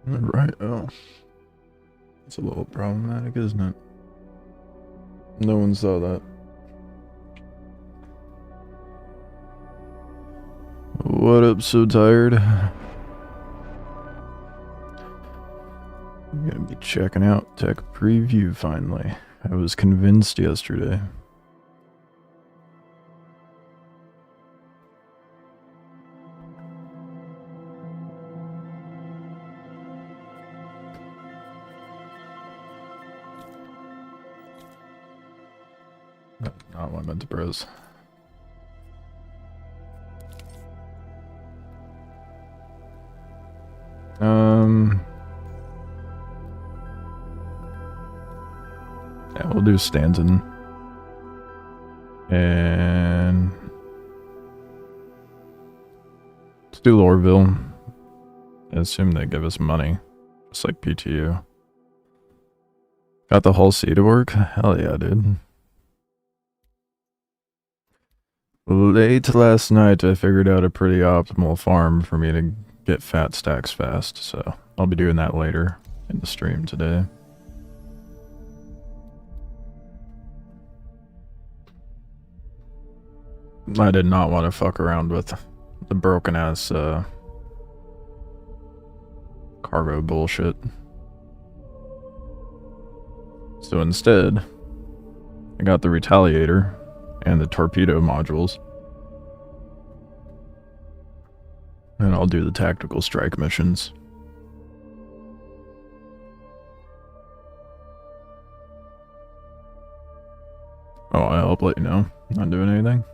Right. Oh. It's a little problematic, isn't it? No one saw that. What up, so tired? I'm gonna be checking out Tech Preview finally. I was convinced yesterday. Not what I meant to press. Yeah, we'll do Stanton. And let's do Lorville. I assume they give us money. Just like PTU. Got the Hull C to work? Hell yeah, dude. Late last night, I figured out a pretty optimal farm for me to get fat stacks fast, so I'll be doing that later in the stream today. I did not want to fuck around with the broken ass cargo bullshit. So instead, I got the Retaliator and the torpedo modules. And I'll do the tactical strike missions. Oh, I'll let you know. Not doing anything.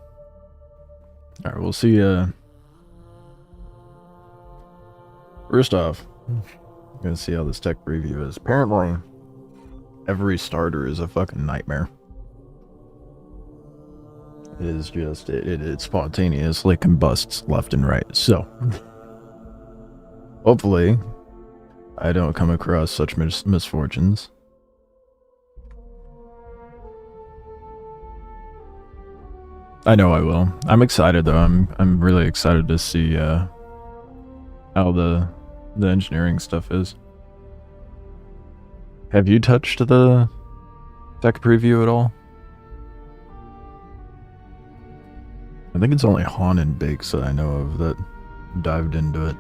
Alright, we'll see. First off, I'm gonna see how this tech preview is. Apparently, every starter is a fucking nightmare. It is just, it spontaneously combusts left and right. So, hopefully, I don't come across such misfortunes. I know I will. I'm excited though. I'm really excited to see how the engineering stuff is. Have you touched the tech preview at all? I think it's only Han and Bakes that I know of that dived into it.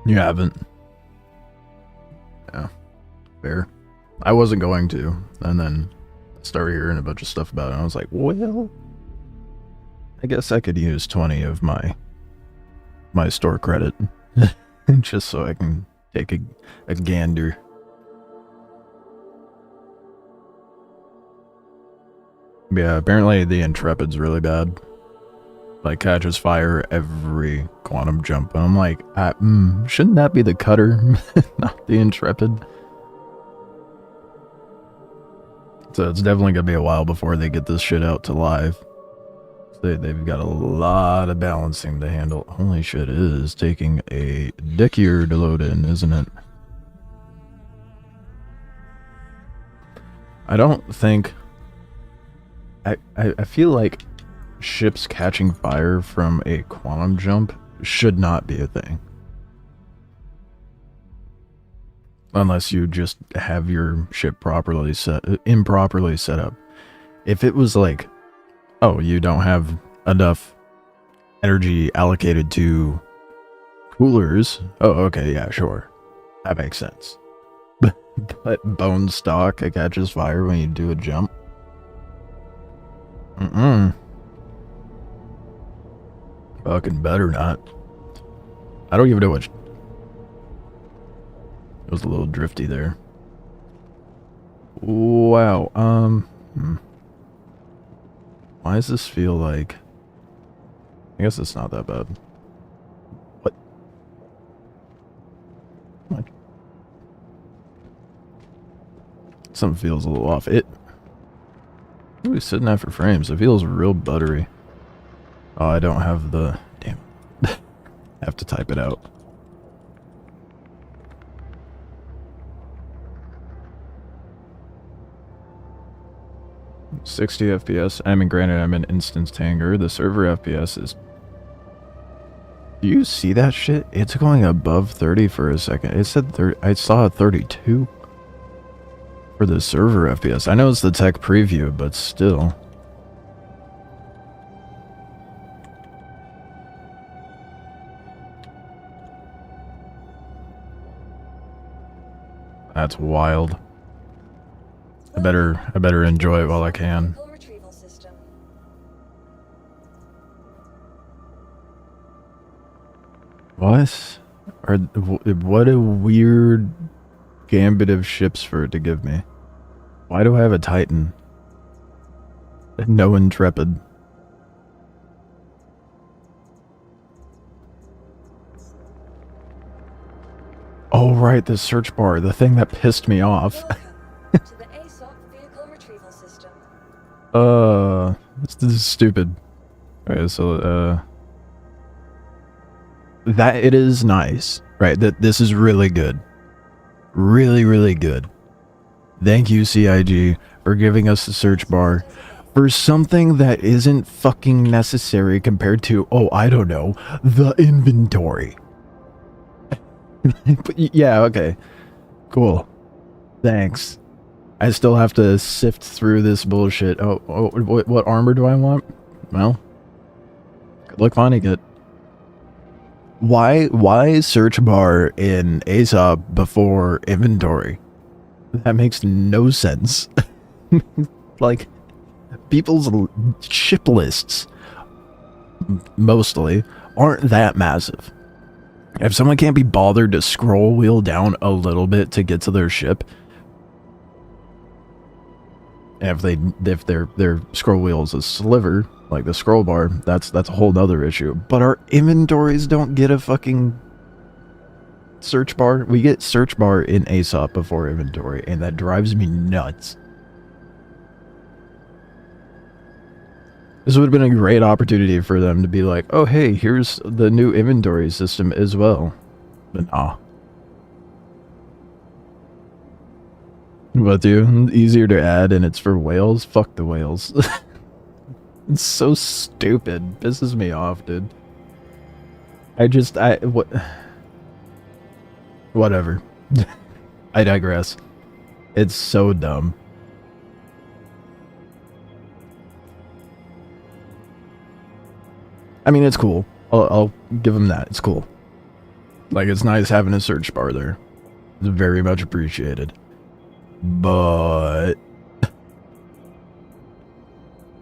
You haven't? Yeah, fair. I wasn't going to, and then I started hearing a bunch of stuff about it, and I was like, well, I guess I could use 20 of my store credit just so I can take a gander. Yeah, apparently the Intrepid's really bad. Like, catches fire every quantum jump. And I'm like, shouldn't that be the Cutter, not the Intrepid? So it's definitely gonna be a while before they get this shit out to live. They've got a lot of balancing to handle. Holy shit, it is taking a decade to load in, isn't it? I don't think... I feel like ships catching fire from a quantum jump should not be a thing. Unless you just have your ship improperly set up. If it was like, oh, you don't have enough energy allocated to coolers. Oh, okay, yeah, sure. That makes sense. But bone stock, it catches fire when you do a jump. Fucking better not. I don't even know what... It was a little drifty there. Wow, why does this feel like... I guess it's not that bad. What? What? Something feels a little off. Ooh, he's sitting after frames. It feels real buttery. Oh, I don't have the... Damn. I have to type it out. 60 FPS. I mean, granted, I'm an instance tanger. The server FPS is... Do you see that shit? It's going above 30 for a second. It said 30. I saw a 32 for the server FPS. I know it's the tech preview, but still. That's wild. I better enjoy it while I can. What? What a weird gambit of ships for it to give me. Why do I have a Titan? No Intrepid. Oh right, the search bar, the thing that pissed me off. This is stupid. Okay, so that it is nice, right? That this is really good. Really, really good. Thank you, CIG, for giving us the search bar for something that isn't fucking necessary compared to, oh, I don't know, the inventory. But yeah, okay. Cool. Thanks. I still have to sift through this bullshit. Oh, what armor do I want? Well, good luck finding it. Why search bar in ASOP before inventory? That makes no sense. Like, people's ship lists, mostly, aren't that massive. If someone can't be bothered to scroll wheel down a little bit to get to their ship, if their scroll wheel is a sliver, like the scroll bar, that's a whole nother issue. But our inventories don't get a fucking search bar. We get search bar in ASOP before inventory, and that drives me nuts. This would have been a great opportunity for them to be like, oh hey, here's the new inventory system as well. But nah. What, dude? Easier to add and it's for whales? Fuck the whales. It's so stupid. Pisses me off, dude. Whatever. I digress. It's so dumb. I mean, it's cool. I'll give them that. It's cool. Like, it's nice having a search bar there. It's very much appreciated. But...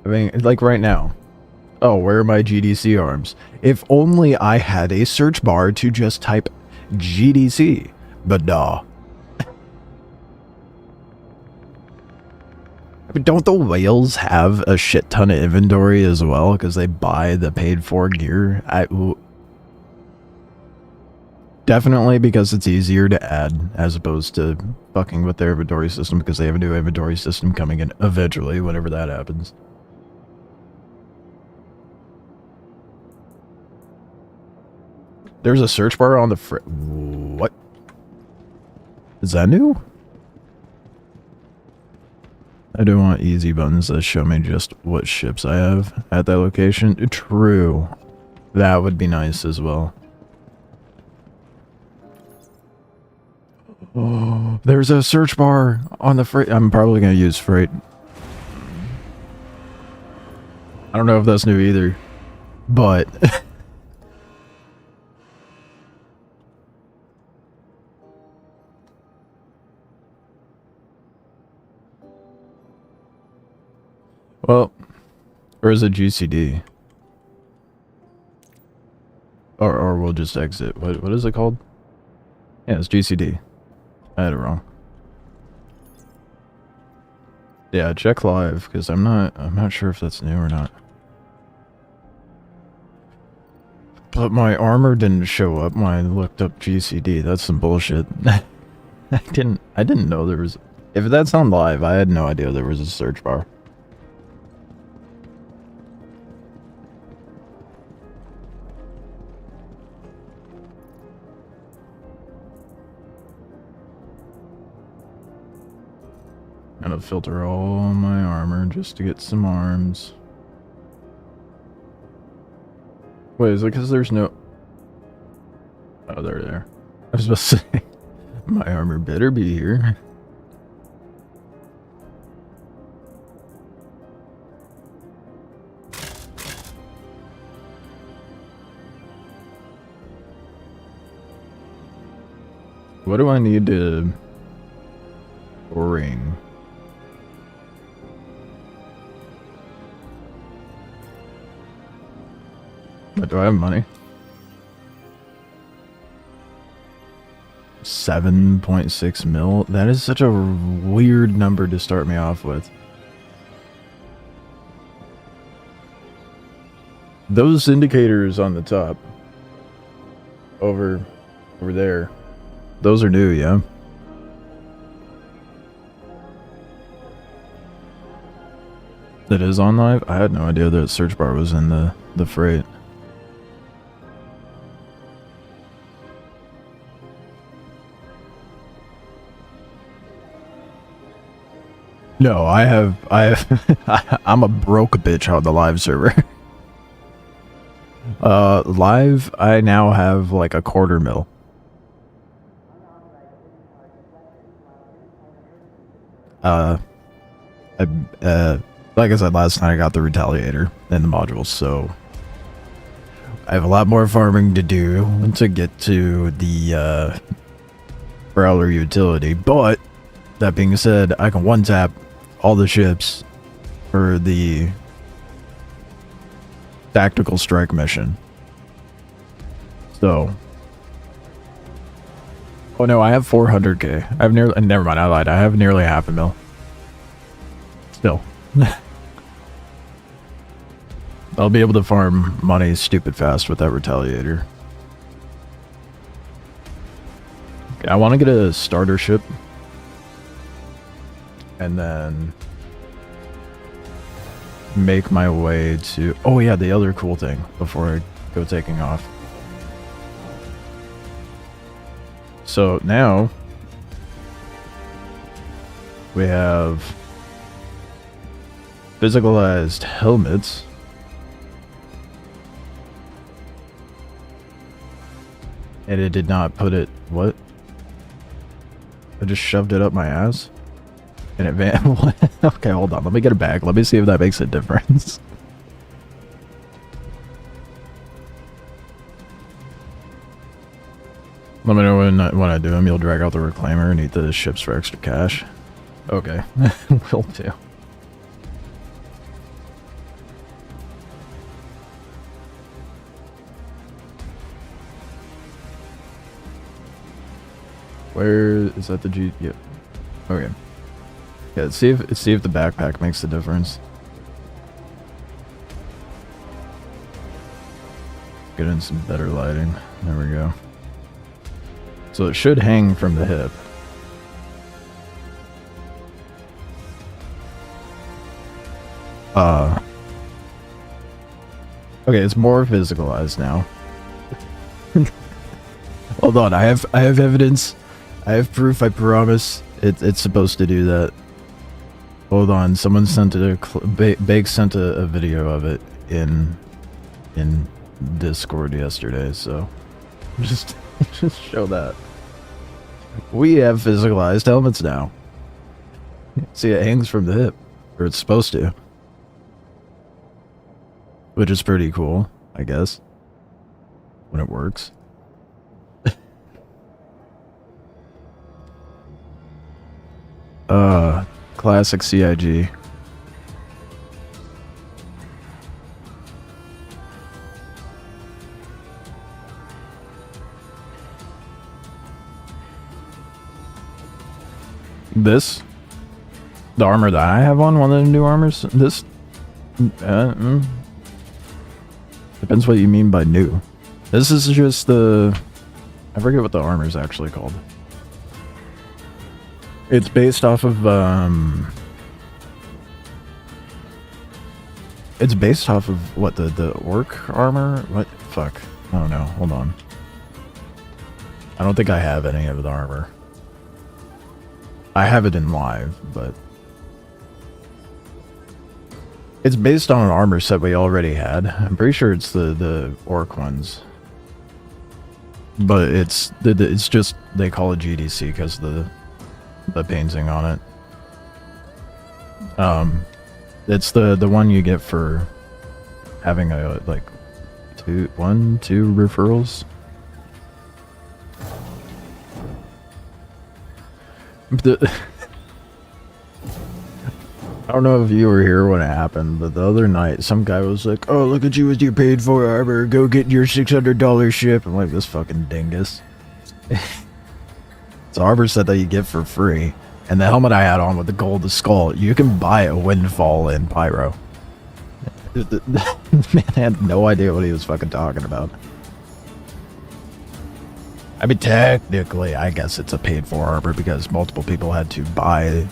I mean, like right now. Oh, where are my GDC arms? If only I had a search bar to just type GDC. But nah. But don't the whales have a shit ton of inventory as well? Because they buy the paid for gear? Definitely because it's easier to add as opposed to fucking with their inventory system, because they have a new inventory system coming in eventually, whenever that happens. There's a search bar on the what? Is that new? I do want easy buttons that show me just what ships I have at that location. True. That would be nice as well. Oh, there's a search bar on the freight. I'm probably going to use freight. I don't know if that's new either, but... Well, or is it GCD? Or we'll just exit. What is it called? Yeah, it's GCD. I had it wrong. Yeah, check live, because I'm not sure if that's new or not. But my armor didn't show up when I looked up GCD. That's some bullshit. I didn't know there was... If that's on live, I had no idea there was a search bar. Gonna filter all my armor just to get some arms. Wait, is it because there's no... Oh, they're there. I was about to say, my armor better be here. What do I need to bring? What, do I have money? 7.6 mil? That is such a weird number to start me off with. Those indicators on the top. Over there. Those are new, yeah? That is on live? I had no idea that search bar was in the freight. No, I have I'm a broke bitch on the live server. Live, I now have like a $250,000. Like I said last night, I got the Retaliator and the modules, so I have a lot more farming to do to get to the Prowler utility. But that being said, I can one-tap all the ships for the tactical strike mission. So, oh no, I have 400k. I have nearly, never mind, I lied. I have nearly $500,000. Still. I'll be able to farm money stupid fast with that Retaliator. Okay, I want to get a starter ship. And then make my way to... Oh yeah, the other cool thing before I go taking off. So now we have physicalized helmets. And it did not put it... What? I just shoved it up my ass? In advance? Okay, hold on. Let me get it back. Let me see if that makes a difference. Let me know when I do them. You'll drag out the reclaimer and eat the ships for extra cash. Okay. Will do. Where is that the G? Yep. Okay. Yeah, see if the backpack makes the difference. Get in some better lighting. There we go. So it should hang from the hip. Okay, it's more physicalized now. Hold on, I have evidence. I have proof, I promise. It's supposed to do that. Hold on, someone sent it Bake sent a video of it in Discord yesterday, so just show that. We have physicalized helmets now. See, it hangs from the hip, or it's supposed to. Which is pretty cool, I guess. When it works. Classic CIG. This? The armor that I have on, one of the new armors? This? Depends what you mean by new. This is just the... I forget what the armor is actually called. It's based off of, it's based off of, what, the orc armor? What? Fuck. I don't know. Hold on. I don't think I have any of the armor. I have it in live, but It's based on an armor set we already had. I'm pretty sure it's the orc ones. But it's just, they call it GDC because the painting on it. It's the one you get for having a like two referrals. I don't know if you were here when it happened, but the other night some guy was like, "Oh, look at you with your paid for armor. Go get your $600 ship." I'm like, this fucking dingus. It's an armor set that you get for free, and the helmet I had on with the gold skull, you can buy a windfall in Pyro. The man had no idea what he was fucking talking about. I mean, technically, I guess it's a paid for armor because multiple people had to buy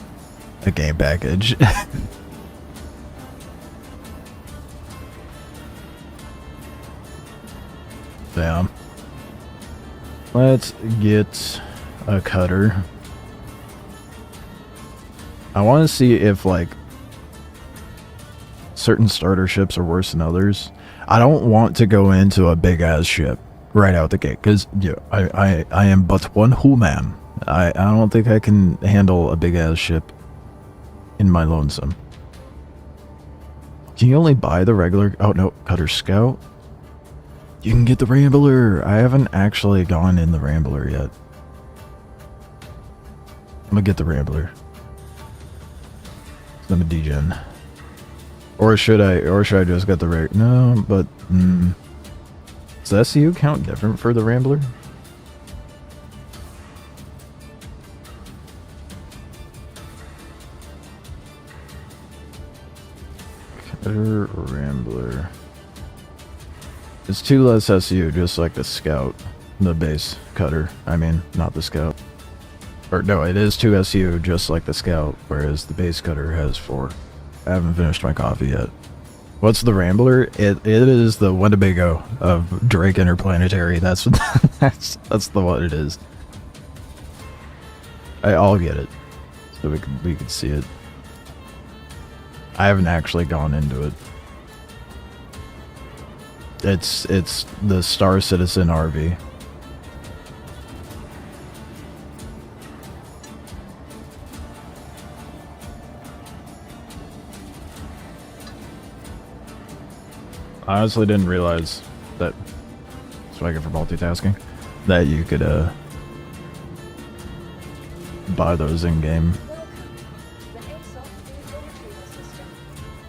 a game package. Damn. Let's get a cutter. I want to see if, like, certain starter ships are worse than others. I don't want to go into a big-ass ship right out the gate, because I am but one human. I don't think I can handle a big-ass ship in my lonesome. Can you only buy the regular... Oh, no. Cutter Scout? You can get the Rambler. I haven't actually gone in the Rambler yet. I'm gonna get the Rambler. I'm a degen. Or should I just get the no, but... Does the SCU count different for the Rambler? Cutter Rambler. It's 2 less SU, just like the Scout. The base cutter. I mean, not the Scout. Or no, it is 2 SU, just like the Scout, whereas the base cutter has 4. I haven't finished my coffee yet. What's the Rambler? It is the Winnebago of Drake Interplanetary. That's that's the what it is. I'll get it, so we can see it. I haven't actually gone into it. It's the Star Citizen RV. I honestly didn't realize that, swagger for multitasking, that you could buy those in game.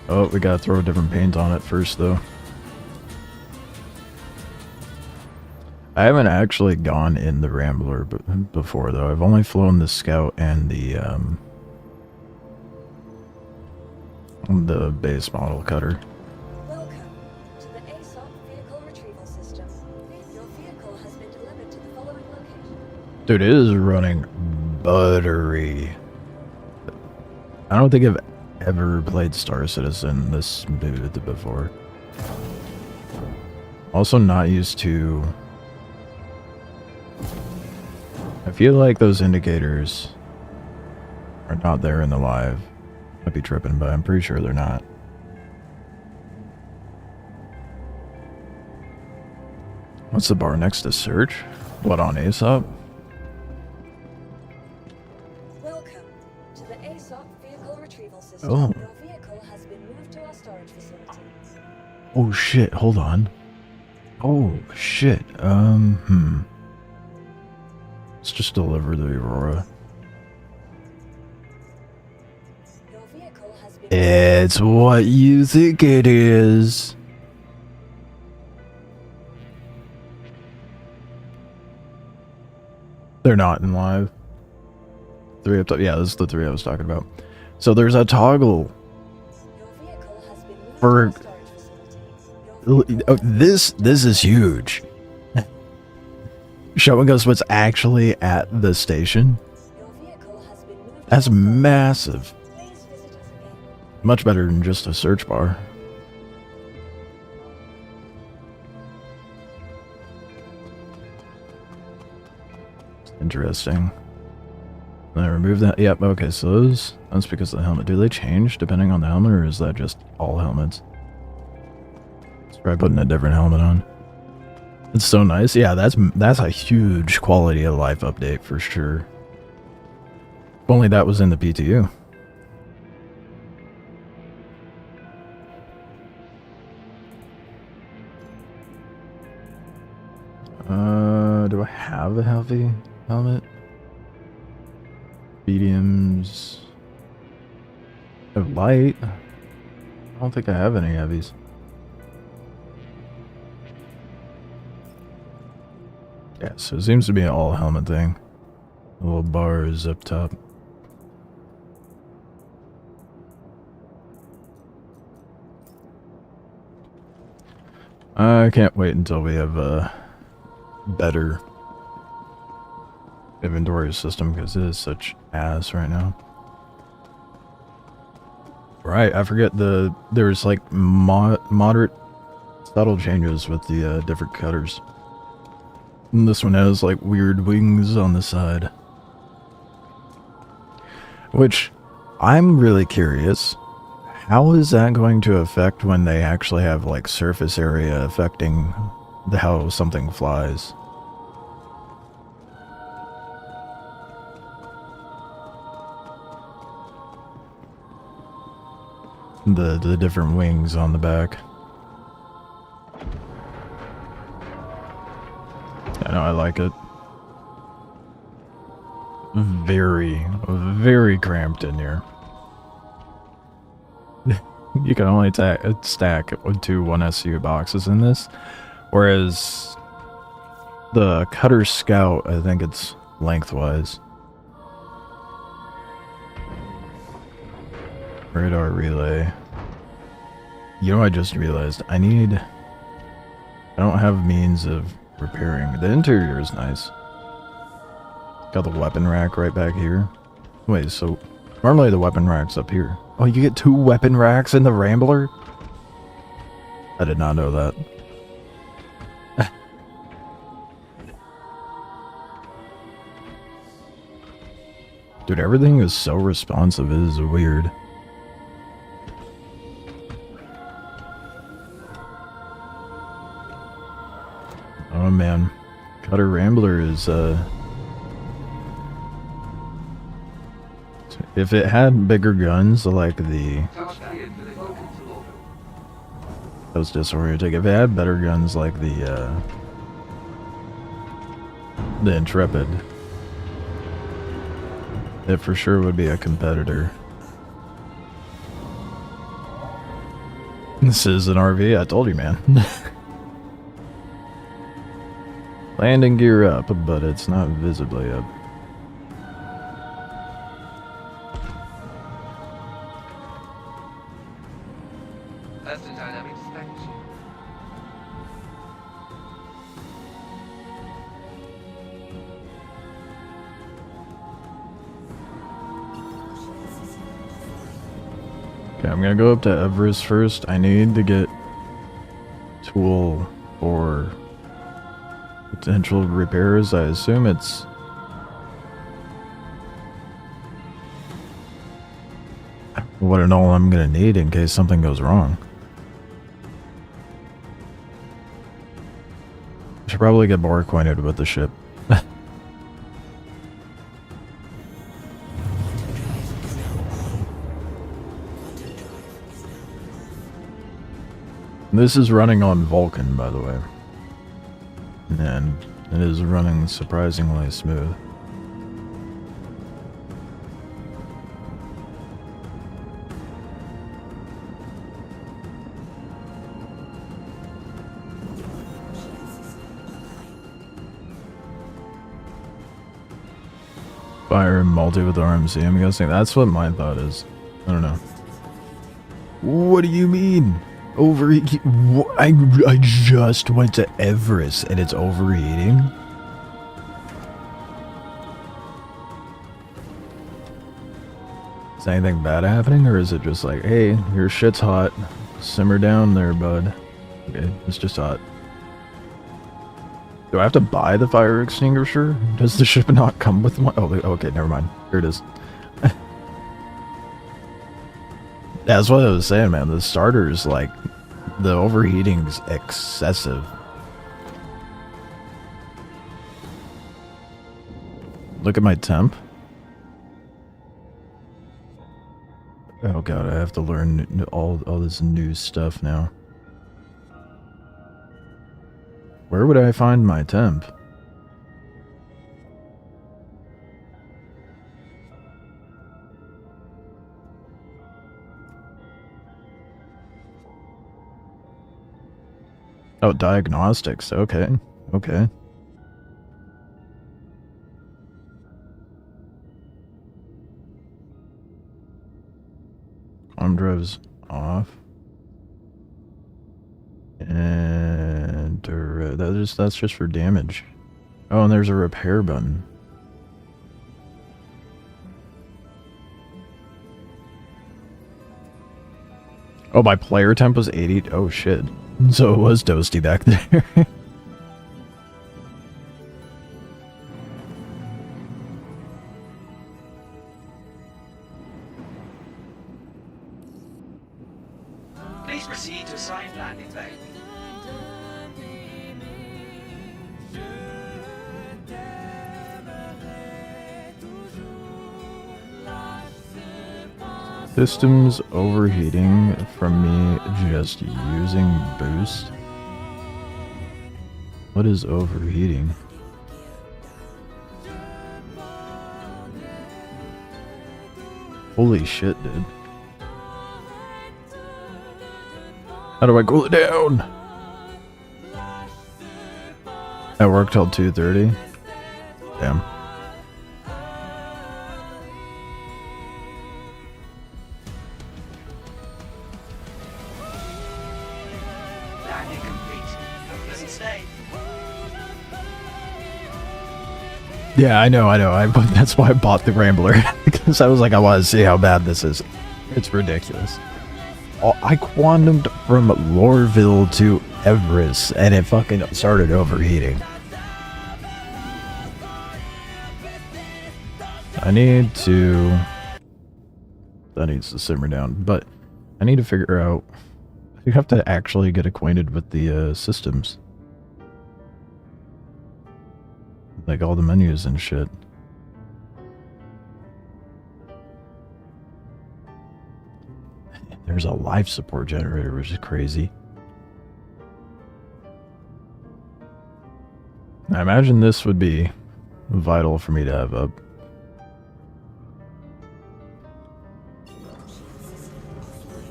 Oh, we gotta throw a different paint on it first though. I haven't actually gone in the Rambler before though. I've only flown the Scout and the base model cutter. Welcome to the ASOP vehicle retrieval system. Your vehicle has been delivered to the following location. Dude, it is running buttery. I don't think I've ever played Star Citizen this smooth before. Also not used to... I feel like those indicators are not there in the live. Might be tripping, but I'm pretty sure they're not. What's the bar next to search? What, on ASOP? Welcome to the ASOP vehicle retrieval system. Oh. Your vehicle has been moved to our storage facility. Oh shit, hold on. Oh shit, Let's just deliver the Aurora. Your vehicle has been It's what you think it is. They're not in live. 3 up top. Yeah, this is the 3 I was talking about. So there's a toggle Your vehicle has been moved for to our storage facility. this is huge. Showing us what's actually at the station. Your vehicle has been moved to That's our storage massive. facility. Please visit us again. Much better than just a search bar. Interesting. I remove that. Yep, okay, so that's because of the helmet. Do they change depending on the helmet, or is that just all helmets? Let's try putting a different helmet on. It's so nice. Yeah, that's a huge quality of life update for sure. If only that was in the PTU. Do I have a heavy helmet? Mediums. Oh, light. I don't think I have any heavies. Yeah, so it seems to be an all helmet thing. The little bars up top. I can't wait until we have a better inventory system because it is such ass right now. Right, I forget there's like moderate subtle changes with the different cutters. And this one has like weird wings on the side. Which, I'm really curious. How is that going to affect when they actually have like surface area affecting how something flies? The different wings on the back. I know, I like it. Very, very cramped in here. You can only stack 2 1SU boxes in this, whereas the Cutter Scout, I think it's lengthwise. Radar relay. You know, I just realized I don't have means of repairing. The interior is nice. Got the weapon rack right back here. Wait, so normally the weapon rack's up here. Oh, you get 2 weapon racks in the Rambler? I did not know that. Dude, everything is so responsive, it is weird. Oh man, Cutter Rambler is, if it had bigger guns like the... That was disorienting. If it had better guns like the Intrepid, it for sure would be a competitor. This is an RV, I told you, man. Landing gear up, but it's not visibly up. That's the dynamic suspension. Okay, I'm gonna go up to Everest first. I need to get tool for potential repairs. I assume it's... what and all I'm gonna need in case something goes wrong. I should probably get more acquainted with the ship. This is running on Vulcan, by the way. And it is running surprisingly smooth. Fire multi with the RMC, I'm guessing. That's what my thought is. I don't know. What do you mean? Overheat? I just went to Everest and it's overheating? Is anything bad happening, or is it just like, hey, your shit's hot, simmer down there, bud? Okay, it's just hot. Do I have to buy the fire extinguisher? Does the ship not come with one? Oh, okay, never mind. Here it is. That's what I was saying, man. The starter's like, the overheating's excessive. Look at my temp. Oh god, I have to learn all this new stuff now. Where would I find my temp? Oh, diagnostics. Okay. Okay. Arm drive's off. And that's just for damage. Oh, and there's a repair button. Oh, my player temp was 80. Oh shit. So it was toasty back there. Please proceed to assigned landing bay. Systems overheating from me just using boost. What is overheating? Holy shit, dude. How do I cool it down? I work till 2:30. Damn. Landing complete. Have a pleasant stay. Yeah, I know. That's why I bought the Rambler. Because I was like, I want to see how bad this is. It's ridiculous. Oh, I quantumed from Lorville to Everest, and it fucking started overheating. I need to... That needs to simmer down, but I need to figure out... You have to actually get acquainted with the systems. Like all the menus and shit. There's a life support generator, which is crazy. I imagine this would be vital for me to have up.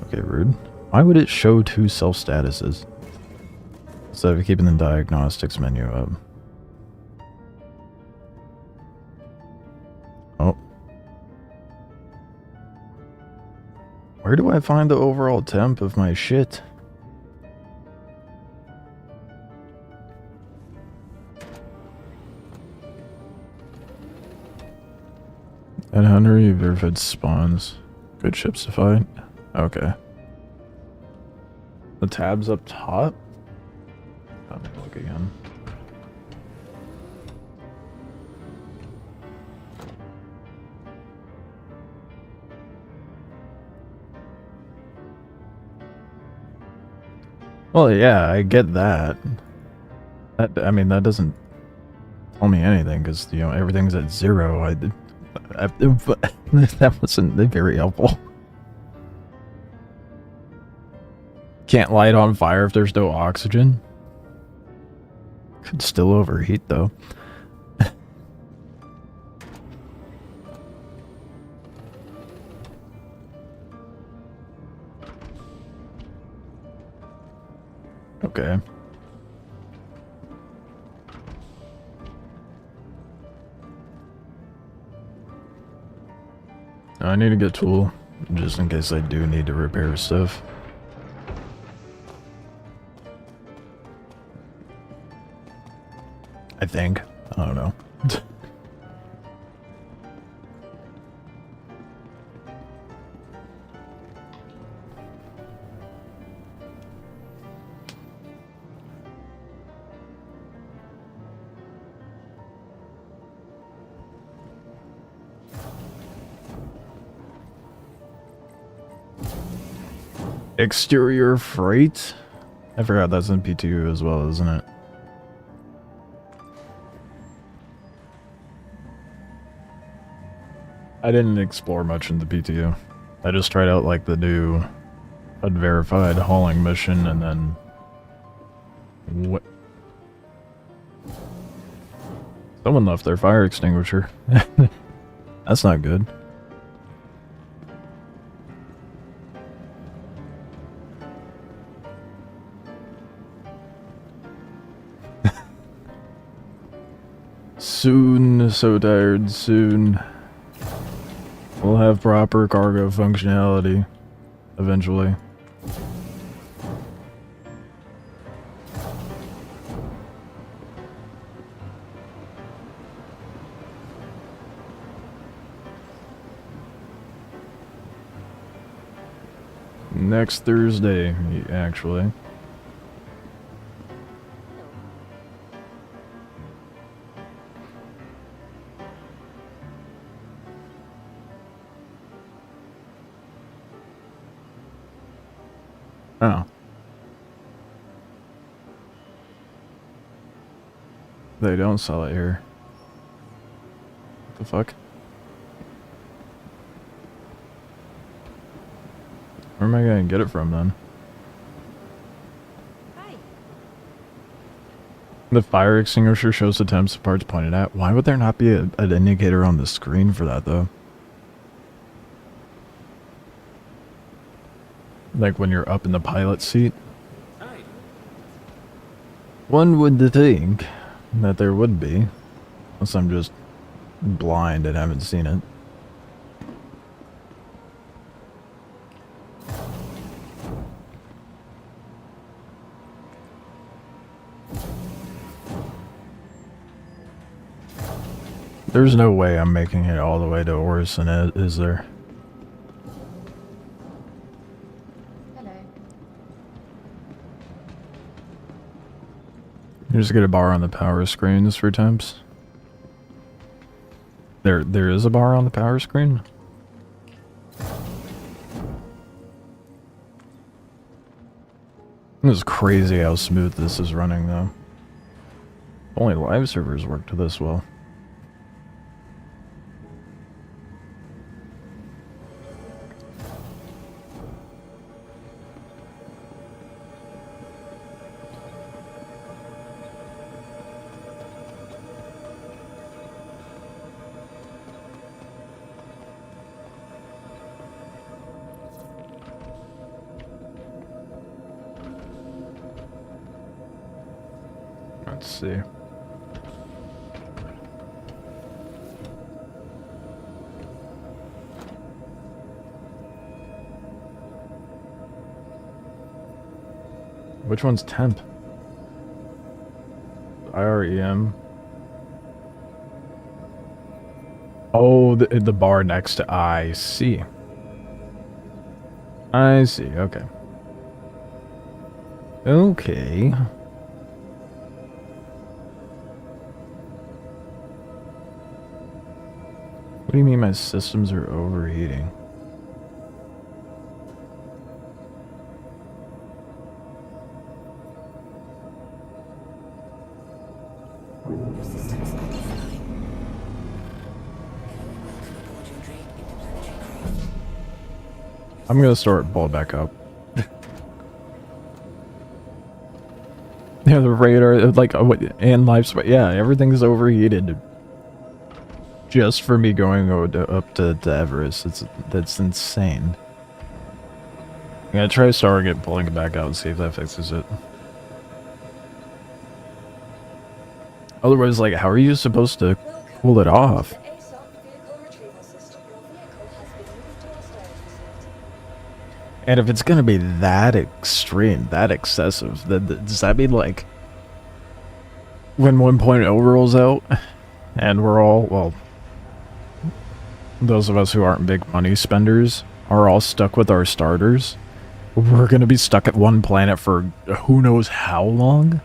Okay, rude. Why would it show two self-statuses instead of keeping the diagnostics menu up? Oh. Where do I find the overall temp of my shit? At 100, you verified spawns. Good ships to fight. Okay. The tab's up top? Let me look again. Well, yeah, I get that. I mean, that doesn't tell me anything, because, you know, everything's at 0. That wasn't very helpful. Can't light on fire if there's no oxygen. Could still overheat, though. Okay. I need to get a tool, just in case I do need to repair stuff. I think. I don't know. Exterior freight? I forgot that's in PTU as well, isn't it? I didn't explore much in the PTU. I just tried out like the new unverified hauling mission and then... What? Someone left their fire extinguisher. That's not good. Soon, so tired, soon. We'll have proper cargo functionality. Eventually. Next Thursday, actually. Oh. They don't sell it here. What the fuck? Where am I gonna get it from then? Hi. The fire extinguisher shows the temps the parts pointed at. Why would there not be an indicator on the screen for that though? Like when you're up in the pilot seat? Hi. One would think that there would be. Unless I'm just blind and haven't seen it. There's no way I'm making it all the way to Orison, is there? Hello. You just get a bar on the power screens for temps. There is a bar on the power screen? It is crazy how smooth this is running though. Only live servers worked this well. Let's see. Which one's temp? IREM. Oh, the bar next to I see. I see, okay. Okay. What do you mean my systems are overheating? I'm gonna start ball back up. Yeah, the radar, like, and life support. Yeah, everything's overheated. Just for me going up to Everest. That's insane. I'm gonna try starting it, pulling it back out and see if that fixes it. Otherwise, like, how are you supposed to cool it off? The ASOP vehicle retrieval system. Your vehicle has been moved to our storage facility. And if it's gonna be that extreme, that excessive, then does that mean, like, when 1.0 rolls out, and we're all, well, those of us who aren't big money spenders are all stuck with our starters, we're gonna be stuck at one planet for who knows how long?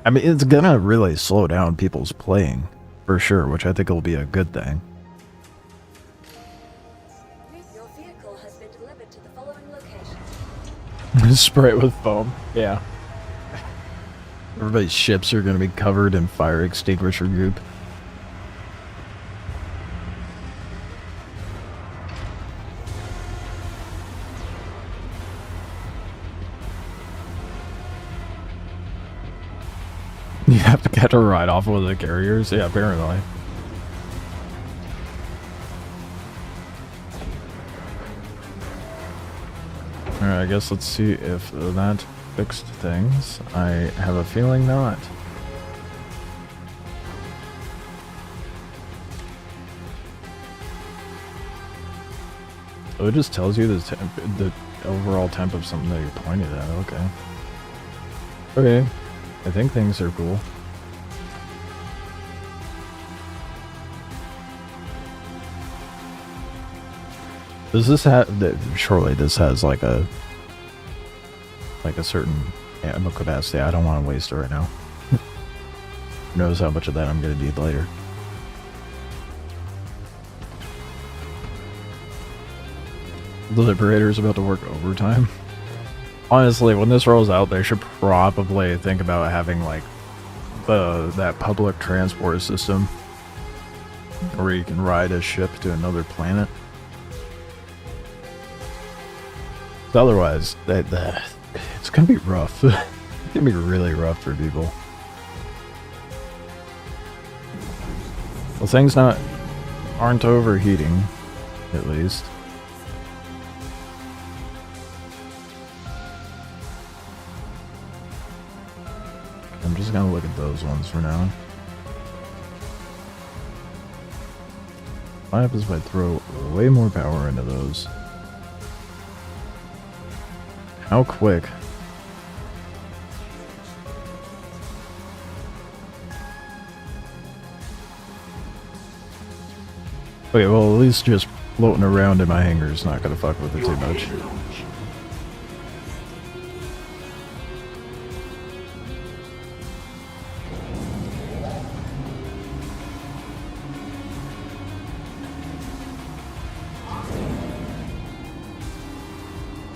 I mean, it's gonna really slow down people's playing, for sure, which I think will be a good thing. Your Your vehicle has been delivered to the following location. Spray it with foam. Yeah. Everybody's ships are going to be covered in fire extinguisher goop. You have to get a ride off one of the carriers? Yeah, apparently. Alright, I guess let's see if that fixed things. I have a feeling not. Oh, it just tells you the overall temp of something that you're pointed at. Okay. Okay. I think things are cool. Does this have... Surely this has like a certain ammo capacity. I don't want to waste it right now. Who knows how much of that I'm going to need later. The Liberator's about to work overtime. Honestly, when this rolls out, they should probably think about having like that public transport system where you can ride a ship to another planet. Otherwise, it's gonna be rough. It's gonna be really rough for people. Well, things aren't overheating, at least. I'm just gonna look at those ones for now. What happens if I throw way more power into those? How quick? Okay, well at least just floating around in my hangar is not gonna fuck with it too much.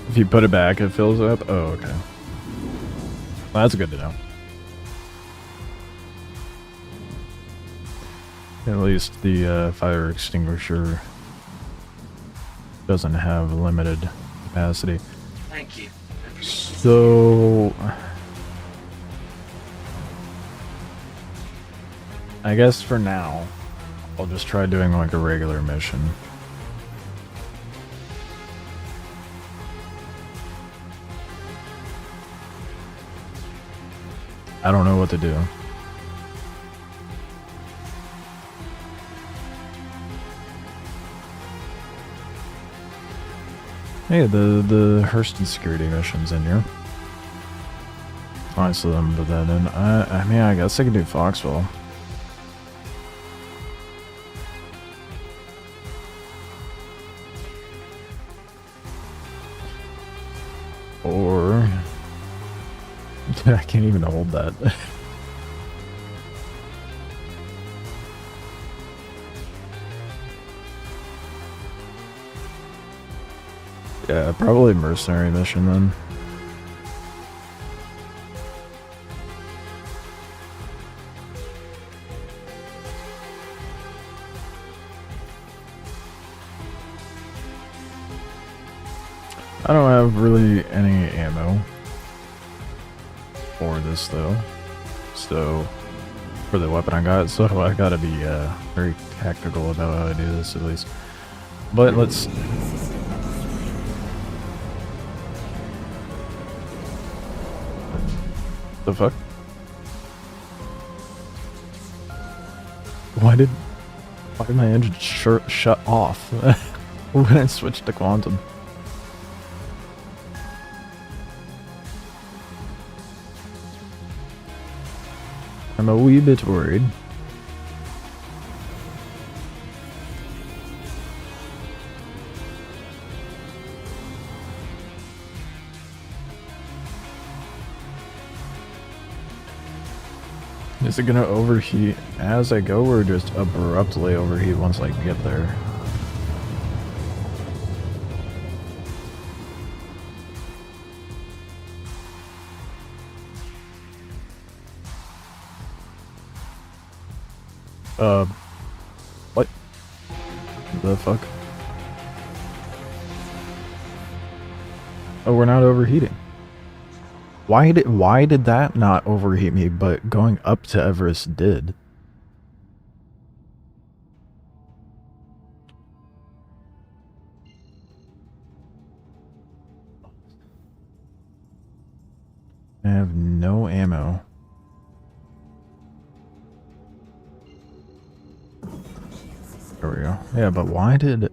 If you put it back, it fills up? Oh, okay. Well, that's good to know. At least the fire extinguisher doesn't have limited capacity. Thank you. So... I guess for now, I'll just try doing like a regular mission. I don't know what to do. Hey, the Hurston security mission's in here. Honestly, I'm gonna put that in. I mean, I guess I can do Foxville. Or... I can't even hold that. Yeah, probably mercenary mission then. I don't have really any ammo for this though, so for the weapon I got, so I gotta be very tactical about how I do this at least. But let's... The fuck? Why did my engine shut off when I switched to quantum? I'm a wee bit worried. Is it gonna overheat as I go, or just abruptly overheat once I get there? What? The fuck? Oh, we're not overheating. Why did that not overheat me, but going up to Everest did? I have no ammo. There we go. Yeah, but why did...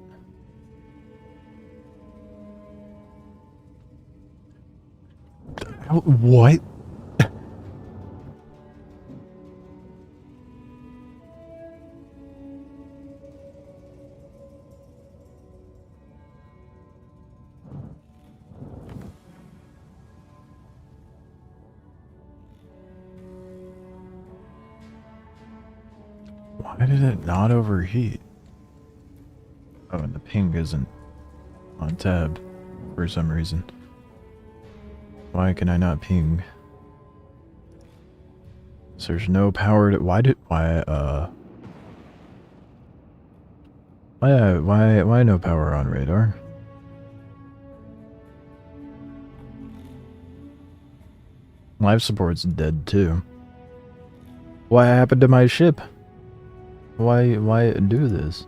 What? Why did it not overheat? Oh, and the ping isn't on tab for some reason. Why can I not ping? So there's no power to... Why no power on radar? Life support's dead too. What happened to my ship? Why do this?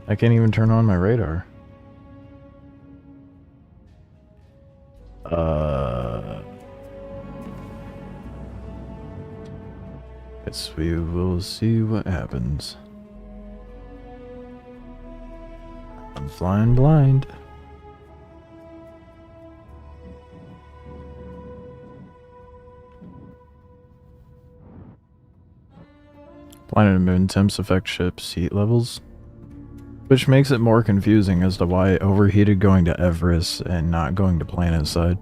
I can't even turn on my radar. Guess we will see what happens. I'm flying blind. Planet and moon temps affect ships' heat levels, which makes it more confusing as to why it overheated going to Everest and not going to planet side.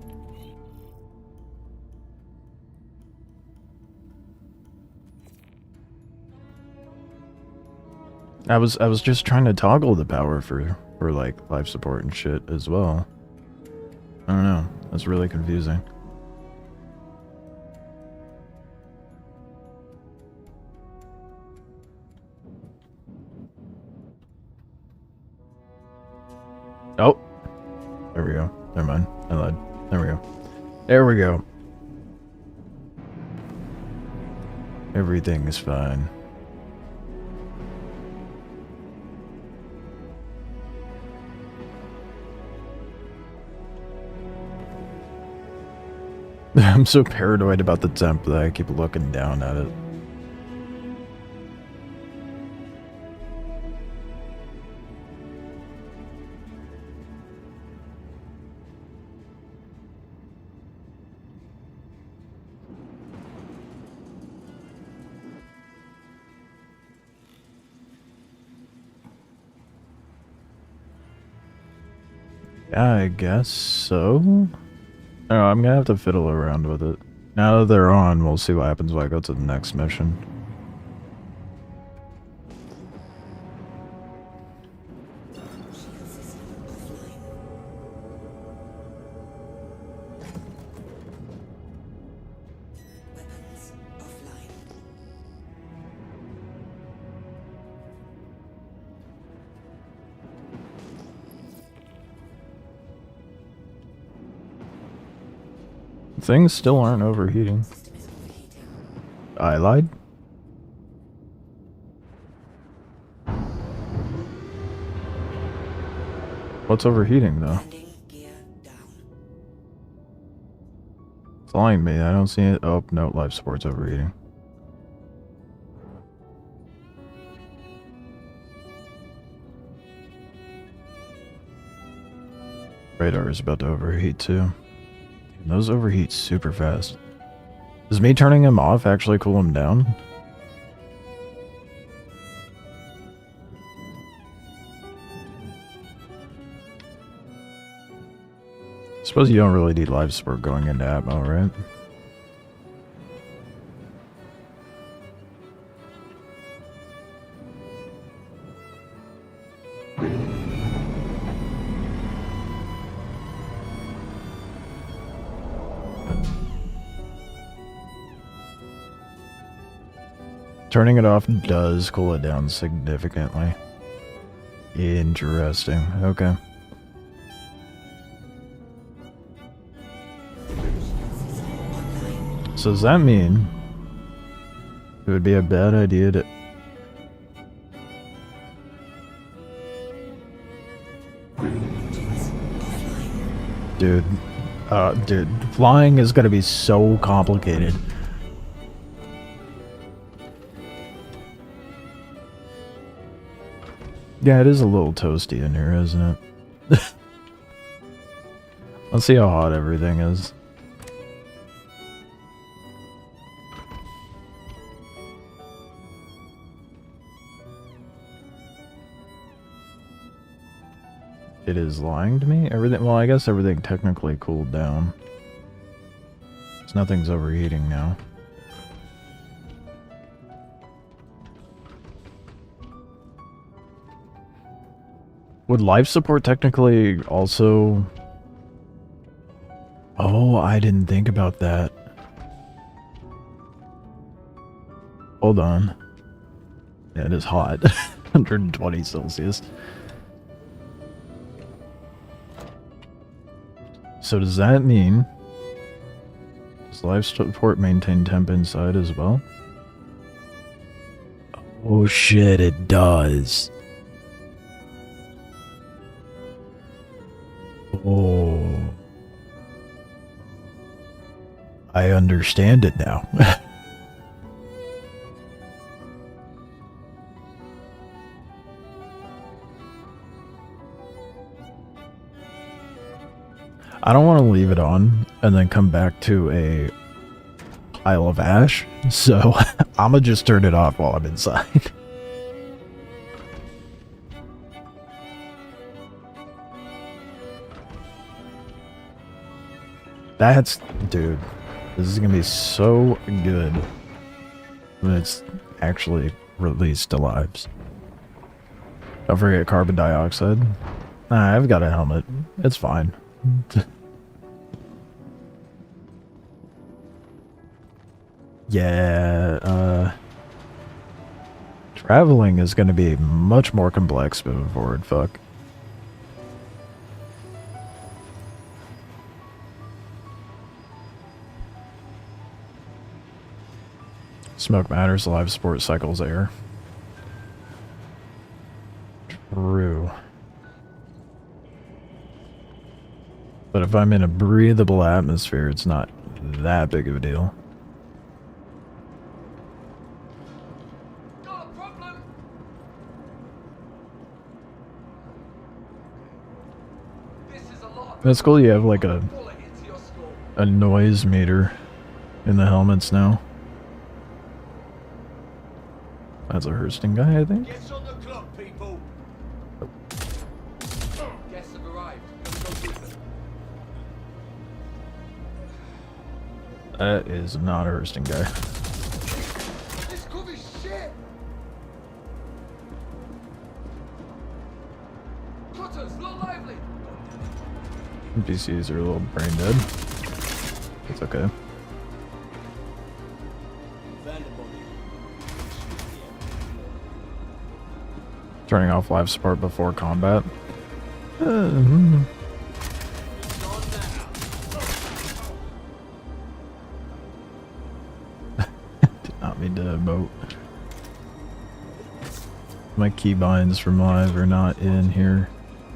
I was just trying to toggle the power for like life support and shit as well. I don't know. That's really confusing. Oh, there we go. Never mind. I lied. There we go. There we go. Everything is fine. I'm so paranoid about the temp that I keep looking down at it. Yeah, I guess so. Oh, I'm gonna have to fiddle around with it. Now that they're on, we'll see what happens when I go to the next mission. Things still aren't overheating. I lied? What's overheating though? It's lying to me. I don't see it. Oh, no, life support's overheating. Radar is about to overheat too. Those overheat super fast. Does me turning him off actually cool him down? Suppose you don't really need life support going into Atmo, right? Turning it off does cool it down significantly. Interesting. Okay. So does that mean it would be a bad idea to... Dude, flying is gonna be so complicated. Yeah, it is a little toasty in here, isn't it? Let's see how hot everything is. It is lying to me? Everything, well, I guess everything technically cooled down. So nothing's overheating now. Would life support technically also... Oh, I didn't think about that. Hold on. Yeah, it is hot. 120 Celsius. So does that mean... Does life support maintain temp inside as well? Oh shit, it does. Oh. I understand it now. I don't want to leave it on and then come back to a pile of ash, so I'm gonna just turn it off while I'm inside. That's... dude, this is gonna be so good when it's actually released to lives. Don't forget carbon dioxide. Nah, I've got a helmet. It's fine. Yeah, traveling is going to be much more complex moving forward, fuck. Smoke matters, live sport cycles air. True. But if I'm in a breathable atmosphere, it's not that big of a deal. Not a problem. This is a lot. That's cool, you have like a Bullet into your skull. noise meter in the helmets now. That's a Hurston guy, I think. Get on the clock, people. Guests have arrived. Can we go with them? That is not a Hurston guy. This could be shit. Cutters, look lively. NPCs are a little brain dead. It's okay. Turning off life support before combat. Did not mean to emote. My keybinds from live are not in here.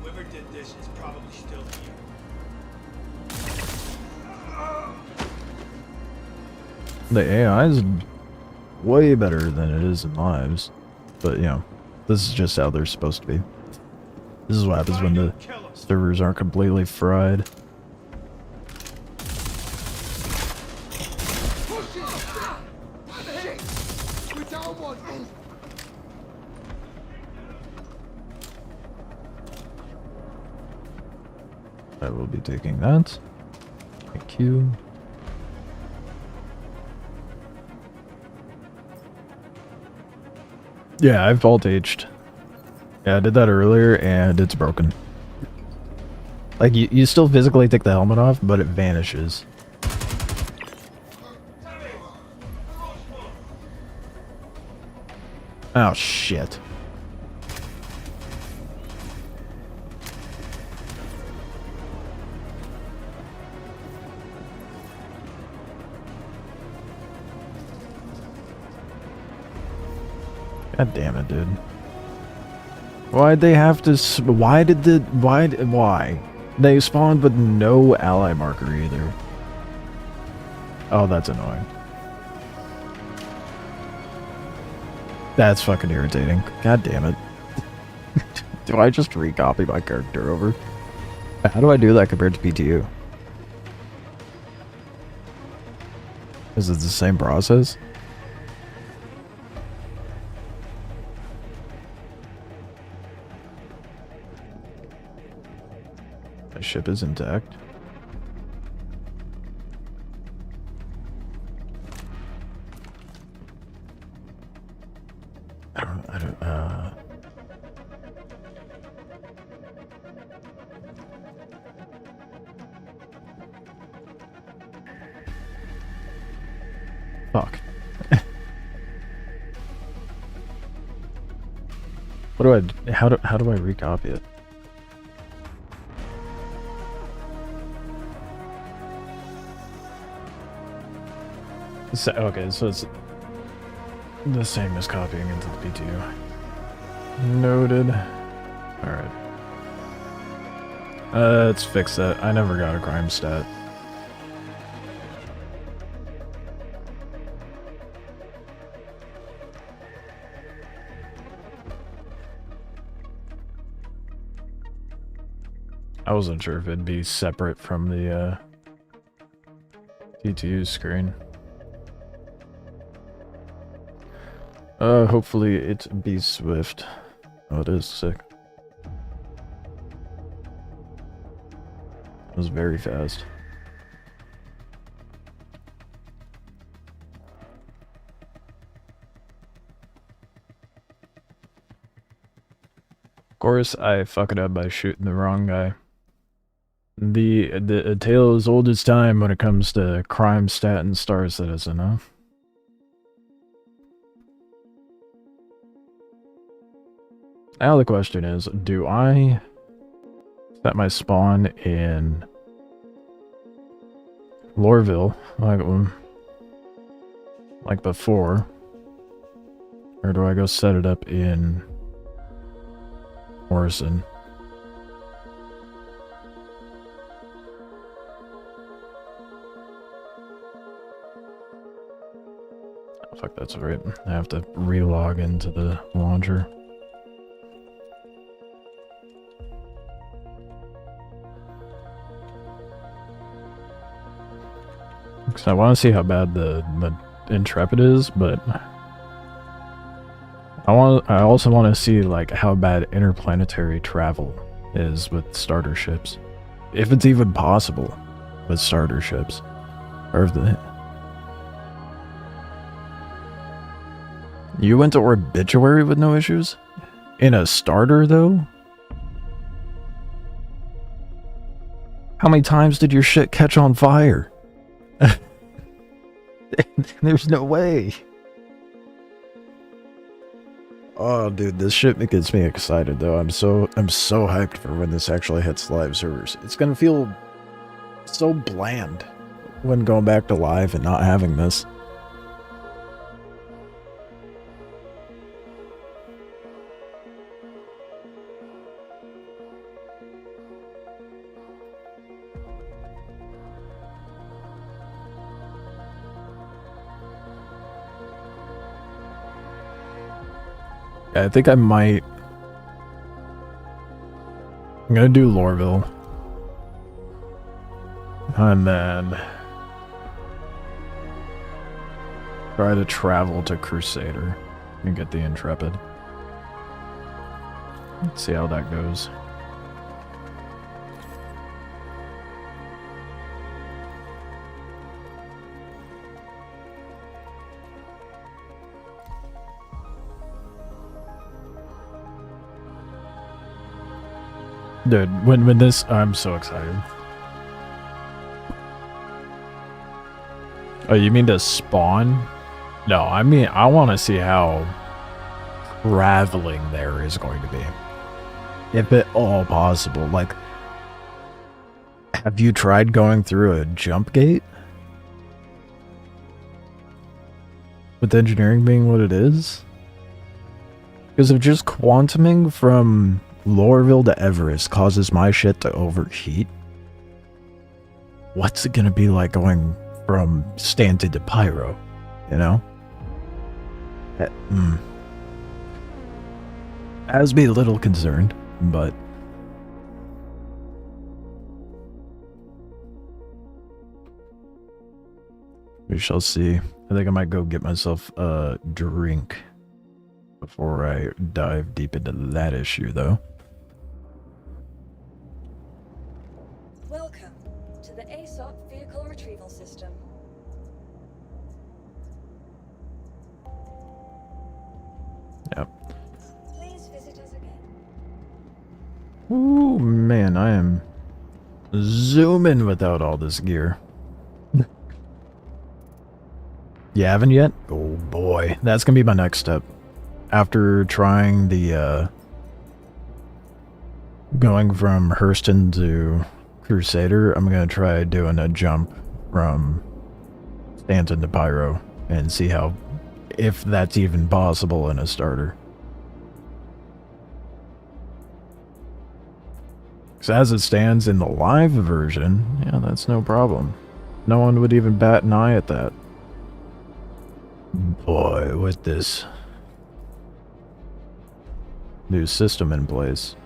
Whoever did this is probably still here. The AI is way better than it is in lives. But, you know, this is just how they're supposed to be. This is what happens when the servers aren't completely fried. Push it. Shit. We're down one. I will be taking that. Thank you. Yeah, I've alt-aged. Yeah, I did that earlier, and it's broken. Like, you still physically take the helmet off, but it vanishes. Oh, shit. God damn it, dude. Why'd they have to... Why? They spawned with no ally marker either. Oh, that's annoying. That's fucking irritating. God damn it. Do I just recopy my character over? How do I do that compared to PTU? Is it the same process? My ship is intact. Fuck. How do I recopy it? Okay, so it's the same as copying into the PTU. Noted. Alright. Let's fix that. I never got a crime stat. I wasn't sure if it'd be separate from the PTU screen. Hopefully it be swift. Oh, it is sick. It was very fast. Of course, I fuck it up by shooting the wrong guy. The tale is old as time when it comes to crime stat and Star Citizen, huh? Now the question is, do I set my spawn in Lorville, like before, or do I go set it up in Morrison? Oh, fuck, that's right. I have to relog into the launcher. Because I want to see how bad the Intrepid is, but I also want to see like how bad interplanetary travel is with starter ships, if it's even possible with starter ships, or if the... You went to Orbituary with no issues? In a starter though? How many times did your shit catch on fire? There's no way. Oh, dude, this shit gets me excited though. I'm so hyped for when this actually hits live servers. It's gonna feel so bland when going back to live and not having this. I think I might... I'm gonna do Lorville. And then... try to travel to Crusader and get the Intrepid. Let's see how that goes. Dude, when this... I'm so excited. Oh, you mean to spawn? No, I mean, I want to see how traveling there is going to be. If at all possible. Like, have you tried going through a jump gate? With engineering being what it is? Because if just quantuming from Lorville to Everest causes my shit to overheat, what's it gonna be like going from Stanton to Pyro? You know? Has me a little concerned, but we shall see. I think I might go get myself a drink before I dive deep into that issue, though. Welcome to the ASOP Vehicle Retrieval System. Yep. Please visit us again. Ooh, man, I am zooming without all this gear. You haven't yet? Oh boy, that's gonna be my next step. After trying the, going from Hurston to Crusader, I'm gonna try doing a jump from Stanton to Pyro and see how, if that's even possible in a starter. Because as it stands in the live version, yeah, that's no problem. No one would even bat an eye at that. Boy, with this new system in place,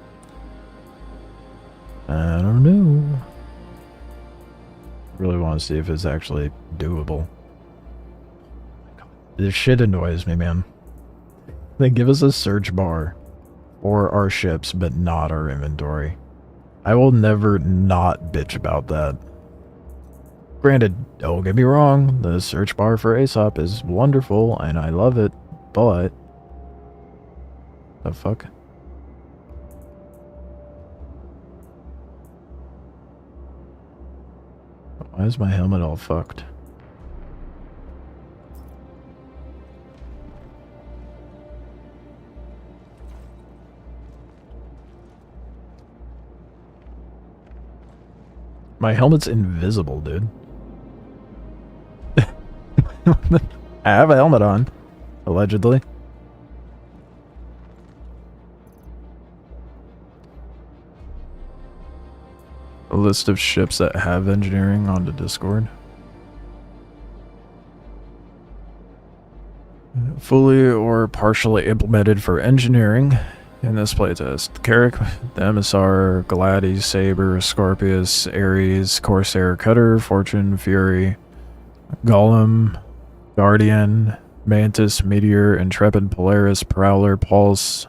I don't know. Really want to see if it's actually doable. This shit annoys me, man. They give us a search bar for our ships, but not our inventory. I will never not bitch about that. Granted, don't get me wrong, the search bar for ASOP is wonderful and I love it, but the fuck? Why is my helmet all fucked? My helmet's invisible, dude. I have a helmet on, allegedly. A list of ships that have engineering onto Discord. Fully or partially implemented for engineering in this playtest. Carrick, the Emissar, Gladys, Saber, Scorpius, Ares, Corsair, Cutter, Fortune, Fury, Golem, Guardian, Mantis, Meteor, Intrepid, Polaris, Prowler, Pulse.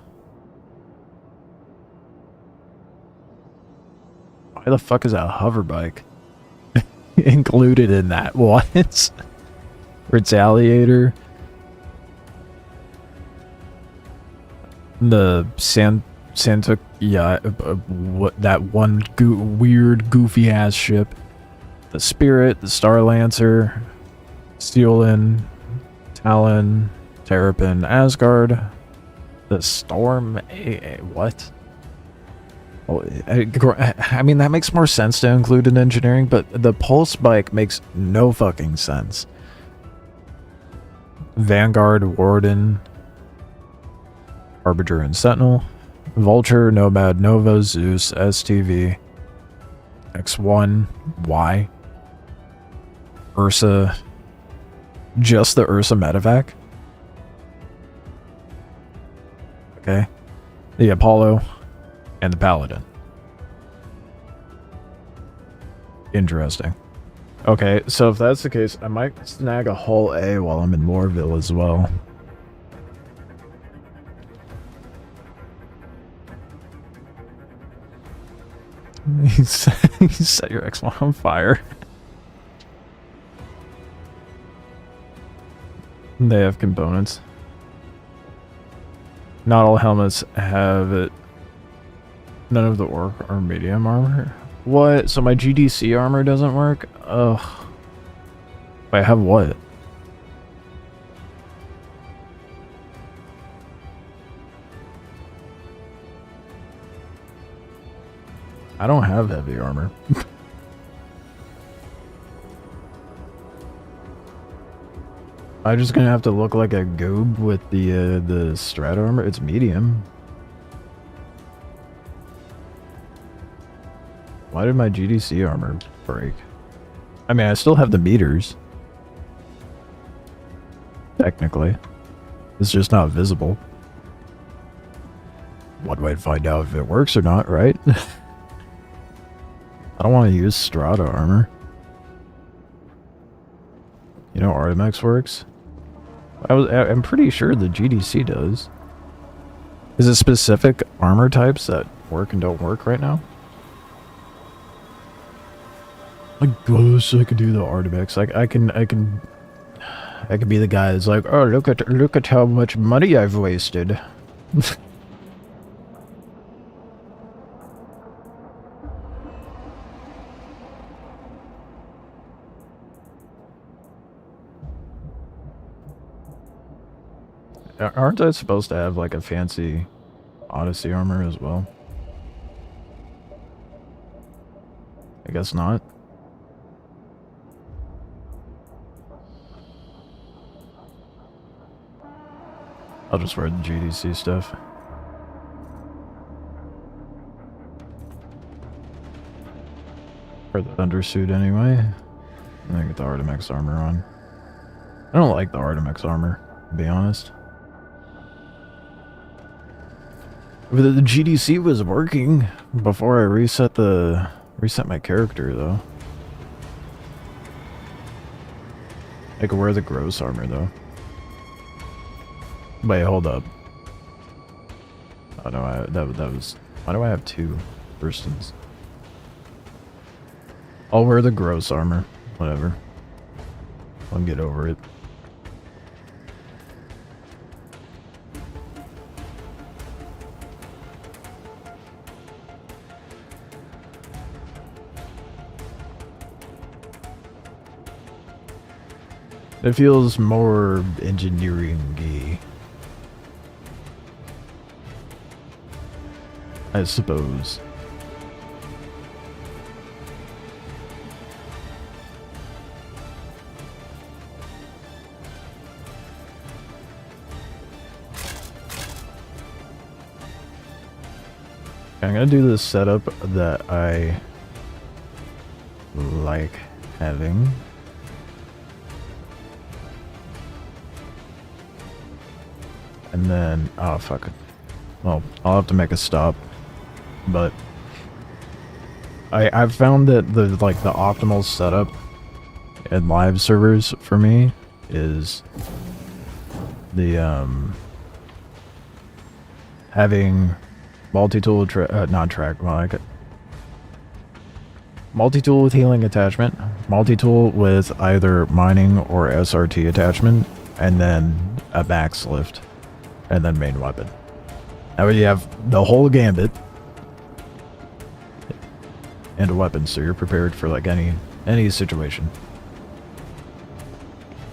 Why the fuck is that hover bike included in that? What? Retaliator. The Santa, yeah, what that one weird goofy ass ship. The Spirit, the Star Lancer, Steelin, Talon, Terrapin, Asgard, the Storm, what? Oh, I mean, that makes more sense to include in engineering, but the Pulse bike makes no fucking sense. Vanguard, Warden, Harbinger and Sentinel, Vulture, Nomad, Nova, Zeus, STV, X1, Y, Ursa, just the Ursa medevac. Okay. The Apollo and the Paladin. Interesting. Okay, so if that's the case, I might snag a Hull A while I'm in Lorville as well. He set your X1 on fire. They have components. Not all helmets have it. None of the orc are medium armor. What? So my GDC armor doesn't work? Ugh. Wait, I have what? I don't have heavy armor. I'm just gonna have to look like a goob with the strat armor. It's medium. Why did my GDC armor break? I mean, I still have the meters. Technically. It's just not visible. One way to find out if it works or not, right? I don't want to use Strata armor. You know Artemex works? I'm pretty sure the GDC does. Is it specific armor types that work and don't work right now? I guess I could do the Artemex. I can be the guy that's like, oh, look at how much money I've wasted. Aren't I supposed to have like a fancy Odyssey armor as well? I guess not. I'll just wear the GDC stuff. Wear the Thundersuit anyway. And then get the Artemex armor on. I don't like the Artemex armor, to be honest. But the GDC was working before I reset my character though. I could wear the gross armor though. Wait, hold up. Oh no, that was. Why do I have two Burstons? I'll wear the gross armor. Whatever. I'll get over it. It feels more engineering-y, I suppose. I'm gonna do this setup that I like having. And then, oh fuck it. Well, I'll have to make a stop. But I've found that the optimal setup in live servers for me is the having multi-tool multi-tool with healing attachment, multi-tool with either mining or SRT attachment, and then a max lift. And then main weapon. Now you have the whole gambit and a weapon, so you're prepared for like any situation.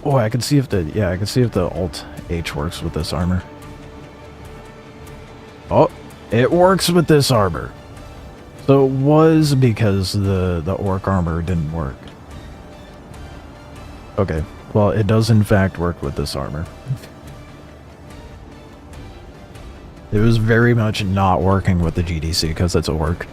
Oh, I can see if the Alt H works with this armor. Oh, it works with this armor. So it was because the orc armor didn't work. Okay, well it does in fact work with this armor. It was very much not working with the GDC because it's a orc.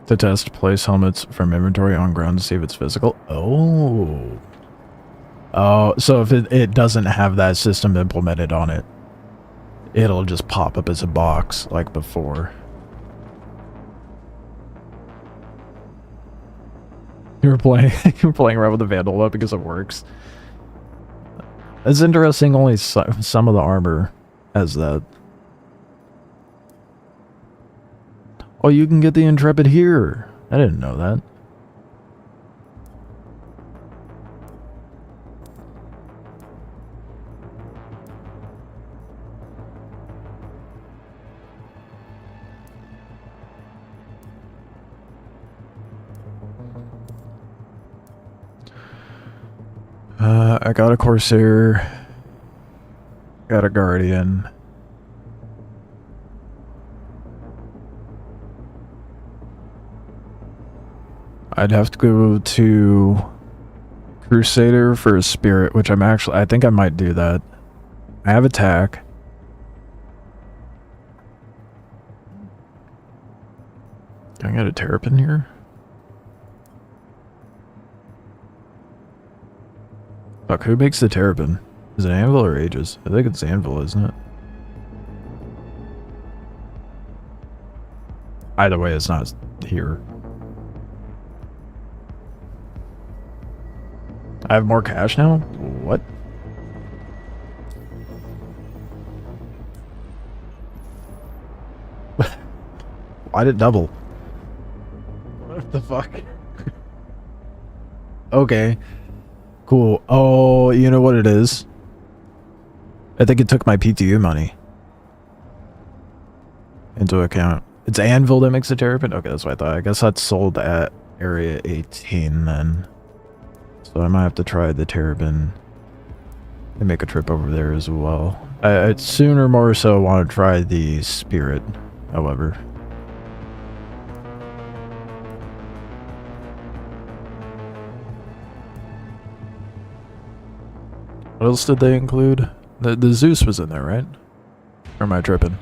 To test, place helmets from inventory on ground to see if it's physical. Oh. Oh, so if it doesn't have that system implemented on it, it'll just pop up as a box like before. You were playing around with the Vandal weapon because it works. It's interesting, only some of the armor has that. Oh, you can get the Intrepid here. I didn't know that. I got a Corsair Got a guardian. I'd have to go to Crusader for a spirit, which I think I might do that. I have attack. Can I get a terrapin here? Fuck, who makes the terrapin? Is it Anvil or Aegis? I think it's Anvil, isn't it? Either way, it's not here. I have more cash now? What? Why did it double? What the fuck? Okay. Cool. Oh, you know what it is? I think it took my PTU money into account. It's Anvil that makes the terrapin? Okay, that's what I thought. I guess that's sold at Area 18 then. So I might have to try the terrapin and make a trip over there as well. I'd sooner more so want to try the spirit, however. What else did they include? The Zeus was in there, right? Or am I tripping?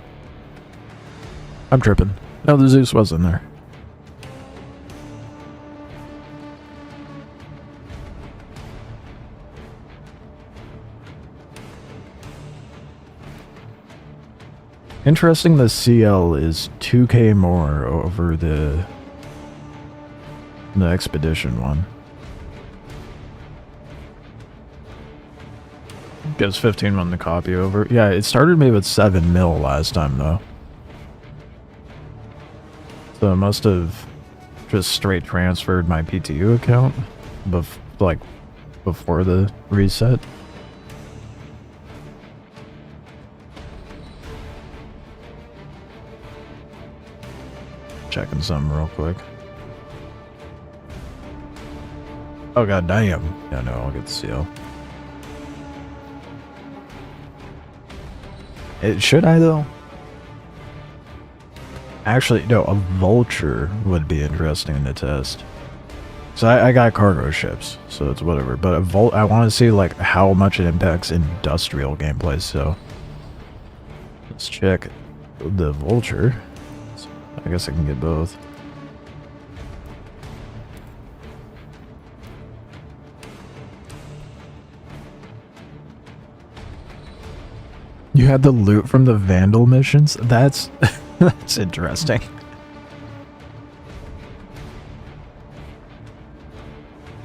I'm tripping. No, the Zeus was in there. Interesting, the CL is 2k more over the expedition one. Gives 15 on the copy over. Yeah, it started me with 7 mil last time though. So it must have just straight transferred my PTU account before the reset. Checking something real quick. Oh god damn. Yeah, no, I'll get the CL. Should I though? Actually, no, a vulture would be interesting to test. So I got cargo ships, so it's whatever. But I want to see like how much it impacts industrial gameplay. So let's check the vulture. I guess I can get both. You had the loot from the Vandal missions? That's that's interesting.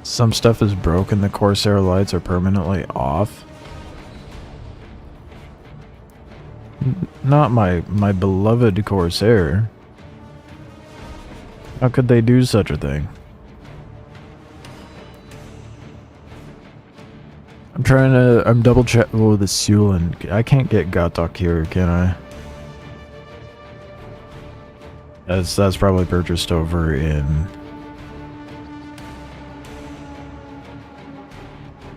Some stuff is broken. The Corsair lights are permanently off. Not my beloved Corsair. How could they do such a thing? I'm double check. Oh, the Sulan. I can't get Gatok here, can I? That's probably purchased over in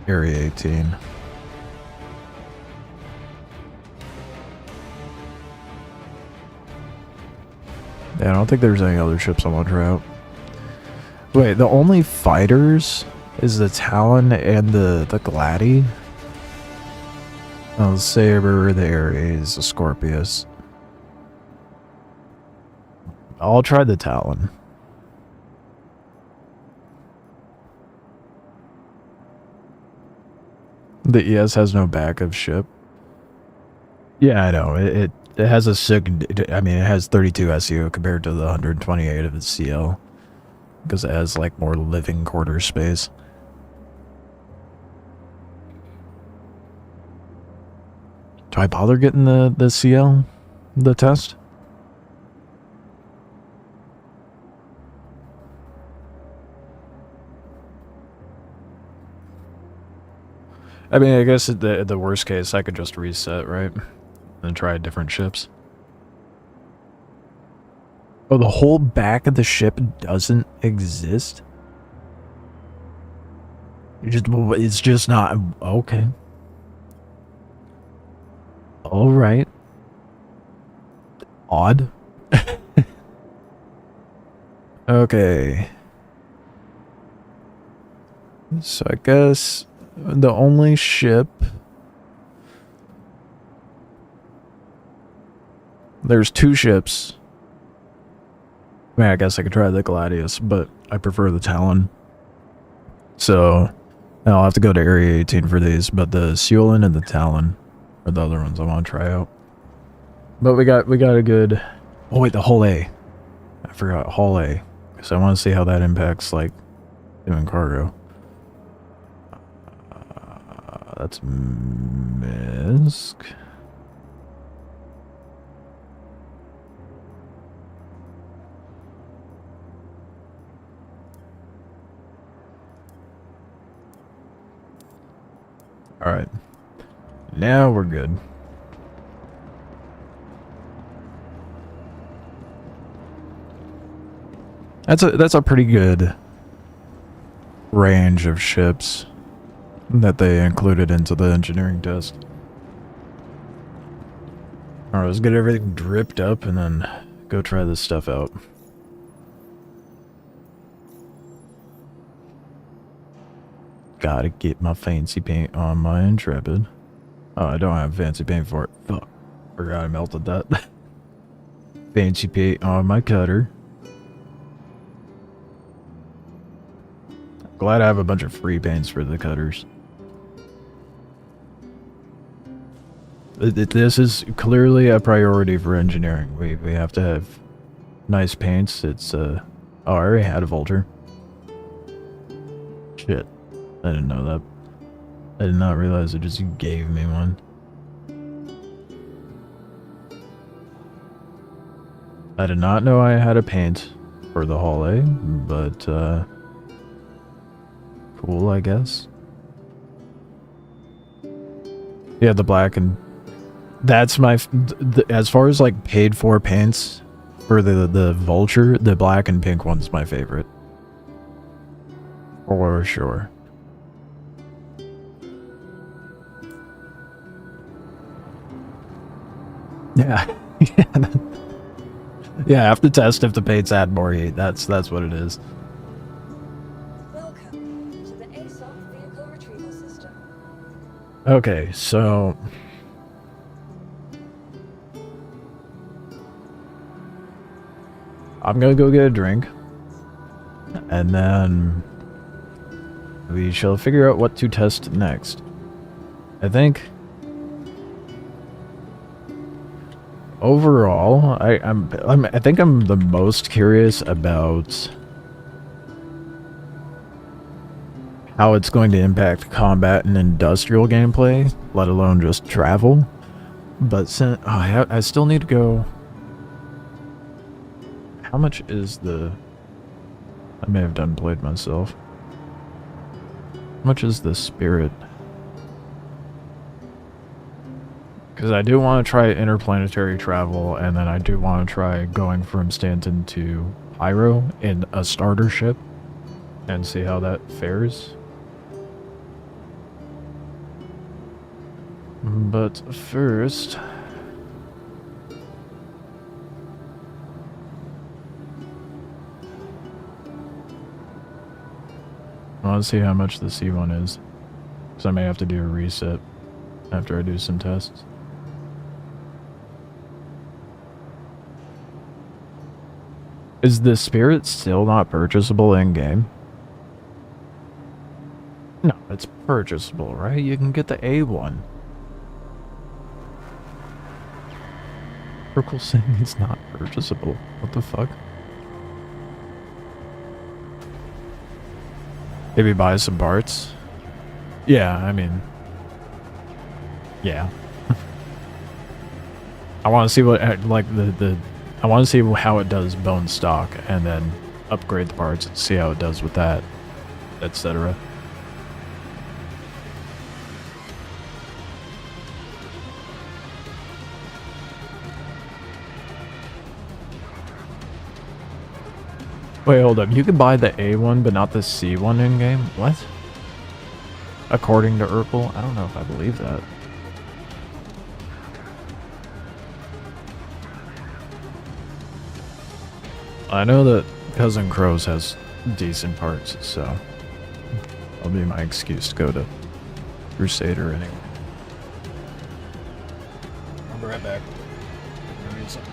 Area 18. Yeah, I don't think there's any other ships I want to try out. Wait, the only fighters is the Talon and the Gladi? Oh, the Saber, the Ares, the Scorpius. I'll try the Talon. The ES has no backup ship. Yeah, I know. It has a sick... I mean, it has 32 SEO compared to the 128 of its CL. Because it has, like, more living quarter space. Do I bother getting the CL? The test? I mean, I guess the worst case, I could just reset, right? And try different ships. Oh, the whole back of the ship doesn't exist? It's just not... Okay. All right. Odd. Okay. So I guess the only ship... There's 2 ships. I mean, I guess I could try the Gladius, but I prefer the Talon. So I'll have to go to Area 18 for these, but the Seulin and the Talon are the other ones I want to try out. But we got a good... Oh wait, the Hull A. I forgot Hull A, because I want to see how that impacts, like, doing cargo. That's Minsk. Alright. Now we're good. That's a pretty good range of ships that they included into the engineering test. Alright, let's get everything dripped up and then go try this stuff out. Gotta get my fancy paint on my Intrepid. Oh, I don't have fancy paint for it. Fuck. Forgot I melted that. Fancy paint on my cutter. Glad I have a bunch of free paints for the cutters. This is clearly a priority for engineering. We have to have nice paints. It's oh, I already had a Vulture. Shit. I didn't know that. I did not realize it just gave me one. I did not know I had a paint for the Hull A, but cool, I guess. Yeah, the black and that's my as far as like paid for paints for the Vulture, the black and pink one's my favorite. For sure. Yeah. Yeah, I have to test if the paints add more heat. That's what it is. Welcome to the ASOP vehicle retrieval system. Okay, so I'm gonna go get a drink, and then we shall figure out what to test next. I think overall, I think I'm the most curious about how it's going to impact combat and industrial gameplay, let alone just travel. But since I still need to go. How much is the? I may have done played myself. How much is the spirit? Because I do want to try interplanetary travel, and then I do want to try going from Stanton to Pyro in a starter ship, and see how that fares. But first, I want to see how much the C1 is, because I may have to do a reset after I do some tests. Is the Spirit still not purchasable in-game? No, it's purchasable, right? You can get the A1. Circle saying it's not purchasable. What the fuck? Maybe buy some parts? Yeah, I mean... Yeah. I want to see what, like, I want to see how it does bone stock, and then upgrade the parts and see how it does with that, etc. Wait, hold up. You can buy the A1, but not the C1 in-game? What? According to Urkel? I don't know if I believe that. I know that Cousin Crows has decent parts, so that'll be my excuse to go to Crusader anyway. I'll be right back. I need something.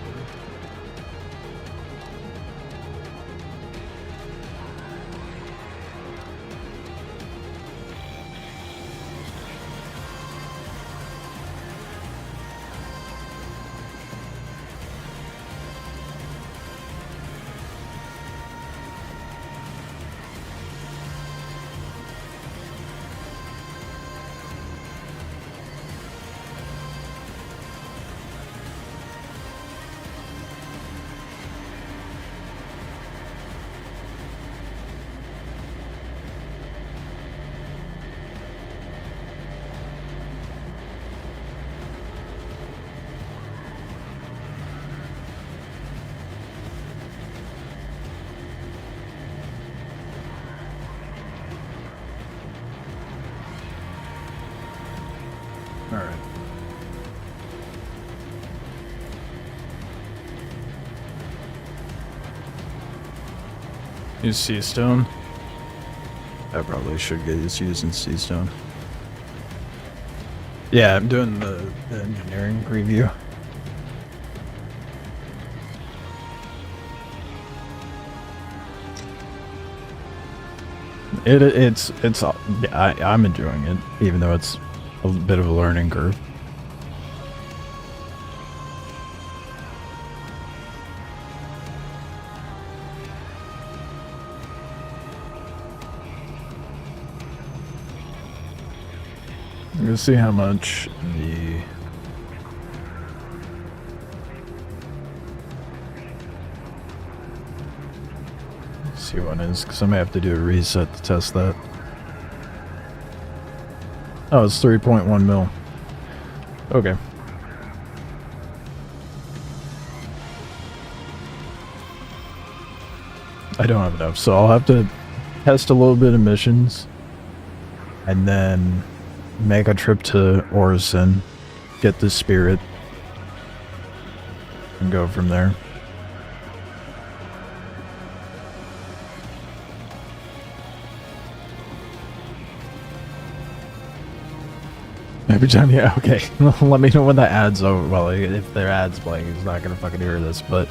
Alright. Use sea stone. I probably should get used to using sea stone. Yeah, I'm doing the engineering preview. I'm enjoying it, even though it's a bit of a learning curve. We'll see how much the see what it is, because I may have to do a reset to test that. Oh, it's 3.1 mil. Okay. I don't have enough, so I'll have to test a little bit of missions and then make a trip to Orison, get the spirit, and go from there. Every time, yeah, okay. Let me know when the ads over. Well, if their ads playing, he's not gonna fucking hear this, but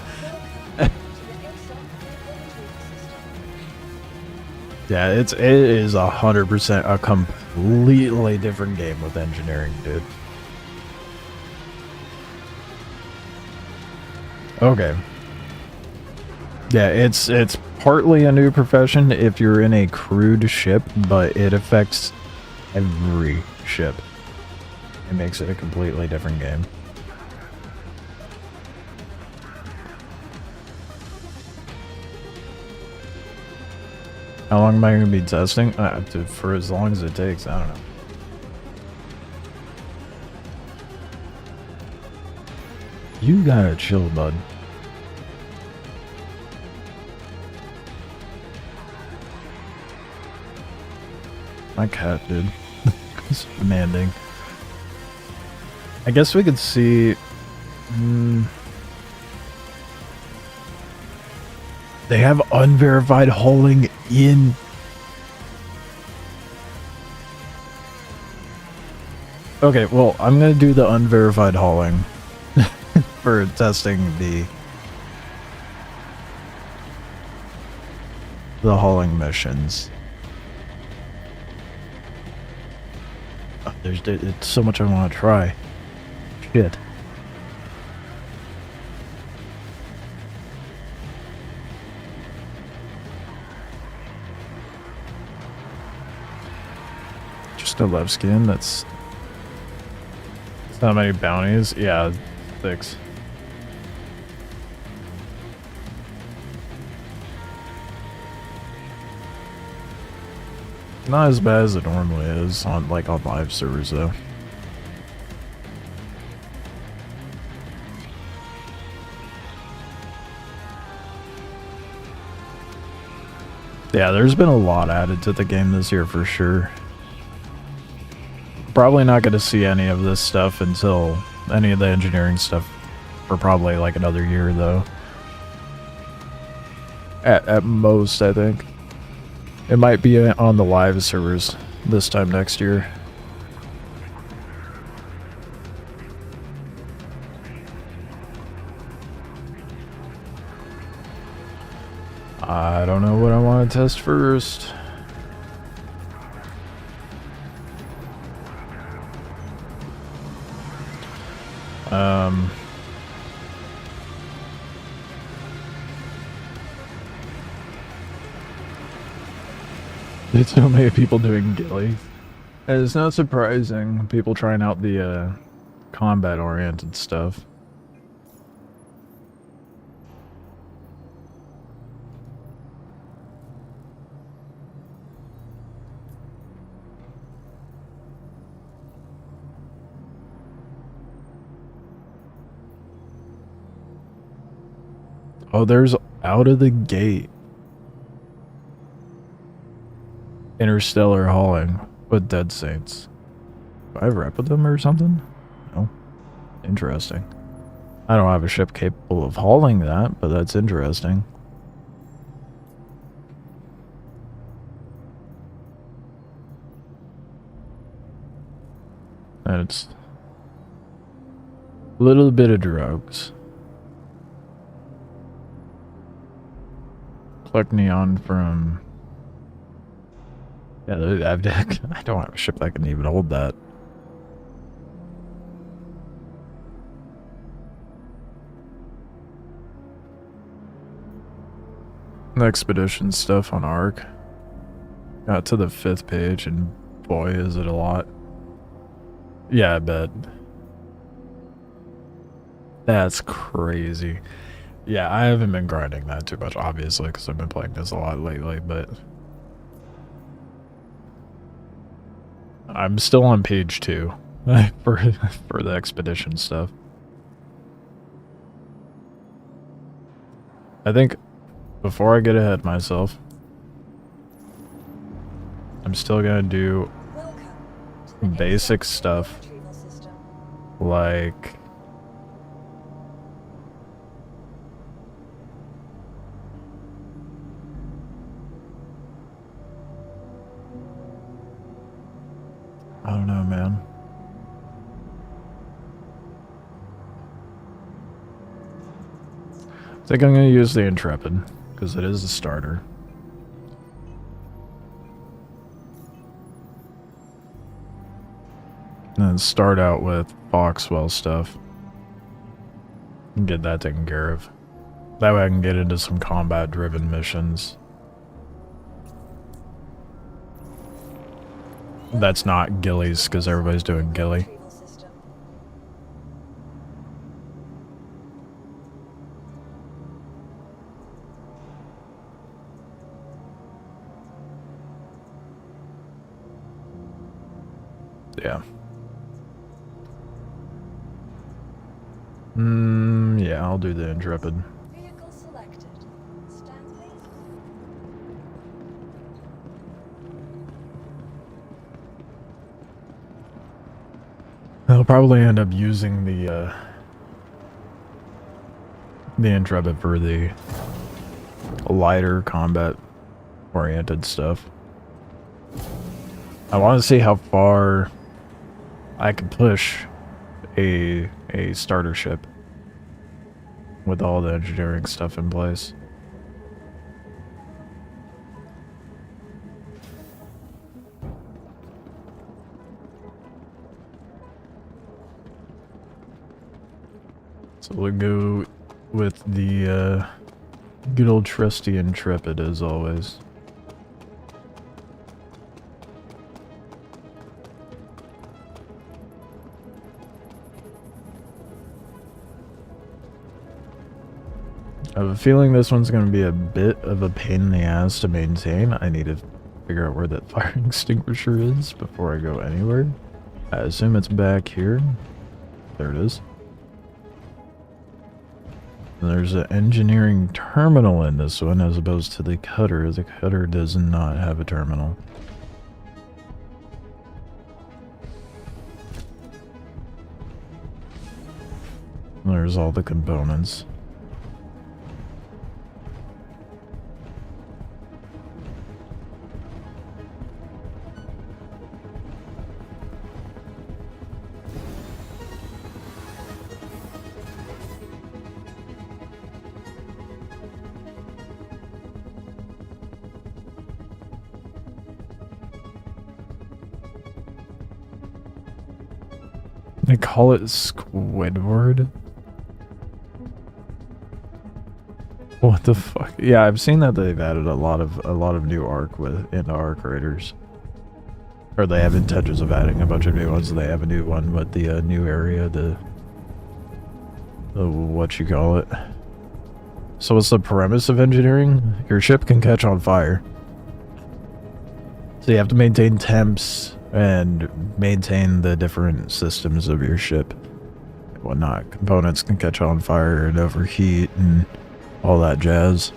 yeah, it is 100% a completely different game with engineering, dude. Okay. Yeah, it's partly a new profession if you're in a crewed ship, but it affects every ship. It makes it a completely different game. How long am I going to be testing? For as long as it takes, I don't know. You gotta chill, bud. My cat, dude. It's demanding. I guess we could see... They have unverified hauling in... Okay, well, I'm gonna do the unverified hauling for testing the hauling missions. Oh, it's so much I want to try. Shit. Just a love skin, that's not many bounties. Yeah, 6. Not as bad as it normally is on live servers though. Yeah, there's been a lot added to the game this year for sure. Probably not going to see any of this stuff until any of the engineering stuff for probably like another year though. At most, I think. It might be on the live servers this time next year. I don't know what I want to test first. There's so many people doing ghillie. And it's not surprising, people trying out the combat-oriented stuff. Oh, there's out of the gate. Interstellar hauling with Dead Saints. Do I have rep with them or something? No. Interesting. I don't have a ship capable of hauling that, but that's interesting. And it's a little bit of drugs. Collect neon from... Yeah, I don't have a ship that can even hold that. The expedition stuff on Ark. Got to the 5th page and boy is it a lot. Yeah, I bet. That's crazy. Yeah, I haven't been grinding that too much, obviously, because I've been playing this a lot lately, but... I'm still on page 2 for the expedition stuff. I think before I get ahead of myself, I'm still gonna do basic stuff like I don't know, man. I think I'm going to use the Intrepid, because it is a starter. And then start out with Foxwell stuff. And get that taken care of. That way I can get into some combat-driven missions. That's not ghillies, because everybody's doing ghillie. Yeah. Yeah, I'll do the Intrepid. Vehicle selected. Stand please. I'll probably end up using the Intrepid for the lighter combat-oriented stuff. I want to see how far I can push a starter ship with all the engineering stuff in place. So we'll go with the good old trusty Intrepid as always. I have a feeling this one's going to be a bit of a pain in the ass to maintain. I need to figure out where that fire extinguisher is before I go anywhere. I assume it's back here. There it is. And there's an engineering terminal in this one as opposed to the cutter. The cutter does not have a terminal. There's all the components. They call it Squidward? What the fuck? Yeah, I've seen that they've added a lot of new arc into Arc Raiders. Or they have intentions of adding a bunch of new ones. They have a new one with the new area, the what you call it. So what's the premise of engineering? Your ship can catch on fire. So you have to maintain temps and maintain the different systems of your ship and whatnot. Components can catch on fire and overheat and all that jazz.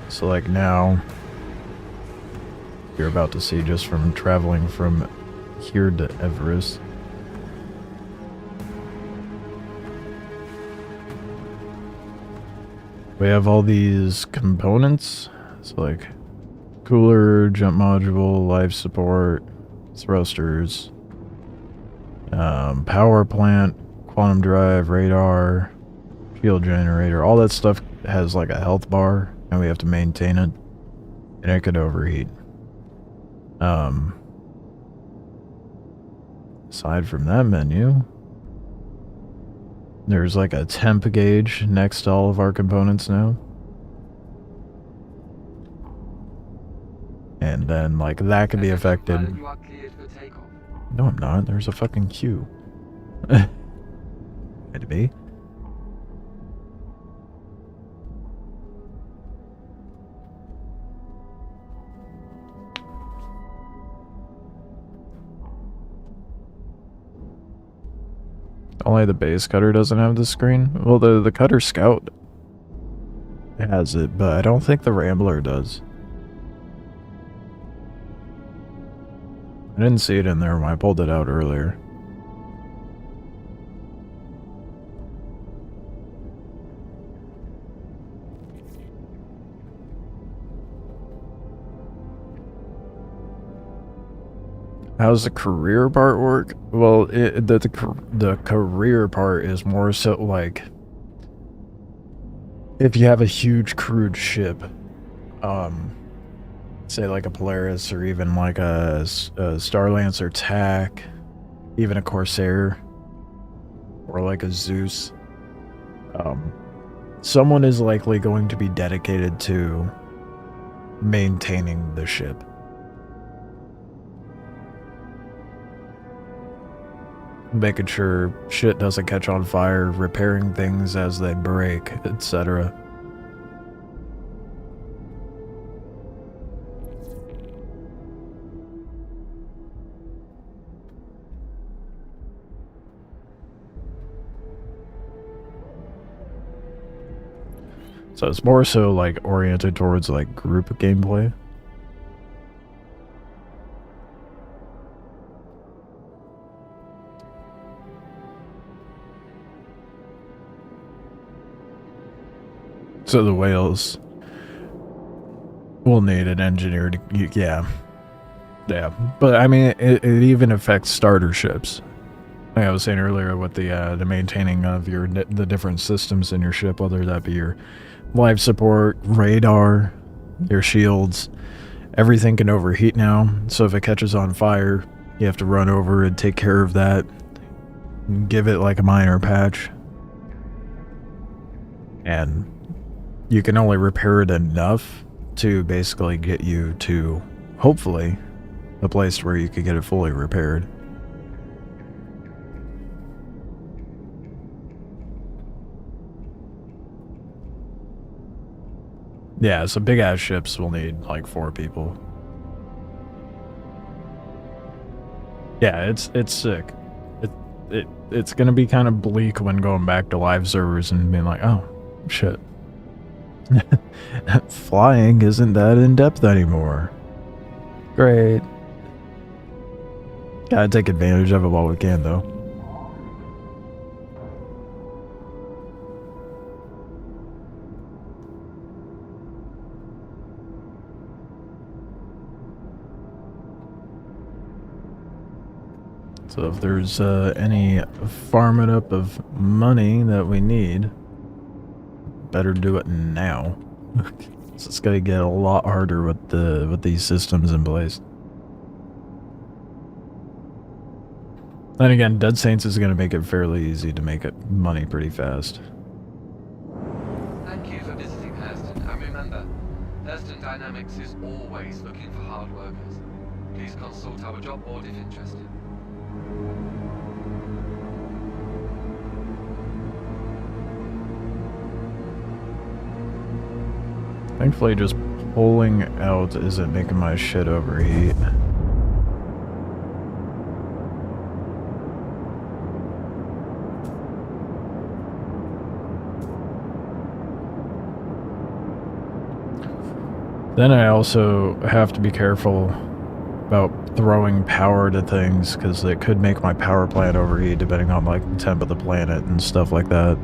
So like now, you're about to see just from traveling from here to Everest. We have all these components. It's like cooler, jump module, life support, thrusters, power plant, quantum drive, radar, shield generator. All that stuff has like a health bar, and we have to maintain it, and it could overheat. Aside from that menu, there's like a temp gauge next to all of our components now. And then like that could be affected. You are cleared for takeoff. No, I'm not. There's a fucking queue. Had to be. Only the base cutter doesn't have the screen. Well, the cutter scout has it, but I don't think the Rambler does. I didn't see it in there when I pulled it out earlier. How's the career part work? Well, the career part is more so like if you have a huge crewed ship, say like a Polaris or even like a Starlancer TAC, even a Corsair, or like a Zeus, someone is likely going to be dedicated to maintaining the ship. Making sure shit doesn't catch on fire, repairing things as they break, etc. So it's more so like oriented towards like group gameplay. So the whales will need an engineer to, yeah. But I mean, it even affects starter ships. Like I was saying earlier with the maintaining of the different systems in your ship, whether that be your life support, radar, your shields, everything can overheat now. So if it catches on fire, you have to run over and take care of that. Give it like a minor patch. And you can only repair it enough to basically get you to, hopefully, a place where you could get it fully repaired. Yeah, so big ass ships will need like 4 people. Yeah, it's sick. It's gonna be kind of bleak when going back to live servers and being like, oh shit. Flying isn't that in depth anymore. Great. Gotta take advantage of it while we can, though. So if there's any farming up of money that we need, better do it now. So it's gonna get a lot harder with these systems in place. Then again, Dead Saints is going to make it fairly easy to make it money pretty fast. Thank you for visiting Hurston, and remember, Hurston Dynamics is always looking for hard workers. Please consult our job board if interested. Thankfully, just pulling out isn't making my shit overheat. Then I also have to be careful about throwing power to things, because it could make my power plant overheat depending on like the temp of the planet and stuff like that.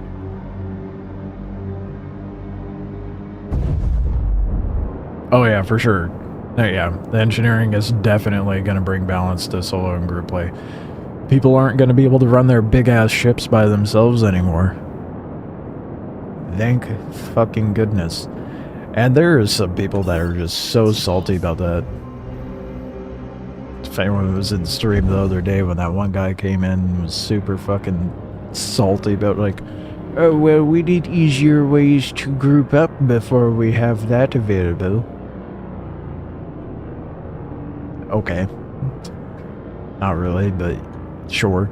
Oh yeah, for sure. Yeah, the engineering is definitely going to bring balance to solo and group play. People aren't going to be able to run their big-ass ships by themselves anymore. Thank fucking goodness. And there are some people that are just so salty about that. If anyone was in stream the other day when that one guy came in and was super fucking salty about like, oh well, we need easier ways to group up before we have that available. Okay. Not really, but sure.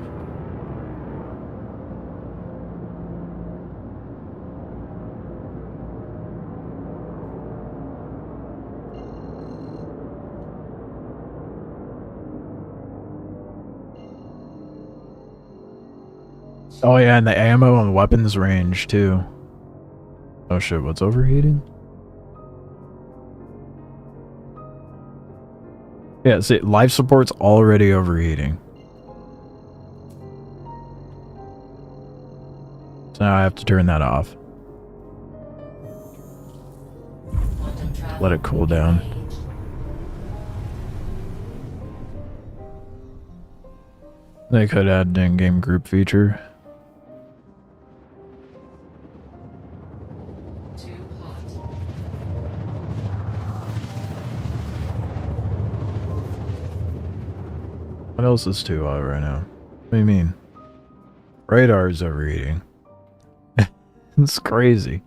Oh yeah, and the ammo and weapons range too. Oh shit, what's overheating? Yeah, see, life support's already overheating. So now I have to turn that off. Let it cool down. They could add an in-game group feature. What else is too hot right now? What do you mean? Radar's overheating. It's crazy.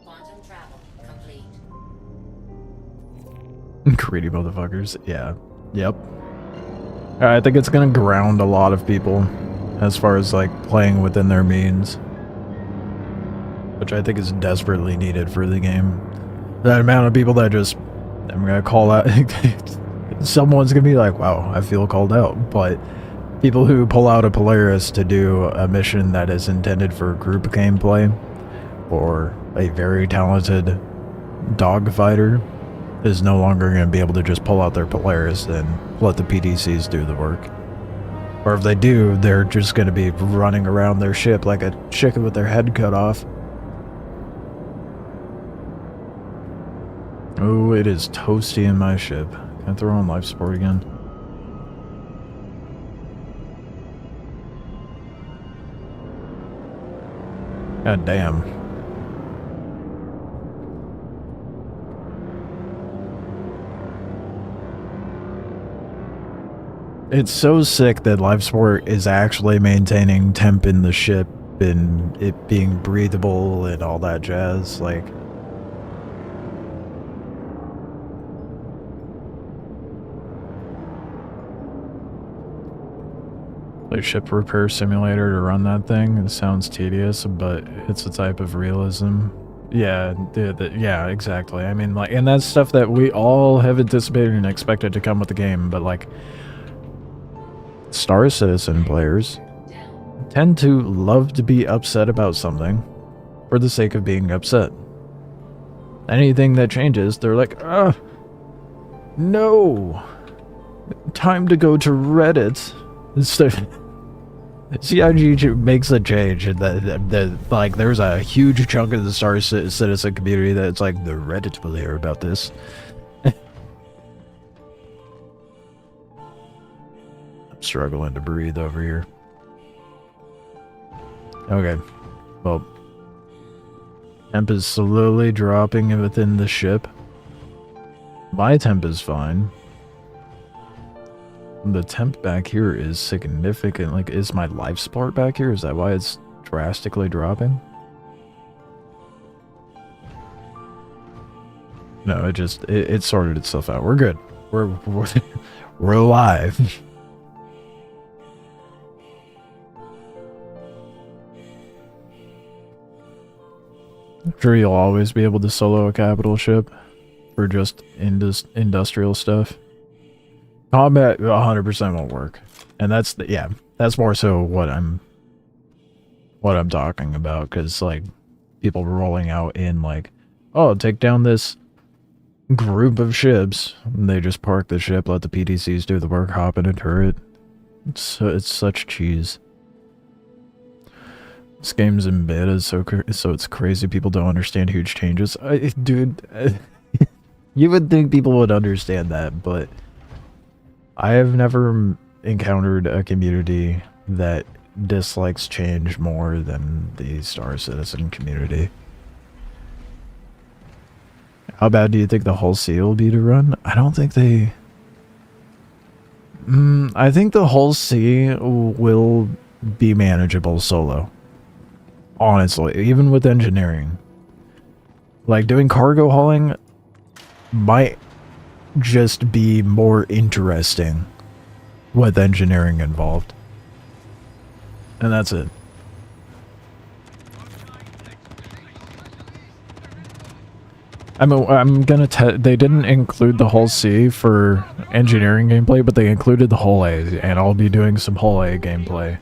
Quantum travel complete. Greedy motherfuckers. Yeah. Yep. I think it's gonna ground a lot of people as far as like playing within their means, which I think is desperately needed for the game. That amount of people that just, I'm gonna call out, someone's gonna be like, wow, I feel called out, but people who pull out a Polaris to do a mission that is intended for group gameplay, or a very talented dogfighter, is no longer going to be able to just pull out their Polaris and let the PDCs do the work. Or if they do, they're just going to be running around their ship like a chicken with their head cut off. Oh, it is toasty in my ship. Can I throw on life support again? God damn. It's so sick that life support is actually maintaining temp in the ship and it being breathable and all that jazz. Like, ship repair simulator to run that thing. It sounds tedious, but it's a type of realism. Yeah, yeah, exactly. I mean, like, and that's stuff that we all have anticipated and expected to come with the game, but like, Star Citizen players tend to love to be upset about something for the sake of being upset. Anything that changes, they're like, no, time to go to Reddit. CIG makes a change, and like there's a huge chunk of the Star Citizen community that's like, the Reddit will hear about this. I'm struggling to breathe over here. Okay, well, temp is slowly dropping within the ship. My temp is fine. The temp back here is significant. Like, is my life support back here? Is that why it's drastically dropping? No, it sorted itself out. We're good. We're alive. I'm sure you'll always be able to solo a capital ship for just industrial stuff. Combat 100% won't work. And that's that's more so what I'm talking about, cuz like people rolling out in like, oh, take down this group of ships, and they just park the ship, let the PTCs do the work, hop in a turret. It's such cheese. This game's in beta, so it's crazy people don't understand huge changes. Dude, you would think people would understand that, but I have never encountered a community that dislikes change more than the Star Citizen community. How bad do you think the Hull C will be to run? I don't think they... I think the Hull C will be manageable solo. Honestly, even with engineering. Like, doing cargo hauling might just be more interesting with engineering involved. And that's it. I'm gonna they didn't include the Hull C for engineering gameplay, but they included the Hull A, and I'll be doing some Hull A gameplay.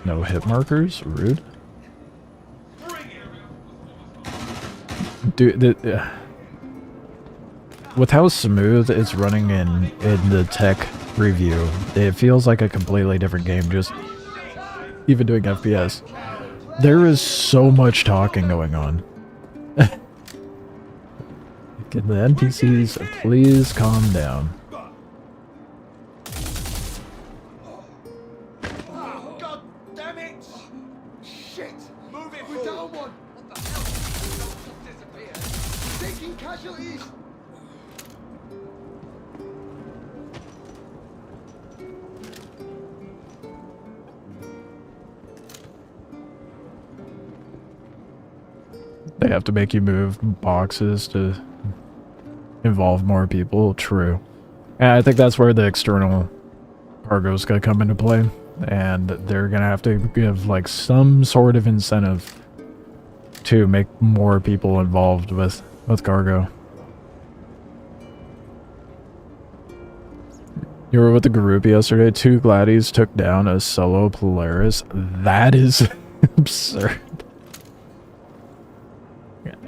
No hit markers? Rude. Dude, with how smooth it's running in the tech review, it feels like a completely different game, just even doing FPS. There is so much talking going on. Can the NPCs please calm down? God damn it! Shit! Move it! We're down one! What the hell? Disappeared. Taking casualties! They have to make you move boxes to involve more people. True. And I think that's where the external cargo's gonna come into play. And they're gonna have to give like some sort of incentive to make more people involved with cargo. You were with the group yesterday. 2 Gladdies took down a solo Polaris. That is absurd.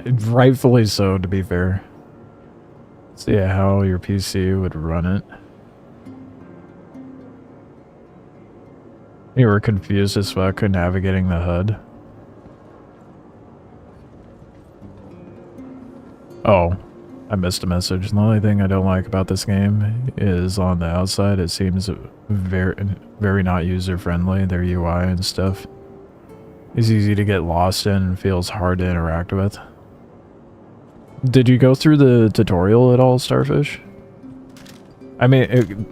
Rightfully so, to be fair. See how your PC would run it. You were confused as fuck navigating the HUD. Oh, I missed a message. The only thing I don't like about this game is on the outside it seems very not user-friendly, their UI and stuff. It's easy to get lost in and feels hard to interact with. Did you go through the tutorial at all, Starfish? I mean,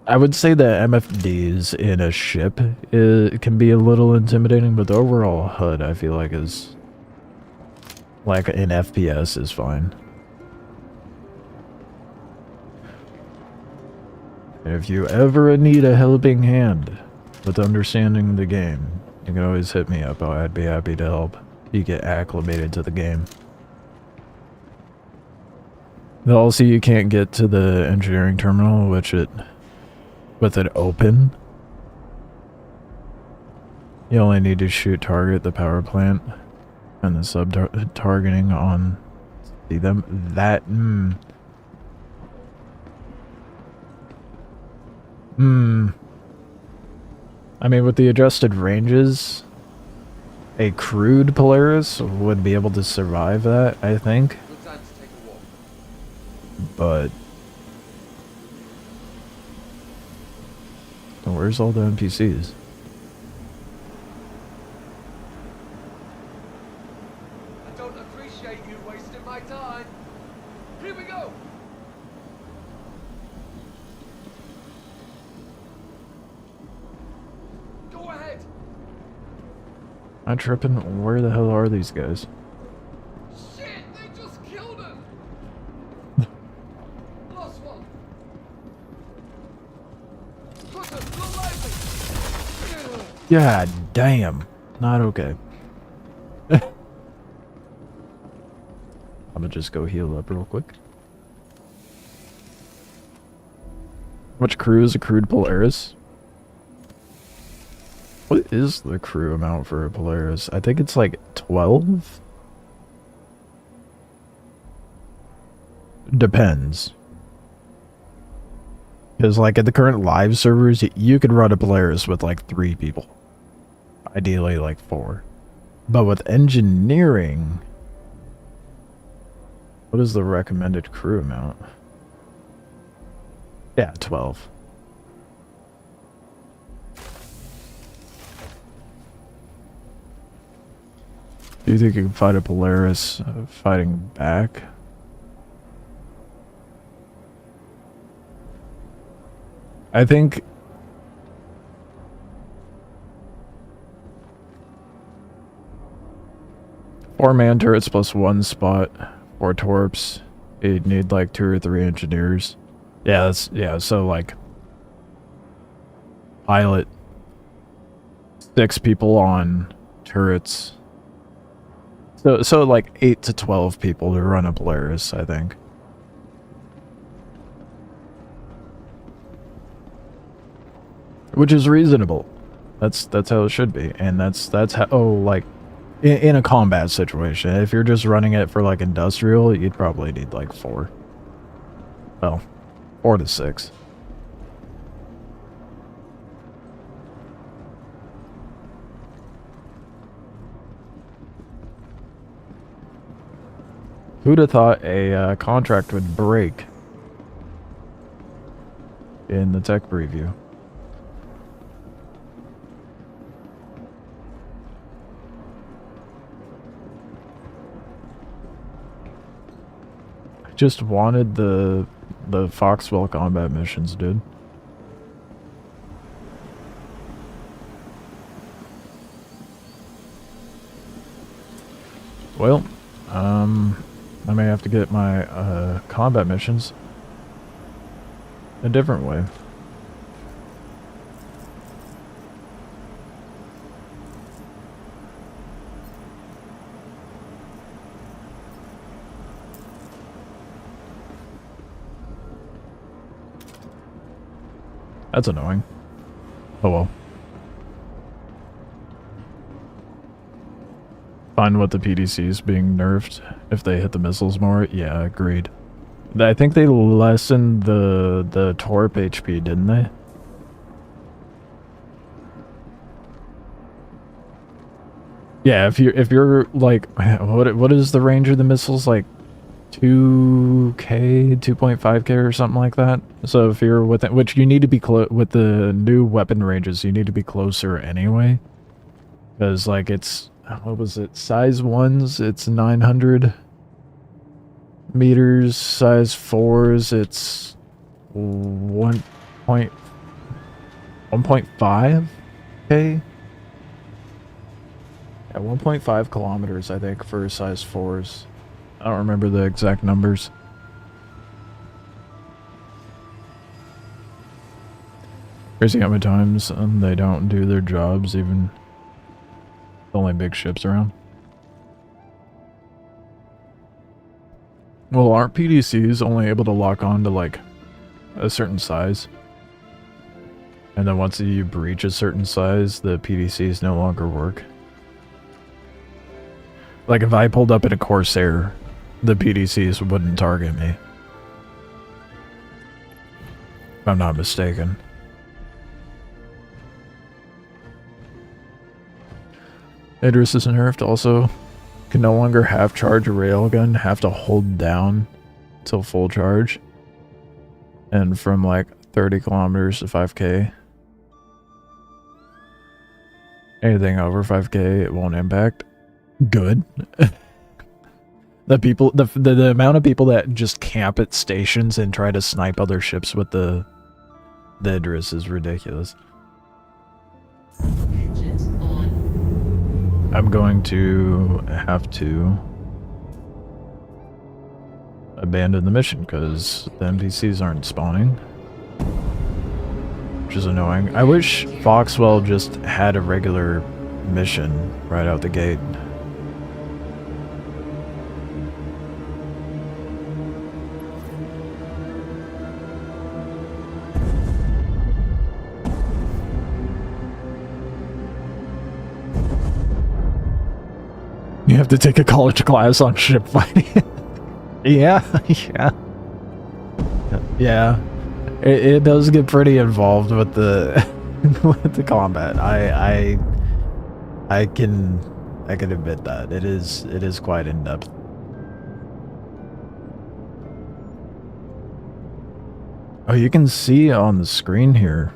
I would say that MFDs in a ship can be a little intimidating, but the overall HUD I feel like is... like in FPS is fine. If you ever need a helping hand with understanding the game, you can always hit me up. I'd be happy to help you get acclimated to the game. Also, you can't get to the engineering terminal, with it open. You only need to shoot target the power plant and the sub-targeting on see them. That, I mean, with the adjusted ranges, a crude Polaris would be able to survive that, I think. Good time to take a walk. But Where's all the NPCs? I don't appreciate you wasting my time. Here we go. Go ahead. I'm tripping. Where the hell are these guys? Shit, they just killed him. Lost one. Put them, go lively. God damn. Not okay. I'm gonna just go heal up real quick. Which crew is a crewed Polaris? What is the crew amount for a Polaris? I think it's like 12? Depends. Because like at the current live servers, you could run a Polaris with like 3 people. Ideally like 4. But with engineering, what is the recommended crew amount? Yeah, 12. Do you think you can fight a Polaris fighting back? I think... Four man turrets plus 1 spot, 4 torps. You'd need like 2 or 3 engineers. Yeah, that's, yeah, so like... Pilot. 6 people on turrets. So like 8 to 12 people to run a Polaris, I think. Which is reasonable. That's how it should be, and that's how, oh, like in a combat situation. If you're just running it for like industrial, you'd probably need like 4. Well, 4 to 6. Who'd have thought a contract would break in the tech preview? I just wanted the Foxwell combat missions, dude. Well, I may have to get my combat missions a different way. That's annoying. Oh well. Find what the PDC is being nerfed if they hit the missiles more. Yeah, agreed. I think they lessened the torp HP, didn't they? Yeah, if you're like, what is the range of the missiles, like 2k, 2.5k or something like that? So if you're with it, which you need to be close with the new weapon ranges, you need to be closer anyway, because like it's, what was it, size 1s it's 900 meters, size 4s it's 1.5k. Yeah, 1.5 kilometers, I think, for size 4s. I don't remember the exact numbers. Crazy how many times they don't do their jobs, even only big ships around. Well, aren't PDCs only able to lock on to like a certain size? And then once you breach a certain size, the PDCs no longer work? Like if I pulled up in a Corsair, the PDCs wouldn't target me. If I'm not mistaken. Idris is nerfed also. Can no longer half charge a railgun, have to hold down till full charge. And from like 30 kilometers to 5k. Anything over 5k, it won't impact. Good. The amount of people that just camp at stations and try to snipe other ships with the Idris is ridiculous. Engines on. I'm going to have to abandon the mission because the NPCs aren't spawning, which is annoying. I wish Foxwell just had a regular mission right out the gate. You have to take a college class on ship fighting. Yeah. It does get pretty involved with the with the combat. I can admit that it is quite in depth. Oh, you can see on the screen here.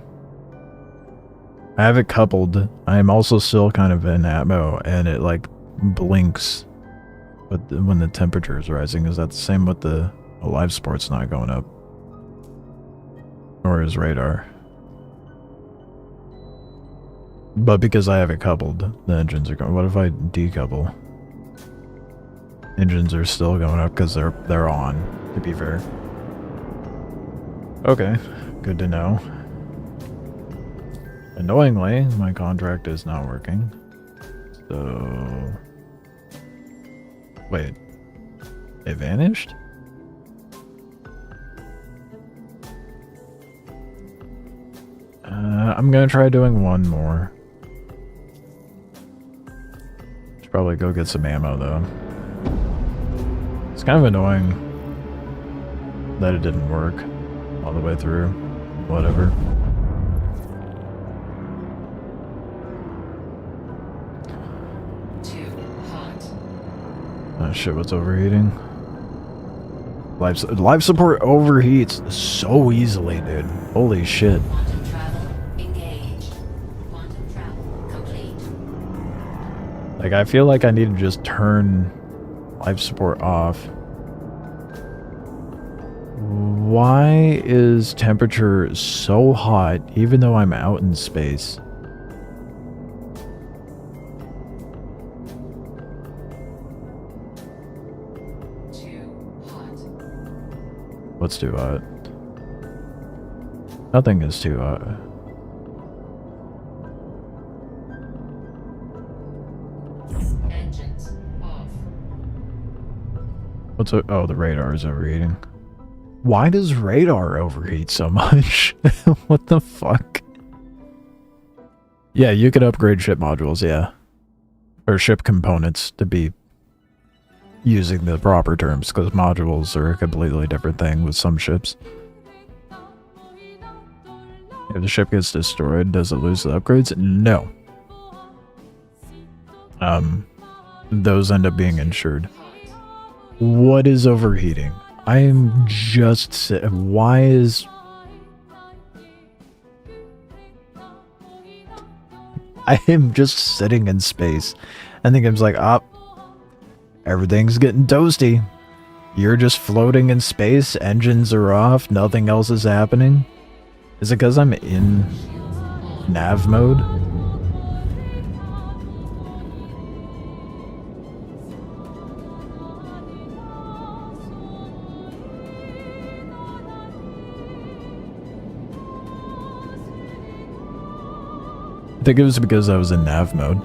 I have it coupled. I'm also still kind of in atmo, and it like blinks when the temperature is rising. Is that the same with the live sport's not going up? Or his radar? But because I have it coupled, the engines are going. What if I decouple? Engines are still going up because they're on, to be fair. Okay, good to know. Annoyingly, my contract is not working. So... Wait. It vanished? I'm gonna try doing one more. Should probably go get some ammo though. It's kind of annoying that it didn't work all the way through. Whatever. Too hot. Oh shit, what's overheating? Life support overheats so easily, dude. Holy shit. Quantum travel engaged. Quantum travel complete. Like, I feel like I need to just turn life support off. Why is temperature so hot even though I'm out in space? What's too hot? Nothing is too hot. Engines off. Oh, the radar is overheating. Why does radar overheat so much? What the fuck? Yeah, you could upgrade ship modules, yeah. Or ship components, to be using the proper terms, because modules are a completely different thing with some ships. If the ship gets destroyed, does it lose the upgrades? No. Those end up being insured. What is overheating? I am just... Why is... I am just sitting in space. And the game's like, everything's getting toasty. You're just floating in space, engines are off, nothing else is happening. Is it because I'm in nav mode? I think it was because I was in nav mode.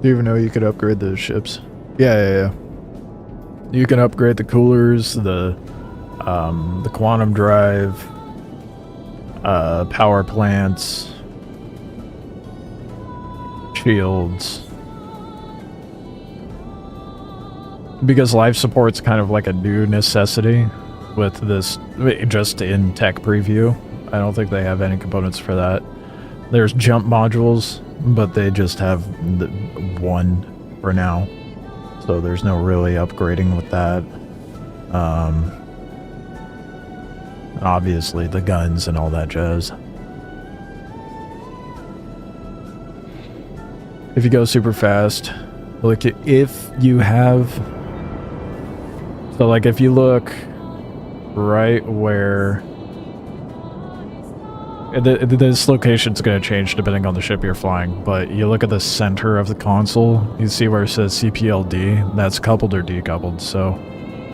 Do you even know you could upgrade those ships? Yeah. You can upgrade the coolers, the quantum drive, power plants, shields. Because life support's kind of like a new necessity with this, just in tech preview. I don't think they have any components for that. There's jump modules, but they just have one for now. so there's no really upgrading with that. Obviously the guns and all that jazz. If you go super fast, like if you have, so like if you look right where, this location's going to change depending on the ship you're flying, but you look at the center of the console, you see where it says CPLD, that's coupled or decoupled. So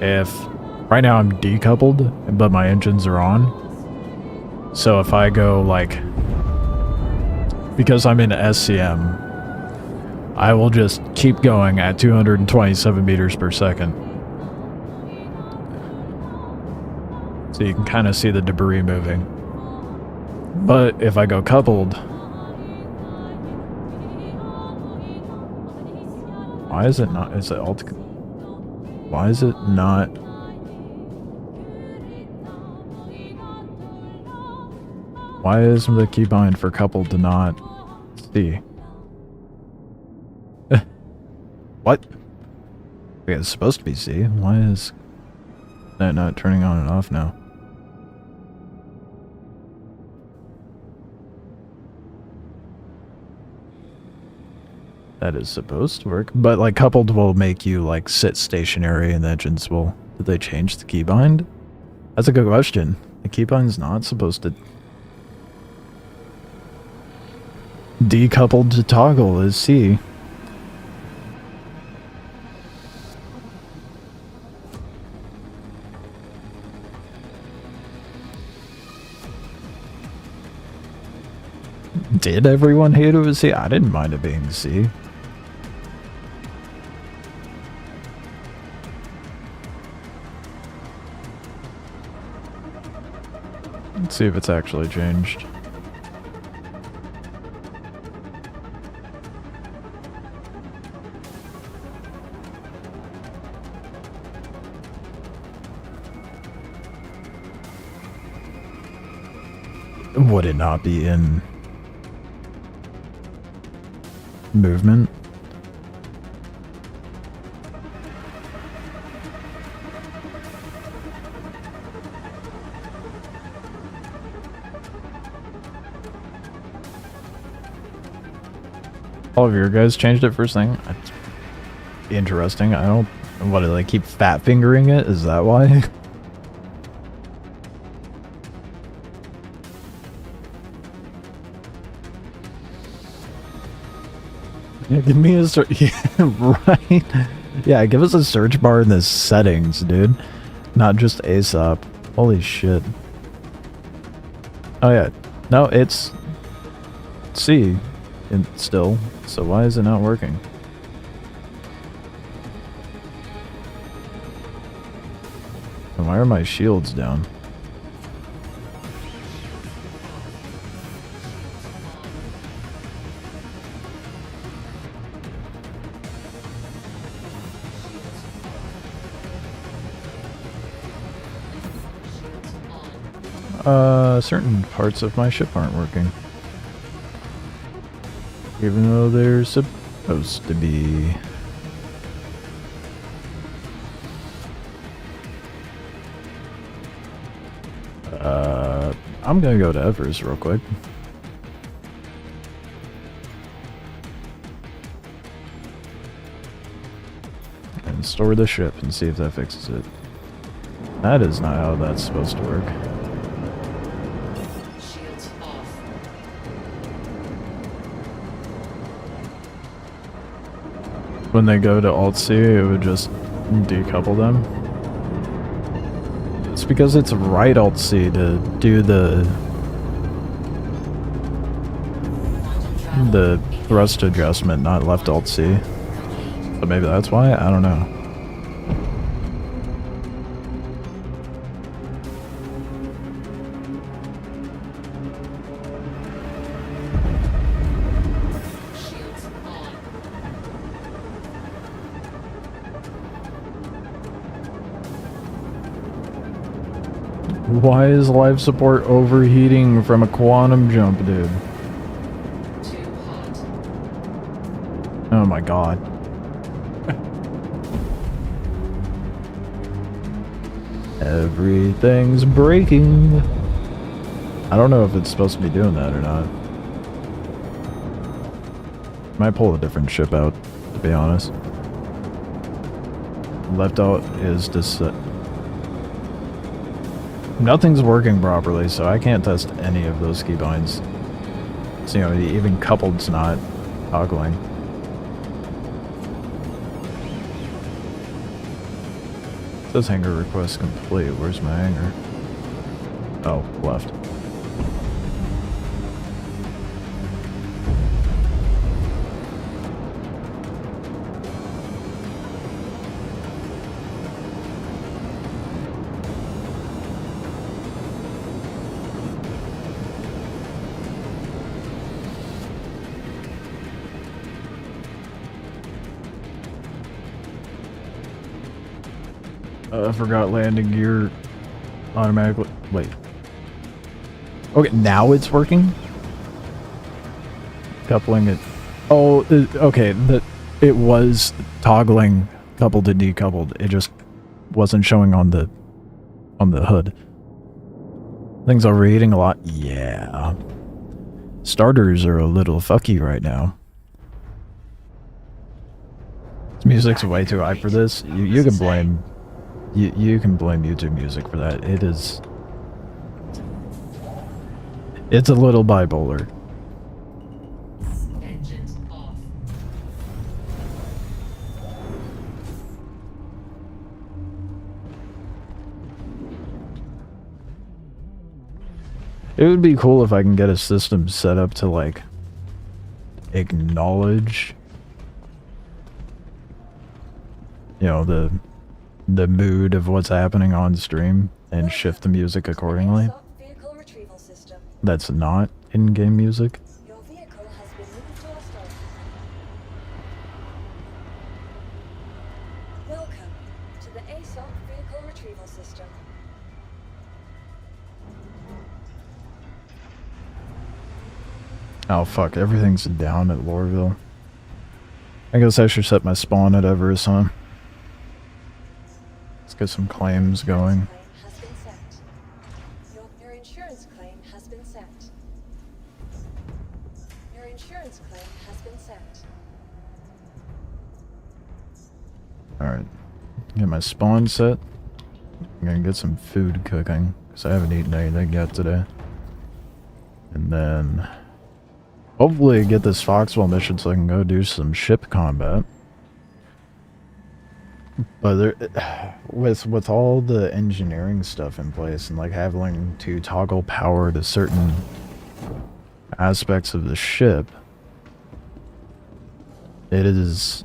if right now I'm decoupled, but my engines are on, so if I go like, because I'm in SCM, I will just keep going at 227 meters per second. So you can kind of see the debris moving. But if I go coupled, why is it not? Is it alt? Why is it not? Why is the keybind for coupled to not see? What? Okay, it's supposed to be C. Why is that not turning on and off now? That is supposed to work, but like coupled will make you like sit stationary and the engines will... Did they change the keybind? That's a good question. The keybind's not supposed to... Decoupled to toggle is C. Did everyone hate it was C? I didn't mind it being C. Let's see if it's actually changed. Would it not be in movement? All of your guys changed it first thing? That's interesting. I don't... What, do they keep fat fingering it? Is that why? Yeah, give me a search. Yeah, right? Yeah, give us a search bar in the settings, dude. Not just ASAP. Holy shit. Oh yeah. No, it's C still. So why is it not working? And why are my shields down? Certain parts of my ship aren't working. Even though they're supposed to be. I'm gonna go to Evers real quick. And store the ship and see if that fixes it. That is not how that's supposed to work. Shields off. When they go to Alt-C, it would just decouple them. It's because it's right Alt-C to do the thrust adjustment, not left Alt-C. But maybe that's why? I don't know. Shields on. Why is life support overheating from a quantum jump, dude? Too hot. Oh my god. Everything's breaking. I don't know if it's supposed to be doing that or not. Might pull a different ship out, to be honest. Left out is just... nothing's working properly, so I can't test any of those keybinds. So, you know, even coupled's not toggling. It says hangar request complete. Where's my hangar? Oh, left. I forgot landing gear automatically. Wait. Okay, now it's working? Coupling it. Oh, okay. It was toggling coupled to decoupled. It just wasn't showing on the hood. Things overheating a lot. Yeah. Starters are a little fucky right now. This music's way too high for this. You can blame... You can blame YouTube Music for that. It is... it's a little bipolar. Engines off. It would be cool if I can get a system set up to, like, acknowledge, you know, the mood of what's happening on stream and shift the music accordingly. ASOP vehicle retrieval system. That's not in-game music. Your vehicle has been moved to our storage. Welcome to the ASOP vehicle retrieval system. Oh fuck, everything's down at Lorville. I guess I should set my spawn at Everest, huh? Let's get some claims going. Claim has been set. Your insurance claim has been set. Your insurance claim has been set. Alright. Get my spawn set. I'm gonna get some food cooking, because I haven't eaten anything yet today. And then... hopefully get this Foxwell mission so I can go do some ship combat. But there, with all the engineering stuff in place and like having to toggle power to certain aspects of the ship, it's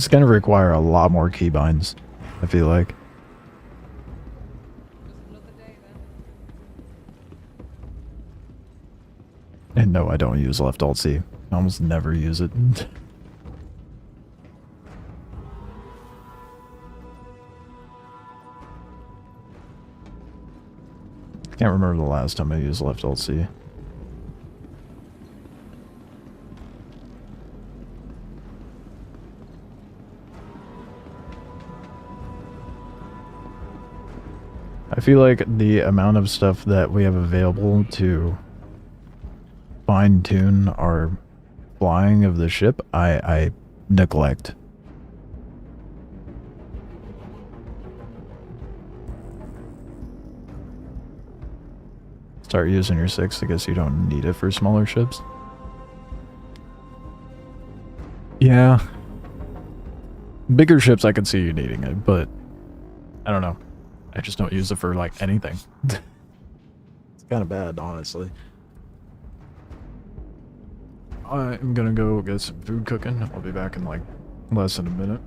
going to require a lot more keybinds, I feel like. And no, I don't use left alt C. I almost never use it. Can't remember the last time I used left alt C. I feel like the amount of stuff that we have available to fine-tune our flying of the ship, I neglect. Start using your 6, I guess you don't need it for smaller ships. Yeah. Bigger ships I could see you needing it, but I don't know. I just don't use it for, like, anything. It's kind of bad, honestly. I'm gonna go get some food cooking. I'll be back in, like, less than a minute.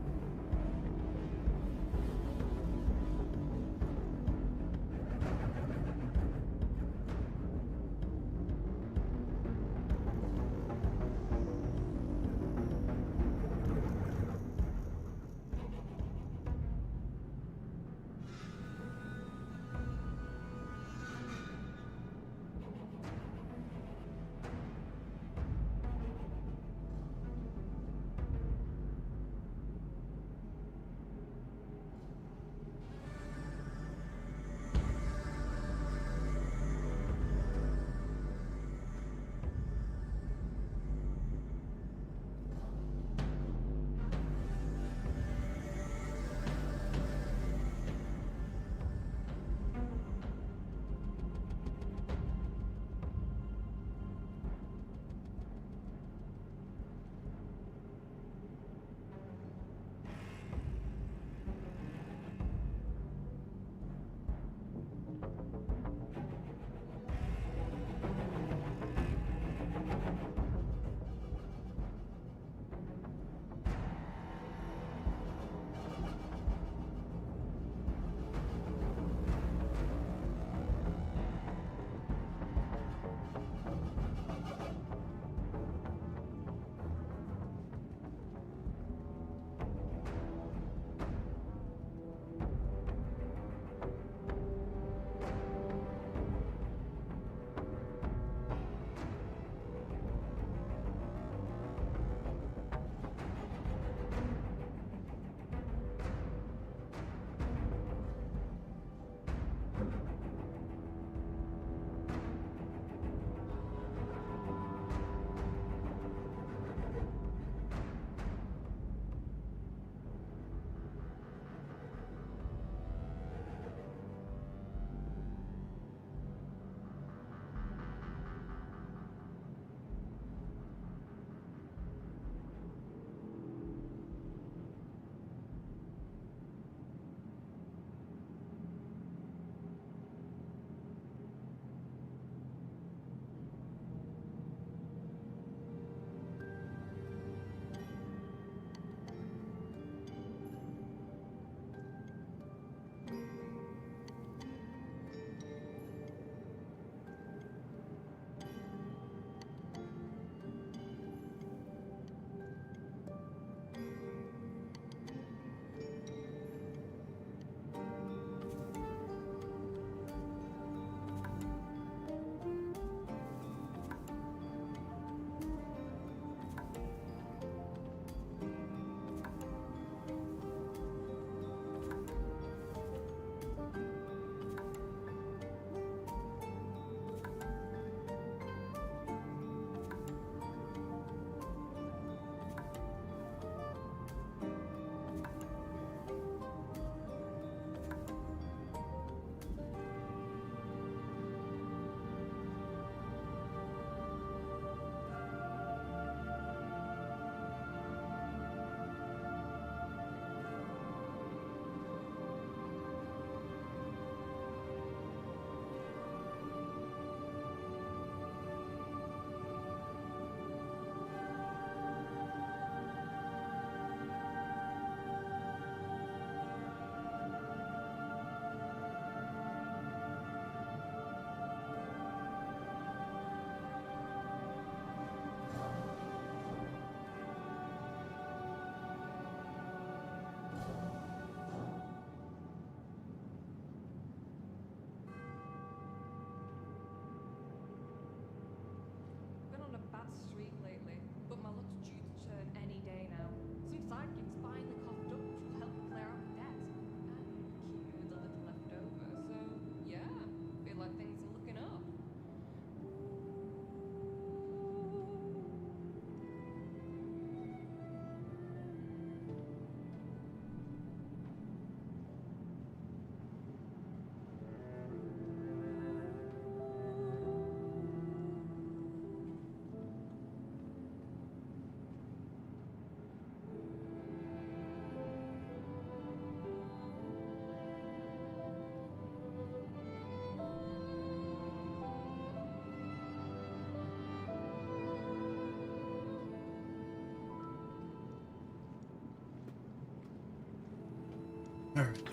Alright,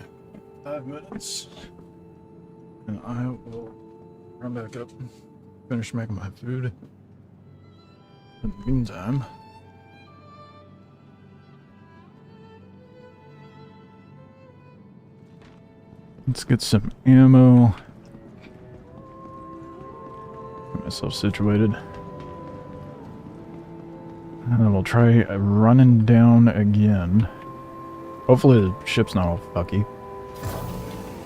5 minutes. And I will run back up and finish making my food. In the meantime, let's get some ammo. Get myself situated. And then we'll try running down again. Hopefully the ship's not all fucky.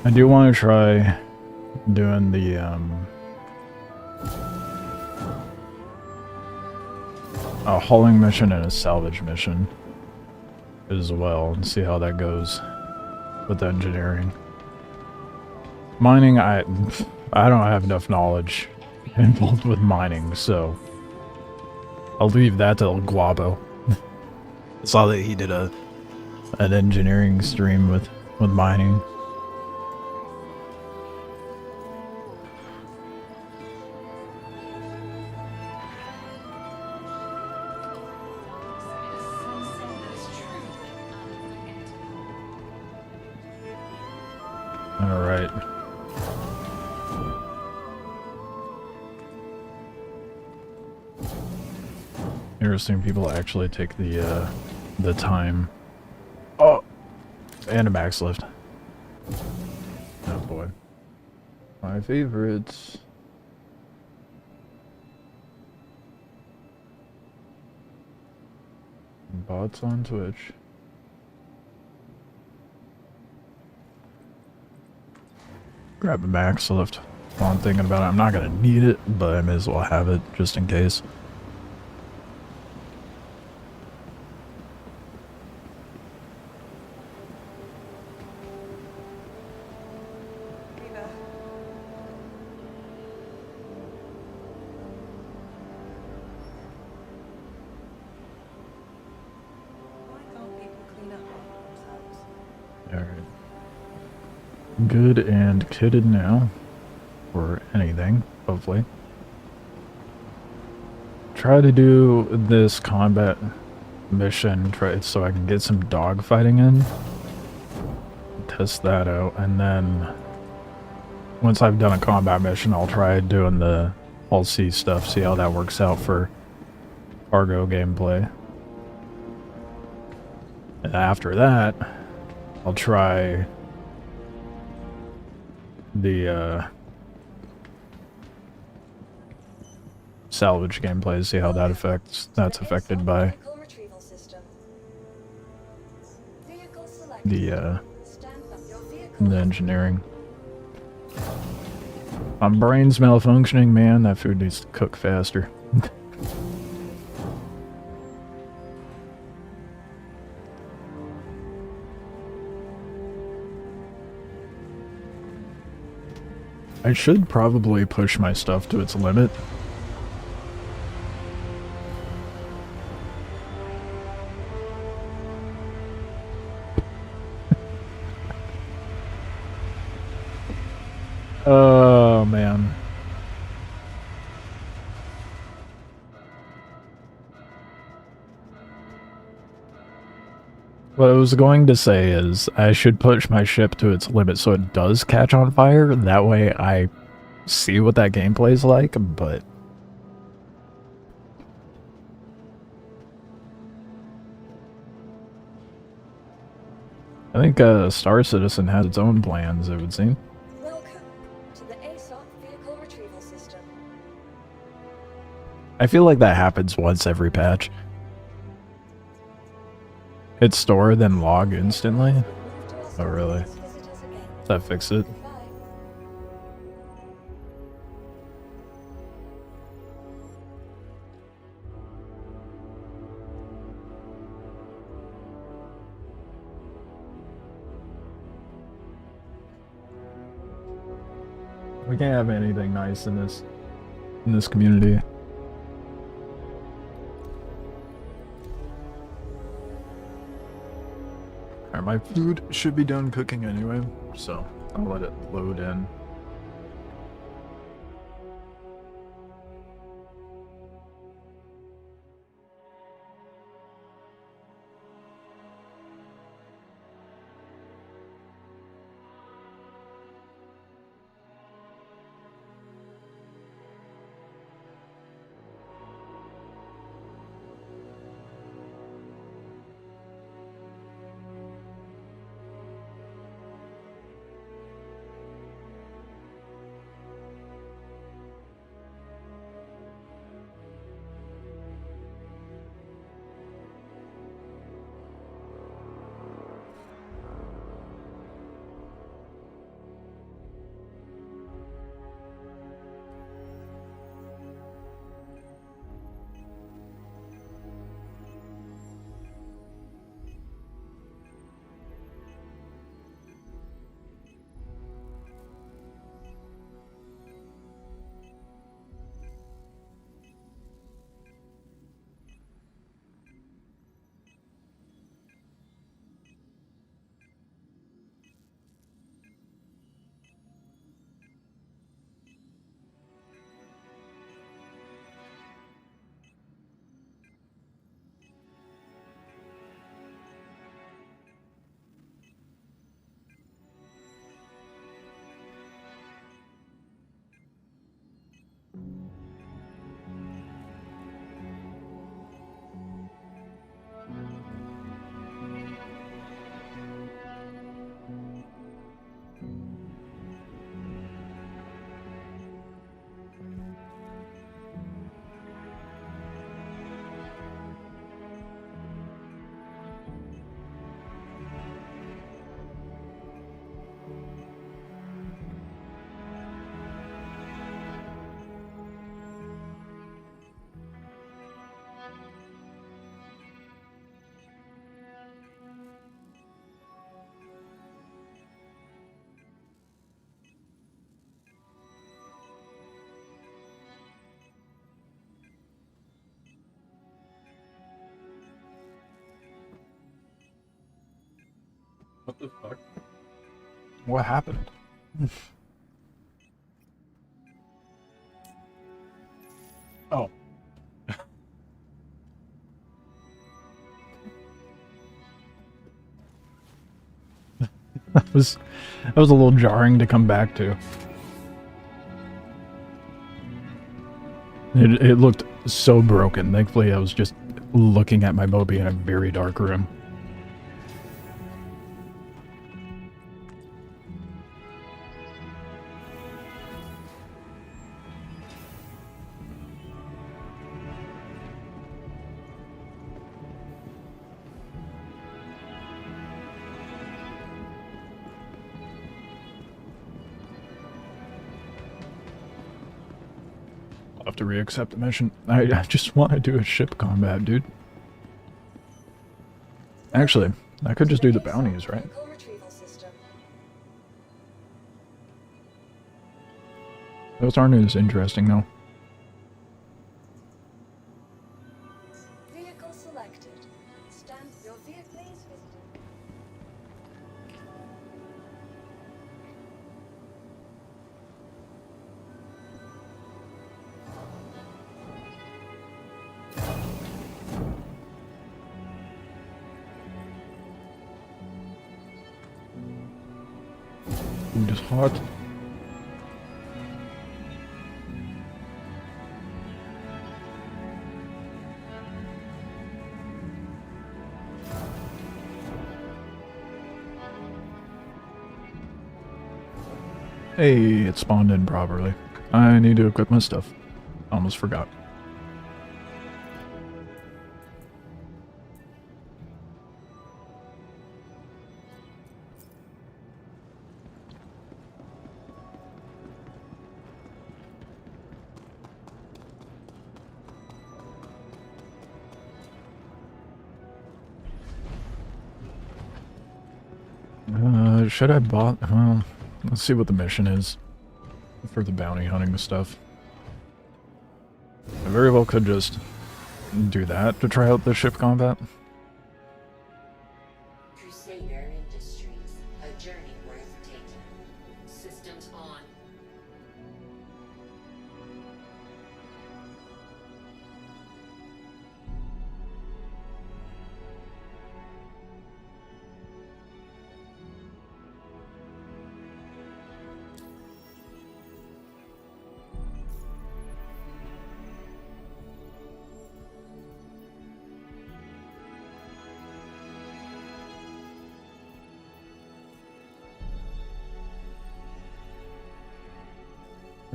I do want to try doing the, a hauling mission and a salvage mission as well, and see how that goes with engineering. Mining, I don't have enough knowledge involved with mining, so I'll leave that to Guabo. I saw that he did an engineering stream with mining. All right. Interesting, people actually take the time. Oh, and a max lift. Oh boy, my favorites. Bots on Twitch. Grab a max lift while I'm thinking about it. I'm not gonna need it, but I may as well have it just in case. Alright. Good and kitted now. For anything, hopefully. Try to do this combat mission so I can get some dogfighting in. Test that out, and then once I've done a combat mission, I'll try doing the all-sea stuff, see how that works out for cargo gameplay. And after that, I'll try the salvage gameplay, see how that's affected by the engineering. My brain's malfunctioning, man. That food needs to cook faster. I should probably push my stuff to its limit. Oh, man. What I was going to say is I should push my ship to its limit so it does catch on fire. That way I see what that gameplay is like, but I think Star Citizen has its own plans, it would seem. Welcome to the ASOP vehicle retrieval system. I feel like that happens once every patch. Hit store, then log instantly? Oh, really? Does that fix it? We can't have anything nice in this community. Alright, my food should be done cooking anyway, so I'll let it load in. What the fuck? What happened? Oh. That was a little jarring to come back to. It looked so broken. Thankfully, I was just looking at my Moby in a very dark room. I'll have to re-accept the mission. I just want to do a ship combat, dude. Actually, I could just do the bounties, right? Vehicle retrieval system. Those aren't as interesting, though. Vehicle selected. Stand your vehicle. Please visit. Food is hot. Hey, it spawned in properly. I need to equip my stuff. Almost forgot. Should I bought? Well, let's see what the mission is for the bounty hunting stuff. I very well could just do that to try out the ship combat. Crusader Industries, a journey worth taking. Systems on.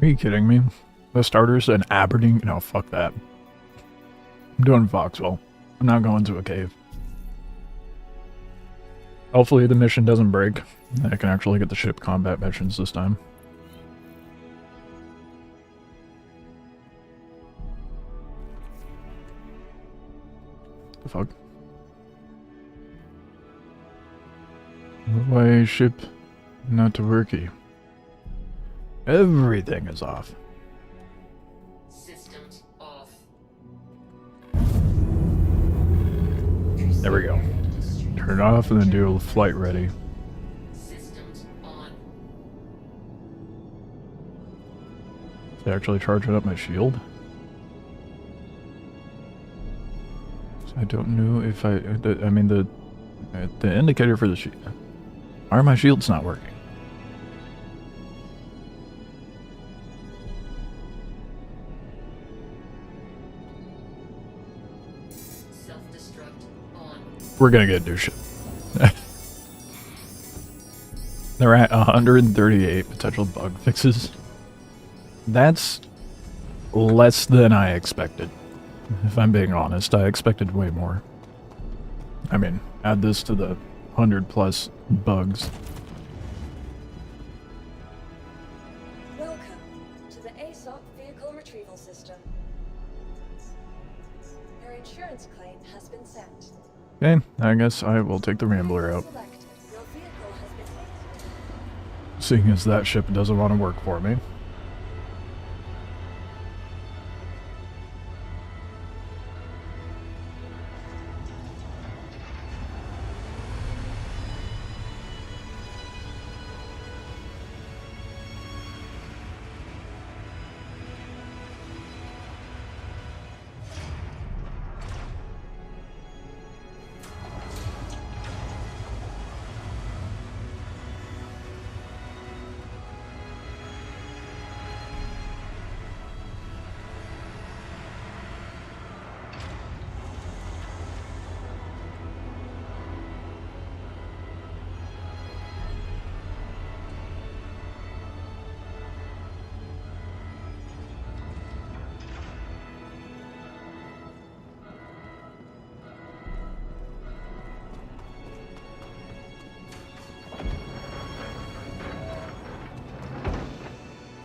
Are you kidding me? The starters in Aberdeen? No, fuck that. I'm doing Foxwell. I'm not going to a cave. Hopefully the mission doesn't break. I can actually get the ship combat missions this time. The fuck? Why ship not to worky? Everything is off. Systems off. There we go. Turn it off and then do a flight ready. Systems on. Is it actually charging up my shield? So I don't know if I mean the indicator for the shield. Why are my shields not working? Self-destruct on. We're gonna get new shit. They're at 138 potential bug fixes. That's less than I expected. If I'm being honest, I expected way more. I mean, add this to the 100+ bugs. Welcome to the ASOP vehicle retrieval system. Your insurance claim has been sent. Okay, I guess I will take the Rambler out. Selected. Your vehicle has been fixed. Seeing as that ship doesn't want to work for me.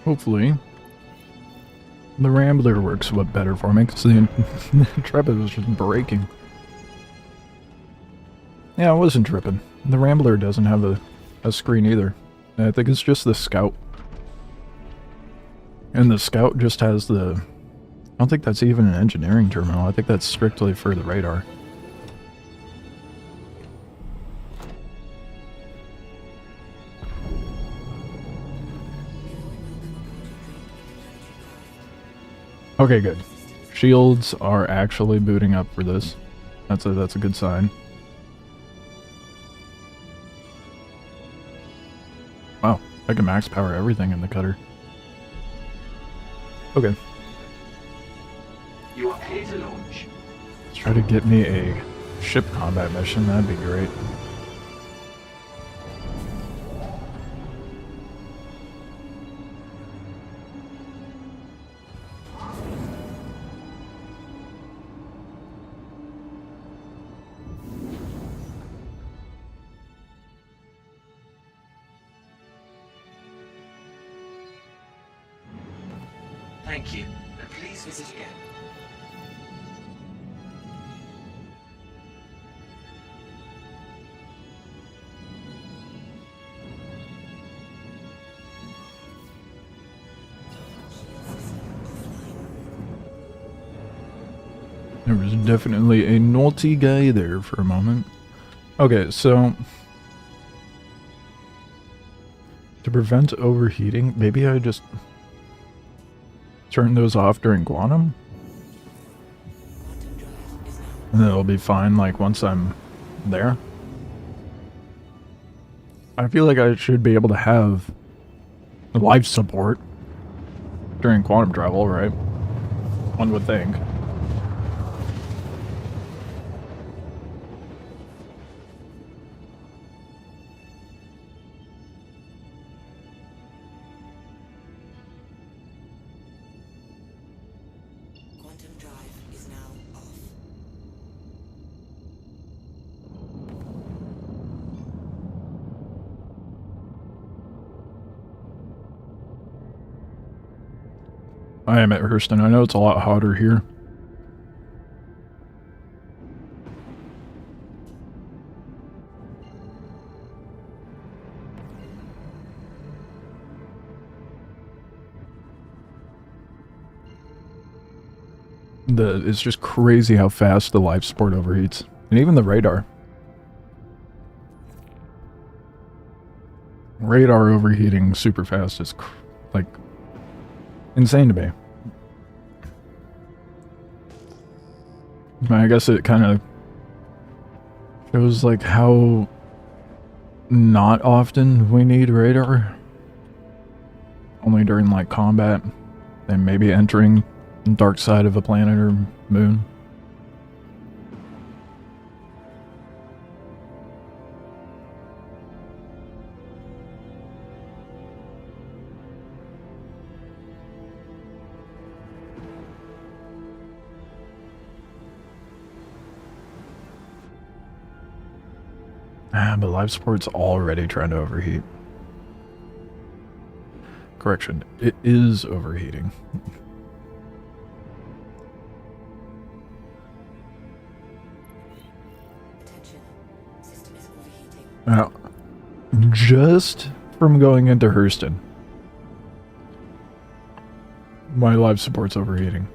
hopefully the Rambler works a bit better for me, because the Intrepid was just breaking. Yeah, I wasn't tripping. The Rambler doesn't have a screen either. I think it's just the Scout. And the Scout just has the... I don't think that's even an engineering terminal. I think that's strictly for the radar. Okay, good. Shields are actually booting up for this. That's a good sign. Wow, I can max power everything in the cutter. Okay. You are clear to launch. Let's try to get me a ship combat mission. That'd be great. Thank you, and please visit again. There was definitely a naughty guy there for a moment. Okay, so... to prevent overheating, maybe I just... turn those off during Quantum? And then it'll be fine, like, once I'm there. I feel like I should be able to have life support during quantum travel, right? One would think. Quantum drive is now off. I am at Hurston. I know it's a lot hotter here. It's just crazy how fast the life support overheats. And even the radar. Radar overheating super fast is like insane to me. I guess it kind of shows like how not often we need radar. Only during like combat and maybe entering the dark side of a planet or moon. But life support's already trying to overheat. Correction, it is overheating. Attention. System is overheating. Now, just from going into Hurston, my life support's overheating.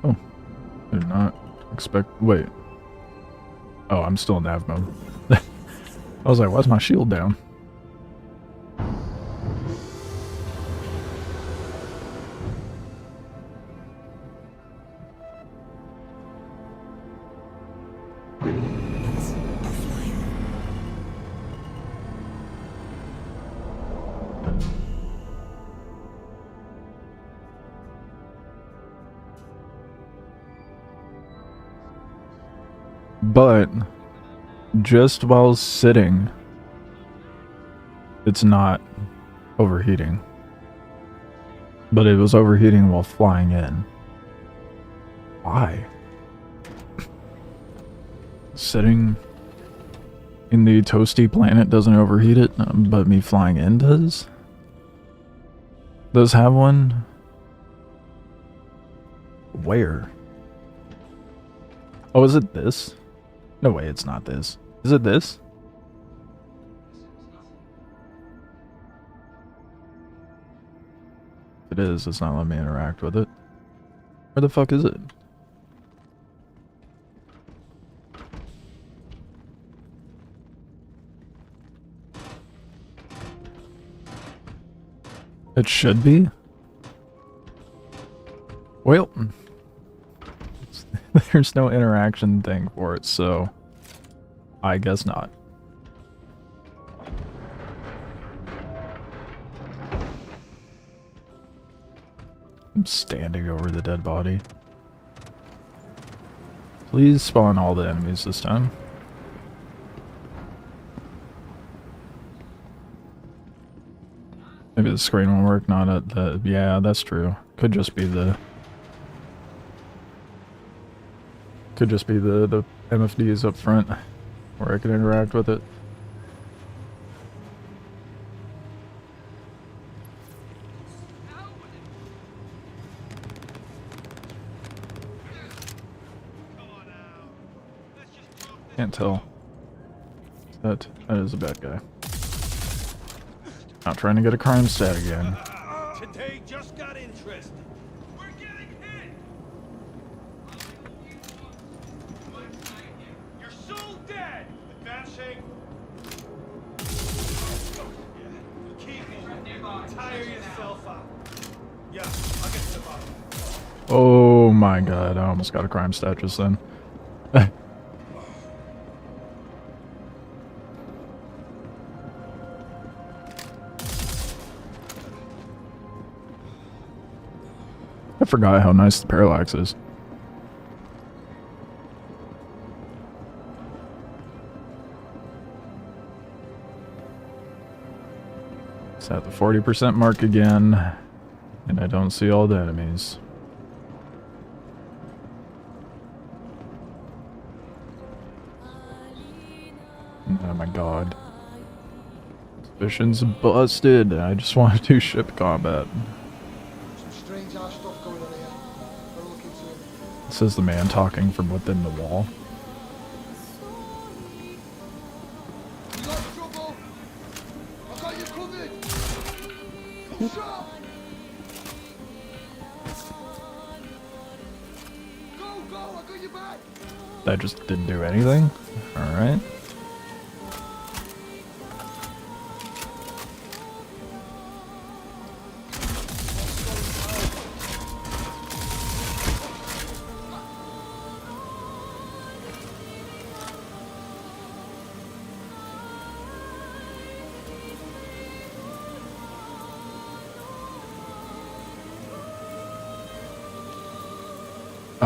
Oh, did not expect. Wait. Oh, I'm still in nav mode. I was like, why's my shield down? But just while sitting, it's not overheating. But it was overheating while flying in. Why? Sitting in the toasty planet doesn't overheat it, but me flying in does? Does have one? Where? Oh, is it this? No way, it's not this. Is it this? If it is, it's not letting me interact with it. Where the fuck is it? It should be. Well, there's no interaction thing for it, so I guess not. I'm standing over the dead body. Please spawn all the enemies this time. Maybe the screen won't work, not at the... Yeah, that's true. Could just be the... Could just be the MFDs up front, where I can interact with it. Can't tell. That is a bad guy. Not trying to get a crime stat again. Today just got interesting. We're getting hit. You're so dead. Advancing. Keep moving. Tire yourself out. Yeah, I'll get to the bottom. Oh my god, I almost got a crime stat just then. I forgot how nice the parallax is. It's at the 40% mark again, and I don't see all the enemies. Oh my god. Suspicions busted. I just want to do ship combat. Some strange ass stuff going on here. Better look into it. This is the man talking from within the wall. You got trouble? I got you covered. Shut up. Go, I got you back. That just didn't do anything? Alright.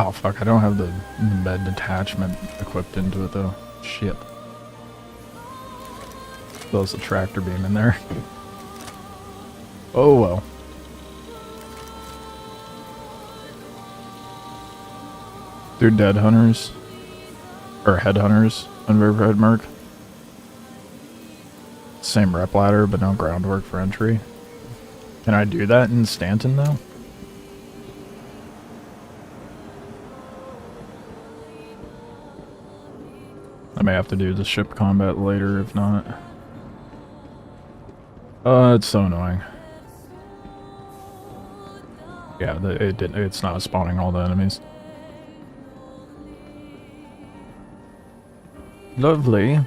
Oh fuck, I don't have the bed detachment equipped into it though. Shit. There's a tractor beam in there. Oh well. They're dead hunters. Or headhunters on Riverhead Merc. Same rep ladder, but no groundwork for entry. Can I do that in Stanton though? I may have to do the ship combat later if not. It's so annoying. Yeah, it's not spawning all the enemies. Lovely.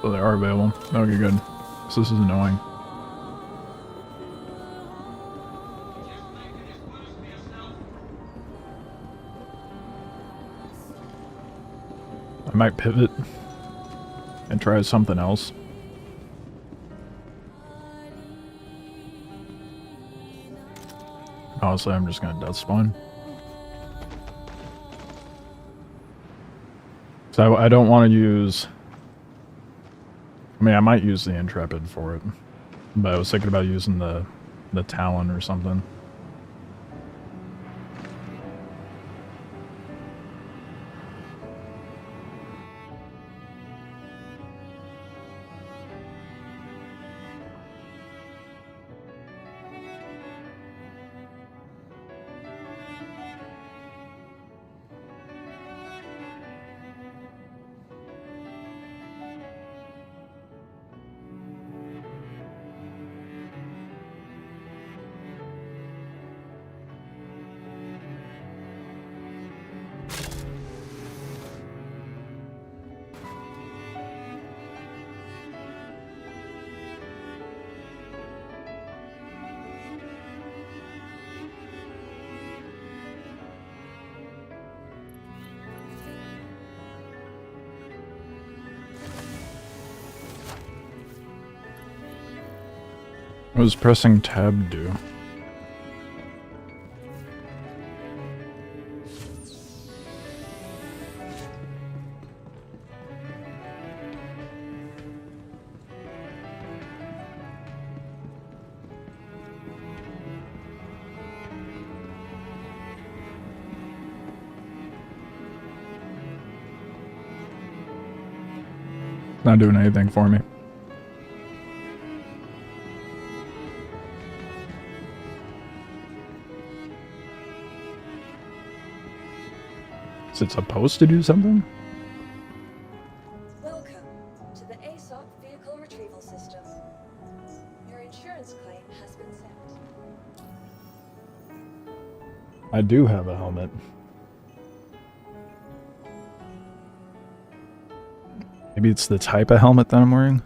Oh, they are available. Okay, good. So this is annoying. I might pivot and try something else. Honestly, I'm just gonna death spawn. So I don't want to use... I mean, I might use the Intrepid for it. But I was thinking about using the Talon or something. What does pressing tab do? Not doing anything for me. Is it supposed to do something? Welcome to the ASOP Vehicle Retrieval System. Your insurance claim has been sent. I do have a helmet. Maybe it's the type of helmet that I'm wearing?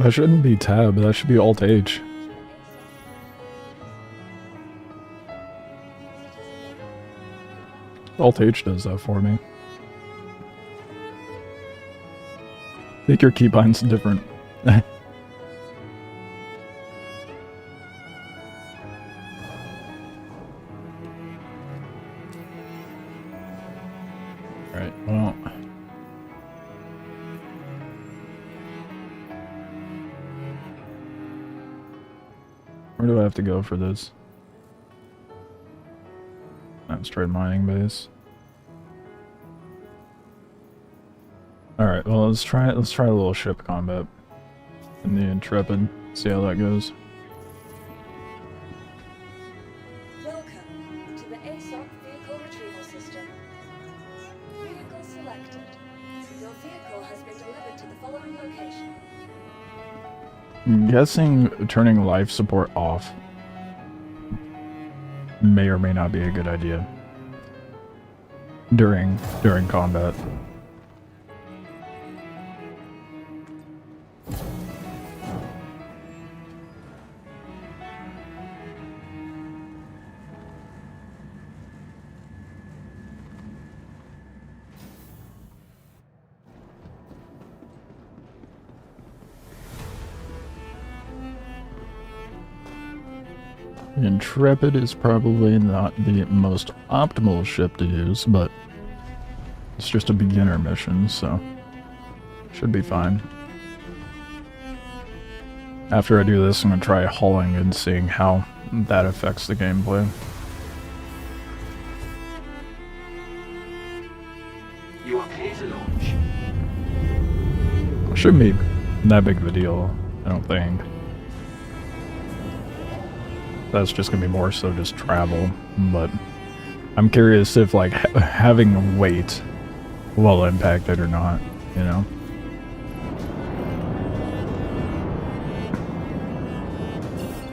That shouldn't be tab, that should be Alt-H. Alt-H does that for me. I think your keybind's different. Alright, well... Where do I have to go for this? That's trade mining base. Alright, well let's try a little ship combat in the Intrepid. See how that goes. Welcome to the ASOP Vehicle Retrieval System. Vehicle selected. Your vehicle has been delivered to the following location. I'm guessing turning life support off may or may not be a good idea during combat. Intrepid is probably not the most optimal ship to use, but it's just a beginner mission, so should be fine. After I do this, I'm going to try hauling and seeing how that affects the gameplay. You are clear to launch. Shouldn't be that big of a deal, I don't think. That's just going to be more so just travel, but I'm curious if like having weight will impact it or not, you know?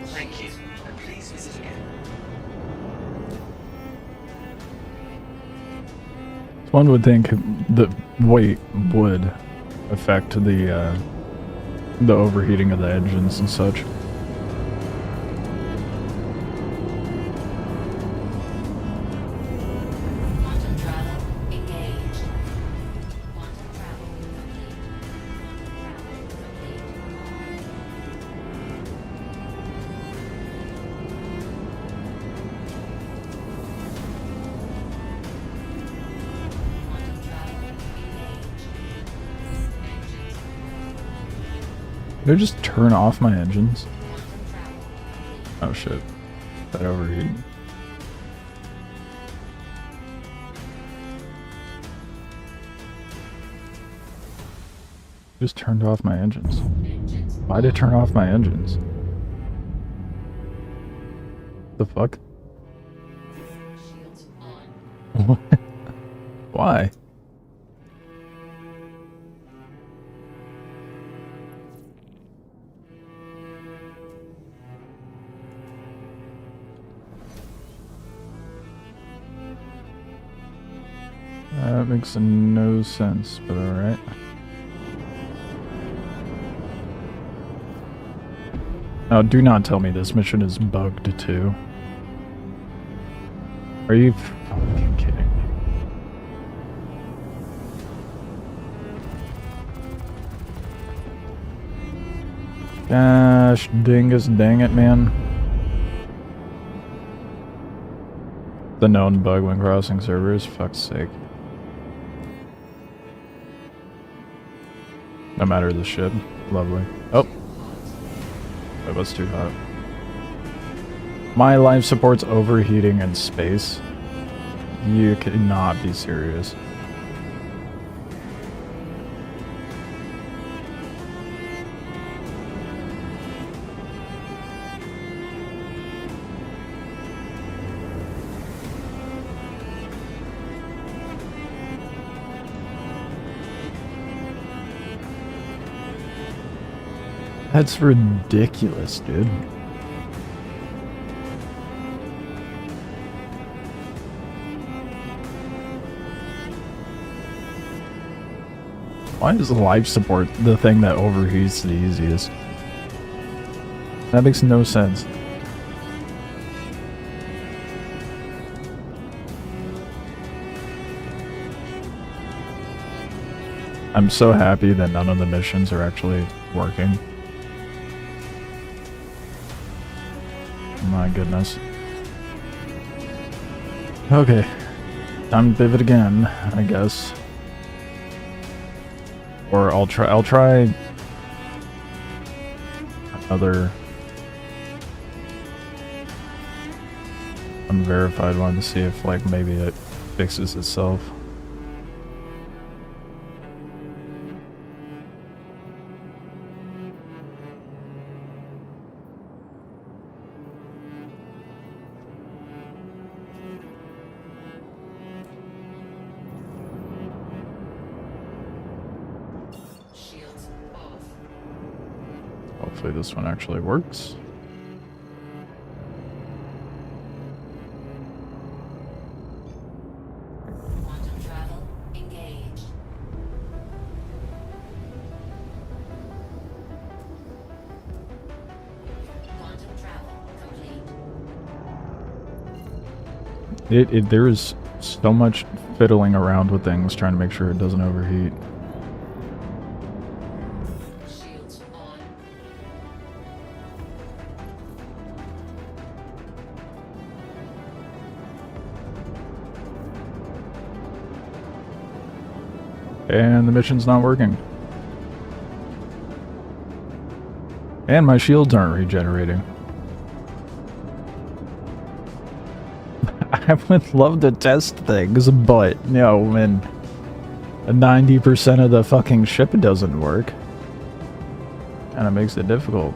Thank you, and please visit again. One would think the weight would affect the overheating of the engines and such. Quantum travel engaged. Quantum travel complete. Travel complete. Quantum travel engaged. Engines. Did I just turn off my engines? Quantum travel complete. Oh shit. That overheating. Just turned off my engines. Engines. Why'd it turn off my engines? The fuck? Shields on. What? Why? That makes no sense, but alright. Now, do not tell me this mission is bugged too. Are you fucking kidding me? Gosh, dingus, dang it, man. The known bug when crossing servers, fuck's sake. No matter the ship. Lovely. Oh. That was too hot. My life support's overheating in space. You cannot be serious. That's ridiculous, dude. Why is life support the thing that overheats the easiest? That makes no sense. I'm so happy that none of the missions are actually working. My goodness. Okay. Time to pivot again, I guess. Or I'll try another unverified one to see if like maybe it fixes itself. Shields off. Hopefully this one actually works. Quantum travel engaged. Quantum travel complete. There is so much fiddling around with things trying to make sure it doesn't overheat. Shields on. And the mission's not working. And my shields aren't regenerating. I would love to test things, but you know, when 90% of the fucking ship doesn't work, kind of makes it difficult.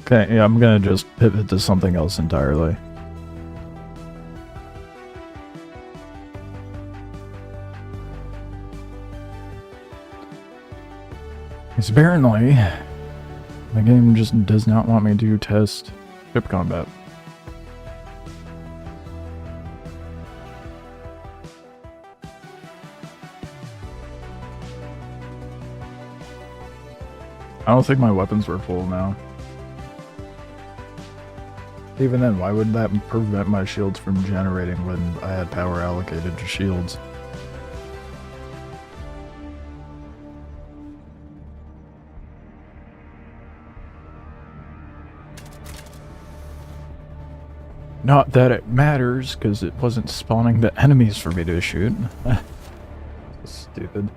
Okay, yeah, I'm gonna just pivot to something else entirely. Because apparently, the game just does not want me to test ship combat. I don't think my weapons were full now. Even then, why would that prevent my shields from generating when I had power allocated to shields? Not that it matters, because it wasn't spawning the enemies for me to shoot. Stupid.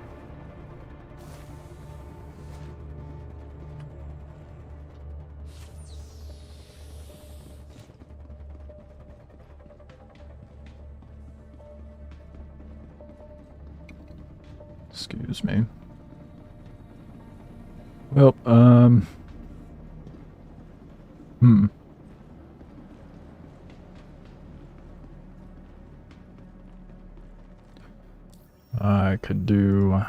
Excuse me. Well, I could do...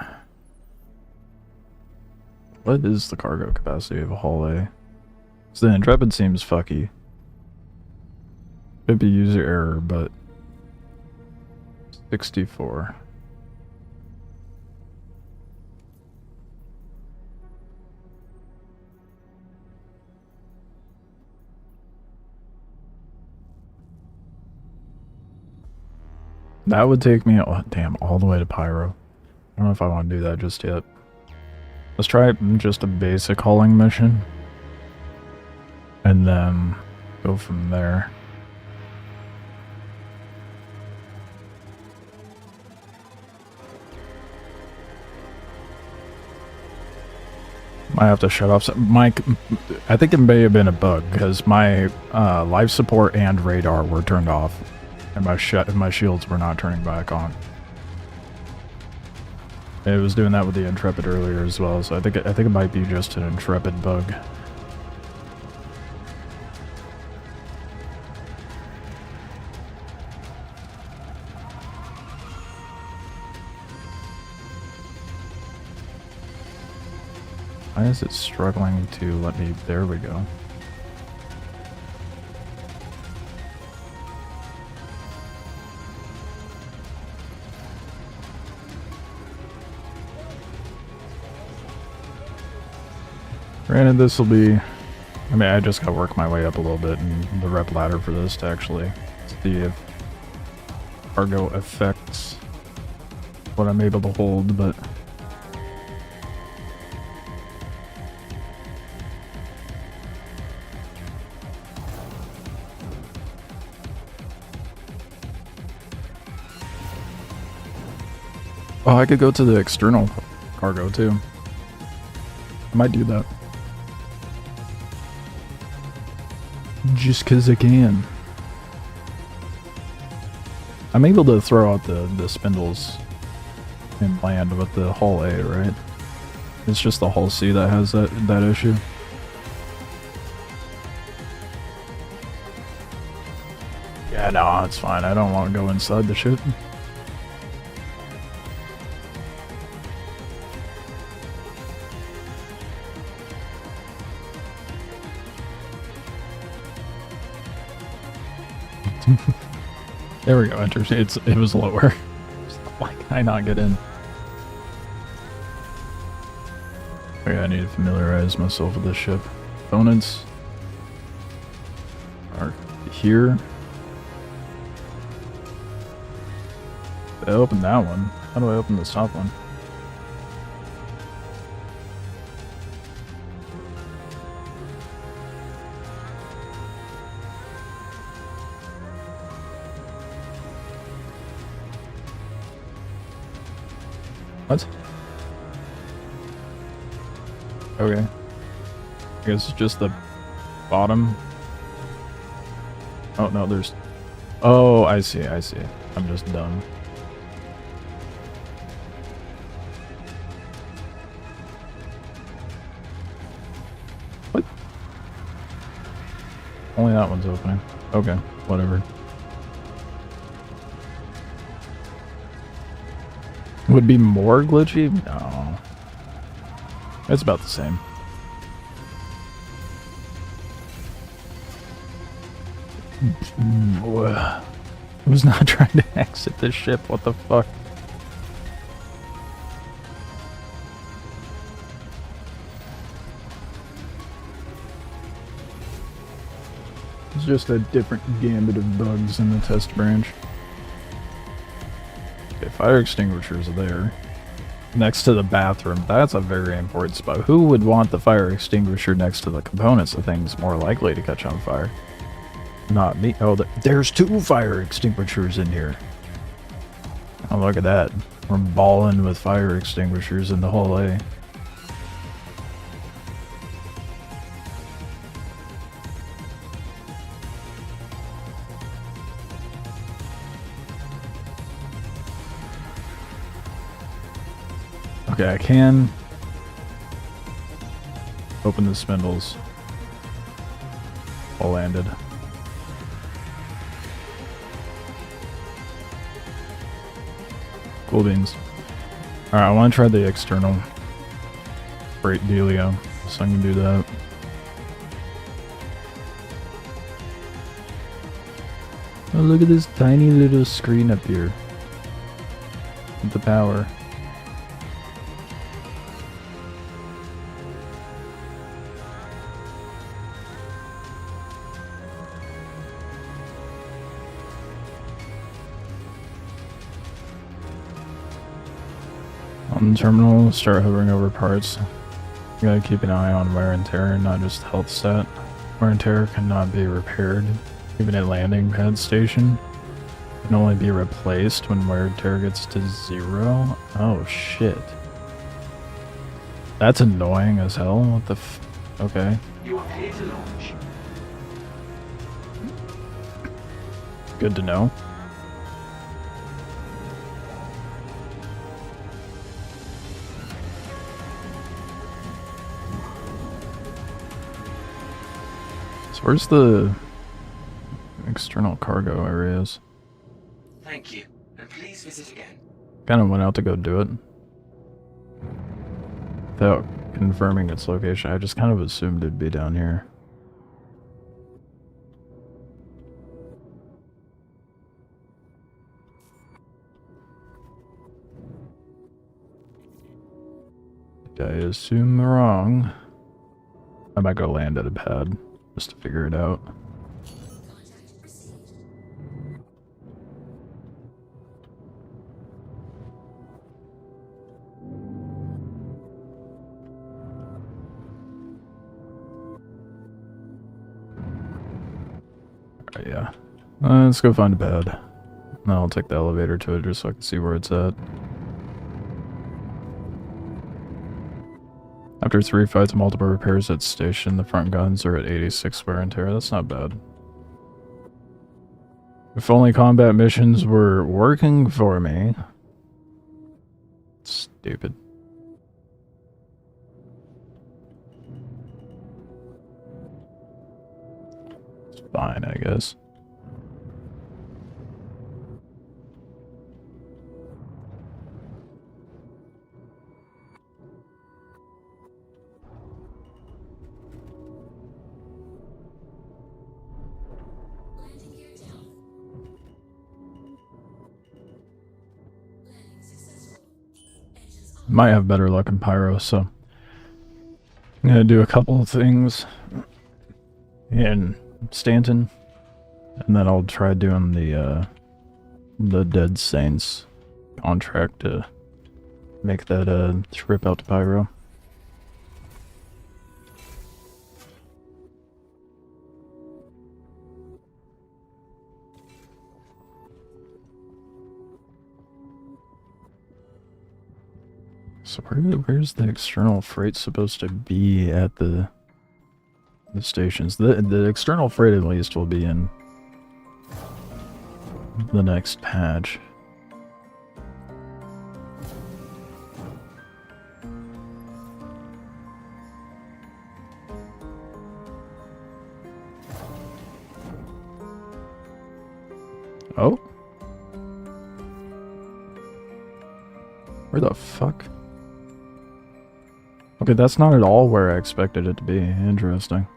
What is the cargo capacity of a Hull A? So the Intrepid seems fucky. Could be user error, but... 64. That would take me, oh, damn, all the way to Pyro. I don't know if I want to do that just yet. Let's try just a basic hauling mission. And then go from there. Might have to shut off some, I think it may have been a bug, because my life support and radar were turned off. And my shields were not turning back on. It was doing that with the Intrepid earlier as well, so I think it might be just an Intrepid bug. Why is it struggling to let me... There we go. Granted, this will be... I mean, I just gotta work my way up a little bit in the rep ladder for this to actually see if cargo affects what I'm able to hold, but... Oh, I could go to the external cargo too. I might do that. Just cause I can. I'm able to throw out the spindles in land with the Hull A, right? It's just the Hull C that has that issue. Yeah, no, it's fine. I don't want to go inside the ship. There we go, enter. It was lower. Why can I not get in? Okay, I need to familiarize myself with this ship. Opponents are here. I open that one. How do I open this top one? What? Okay. I guess it's just the bottom. Oh, no, there's... Oh, I see, I see. I'm just dumb. What? Only that one's opening. Okay, whatever. Would be more glitchy? No. It's about the same. I was not trying to exit this ship. What the fuck? It's just a different gambit of bugs in the test branch. Okay, fire extinguishers are there. Next to the bathroom. That's a very important spot. Who would want the fire extinguisher next to the components? The thing's more likely to catch on fire. Not me. Oh, there's 2 fire extinguishers in here. Oh, look at that. We're balling with fire extinguishers in the whole A. Okay, I can open the spindles. All landed. Cool beans. Alright, I want to try the external freight dealio, so I can do that. Oh, look at this tiny little screen up here. With the power. On the terminal, start hovering over parts. You gotta keep an eye on wear and tear, not just health stat. Wear and tear cannot be repaired. Even at landing pad station, it can only be replaced when wear and tear gets to 0. Oh shit. That's annoying as hell. What the f... Okay. You are clear to launch. Good to know. So where's the external cargo areas? Thank you, and please visit again. Kind of went out to go do it. Without confirming its location, I just kind of assumed it'd be down here. Did I assume wrong? I might go land at a pad just to figure it out. Alright, yeah. Let's go find a pad. Now I'll take the elevator to it just so I can see where it's at. After 3 fights and multiple repairs at station, the front guns are at 86 wear and tear. That's not bad. If only combat missions were working for me. Stupid. It's fine, I guess. Might have better luck in Pyro, so I'm gonna do a couple of things in Stanton, and then I'll try doing the Dead Saints contract to make that trip out to Pyro. So where's the external freight supposed to be at the stations? The external freight at least will be in the next patch. Oh? Where the fuck? Okay, that's not at all where I expected it to be. Interesting.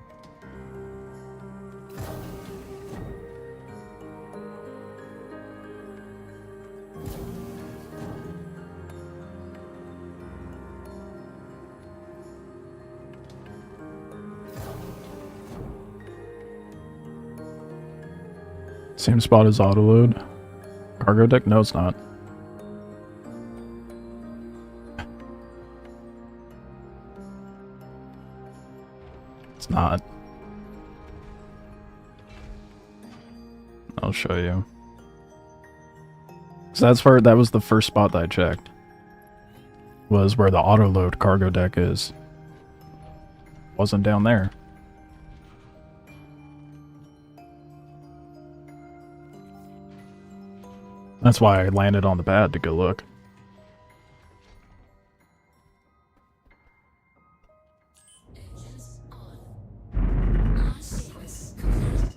Same spot as autoload. Cargo deck? No, it's not. It's not. I'll show you. So that was the first spot that I checked. Was where the autoload cargo deck is. Wasn't down there. That's why I landed on the pad to go look. Engines on. Launch sequence complete.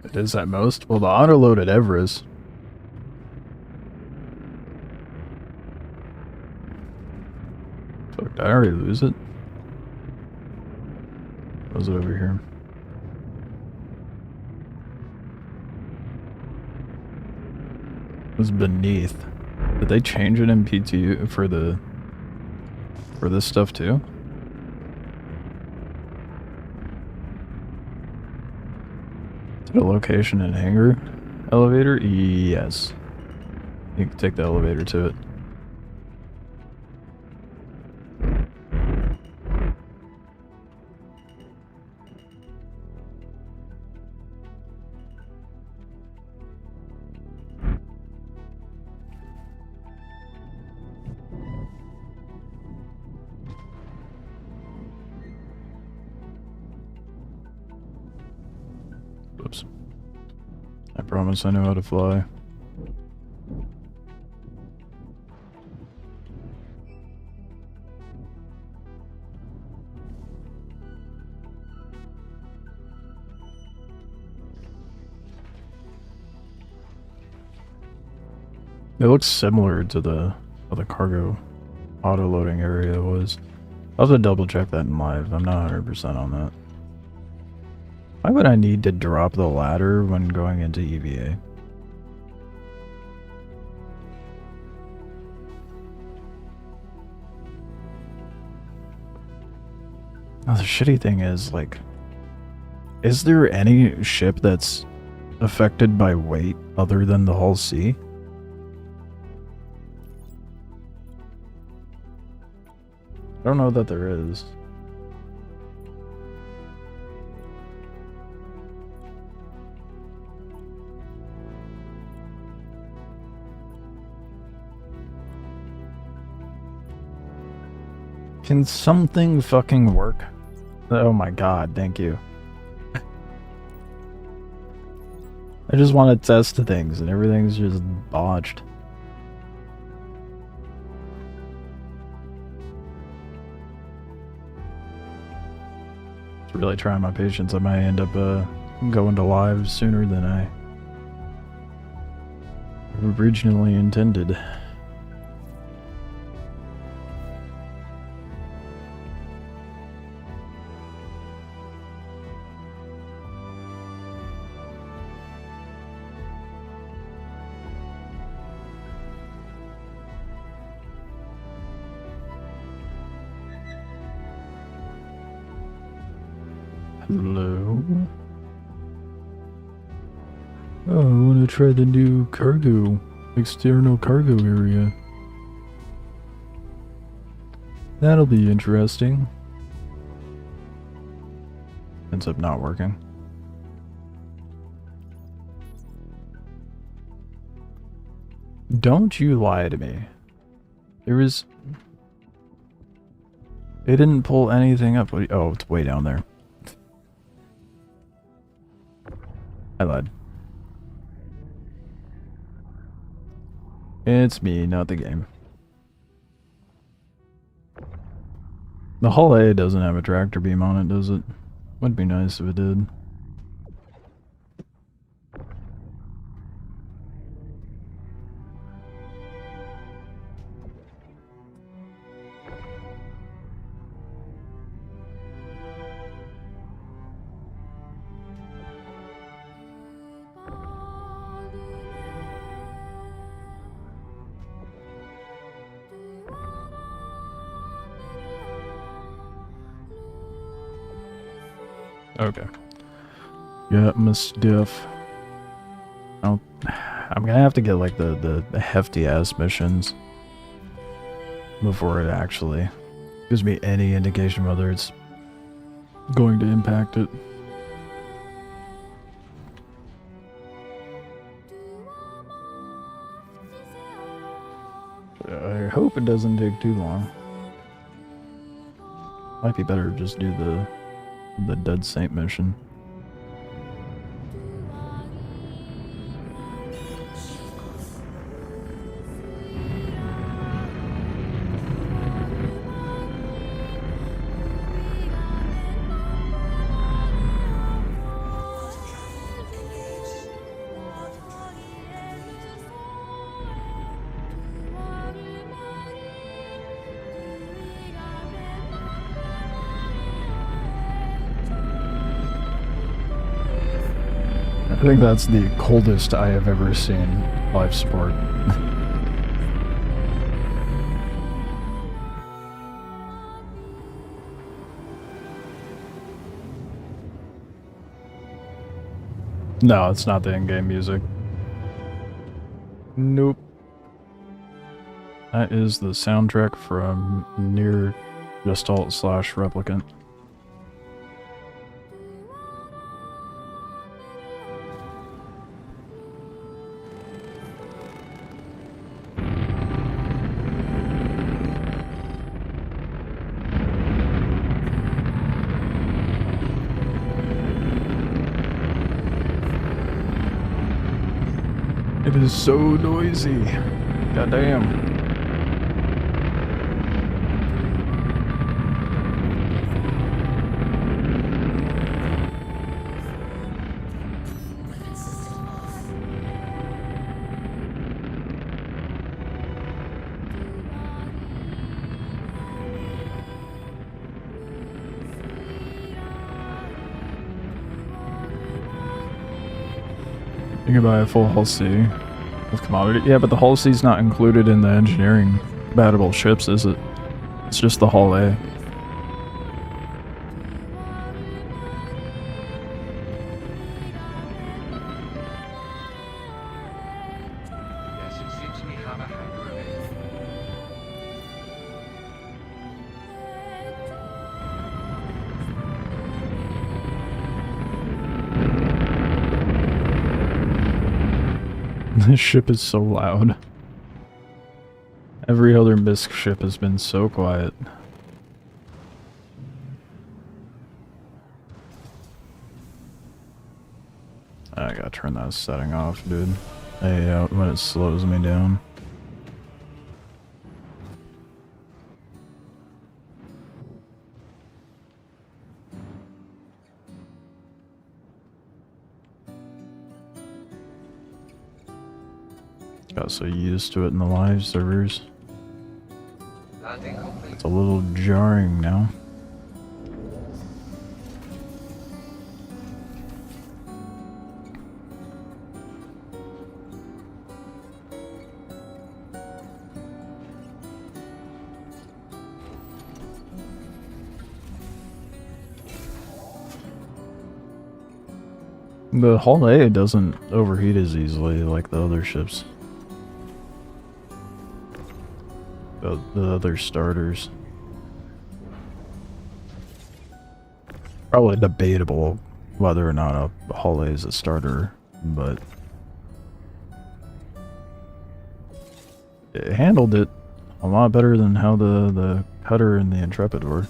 It is at most. Well, the autoload at Everest. Fuck, did I already lose it? Was it over here? It was beneath. Did they change it in PTU for this stuff too? To the location and hangar elevator? Yes. You can take the elevator to it. Oops. I promise I know how to fly. It looks similar to the cargo auto-loading area was. I'll have to double check that in live. I'm not 100% on that. Why would I need to drop the ladder when going into EVA? Now, the shitty thing is, like, is there any ship that's affected by weight other than the Hull C? I don't know that there is. Can something fucking work? Oh my god, thank you. I just want to test things and everything's just botched. It's really trying my patience. I might end up going to live sooner than I originally intended. Hello? Oh, I want to try the new cargo, external cargo area. That'll be interesting. Ends up not working. Don't you lie to me. There was... They didn't pull anything up. Oh, it's way down there. I lied. It's me, not the game. The Hull A doesn't have a tractor beam on it, does it? Would be nice if it did. Okay. Got my stuff. I'm gonna have to get like the hefty ass missions before it actually gives me any indication whether it's going to impact it. I hope it doesn't take too long. Might be better to just do the Dead Saint mission. I think that's the coldest I have ever seen live support. No, it's not the in-game music. Nope. That is the soundtrack from Near Gestalt / Replicant. It is so noisy. Goddamn. You can buy a full hull C with commodity. Yeah, but the hull C is not included in the engineering compatible ships, is it? It's just the hull A. Yes, it seems we have a hangar of it. This ship is so loud. Every other MISC ship has been so quiet. I gotta turn that setting off, dude. Hey, when it slows me down. Got so used to it in the live servers. Landing complete. It's a little jarring now. The Hull A doesn't overheat as easily like the other ships. The other starters. Probably debatable whether or not a Hull A is a starter, but it handled it a lot better than how the Cutter and the Intrepid were.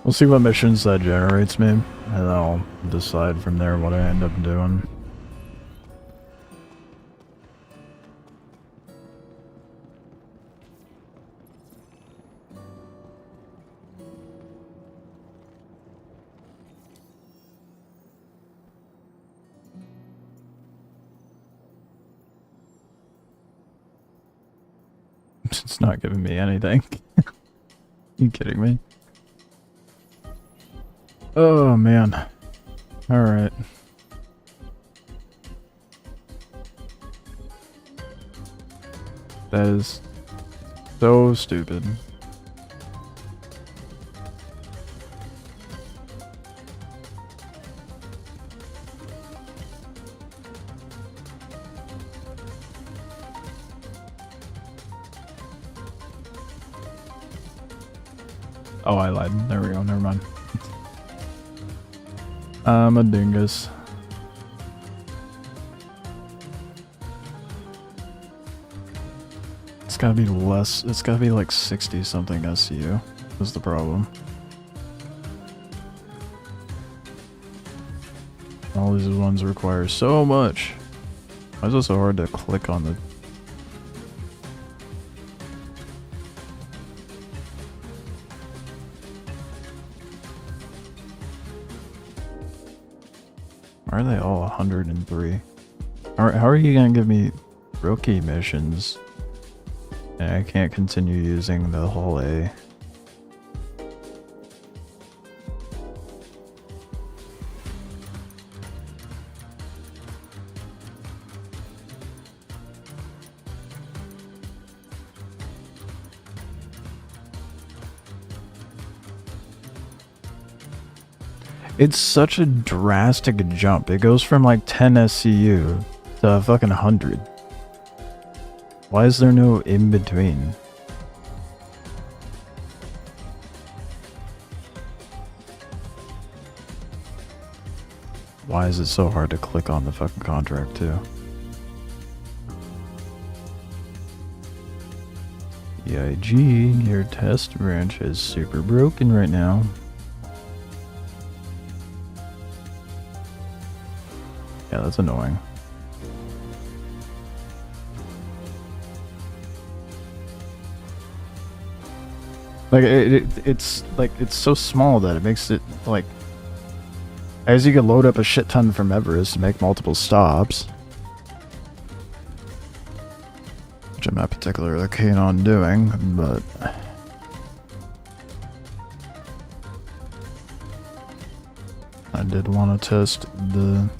We'll see what missions that generates me, and then I'll decide from there what I end up doing. It's not giving me anything. You kidding me? Oh man. Alright. That is so stupid. Oh, I lied. There we go. Never mind. I'm a dingus. It's gotta be less. It's gotta be like 60 something SCU. Is the problem. All these ones require so much. Why is it so hard to click on the... Why are they all 103? How are you gonna give me rookie missions? And I can't continue using the whole A. It's such a drastic jump. It goes from like 10 SCU to fucking 100. Why is there no in between? Why is it so hard to click on the fucking contract too? EIG, your test branch is super broken right now. Yeah, that's annoying. Like it's like it's so small that it makes it like, as you can load up a shit ton from Everest and make multiple stops, which I'm not particularly keen on doing, but I did want to test the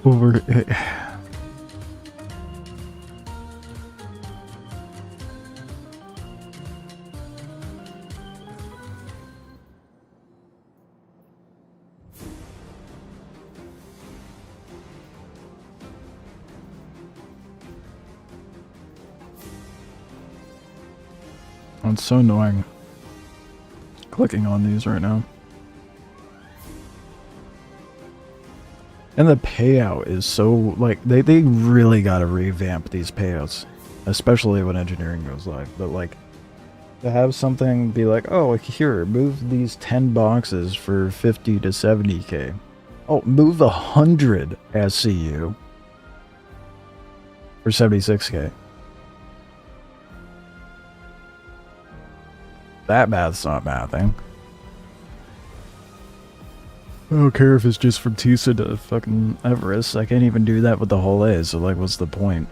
over. It's so annoying clicking on these right now. And the payout is so, like, they really gotta revamp these payouts. Especially when engineering goes live. But, like, to have something be like, oh, here, move these 10 boxes for 50 to 70k. Oh, move 100 SCU for 76k. That math's not mathing. I don't care if it's just from Tisa to fucking Everest. I can't even do that with the whole A, so like, what's the point?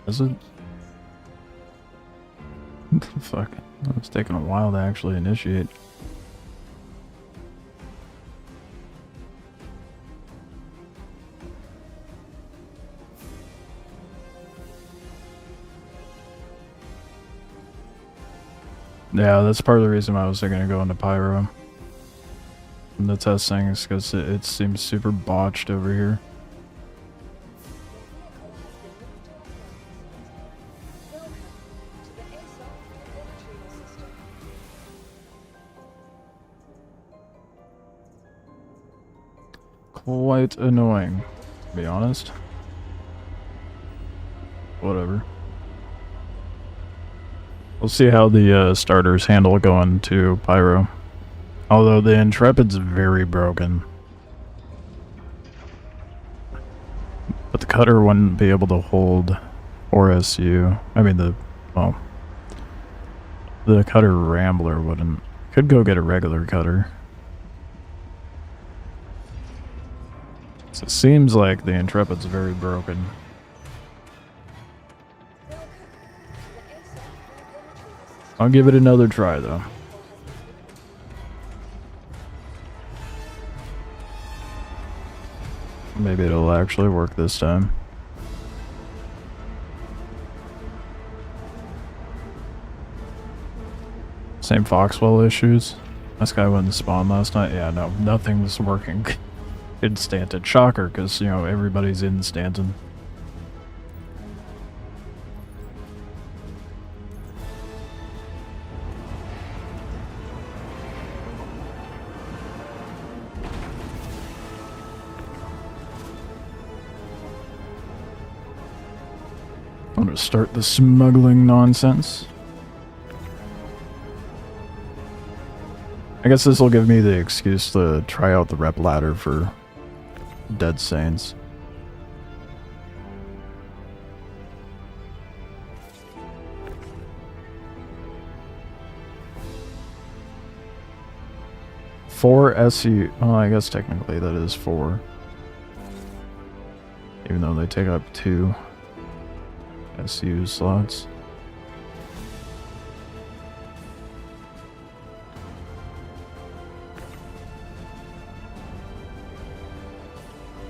Is it? Fuck. It's taking a while to actually initiate. Yeah, that's part of the reason why I was thinking of going to Pyro. And the testing is because it seems super botched over here. quite annoying, to be honest. Whatever. We'll see how the starters handle going to Pyro. Although the Intrepid's very broken. But the Cutter wouldn't be able to hold 4SU. I mean the Cutter Rambler wouldn't. Could go get a regular Cutter. So it seems like the Intrepid's very broken. I'll give it another try though. Maybe it'll actually work this time. Same Foxwell issues. This guy wouldn't spawn last night. Yeah, no, nothing was working. Instanted. Shocker, because, you know, everybody's instanting. I'm gonna start the smuggling nonsense. I guess this will give me the excuse to try out the rep ladder for Dead Saints. Four SU. Oh, I guess technically that is 4. Even though they take up 2 SU slots.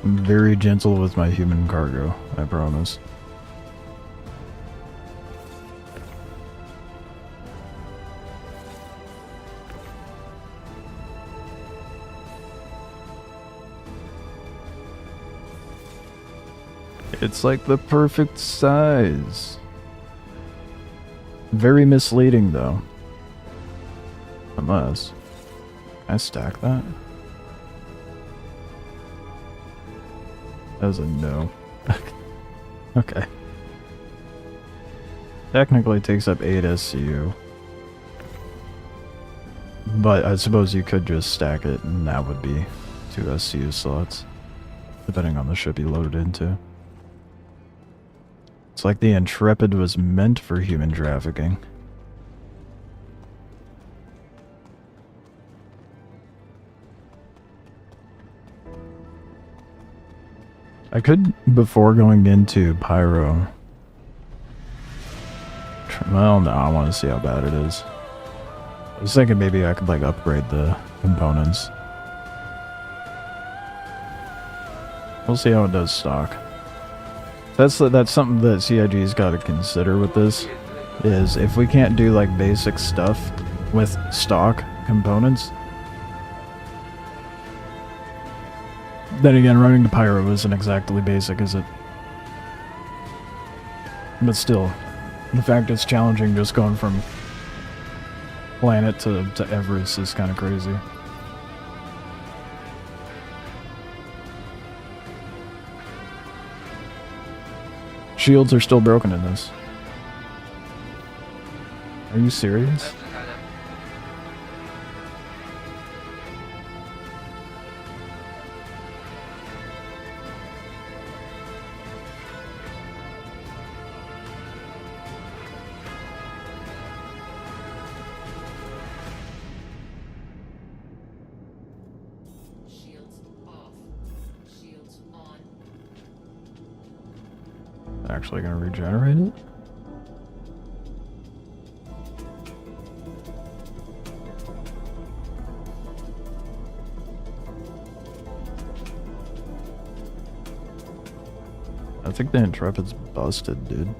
I'm very gentle with my human cargo, I promise. It's like the perfect size. Very misleading though. Unless... Can I stack that? That was a no. Okay. Technically it takes up 8 SCU. But I suppose you could just stack it and that would be 2 SCU slots. Depending on the ship you load it into. It's like the Intrepid was meant for human trafficking. I could, before going into Pyro... Well, no, I want to see how bad it is. I was thinking maybe I could, like, upgrade the components. We'll see how it does stock. That's something that CIG's got to consider with this, is if we can't do like basic stuff with stock components, then again running the Pyro isn't exactly basic, is it? But still, the fact it's challenging just going from planet to Everest is kind of crazy. Shields are still broken in this. Are you serious? Shields off. Shields on. Actually gonna regenerate it? I think the Intrepid's busted, dude.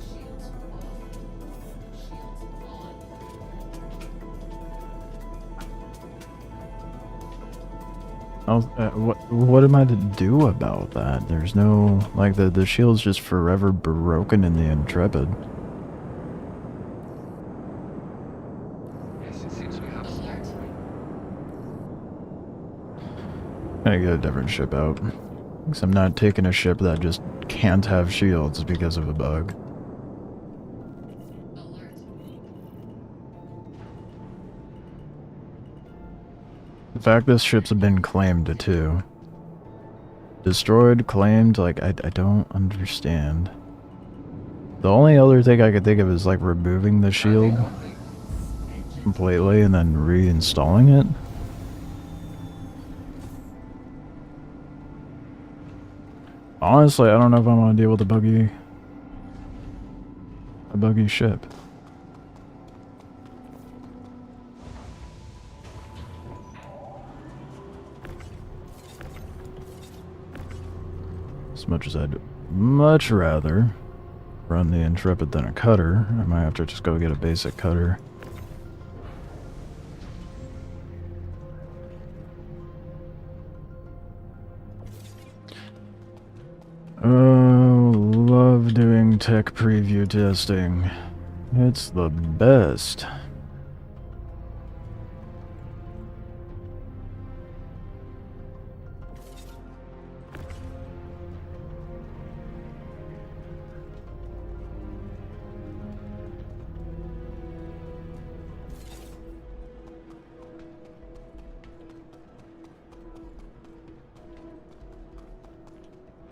Shields off. Shields on. What am I to do about that? There's no, like, the shield's just forever broken in the Intrepid. Yes, it seems we have Alert. I get a different ship out. Because I'm not taking a ship that just can't have shields because of a bug. Alert. In fact, this ship's been claimed too. Destroyed, claimed, like, I don't understand. The only other thing I could think of is, like, removing the shield completely and then reinstalling it. Honestly, I don't know if I want to deal with a buggy ship. As much as I'd much rather run the Intrepid than a cutter, I might have to just go get a basic cutter. Oh, love doing tech preview testing. It's the best.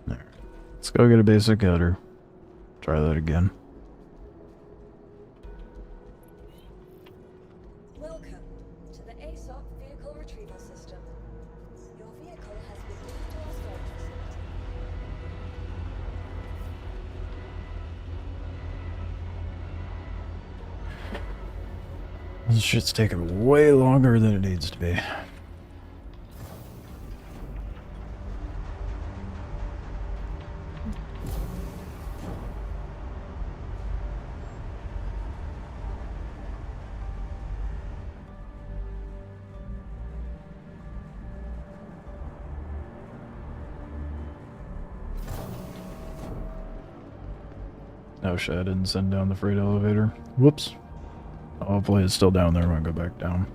There. Let's go get a basic cutter. Try that again. Welcome to the ASOC Vehicle Retrieval System. Your vehicle has been moved to our storage facility. This shit's taking way longer than it needs to be. Oh shit, I didn't send down the freight elevator. Whoops. Hopefully it's still down there when I go back down.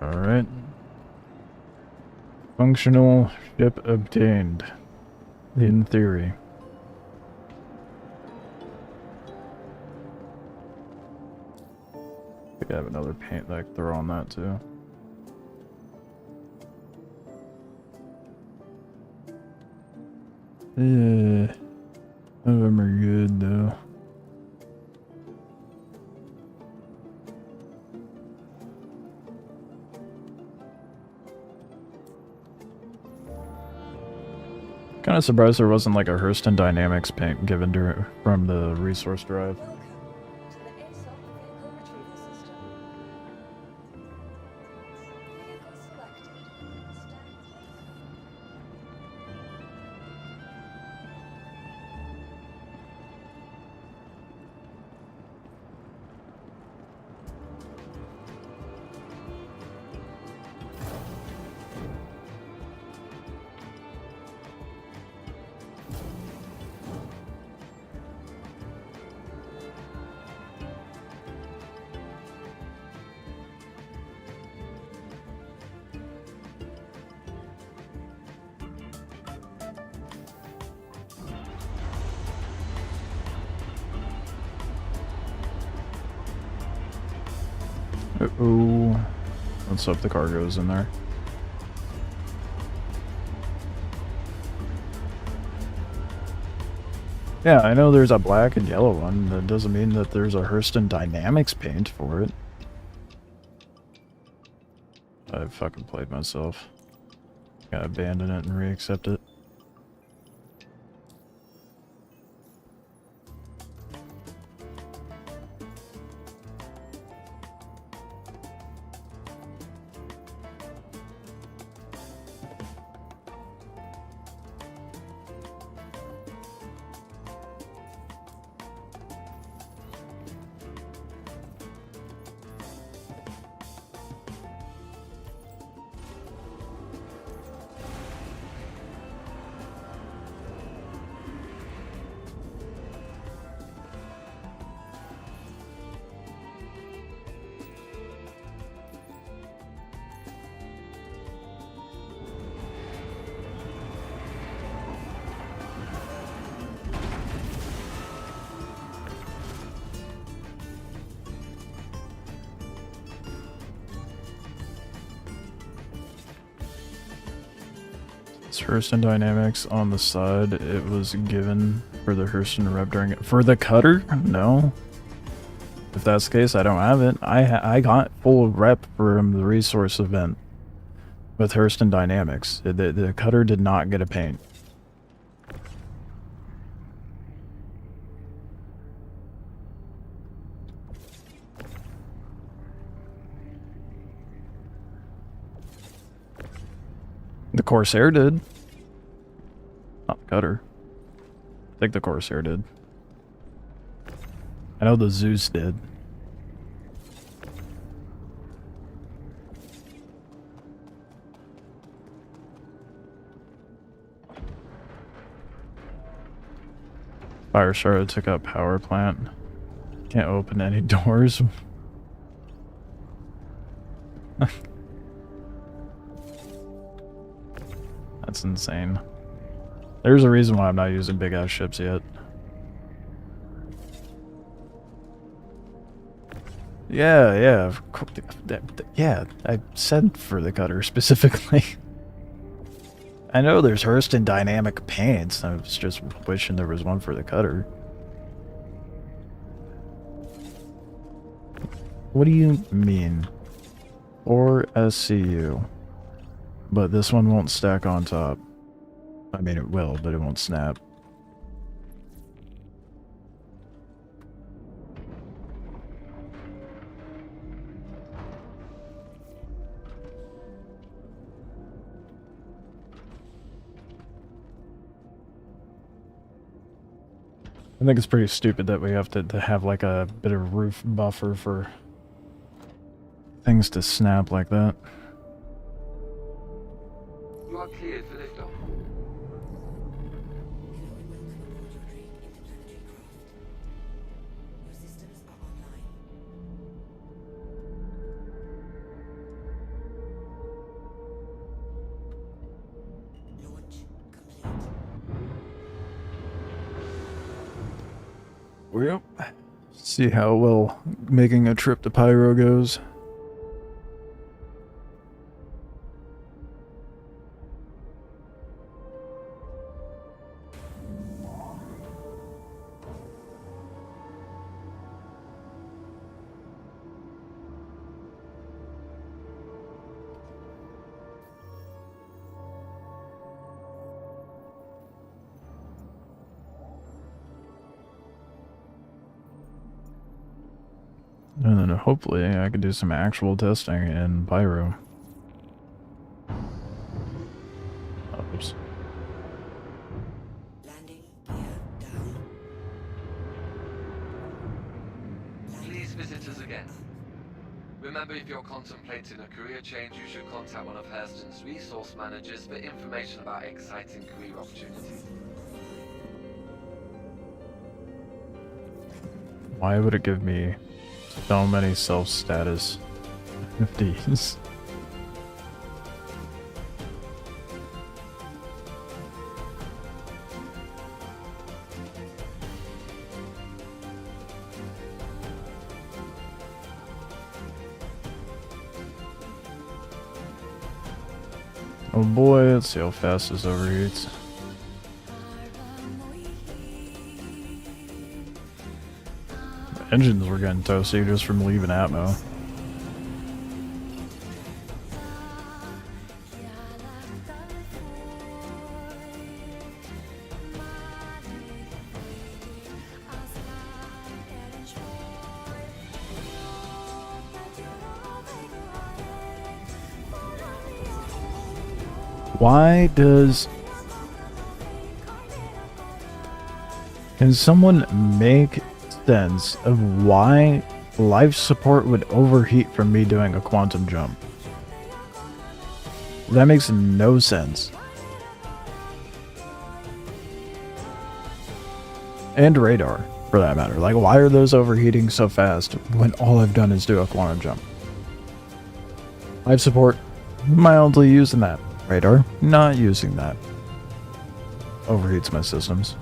Alright. Functional ship obtained. In theory. I think I have another paint that I can throw on that too. Yeah. None of them are good though. Kind of surprised there wasn't like a Hurston Dynamics paint given to from the resource drive. Welcome to the ASOC Vehicle Retrieval System. Vehicle selected. Stand please. Uh-oh. Let's hope the cargo's in there. Yeah, I know there's a black and yellow one. That doesn't mean that there's a Hurston Dynamics paint for it. I fucking played myself. Gotta abandon it and re-accept it. Hurston Dynamics on the side. It was given for the Hurston rep during it. For the cutter? No. If that's the case, I don't have it. I got full rep from the resource event with Hurston Dynamics. The cutter did not get a paint. The Corsair did. Not the cutter. I think the Corsair did. I know the Zeus did. Fire Shard took out power plant. Can't open any doors. That's insane. There's a reason why I'm not using big ass ships yet. Yeah. Yeah, I said for the cutter specifically. I know there's Hurston Dynamic paints. I was just wishing there was one for the cutter. What do you mean? Or SCU. But this one won't stack on top. I mean, it will, but it won't snap. I think it's pretty stupid that we have to have like a bit of roof buffer for things to snap like that. You are cleared for liftoff. Yep. See how well making a trip to Pyro goes. And then hopefully I could do some actual testing in Pyro. Oops. Landing gear down. Please visit us again. Remember, if you're contemplating a career change, you should contact one of Hurston's resource managers for information about exciting career opportunities. Why would it give me so many self-status FDs? Oh boy, let's see how fast this overheats. Engines were getting toasty just from leaving Atmo. Why does... Can someone make sense of why life support would overheat from me doing a quantum jump? That makes no sense. And radar, for that matter. Like, why are those overheating so fast when all I've done is do a quantum jump? Life support, mildly using that. Radar, not using that. Overheats my systems.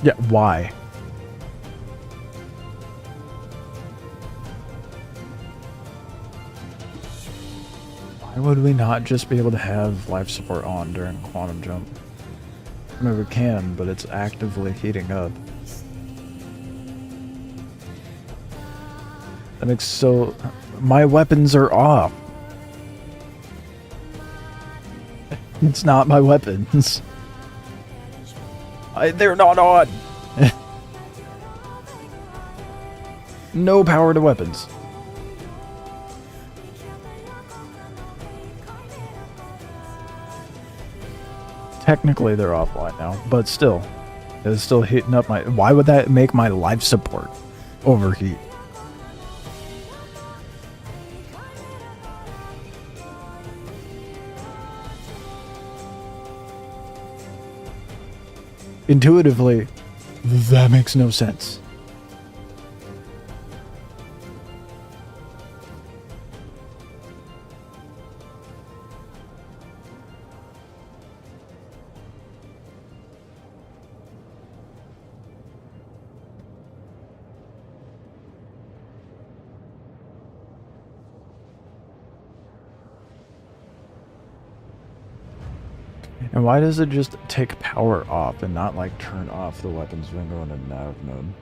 Yeah, why? Why would we not just be able to have life support on during quantum jump? I mean, we can, but it's actively heating up. That makes so... My weapons are off. It's not my weapons. They're not on. No power to weapons. Technically they're offline now, but still. It's still heating up my... Why would that make my life support overheat? Intuitively, that makes no sense. And why does it just take power off and not like turn off the weapons when going in nav mode?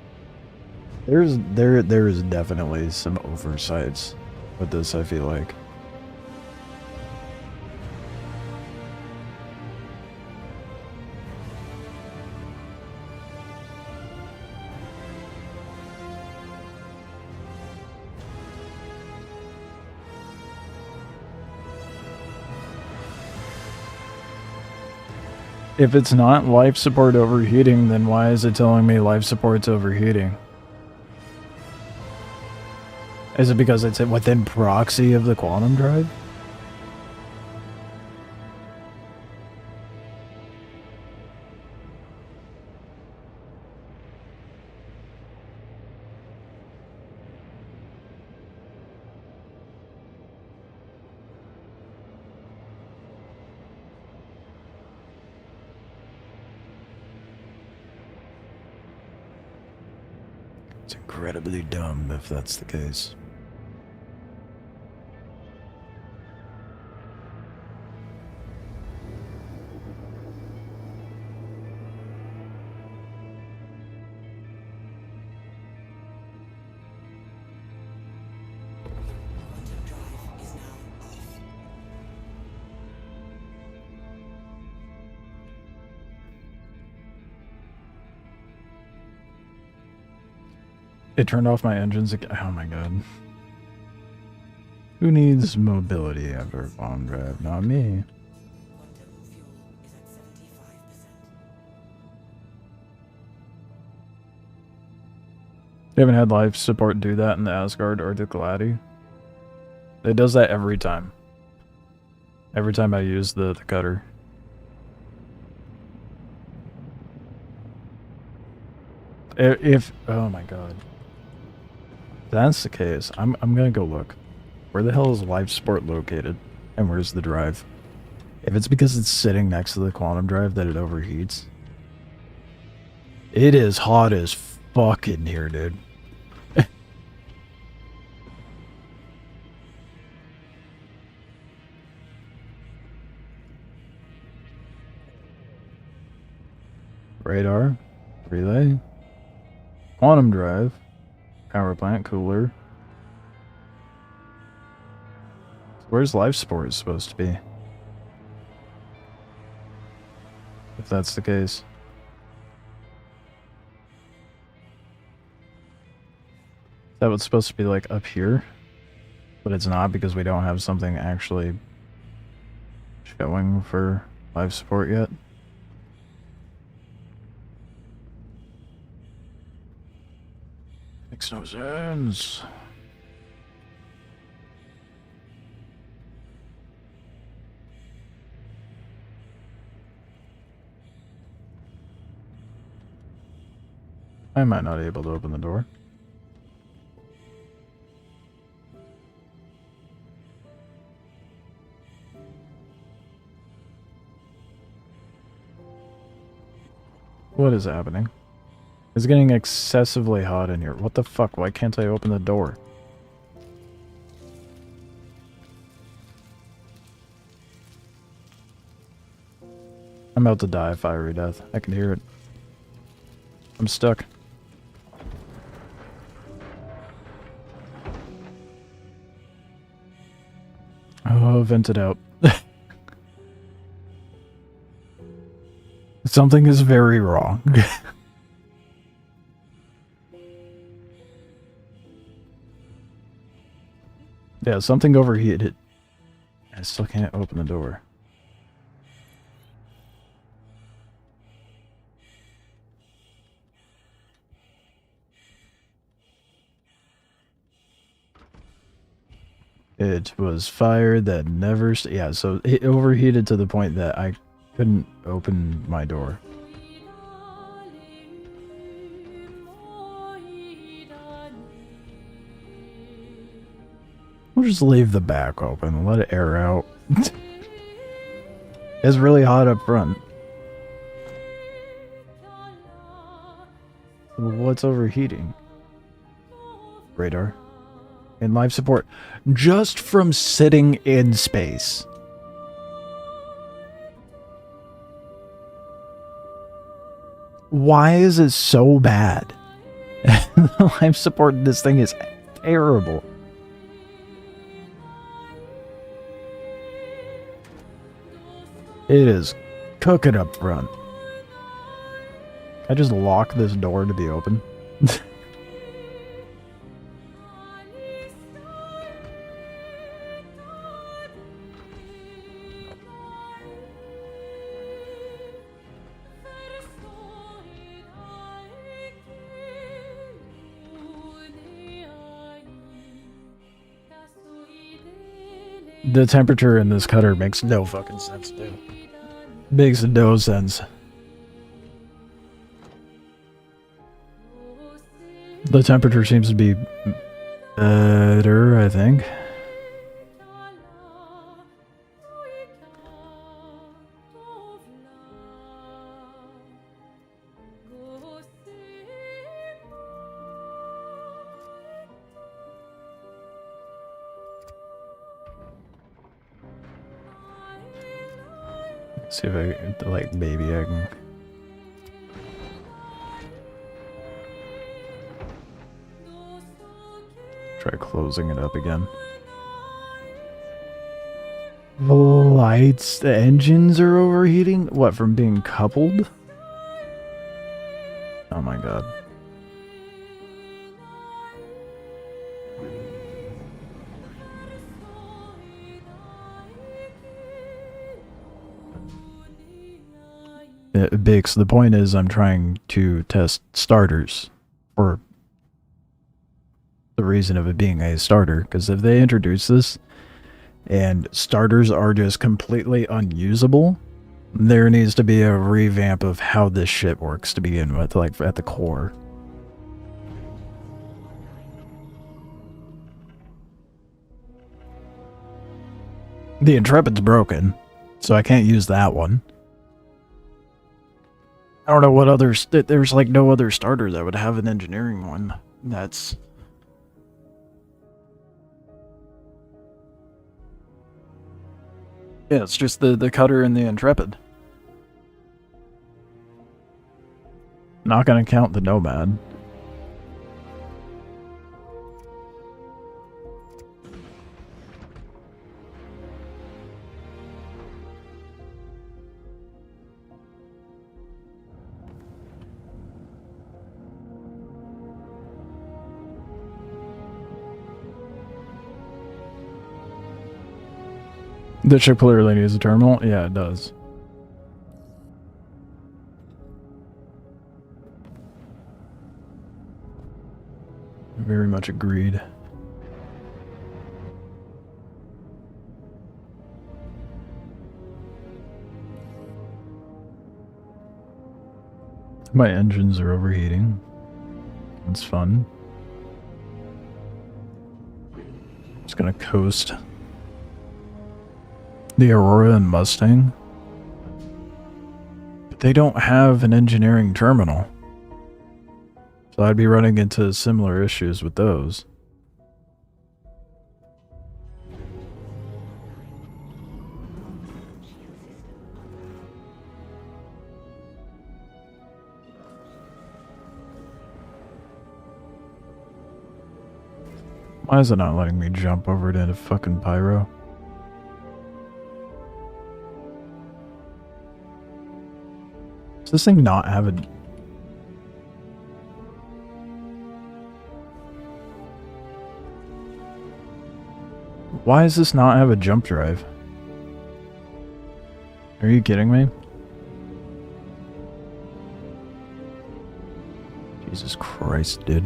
There is definitely some oversights with this, I feel like. If it's not life support overheating, then why is it telling me life support's overheating? Is it because it's within proxy of the quantum drive? It's incredibly dumb if that's the case. It turned off my engines again. Oh my god. Who needs mobility after a bomb drive? Not me. You haven't had life support do that in the Asgard or the Gladi? It does that every time. Every time I use the cutter. If oh my god. If that's the case, I'm gonna go look. Where the hell is life support located? And where's the drive? If it's because it's sitting next to the quantum drive that it overheats. It is hot as fuck in here, dude. Radar. Relay. Quantum drive. Power plant. Cooler. Where's life support supposed to be? If that's the case. Is that what's supposed to be like up here? But it's not because we don't have something actually showing for life support yet. Makes no sense. I might not be able to open the door. What is happening? It's getting excessively hot in here. What the fuck? Why can't I open the door? I'm about to die a fiery death. I can hear it. I'm stuck. Oh, vent it out. Something is very wrong. Yeah, something overheated. I still can't open the door. It was fire that never... yeah, so it overheated to the point that I couldn't open my door. We'll just leave the back open and let it air out. It's really hot up front. What's overheating? Radar. And life support. Just from sitting in space. Why is it so bad? The life support in this thing is terrible. It is cooking up front. Can I just lock this door to be open? The temperature in this cutter makes no fucking sense, dude. Makes no sense. The temperature seems to be better, I think. See if I, like, maybe I can... try closing it up again. The lights, the engines are overheating? What, from being coupled? Oh my god. Bix, the point is I'm trying to test starters for the reason of it being a starter, because if they introduce this and starters are just completely unusable, there needs to be a revamp of how this shit works to begin with, like at the core. The Intrepid's broken, so I can't use that one. I don't know what others... there's like no other starter that would have an engineering one. That's... yeah, it's just the cutter and the Intrepid. Not gonna count the Nomad. The ship clearly needs a terminal? Yeah, it does. Very much agreed. My engines are overheating. It's fun. Just gonna coast. The Aurora and Mustang. But they don't have an engineering terminal. So I'd be running into similar issues with those. Why is it not letting me jump over to fucking Pyro? Does this thing not have a... Why does this not have a jump drive? Are you kidding me? Jesus Christ, dude.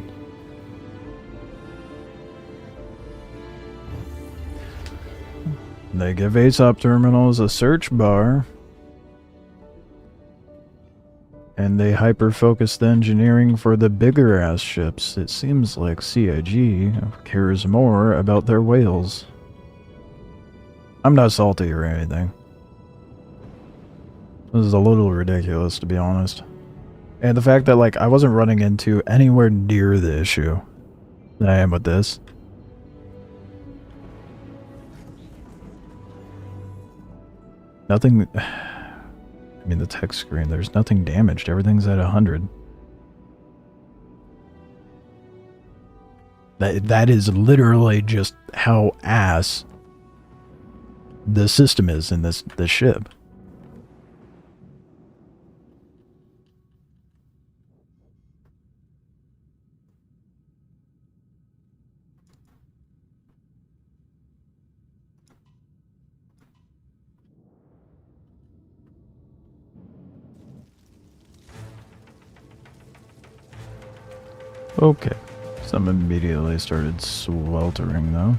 They give ASOP terminals a search bar. And they hyper-focus the engineering for the bigger-ass ships. It seems like CIG cares more about their whales. I'm not salty or anything. This is a little ridiculous, to be honest. And the fact that, like, I wasn't running into anywhere near the issue that I am with this. Nothing... I mean, the text screen, there's nothing damaged. Everything's at 100. That is literally just how ass the system is in this ship. Okay, some immediately started sweltering though.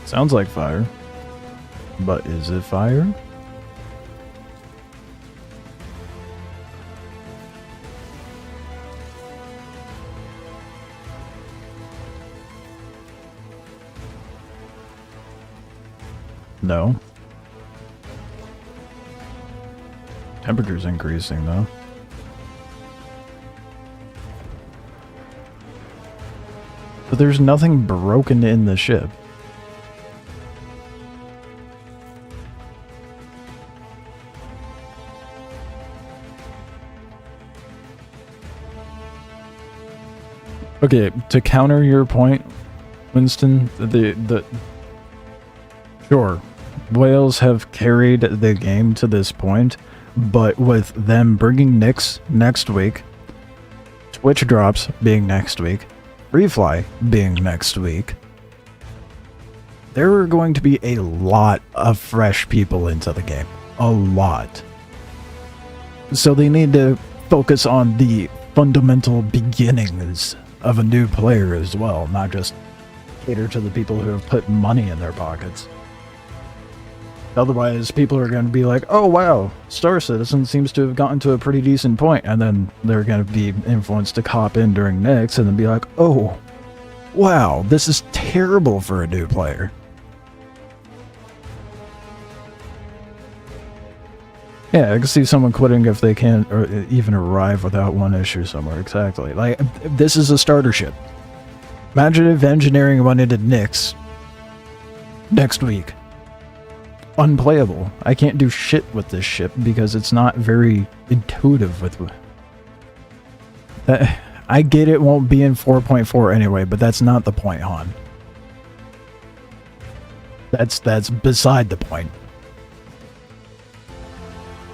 Sounds like fire, but is it fire? No. Temperature's increasing though. But there's nothing broken in the ship. Okay, to counter your point, Winston, sure, whales have carried the game to this point, but with them bringing Nyx next week, Twitch drops being next week, Refly being next week, there are going to be a lot of fresh people into the game. A lot. So they need to focus on the fundamental beginnings of a new player as well, not just cater to the people who have put money in their pockets. Otherwise, people are going to be like, oh wow, Star Citizen seems to have gotten to a pretty decent point, and then they're going to be influenced to hop in during Nyx and then be like, oh, wow, this is terrible for a new player. Yeah, I can see someone quitting if they can't or even arrive without one issue somewhere. Exactly. Like, this is a starter ship. Imagine if engineering went into Nyx next week. unplayable. I can't do shit with this ship because it's not very intuitive with... I get it won't be in 4.4 anyway, but that's not the point, Han. That's beside the point.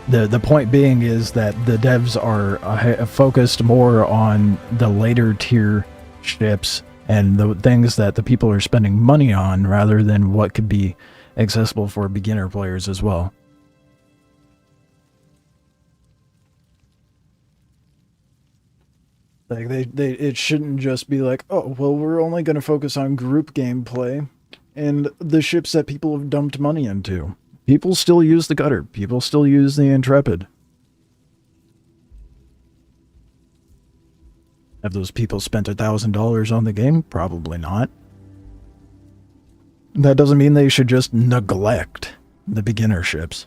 The point being is that the devs are focused more on the later tier ships and the things that the people are spending money on rather than what could be accessible for beginner players as well. Like it shouldn't just be like, oh, well, we're only going to focus on group gameplay and the ships that people have dumped money into. People still use the Cutter. People still use the Intrepid. Have those people spent $1,000 on the game? Probably not. That doesn't mean they should just neglect the beginner ships.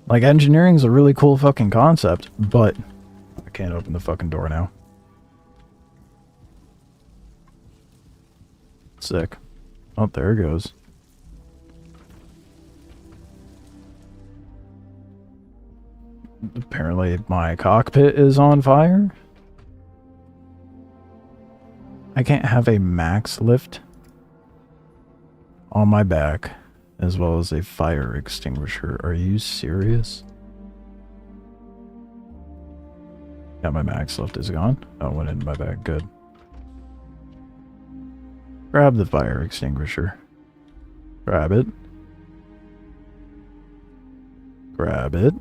Like, engineering's a really cool fucking concept, but I can't open the fucking door now. Sick. Oh, there it goes. Apparently my cockpit is on fire. I can't have a max lift on my back as well as a fire extinguisher. Are you serious? Yeah, my max lift is gone. Oh, it went into my bag. Good. Grab the fire extinguisher. Grab it. Grab it.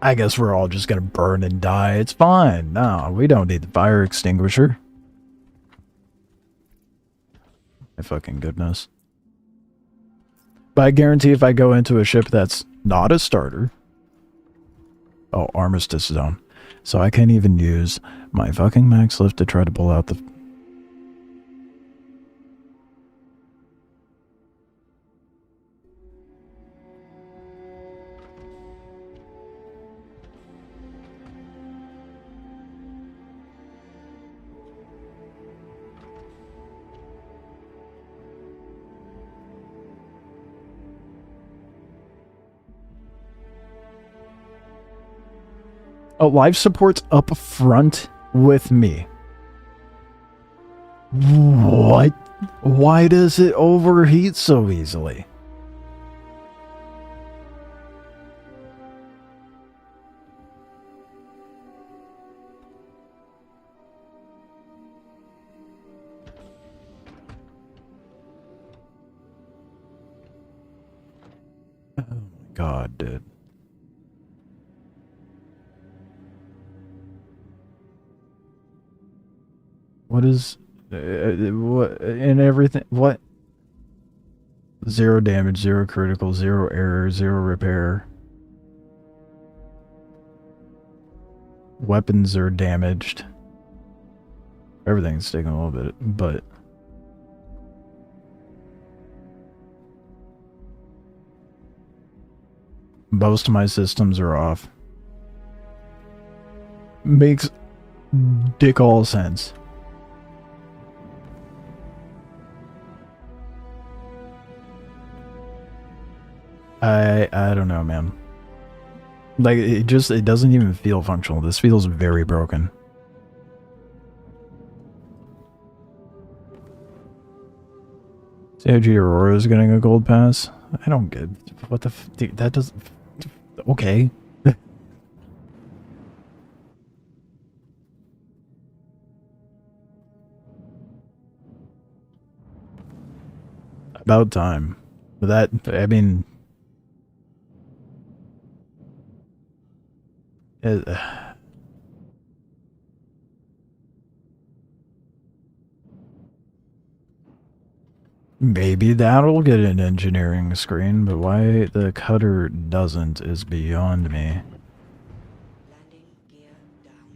I guess we're all just gonna burn and die. It's fine. No, we don't need the fire extinguisher. My fucking goodness. But I guarantee if I go into a ship that's not a starter... Oh, Armistice Zone. So I can't even use my fucking max lift to try to pull out the... Oh, life support's up front with me. What? Why does it overheat so easily? Oh my god, dude. What is... what... and everything... What? 0 damage, 0 critical, 0 error, 0 repair. Weapons are damaged. Everything's taking a little bit, but... most of my systems are off. Makes dick all sense. I don't know, man. Like, it doesn't even feel functional. This feels very broken. COG Aurora is getting a gold pass? I don't get... what the f... dude, that doesn't... okay. About time. But that... I mean... maybe that'll get an engineering screen, but why the cutter doesn't is beyond me. Landing gear down.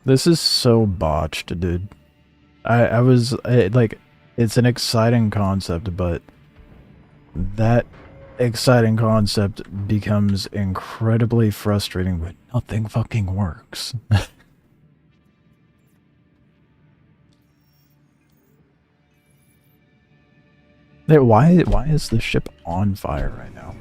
This is so botched, dude. I was like, it's an exciting concept, but that exciting concept becomes incredibly frustrating when nothing fucking works. Why is the ship on fire right now?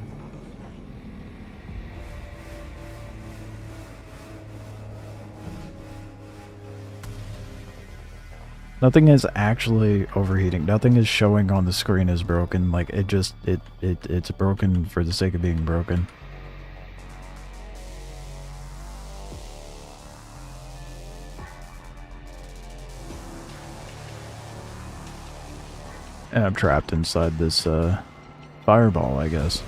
Nothing is actually overheating. Nothing is showing on the screen is broken. Like it's broken for the sake of being broken. And I'm trapped inside this fireball, I guess.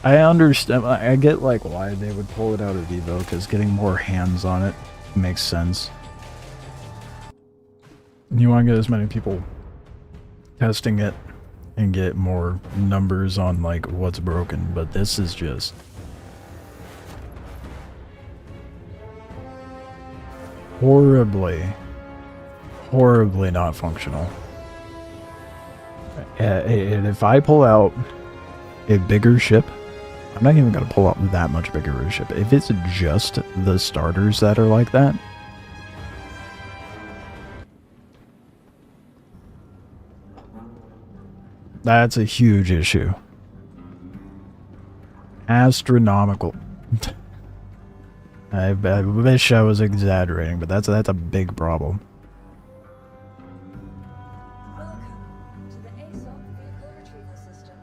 I understand. I get like why they would pull it out of Evo, because getting more hands on it makes sense. You want to get as many people testing it and get more numbers on like what's broken, but this is just horribly not functional. And if I pull out a bigger ship, I'm not even going to pull out that much bigger of a ship. If it's just the starters that are like that, that's a huge issue. Astronomical. I wish I was exaggerating, but that's a big problem. Welcome to the ASOC vehicle retrieval system.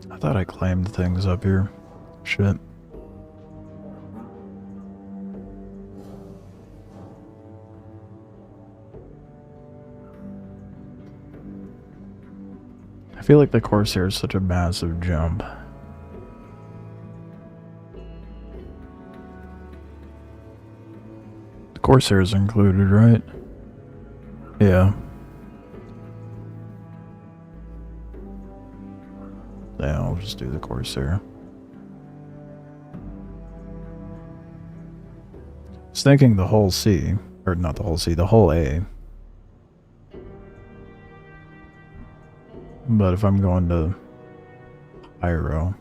I thought I claimed things up here. Shit. I feel like the Corsair is such a massive jump. The Corsair is included, right? Yeah. Yeah, I'll just do the Corsair. I was thinking the whole C, or not the whole C, the whole A. But if I'm going to Pyro,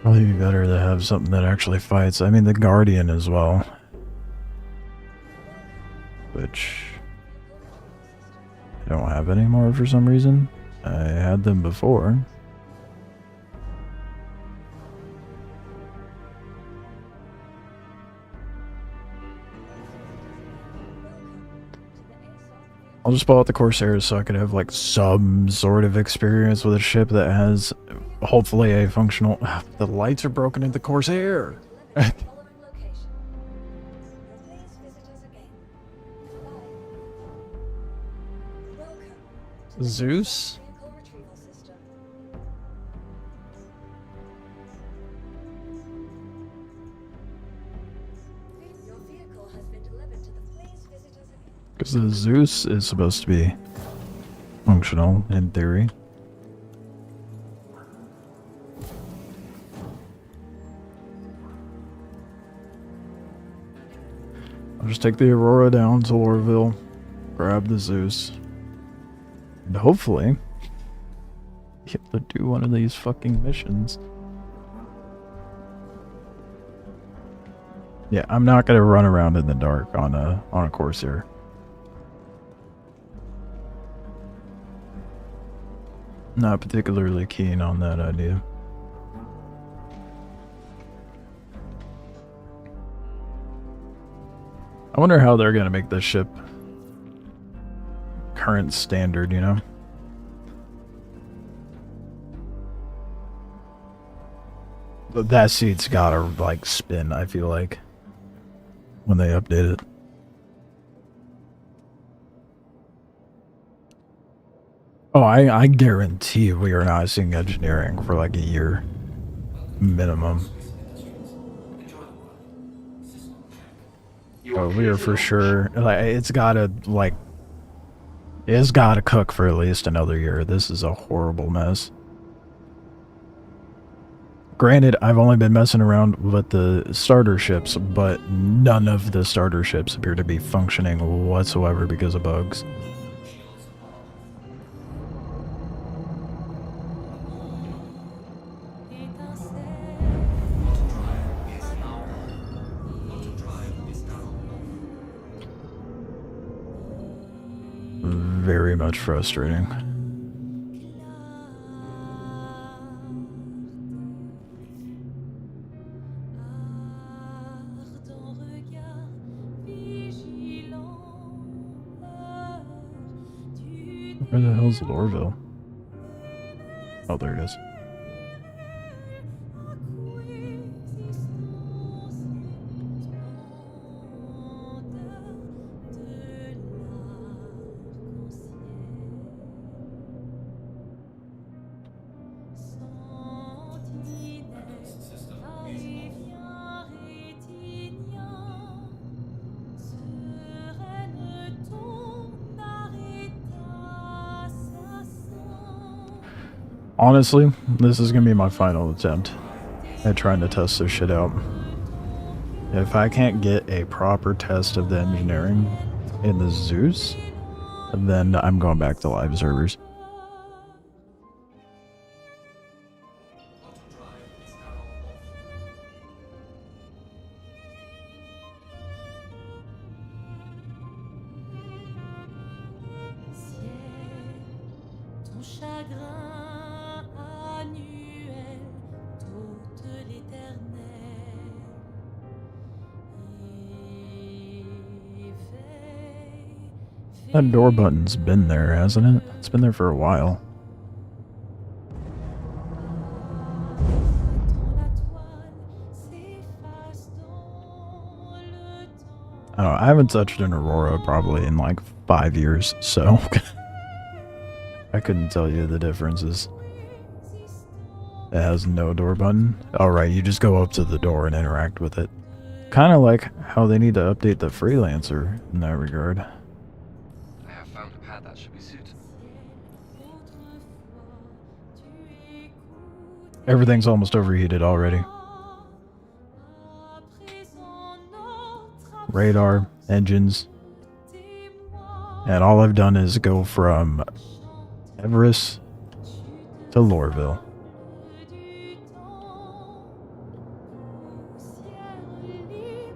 probably be better to have something that actually fights. I mean, the Guardian as well. Which I don't have anymore for some reason. I had them before. I'll just pull out the Corsairs so I could have like some sort of experience with a ship that has hopefully a functional... The lights are broken in the Corsair! Following location. Please visit us again. Bye. Welcome to the Zeus? vehicle retrieval system. Your vehicle has been delivered to the please visit us again. Because the Zeus is supposed to be functional, in theory. I'll just take the Aurora down to Lorville, grab the Zeus, and hopefully get to do one of these fucking missions. Yeah, I'm not gonna run around in the dark on a Corsair. Not particularly keen on that idea. I wonder how they're gonna make this ship current standard, you know? But that seat's gotta, like, spin, I feel like, when they update it. Oh, I guarantee we are not seeing engineering for, like, a year. Minimum. Oh, we are for sure, like, it's gotta cook for at least another year. This is a horrible mess. Granted, I've only been messing around with the starter ships, but none of the starter ships appear to be functioning whatsoever because of bugs. Very much frustrating. Where the hell's Lorville? Oh, there it is. Honestly, this is gonna be my final attempt at trying to test this shit out. If I can't get a proper test of the engineering in the Zeus, then I'm going back to live servers. That door button's been there, hasn't it? It's been there for a while. I don't know, I haven't touched an Aurora probably in like 5 years, so I couldn't tell you the differences. It has no door button. Alright, you just go up to the door and interact with it. Kind of like how they need to update the Freelancer in that regard. I have found a pad that should be suitable. Everything's almost overheated already. Radar, engines. And all I've done is go from Everest to Lorville.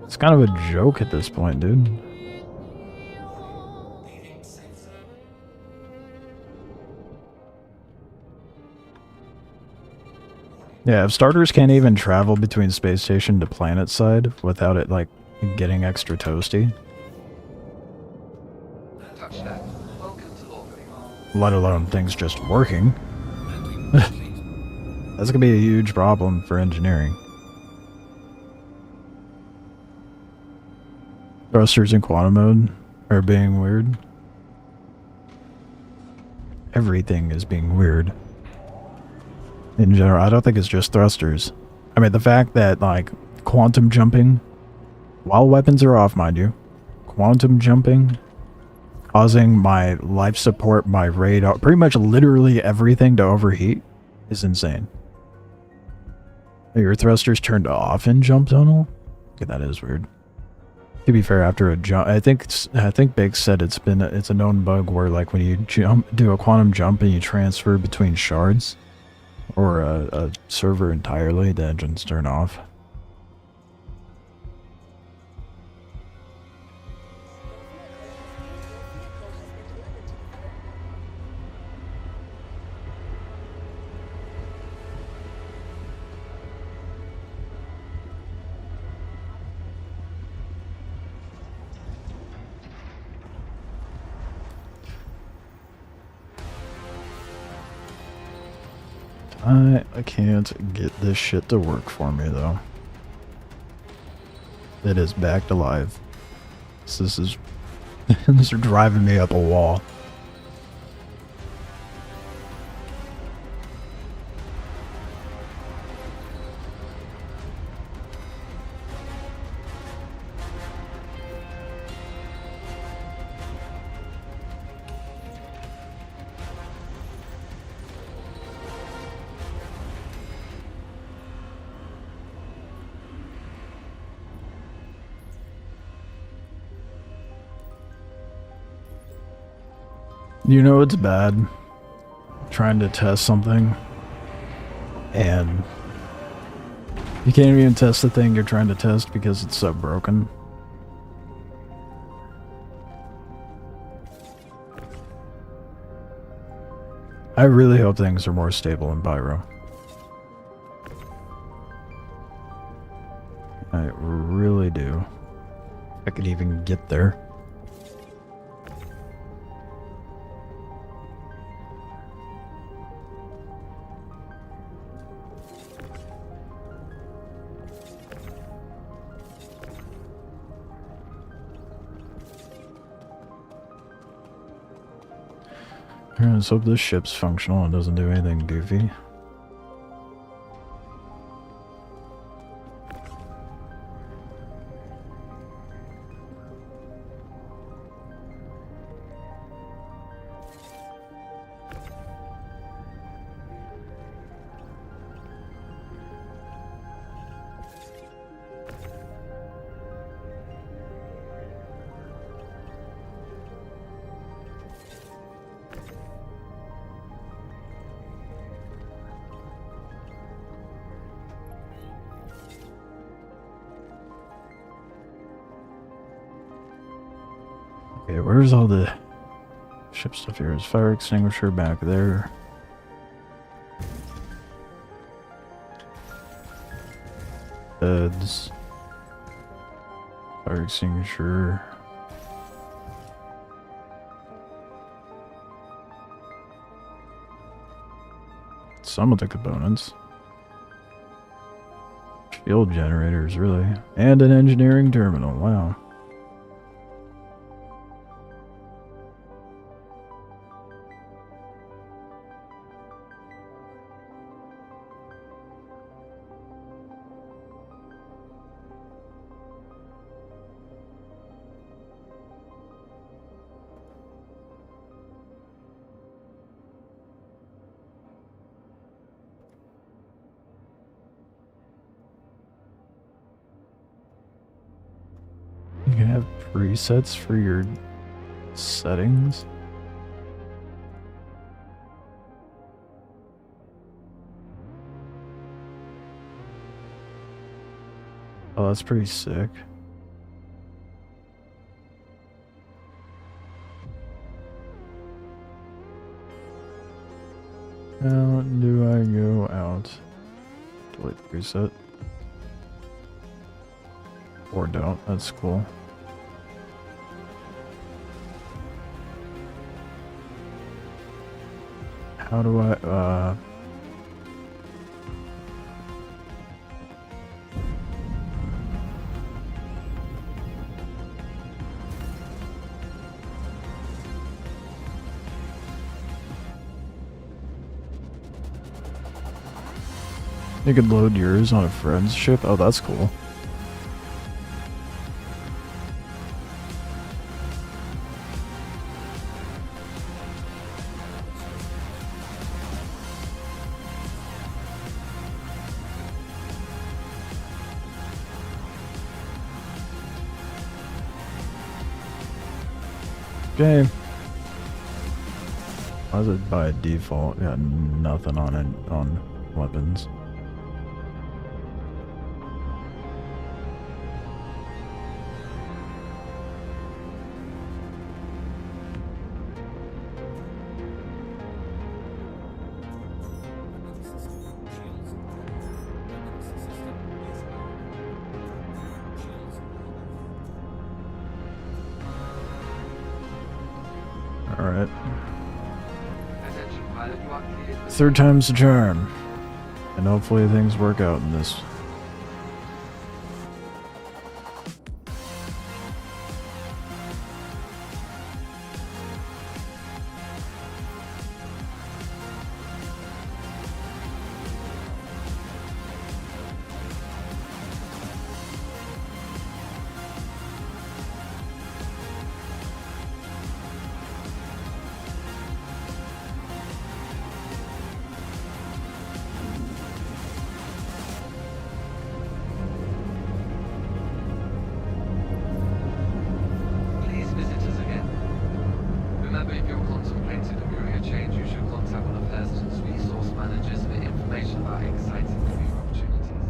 It's kind of a joke at this point, dude. Yeah, if starters can't even travel between space station to planet side without it, like, getting extra toasty. Touchdown. Welcome to Lorville. Let alone things just working. That's gonna be a huge problem for engineering. Thrusters in quantum mode are being weird. Everything is being weird. In general, I don't think it's just thrusters. I mean, the fact that, like, quantum jumping, while weapons are off, mind you, quantum jumping, causing my life support, my radar, pretty much literally everything to overheat, is insane. Are your thrusters turned off in jump tunnel? Okay, that is weird. To be fair, after a jump, I think Big said it's a known bug where, like, when you do a quantum jump and you transfer between shards or a server entirely, the engines turn off. I can't get this shit to work for me though. It is back to life. This is this is driving me up a wall. You know it's bad trying to test something and you can't even test the thing you're trying to test because it's so broken. I really hope things are more stable in Pyro. I really do. I could even get there. Let's hope this ship's functional and doesn't do anything goofy. Okay, where's all the ship stuff here? Is fire extinguisher back there? Beds. Fire extinguisher. Some of the components. Shield generators, really. And an engineering terminal, wow. You can have presets for your settings. Oh, that's pretty sick. How do I go out? Delete preset. Or don't, that's cool. How do I, you could load yours on a friend's ship? Oh, that's cool. Okay. Why is it by default got nothing on it on weapons? Alright. Attention pilot, you are cleared. Third time's the charm. And hopefully things work out in this. Please visit us again. Remember, if you're contemplating a career change, you should contact one of Hurston's resource managers for information about exciting career opportunities.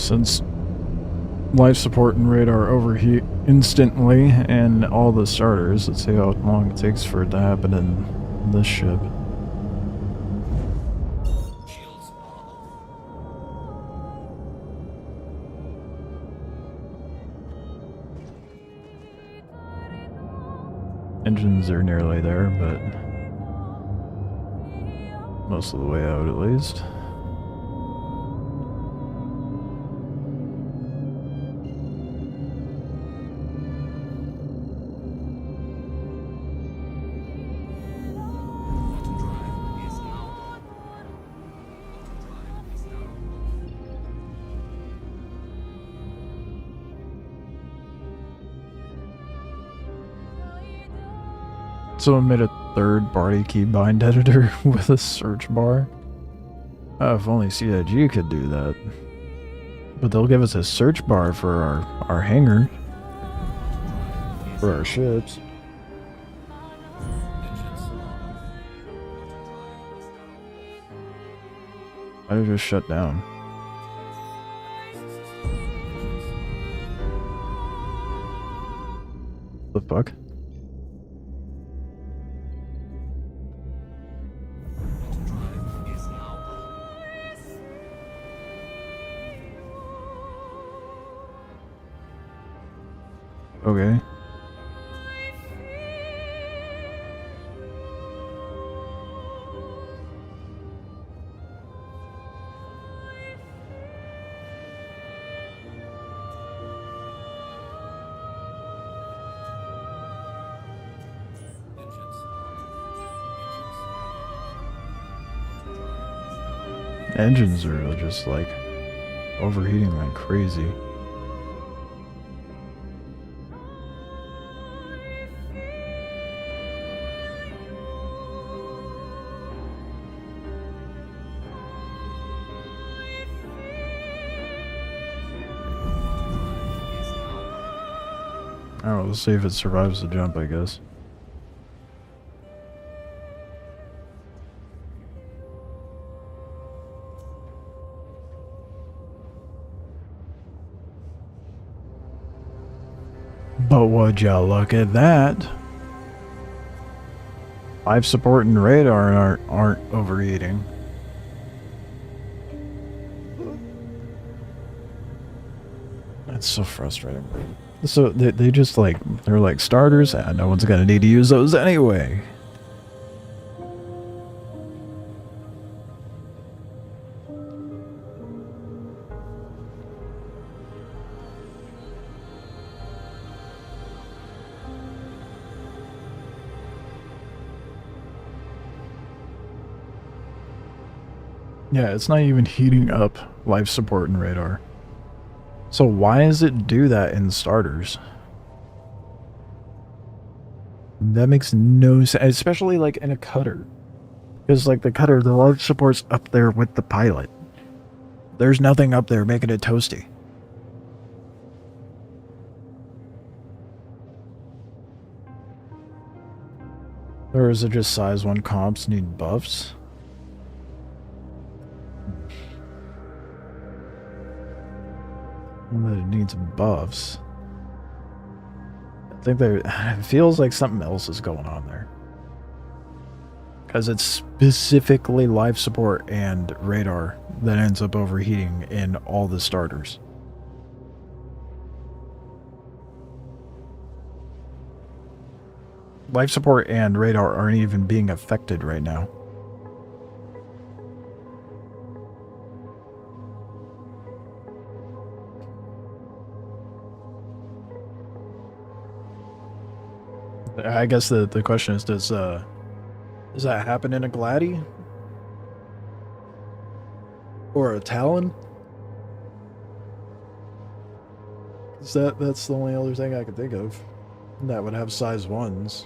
Since life support and radar overheat instantly and all the starters, let's see how long it takes for it to happen in this ship. Engines are nearly there, but most of the way out at least. Someone made a third-party keybind editor with a search bar. Oh, if only CIG could do that. But they'll give us a search bar for our hangar. For our ships. Why did it just shut down? The fuck? Okay. Engines are just like overheating like crazy. Alright, we'll see if it survives the jump, I guess. But would ya look at that? Life support and radar aren't overheating. That's so frustrating. So they just like, they're like starters, and no one's gonna need to use those anyway. Yeah, it's not even heating up life support and radar. So why does it do that in starters? That makes no sense, especially like in a cutter. Because like the cutter, the life support's up there with the pilot. There's nothing up there making it toasty. Or is it just size 1 comps need buffs? That it needs buffs. I think there, it feels like something else is going on there. Because it's specifically life support and radar that ends up overheating in all the starters. life support and radar aren't even being affected right now. I guess the question is, does that happen in a Gladi? Or a Talon? 'Cause that's the only other thing I could think of that would have size 1s.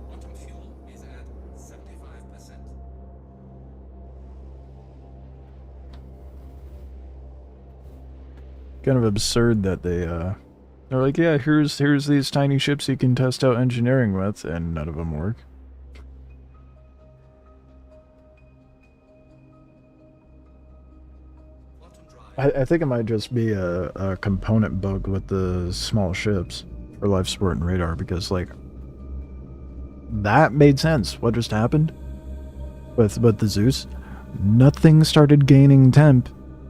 Quantum fuel is at 75%. Kind of absurd that they're like, yeah, here's these tiny ships you can test out engineering with, and none of them work. I think it might just be a component bug with the small ships for life support and radar, because like that made sense. What just happened with the Zeus? Nothing started gaining temp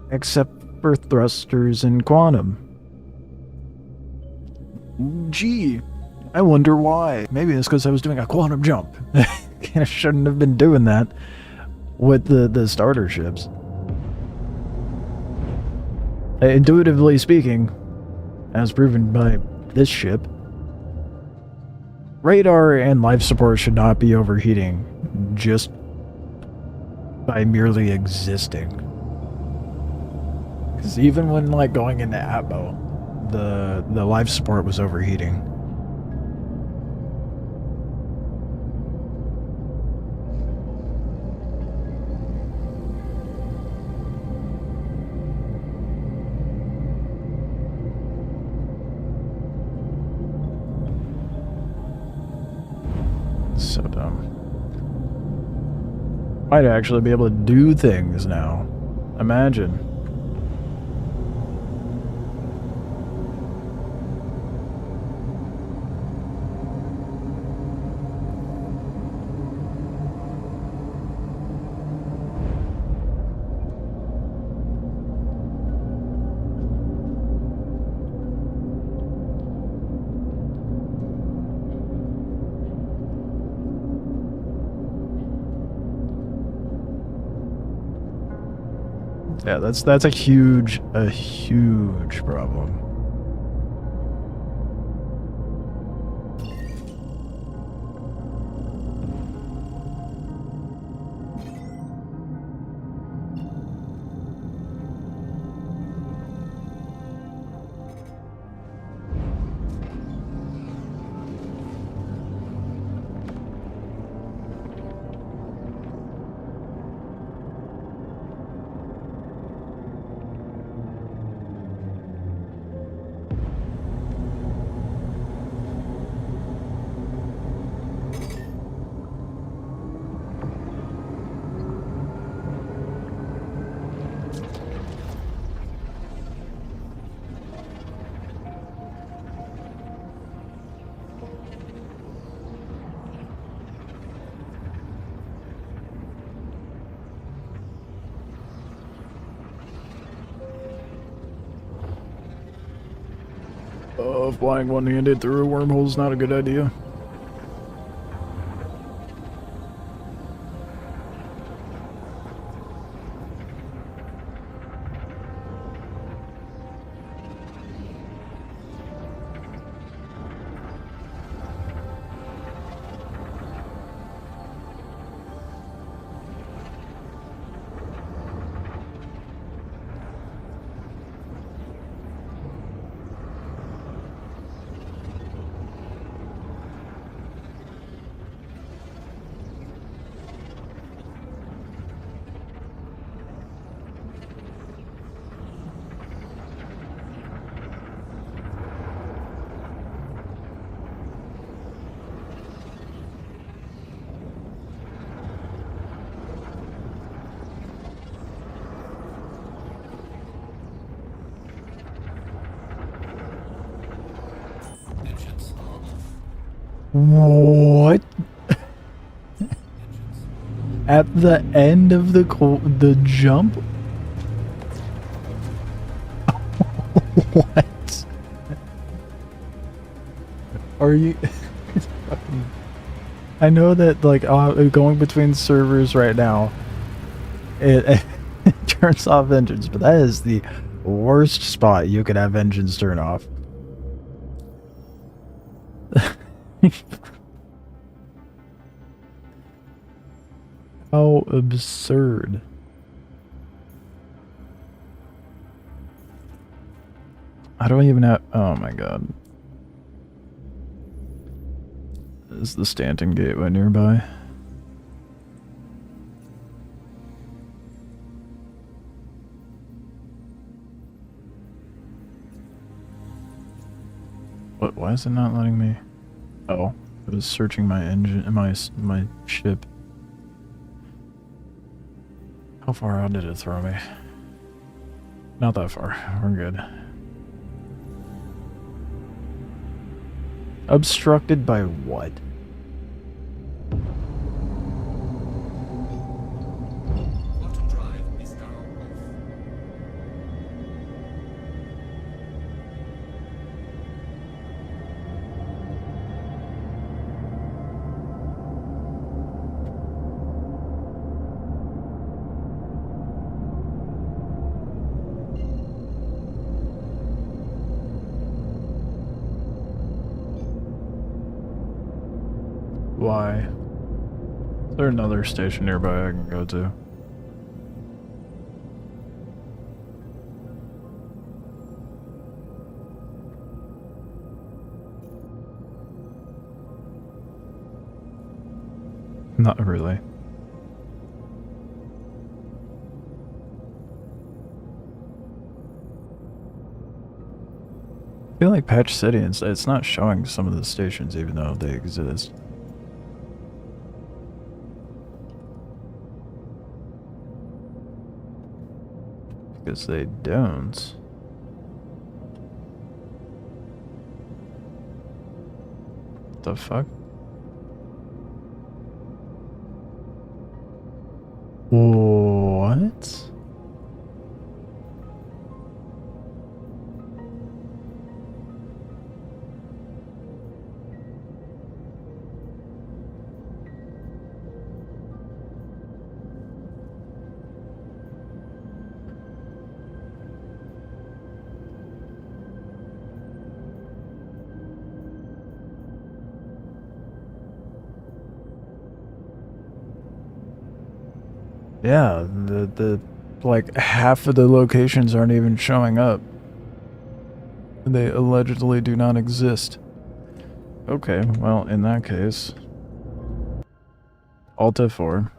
except for thrusters and quantum. Gee, I wonder why. Maybe it's because I was doing a quantum jump. I shouldn't have been doing that with the starter ships. Intuitively speaking, as proven by this ship, radar and life support should not be overheating just by merely existing. Because even when like going into Atmo, the life support was overheating. So dumb. Might actually be able to do things now. Imagine. Yeah, that's a huge problem. Flying one-handed through a wormhole is not a good idea. Engines are off. What? At the end of the jump? What? Are you? I know that like going between servers right now, it turns off engines, but that is the worst spot you could have engines turn off. How absurd. I don't even have. Oh my god. Is the Stanton Gateway nearby? What? Why is it not letting me? Oh, it was searching my engine, my ship. How far out did it throw me? Not that far. We're good. Obstructed by what? Auto drive is now off. Why? Is there another station nearby I can go to? Not really. I feel like Patch City, it's not showing some of the stations even though they exist. Because they don't. The fuck? What? Yeah, the like half of the locations aren't even showing up. They allegedly do not exist. Okay, well, in that case, Alt F4.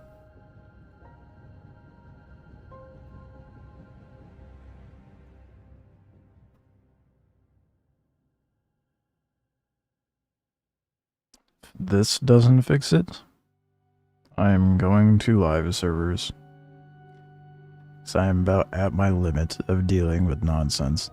This doesn't fix it. I'm going to live servers. So I'm about at my limit of dealing with nonsense.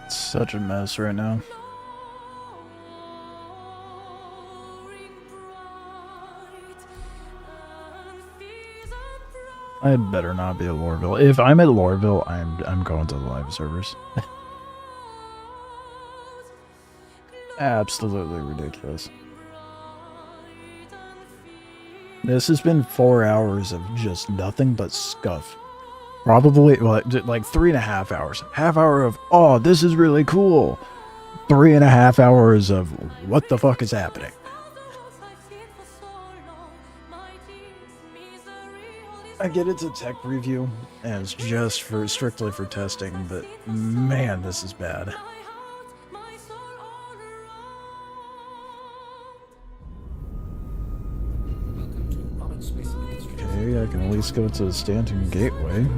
It's such a mess right now. I'd better not be at Lorville. If I'm at Lorville, I'm going to the live servers. Absolutely ridiculous. This has been 4 hours of just nothing but scuff. Probably, well, like 3.5 hours. Half hour of, oh, this is really cool. 3.5 hours of, what the fuck is happening? I get it's a tech review, and it's just for strictly for testing, but man, this is bad. Okay, I can at least go to the Stanton Gateway.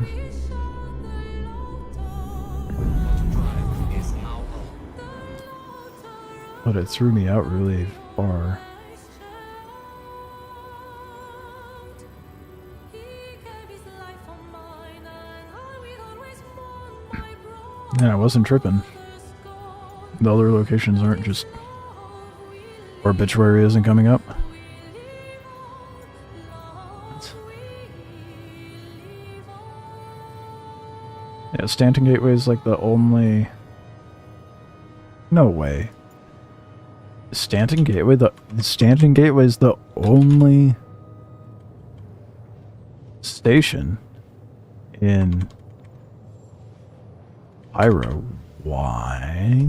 But it threw me out really far. Yeah, I wasn't tripping. The other locations aren't just... Obituary isn't coming up. Yeah, Stanton Gateway is like the only... No way. Stanton Gateway is the only station in Pyro. Why?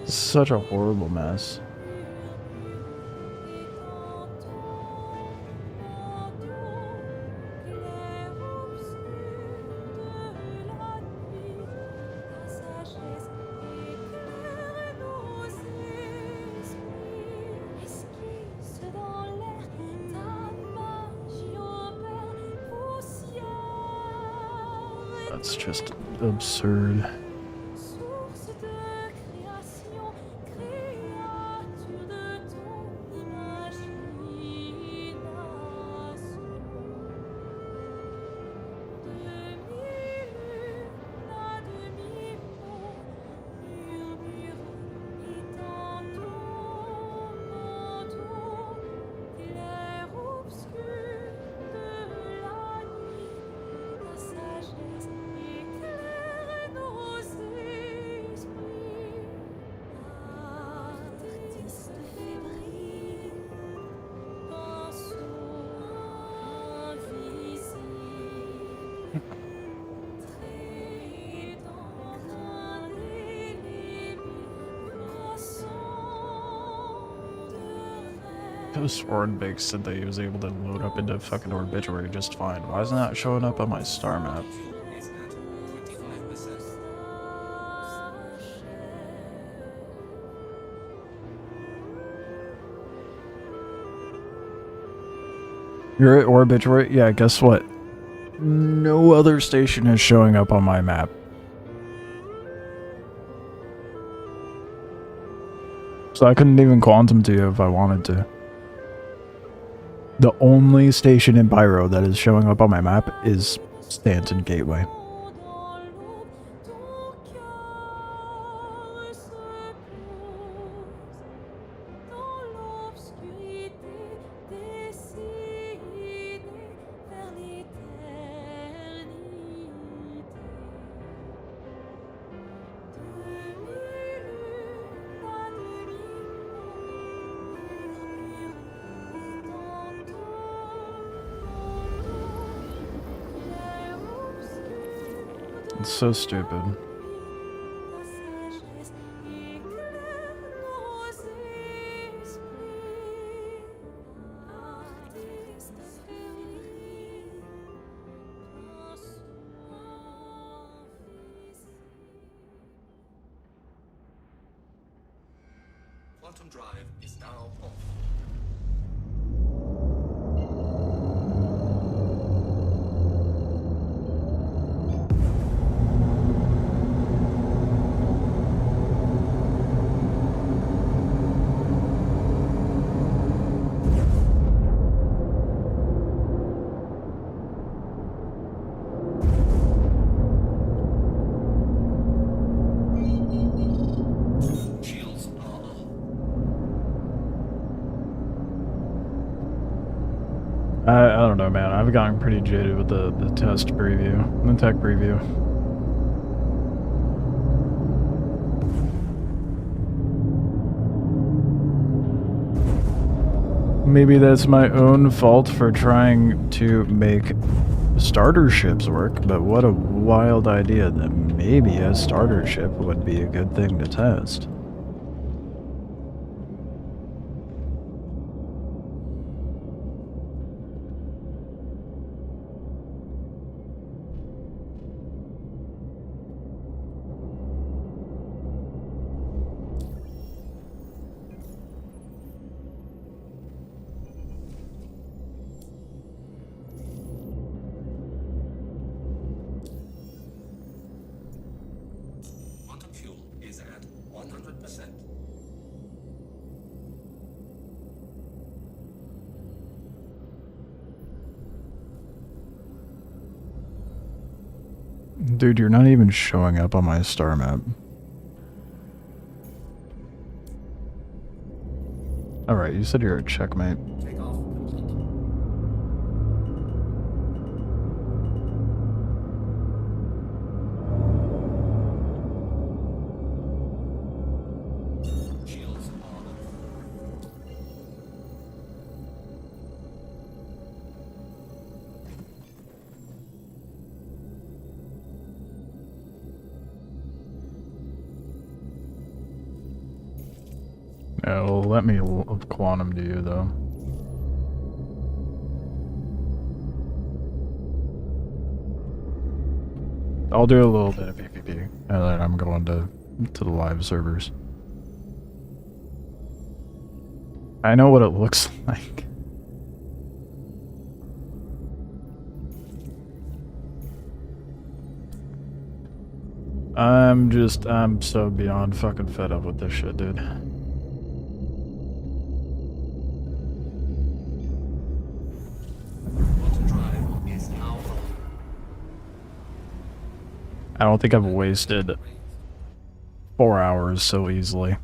Such a horrible mess. That's just absurd. Sworn Big said that he was able to load up into fucking Obituary just fine. Why isn't that showing up on my star map? Is at 25%. You're at Obituary? Yeah, guess what? No other station is showing up on my map. So I couldn't even quantum to you if I wanted to. The only station in Pyro that is showing up on my map is Stanton Gateway. It's so stupid. Quantum drive is now off. Shields are off. I don't know, man. I've gotten pretty jaded with the test preview, the tech preview. Maybe that's my own fault for trying to make starter ships work, but what a wild idea that maybe a starter ship would be a good thing to test. 100%. Dude, you're not even showing up on my star map. Alright, you said you're a checkmate. Takeoff complete. Shields on. Yeah, well, let me quantum to you, though. I'll do a little bit of PvP, and then I'm going to the live servers. I know what it looks like. I'm so beyond fucking fed up with this shit, dude. Quantum drive is now on. I don't think I've wasted 4 hours so easily.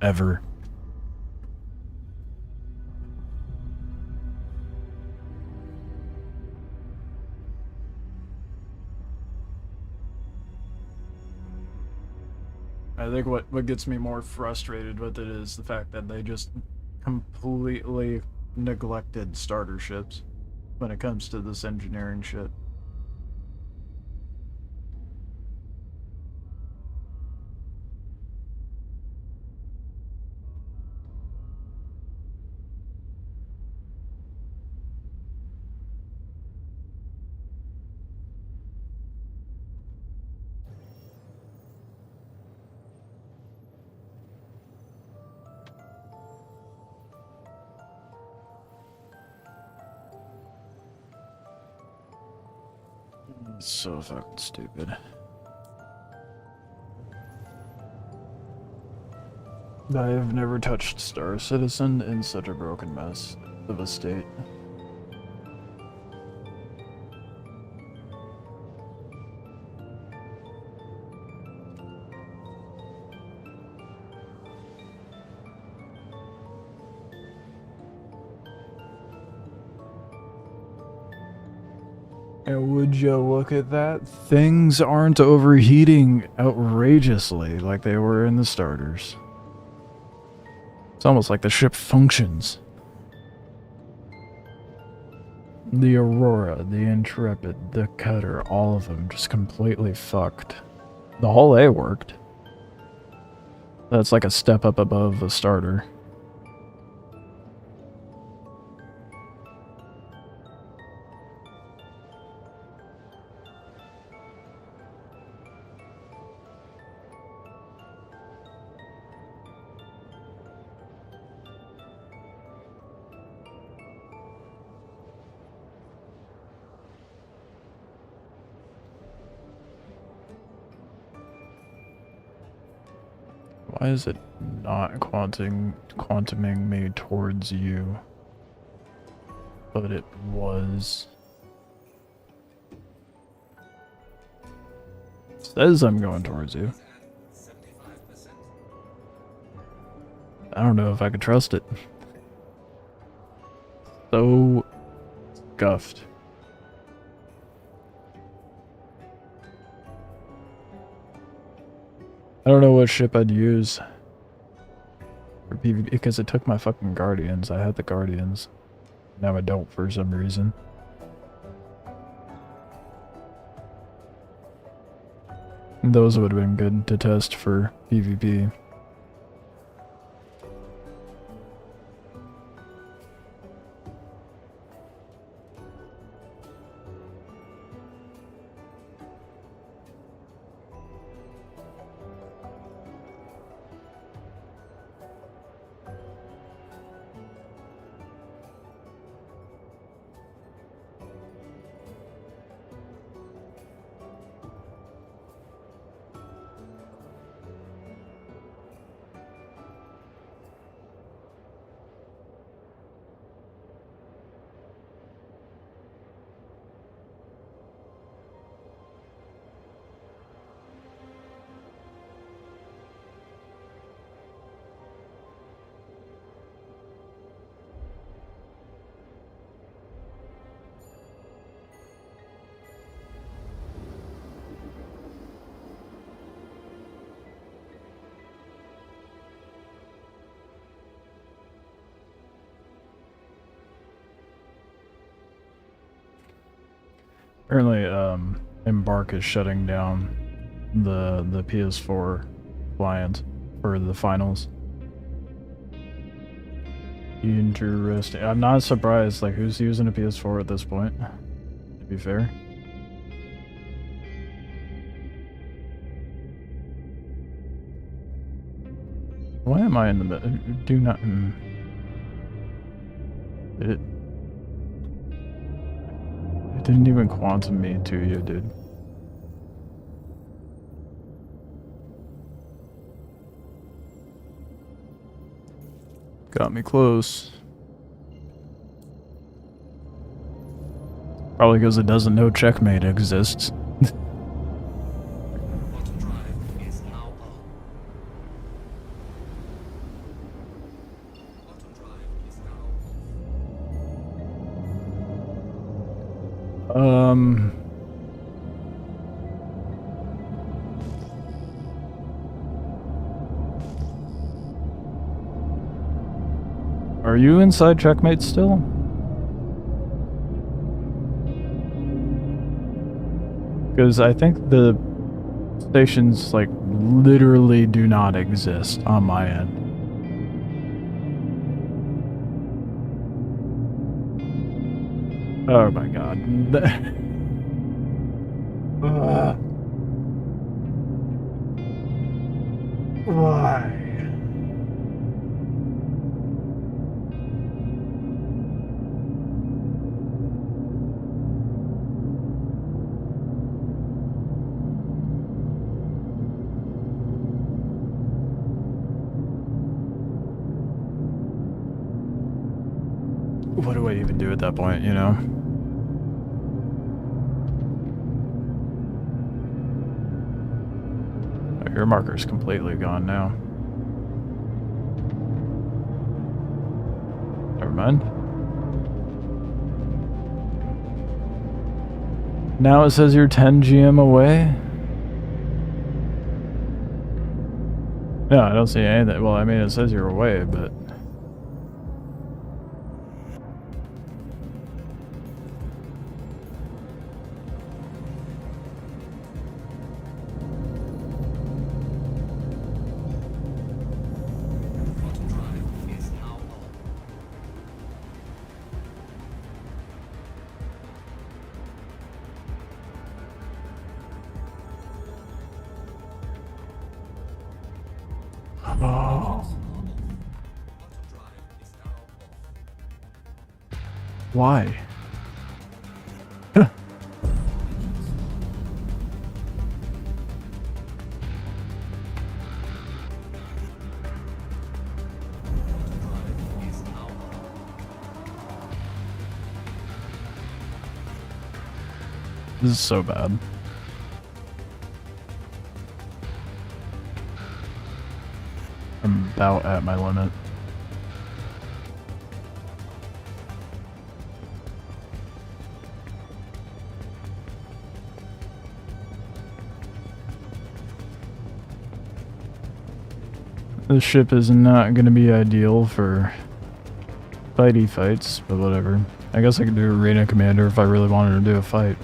Ever. I think what gets me more frustrated with it is the fact that they just completely neglected starter ships when it comes to this engineering shit. It's so fucking stupid. I have never touched Star Citizen in such a broken mess of a state. And would you look at that? Things aren't overheating outrageously like they were in the starters. It's almost like the ship functions. The Aurora, the Intrepid, the Cutter, all of them just completely fucked. The Hull A worked. That's like a step up above a starter. Why is it not quantuming me towards you? But it was. It says I'm going towards you. 75%. I don't know if I could trust it. So scuffed. I don't know what ship I'd use for PvP because it took my fucking Guardians. I had the Guardians. Now I don't for some reason. Those would have been good to test for PvP. Apparently, Embark is shutting down the PS4 client for the finals. Interesting. I'm not surprised. Like, who's using a PS4 at this point? To be fair. Why am I in the middle? Do not. It didn't even quantum me to you, dude. Got me close. Probably because it doesn't know checkmate exists. Quantum drive is now on. Quantum drive is now on. Are you inside checkmate still? Because I think the stations, like, literally do not exist on my end. Oh my god. Why? What do I even do at that point, you know? Oh, your marker's completely gone now. Never mind. Now it says you're 10 GM away? No, I don't see anything. Well, I mean, it says you're away, but... Quantum drive is now on. Oh. Quantum drive is now off. Why? Drive is now on. This is so bad. I'm about at my limit. This ship is not going to be ideal for fighty fights, but whatever. I guess I could do Arena Commander if I really wanted to do a fight.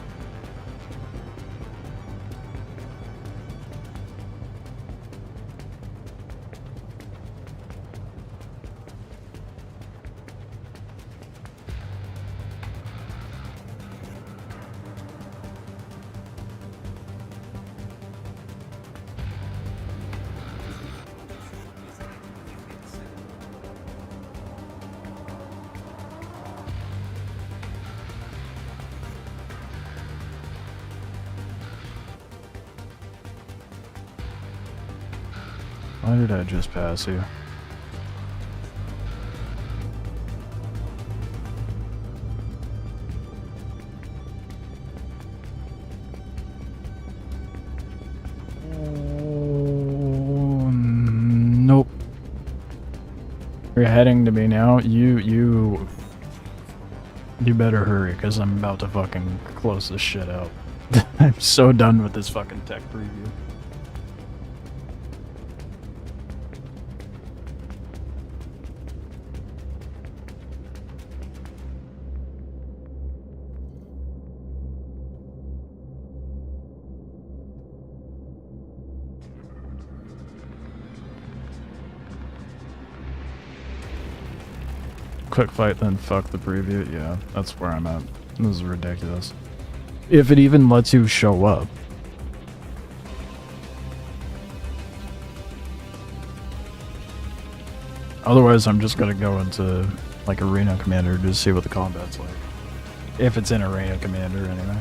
Why did I just pass you? Oh, nope. You're heading to me now. You better hurry, because I'm about to fucking close this shit out. I'm so done with this fucking tech preview. quick fight, then fuck the preview. Yeah, that's where I'm at. This is ridiculous. If it even lets you show up. Otherwise, I'm just gonna go into, like, Arena Commander to see what the combat's like. If it's in Arena Commander, anyway.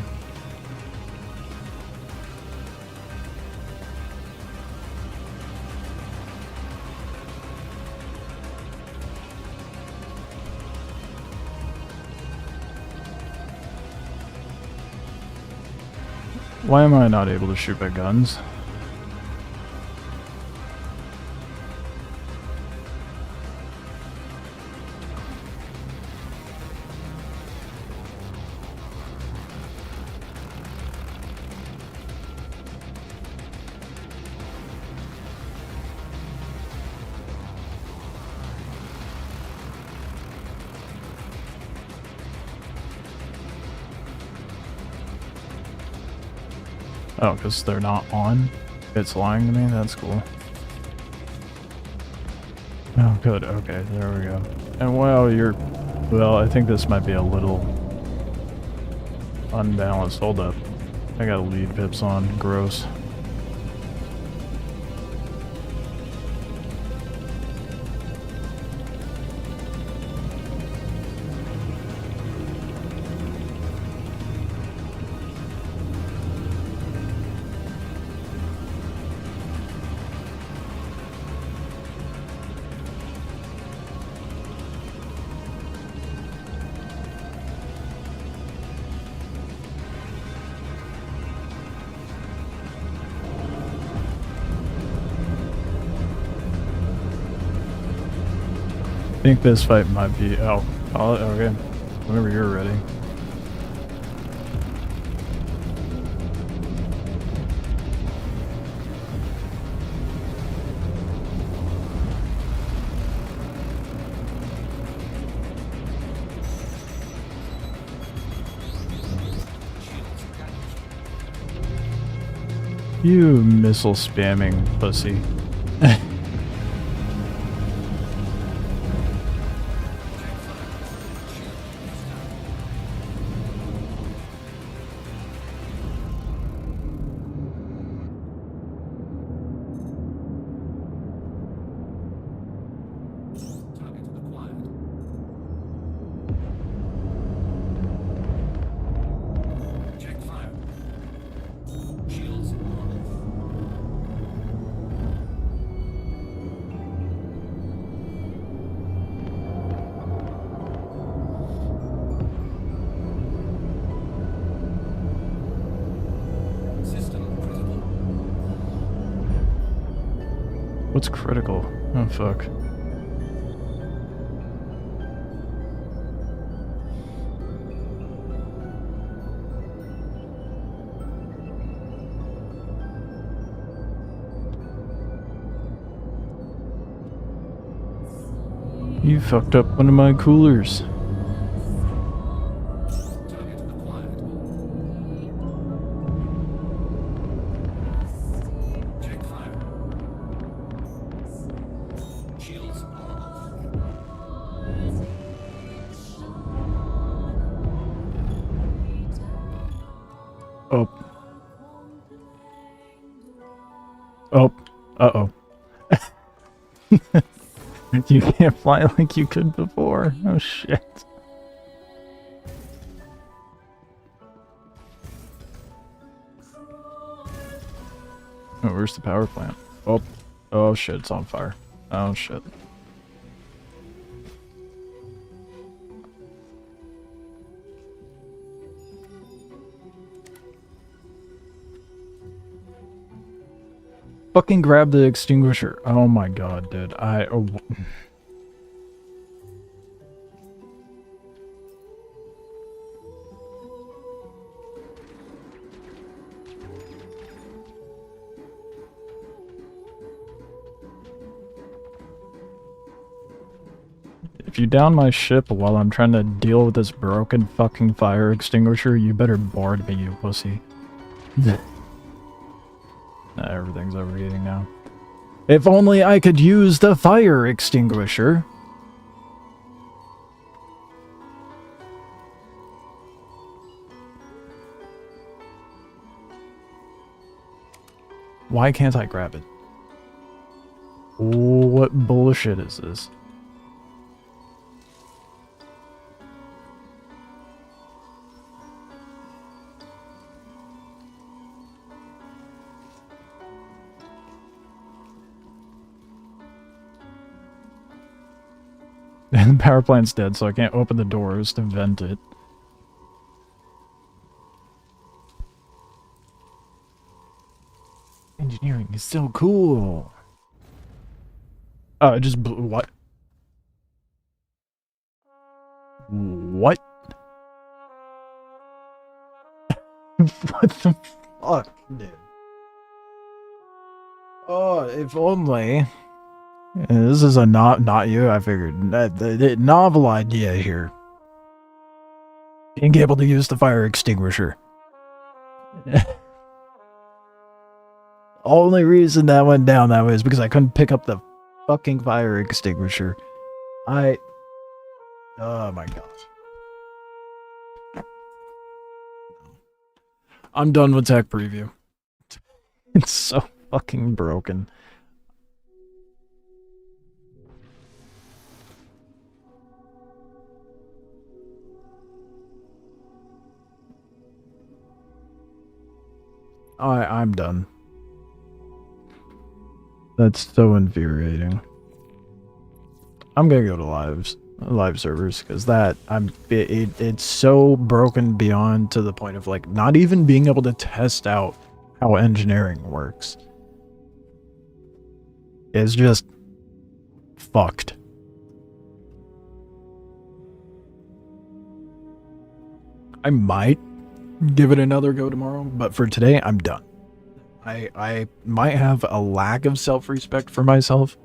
Why am I not able to shoot by guns? Oh, because they're not on? It's lying to me? That's cool. Oh, good. Okay, there we go. And wow, you're... Well, I think this might be a little unbalanced. Hold up. I got lead pips on. Gross. I think this fight might be... Oh, okay. Whenever you're ready. You missile spamming pussy. What's critical? Oh, fuck. You fucked up one of my coolers. Oh. Oh. Uh-oh. You can't fly like you could before. Oh, shit. Oh, where's the power plant? Oh. Oh, shit, it's on fire. Oh, shit. Fucking grab the extinguisher. Oh my god, dude. Oh. If you down my ship while I'm trying to deal with this broken fucking fire extinguisher, you better board me, you pussy. Everything's overheating now. If only I could use the fire extinguisher. Why can't I grab it? What bullshit is this? And the power plant's dead, so I can't open the doors to vent it. Engineering is so cool. Oh, it just blew. What? What? What the fuck, dude? Oh, if only. This is a not you. I figured the novel idea here. Being able to use the fire extinguisher. Only reason that went down that way is because I couldn't pick up the fucking fire extinguisher. Oh my god. I'm done with tech preview. It's so fucking broken. I'm done. That's so infuriating. I'm gonna go to live servers because it's so broken beyond to the point of like not even being able to test out how engineering works. It's just fucked. I might give it another go tomorrow, but for today, I'm done. I might have a lack of self-respect for myself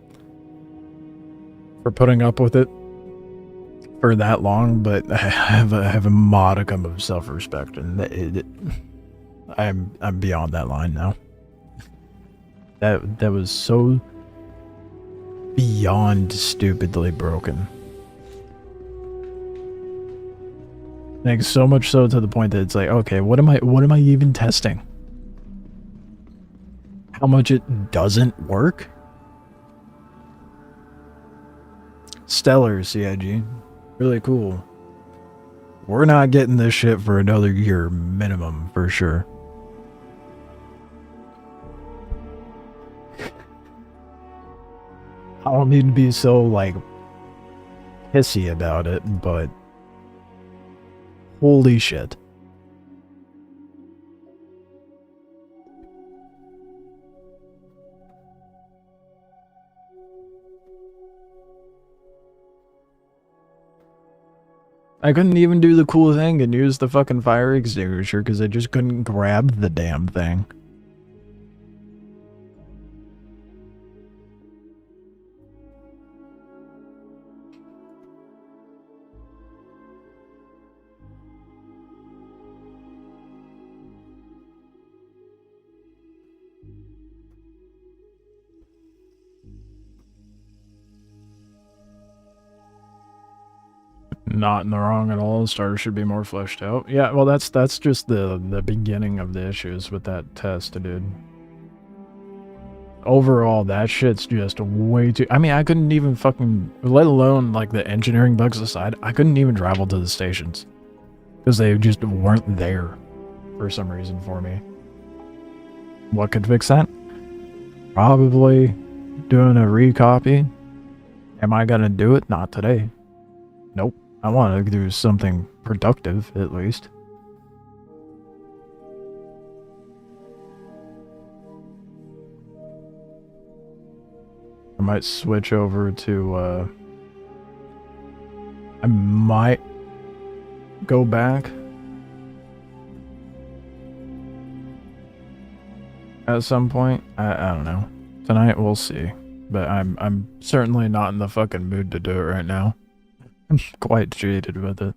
for putting up with it for that long, but I have a modicum of self-respect, and I'm beyond that line now. That was so beyond stupidly broken. Like so much so to the point that it's like, okay, what am I even testing? How much it doesn't work? Stellar CIG. Really cool. We're not getting this shit for another year minimum for sure. I don't need to be so like pissy about it, but holy shit. I couldn't even do the cool thing and use the fucking fire extinguisher because I just couldn't grab the damn thing. Not in the wrong at all. The starter should be more fleshed out. Yeah, well, that's just the beginning of the issues with that test, dude. Overall, that shit's just way too... I mean, I couldn't even fucking... Let alone, like, the engineering bugs aside, I couldn't even travel to the stations. Because they just weren't there for some reason for me. What could fix that? Probably doing a recopy. Am I gonna do it? Not today. Nope. I want to do something productive, at least. I might switch over to, I might go back at some point. I don't know. Tonight, we'll see. But I'm certainly not in the fucking mood to do it right now. I'm quite jaded with it.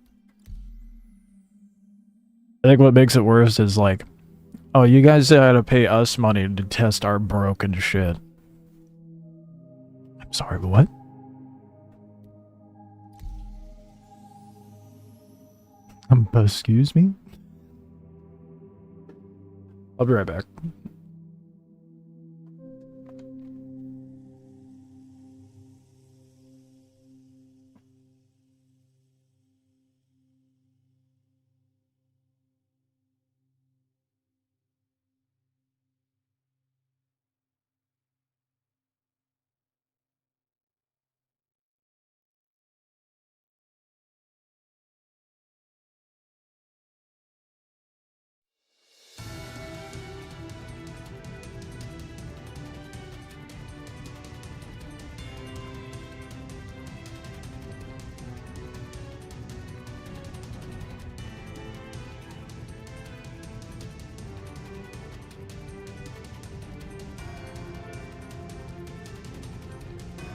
I think what makes it worse is like, oh, you guys had to pay us money to test our broken shit. I'm sorry, but what? Excuse me? I'll be right back.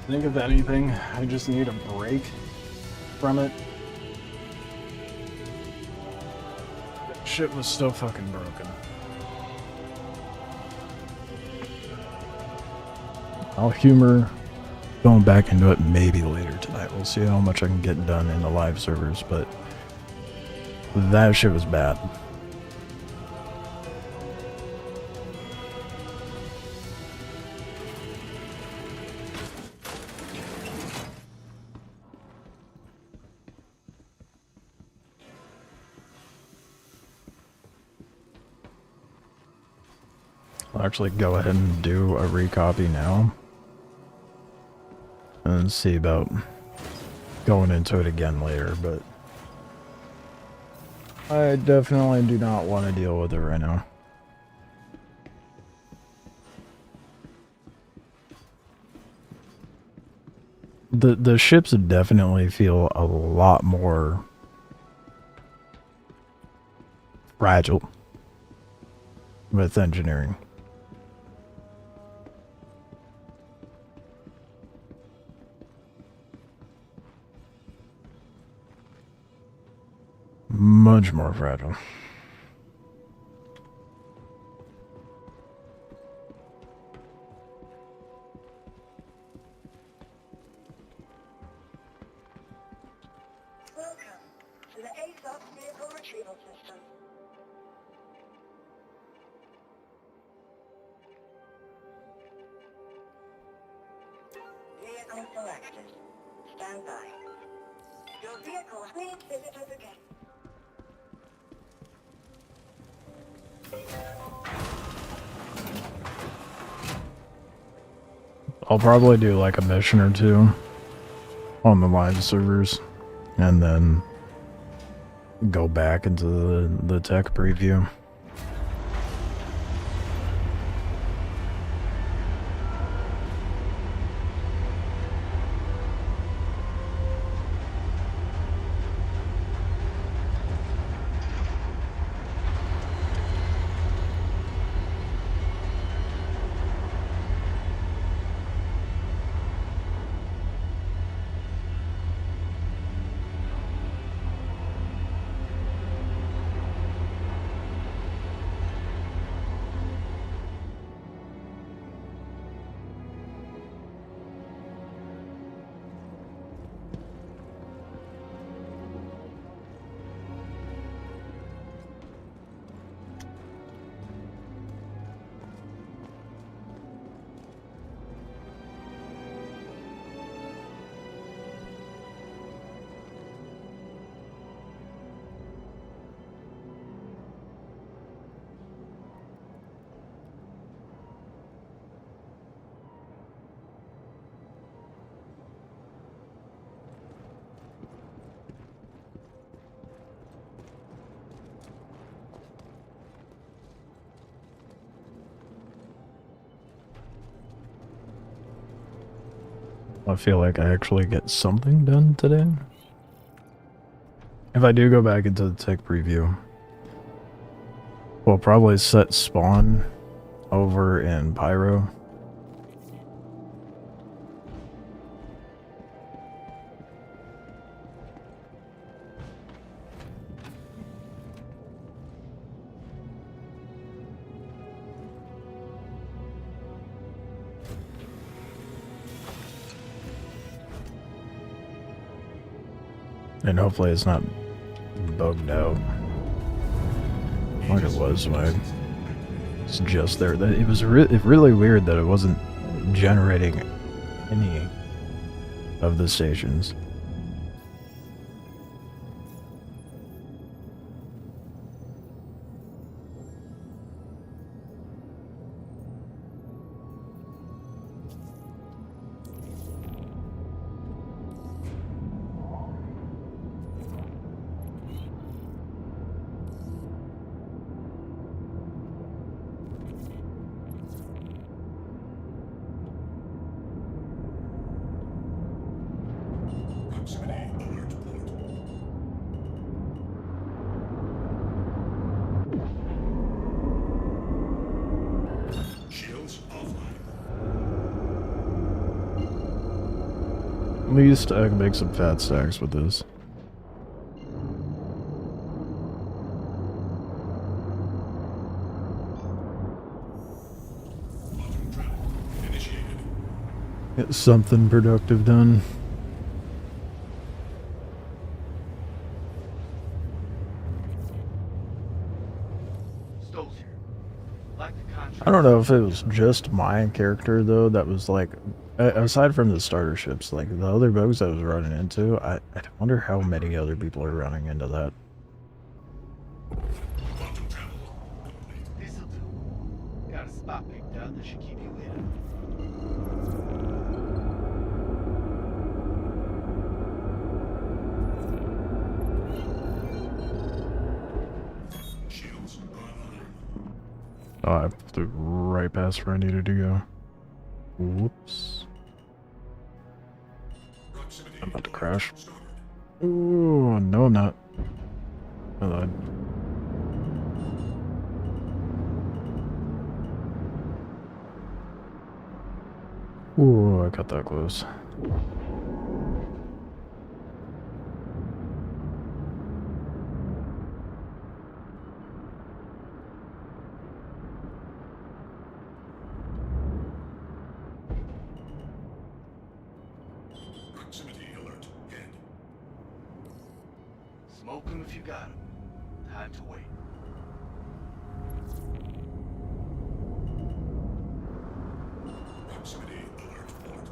think if anything, I just need a break from it. That shit was so fucking broken. I'll humor going back into it maybe later tonight. We'll see how much I can get done in the live servers, but that shit was bad. I'll actually go ahead and do a recopy now. And see about going into it again later, but I definitely do not want to deal with it right now. The ships definitely feel a lot more fragile with engineering. Much more fragile. Welcome to the ASOC vehicle retrieval system. Vehicle selected. Stand by. Your vehicle, please visit us again. I'll probably do like a mission or two on the live servers and then go back into the tech preview. I feel like I actually get something done today. If I do go back into the tech preview, we'll probably set spawn over in Pyro. And hopefully it's not bugged out like it was when I was just there. It was really weird that it wasn't generating any of the stations. At least I can make some fat stacks with this. Get something productive done. I don't know if it was just my character though that was like, aside from the starter ships, like the other bugs I was running into, I wonder how many other people are running into that. This'll do. Got a spot picked out that should keep you in. Oh, I flew right past where I needed to go. Whoops. I'm about to crash. Ooh, no I'm not. I lied. Ooh, I got that close. Smoke 'em if you got 'em. Time to wait. Proximity alert fort.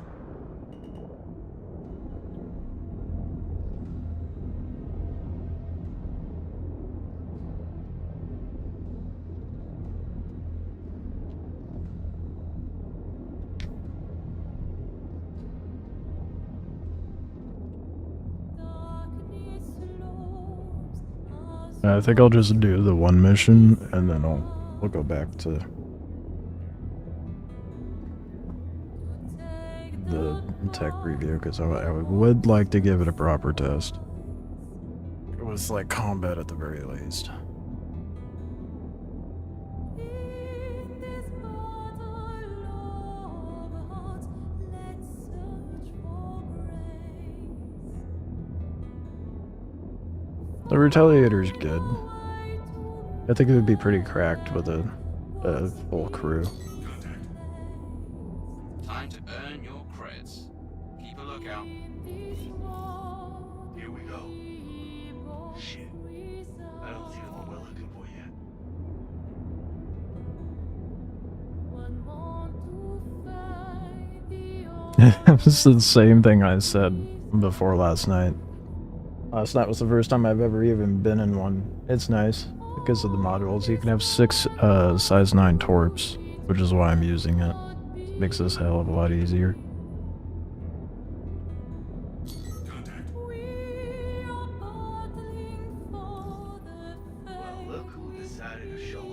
I think I'll just do the one mission and then we'll go back to the tech review because I would like to give it a proper test. It was like combat at the very least. The Retaliator's good. I think it would be pretty cracked with a full crew. Time to earn your credits. Keep a lookout. Here we go. Shit. I don't see the one we're looking for yet. This is the same thing I said before last night. Last night was the first time I've ever even been in one. It's nice because of the modules. You can have 6 size 9 torps, which is why I'm using it. Makes this a hell of a lot easier. Well, look who decided to show up.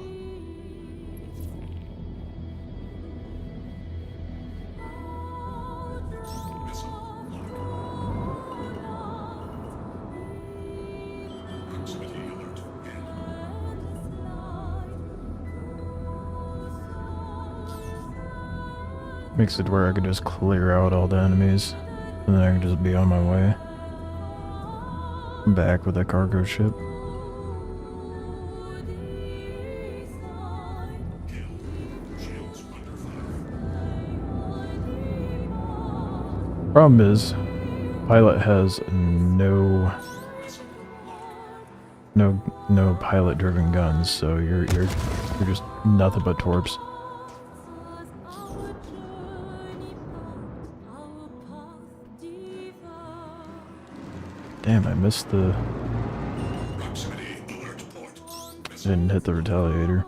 Makes it where I can just clear out all the enemies, and then I can just be on my way back with a cargo ship. Problem is, pilot has no pilot-driven guns, so you're just nothing but torps. Damn, I missed the... Didn't hit the Retaliator.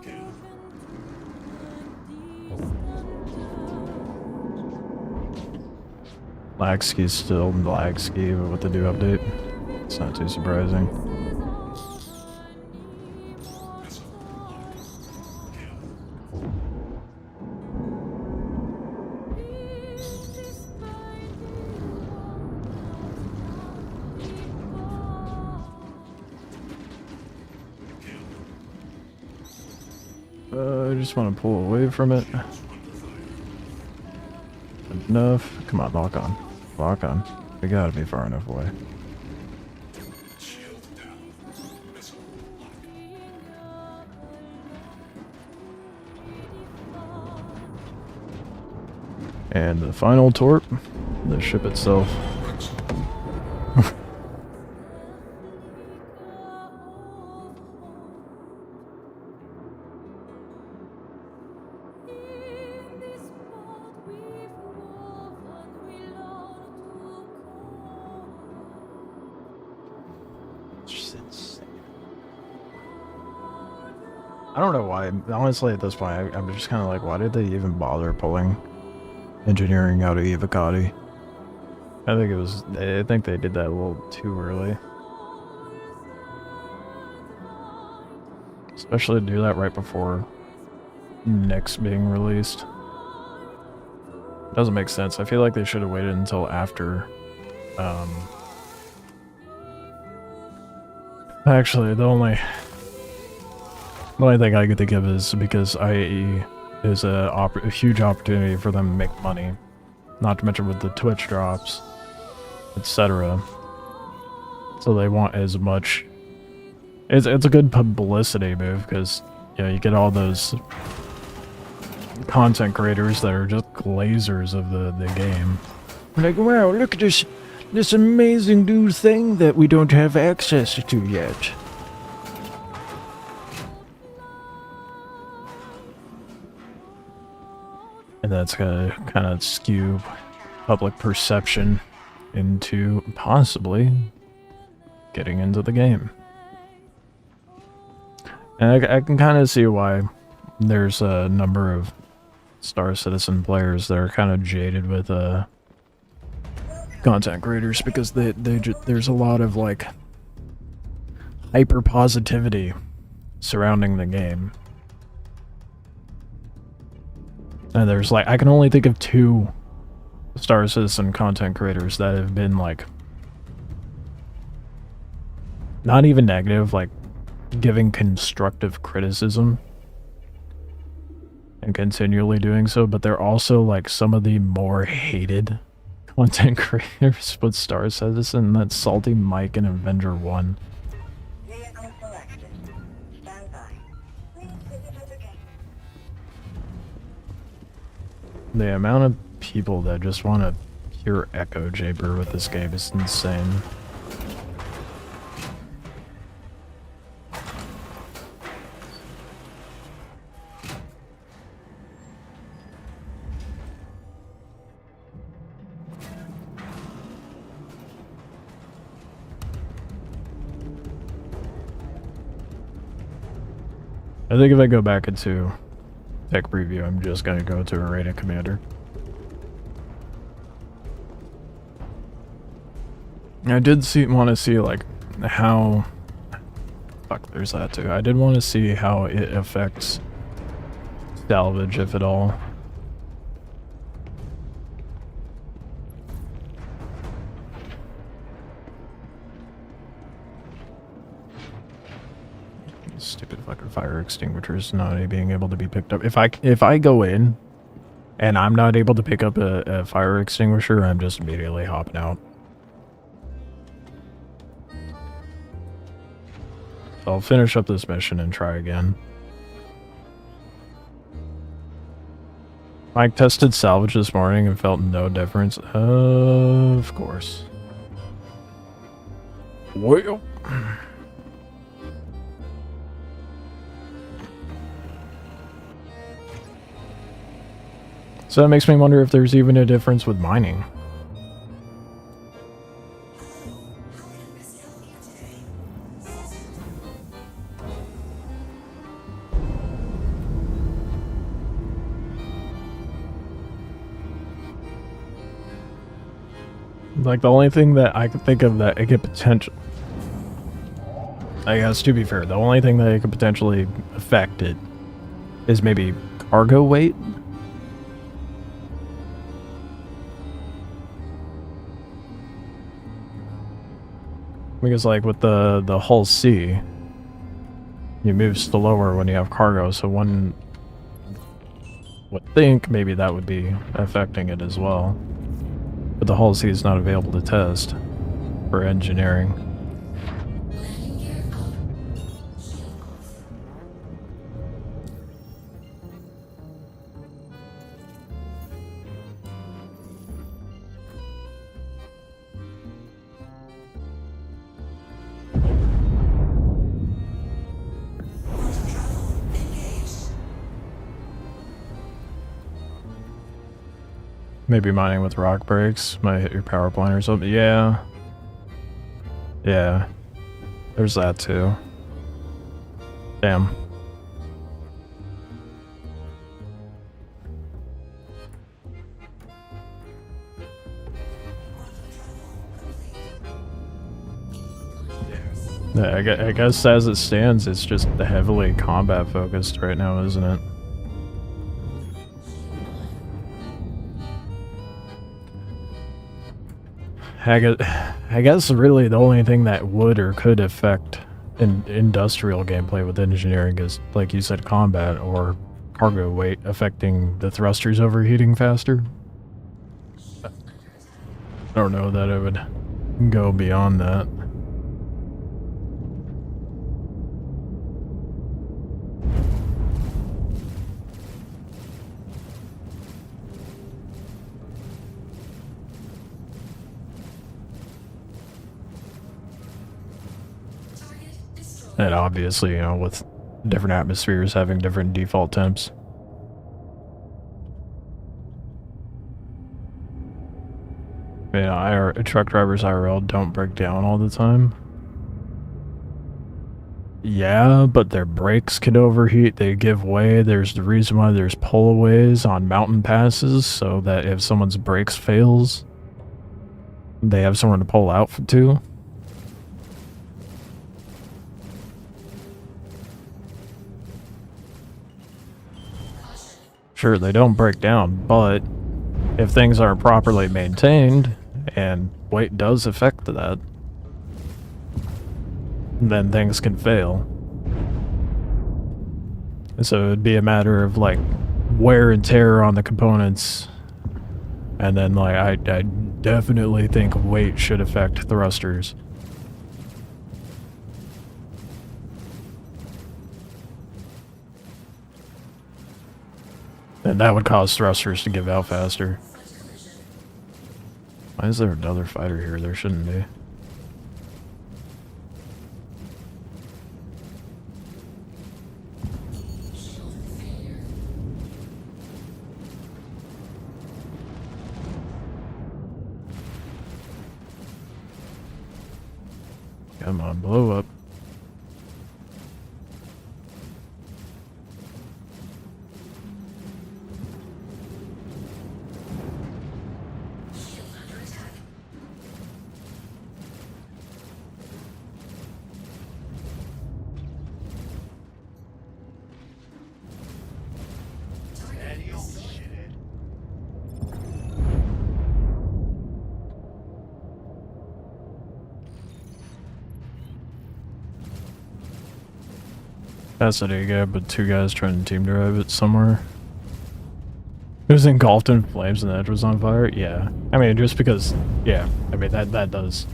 Lag ski's still lag ski, but with the new update, it's not too surprising. I just want to pull away from it. Enough. Come on, lock on. Lock on. We gotta be far enough away. Shield down. Missile locked. And the final torp, the ship itself. Just insane. I don't know why. Honestly, at this point, I'm just kind of like, why did they even bother pulling engineering out of Evocati? I think they did that a little too early. Especially to do that right before Nick's being released. Doesn't make sense. I feel like they should have waited until after. Actually, the only thing I could think of is because IAE is a huge opportunity for them to make money. Not to mention with the Twitch drops, etc. So they want as much. It's a good publicity move because you get all those content creators that are just glazers of the game. Like, wow, look at this amazing new thing that we don't have access to yet. And that's gonna kind of skew public perception into possibly getting into the game. And I can kind of see why there's a number of Star Citizen players that are kind of jaded with content creators because there's a lot of like hyper positivity surrounding the game. And there's like, I can only think of 2 Star Citizen content creators that have been like, not even negative, like giving constructive criticism and continually doing so, but they're also like some of the more hated content creators with Star Citizen. That's Salty Mike and Avenger 1. Vehicle selected. Stand by. Please visit us again. The amount of people that just want to pure echo chamber with this game is insane. I think if I go back into tech preview, I'm just gonna go to a rated commander. I did want to see like how. Fuck, there's that too. I did want to see how it affects salvage, if at all. Stupid fucking fire extinguishers not being able to be picked up. If I go in and I'm not able to pick up a fire extinguisher, I'm just immediately hopping out. So I'll finish up this mission and try again. Mike tested salvage this morning and felt no difference. Of course. Well. So that makes me wonder if there's even a difference with mining. Like, the only thing that I could think of that it could potentially... I guess, to be fair, the only thing that it could potentially affect it is maybe cargo weight? Because, like, with the hull C, you move slower when you have cargo, so one would think maybe that would be affecting it as well. But the hull C is not available to test for engineering. Landing gear up. Shield off. Maybe mining with rock breaks might hit your power plant or something. Yeah. Yeah. There's that too. Damn. Yeah, I guess as it stands, it's just heavily combat focused right now, isn't it? I guess really the only thing that would or could affect industrial gameplay with engineering is, like you said, combat or cargo weight affecting the thrusters overheating faster. I don't know that it would go beyond that. And obviously, you know, with different atmospheres having different default temps. Yeah, truck drivers IRL don't break down all the time. Yeah, but their brakes can overheat, they give way. There's the reason why there's pullaways on mountain passes, so that if someone's brakes fails, they have someone to pull out to. Sure, they don't break down, but if things aren't properly maintained, and weight does affect that, then things can fail. So it'd be a matter of, like, wear and tear on the components, and then, like, I definitely think weight should affect thrusters. And that would cause thrusters to give out faster. Why is there another fighter here? There shouldn't be. Come on, blow up. That's what you get, but two guys trying to team drive it somewhere. It was engulfed in flames and the edge was on fire? Yeah. I mean, just because, yeah. I mean, that does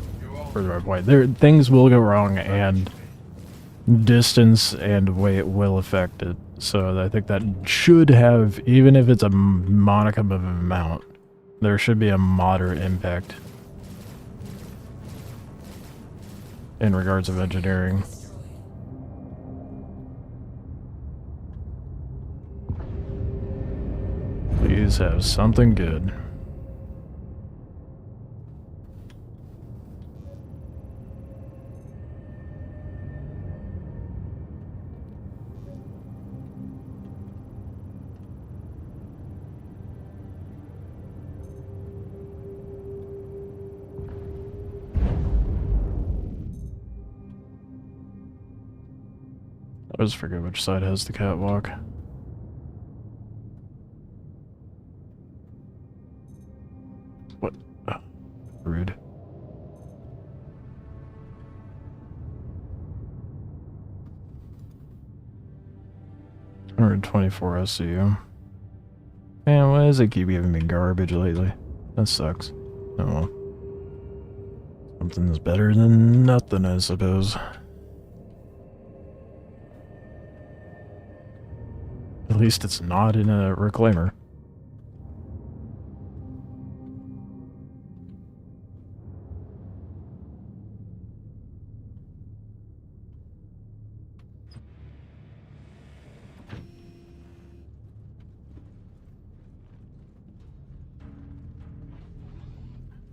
further my point. Things will go wrong, and distance and weight will affect it. So I think that should have, even if it's a modicum of amount, there should be a moderate impact in regards of engineering. Please have something good. I always forget which side has the catwalk. What? Oh, rude. $124 SCU. Man, why does it keep giving me garbage lately? That sucks. Oh well. Something's better than nothing, I suppose. At least it's not in a reclaimer.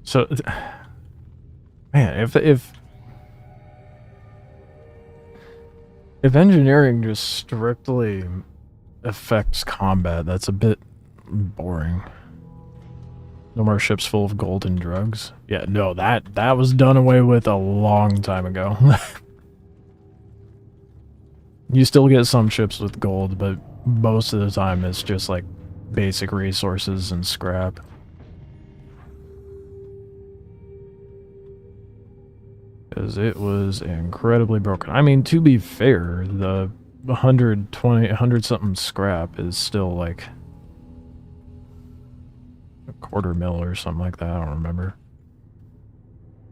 So, man, if engineering just strictly affects combat, that's a bit boring. No more ships full of gold and drugs. Yeah, no, that was done away with a long time ago. You still get some ships with gold, but most of the time it's just like basic resources and scrap. Because it was incredibly broken. I mean, to be fair, the 100 something scrap is still like a quarter mil or something like that. I don't remember.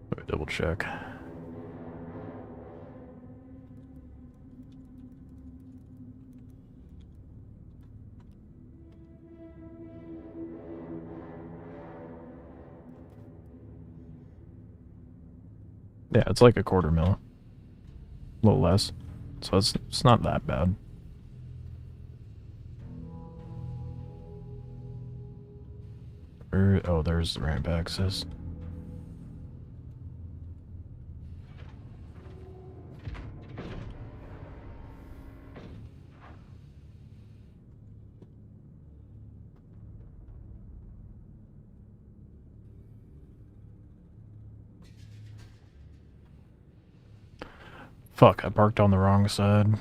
Let me double check. Yeah, it's like a quarter mil. A little less. So it's not that bad. Oh, there's the ramp access. Fuck, I parked on the wrong side.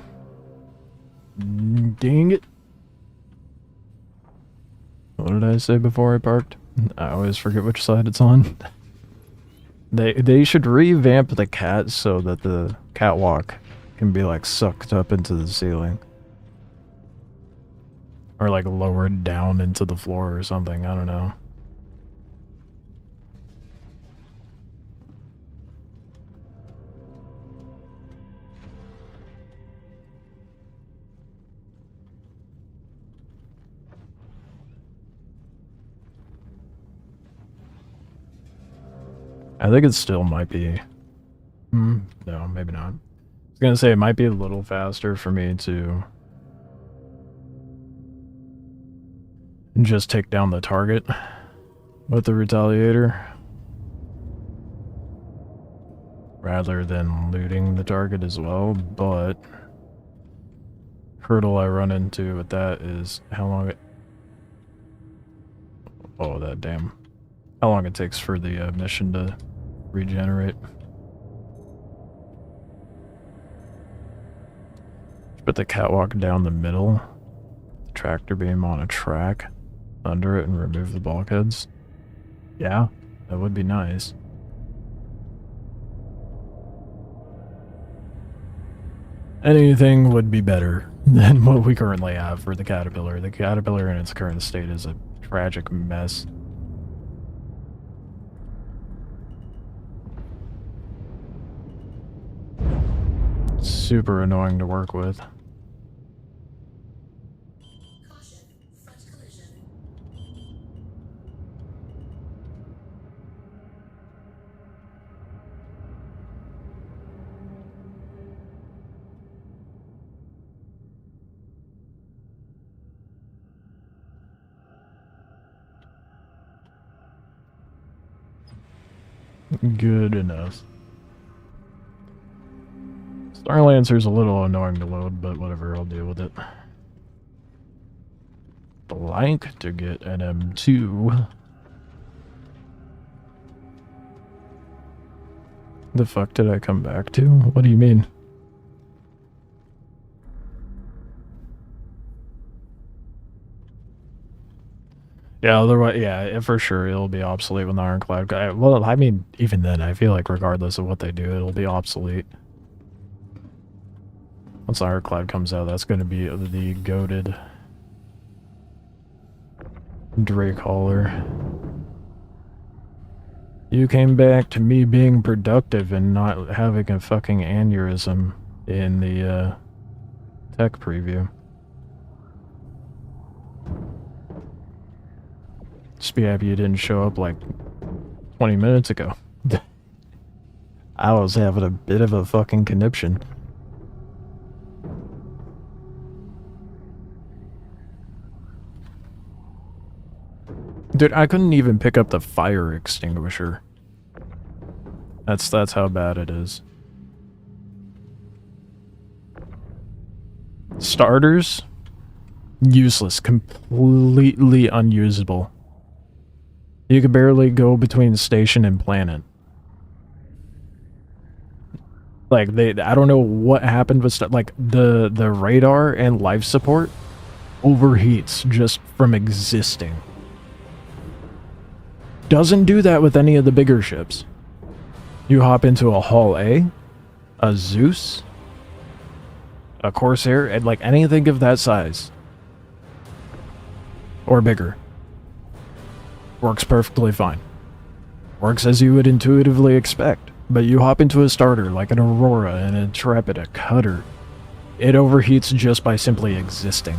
Dang it. What did I say before I parked? I always forget which side it's on. They should revamp the cat so that the catwalk can be like sucked up into the ceiling. Or like lowered down into the floor or something, I don't know. I think it still might be... no, maybe not. I was gonna say it might be a little faster for me to... just take down the target with the Retaliator. Rather than looting the target as well, but... hurdle I run into with that is how long it... oh, that damn. How long it takes for the mission to regenerate. Put the catwalk down the middle, the tractor beam on a track under it, and remove the bulkheads. Yeah, that would be nice. Anything would be better than what we currently have for the Caterpillar. The Caterpillar in its current state is a tragic mess. Super annoying to work with. Caution, front collision. Good enough. Starlancer's a little annoying to load, but whatever, I'll deal with it. Blank to get an M2. The fuck did I come back to? What do you mean? Yeah, otherwise, yeah, for sure, it'll be obsolete when the Ironclad... well, I mean, even then, I feel like regardless of what they do, it'll be obsolete. Once Ironclad comes out, that's going to be the goated Drake hauler. You came back to me being productive and not having a fucking aneurysm in the tech preview. Just be happy you didn't show up like 20 minutes ago. I was having a bit of a fucking conniption. Dude, I couldn't even pick up the fire extinguisher. That's how bad it is. Starters? Useless. Completely unusable. You could barely go between station and planet. Like, I don't know what happened with stuff. Like, the radar and life support overheats just from existing. Doesn't do that with any of the bigger ships. You hop into a Hull A, a Zeus, a Corsair, and like anything of that size. Or bigger. Works perfectly fine. Works as you would intuitively expect. But you hop into a starter like an Aurora, an Intrepid, a Cutter. It overheats just by simply existing.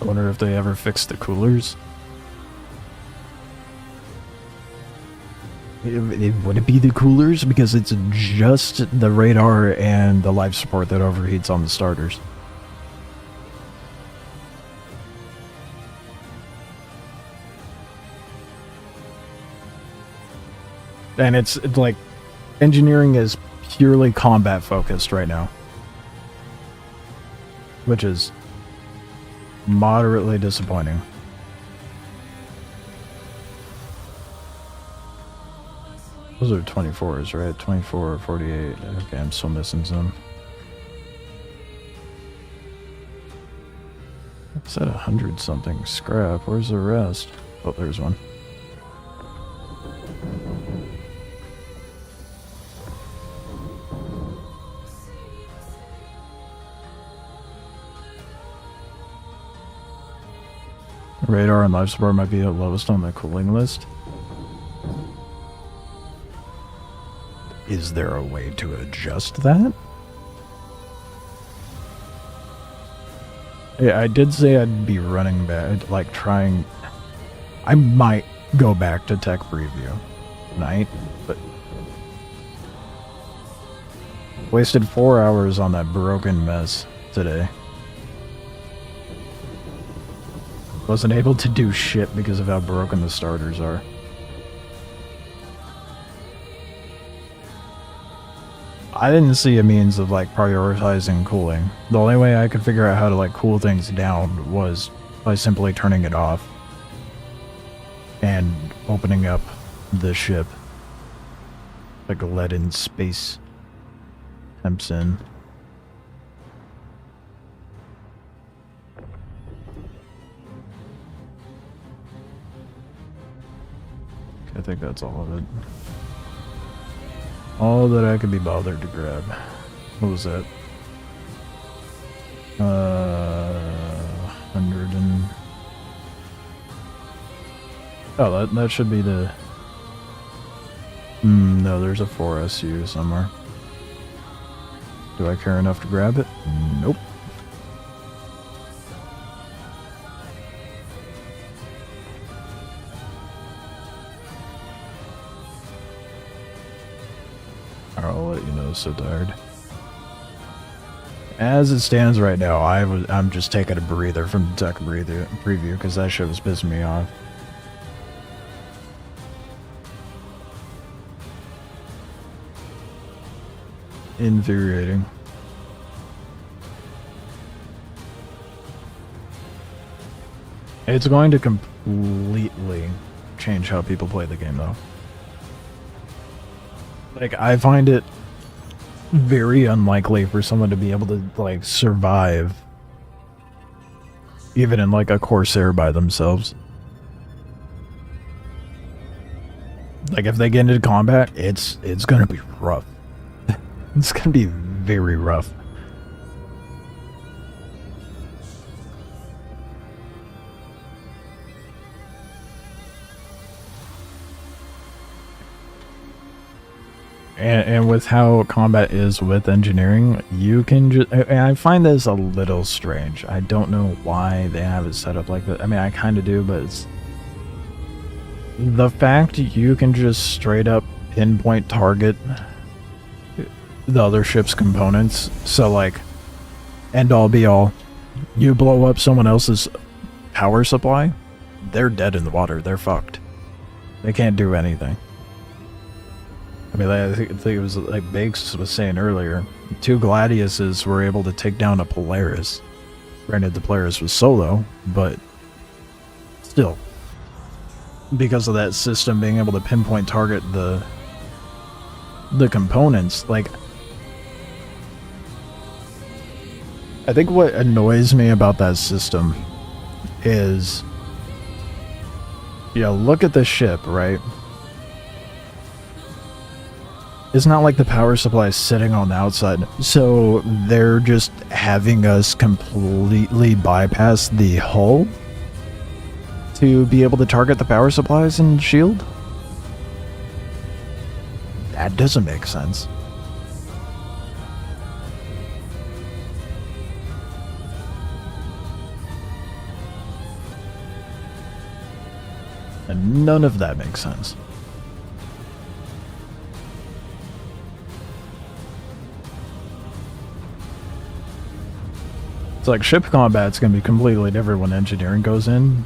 I wonder if they ever fixed the coolers. Would it be the coolers? Because it's just the radar and the life support that overheats on the starters. And it's like, engineering is purely combat focused right now. Which is moderately disappointing. Those are 24s, right? 24 or 48. Okay, I'm still missing some. It's at 100 something scrap. Where's the rest? Oh, there's one. Radar and life support might be the lowest on the cooling list. Is there a way to adjust that? Yeah, I did say I'd be running back, like trying... I might go back to tech preview tonight, but... Wasted 4 hours on that broken mess today. Wasn't able to do shit because of how broken the starters are. I didn't see a means of like prioritizing cooling. The only way I could figure out how to like cool things down was by simply turning it off and opening up the ship. Like a lead in space temps in. I think that's all of it. All that I could be bothered to grab. What was that? 100 and... Oh, that should be the... no, there's a 4SU somewhere. Do I care enough to grab it? Nope. I'll let you know, so tired. As it stands right now, I'm just taking a breather from the tech preview because that shit was pissing me off. Infuriating. It's going to completely change how people play the game, though. Like, I find it very unlikely for someone to be able to, like, survive even in, like, a Corsair by themselves. Like, if they get into combat, it's gonna be rough. It's gonna be very rough. And with how combat is with engineering, you can just... I find this a little strange. I don't know why they have it set up like that. I mean, I kind of do, but it's... The fact you can just straight up pinpoint target the other ship's components. So, like, end all be all. You blow up someone else's power supply, they're dead in the water. They're fucked. They can't do anything. I mean, I think it was like Bakes was saying earlier, 2 Gladiuses were able to take down a Polaris. Granted, the Polaris was solo, but still. Because of that system being able to pinpoint target the components, like... I think what annoys me about that system is... Yeah, look at the ship, right? It's not like the power supply is sitting on the outside, so they're just having us completely bypass the hull to be able to target the power supplies and shield? That doesn't make sense. And none of that makes sense. It's like ship combat's gonna be completely different when engineering goes in,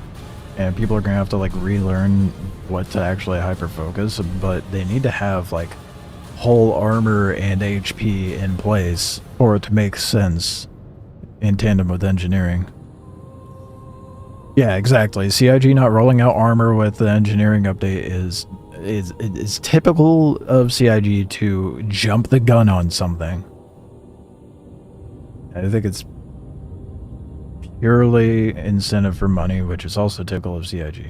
and people are gonna have to like relearn what to actually hyper focus, but they need to have like whole armor and HP in place for it to make sense in tandem with engineering. Yeah, exactly. CIG not rolling out armor with the engineering update is typical of CIG to jump the gun on something. I think it's purely incentive for money, which is also typical of CIG.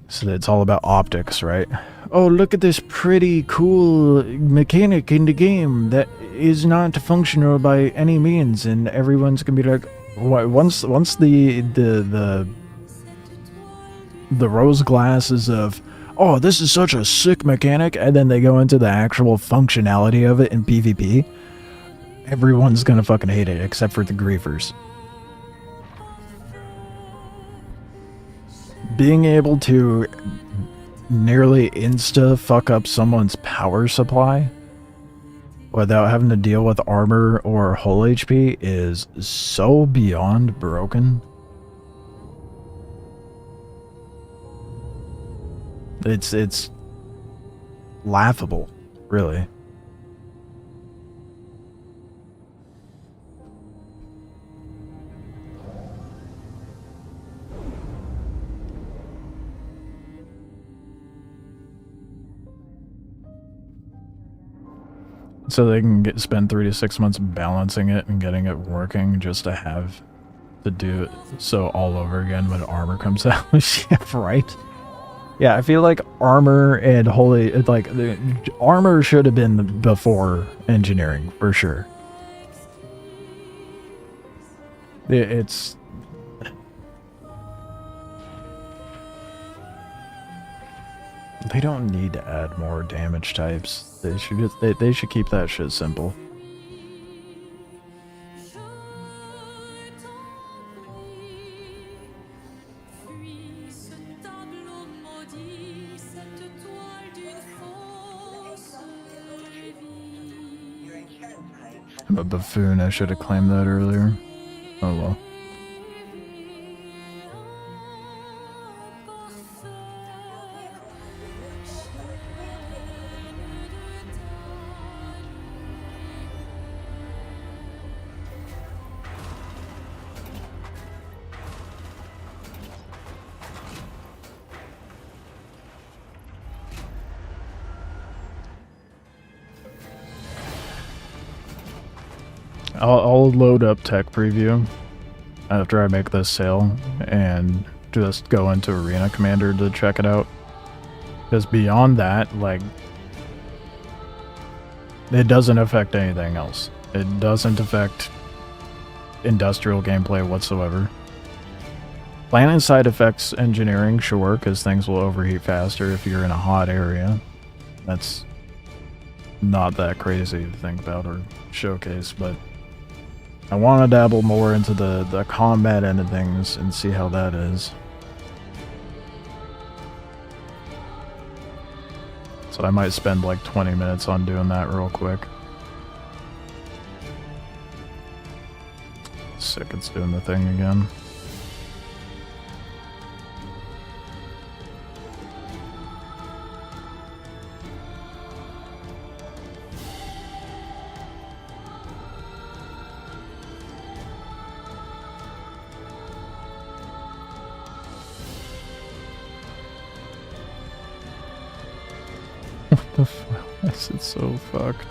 So it's all about optics, right? Oh, look at this pretty cool mechanic in the game that is not functional by any means, and everyone's gonna be like, once the rose glasses of, oh, this is such a sick mechanic, and then they go into the actual functionality of it in PvP, everyone's gonna fucking hate it, except for the griefers. Being able to nearly insta fuck up someone's power supply without having to deal with armor or hull HP is so beyond broken. It's laughable, really. So they can spend 3 to 6 months balancing it and getting it working just to have to do it so all over again when armor comes out. Yeah, right? Yeah, I feel like armor and holy, like, armor should have been before engineering, for sure. It's... They don't need to add more damage types. They should just, they should keep that shit simple. I'm a buffoon, I should have claimed that earlier. Oh well. I'll load up tech preview after I make this sale and just go into Arena Commander to check it out. Because beyond that, like, it doesn't affect anything else. It doesn't affect industrial gameplay whatsoever. Planning side effects engineering, sure, because things will overheat faster if you're in a hot area. That's not that crazy to think about or showcase, but I want to dabble more into the combat end of things and see how that is. So I might spend like 20 minutes on doing that real quick. Sick, it's doing the thing again. What the fuck? This is so fucked.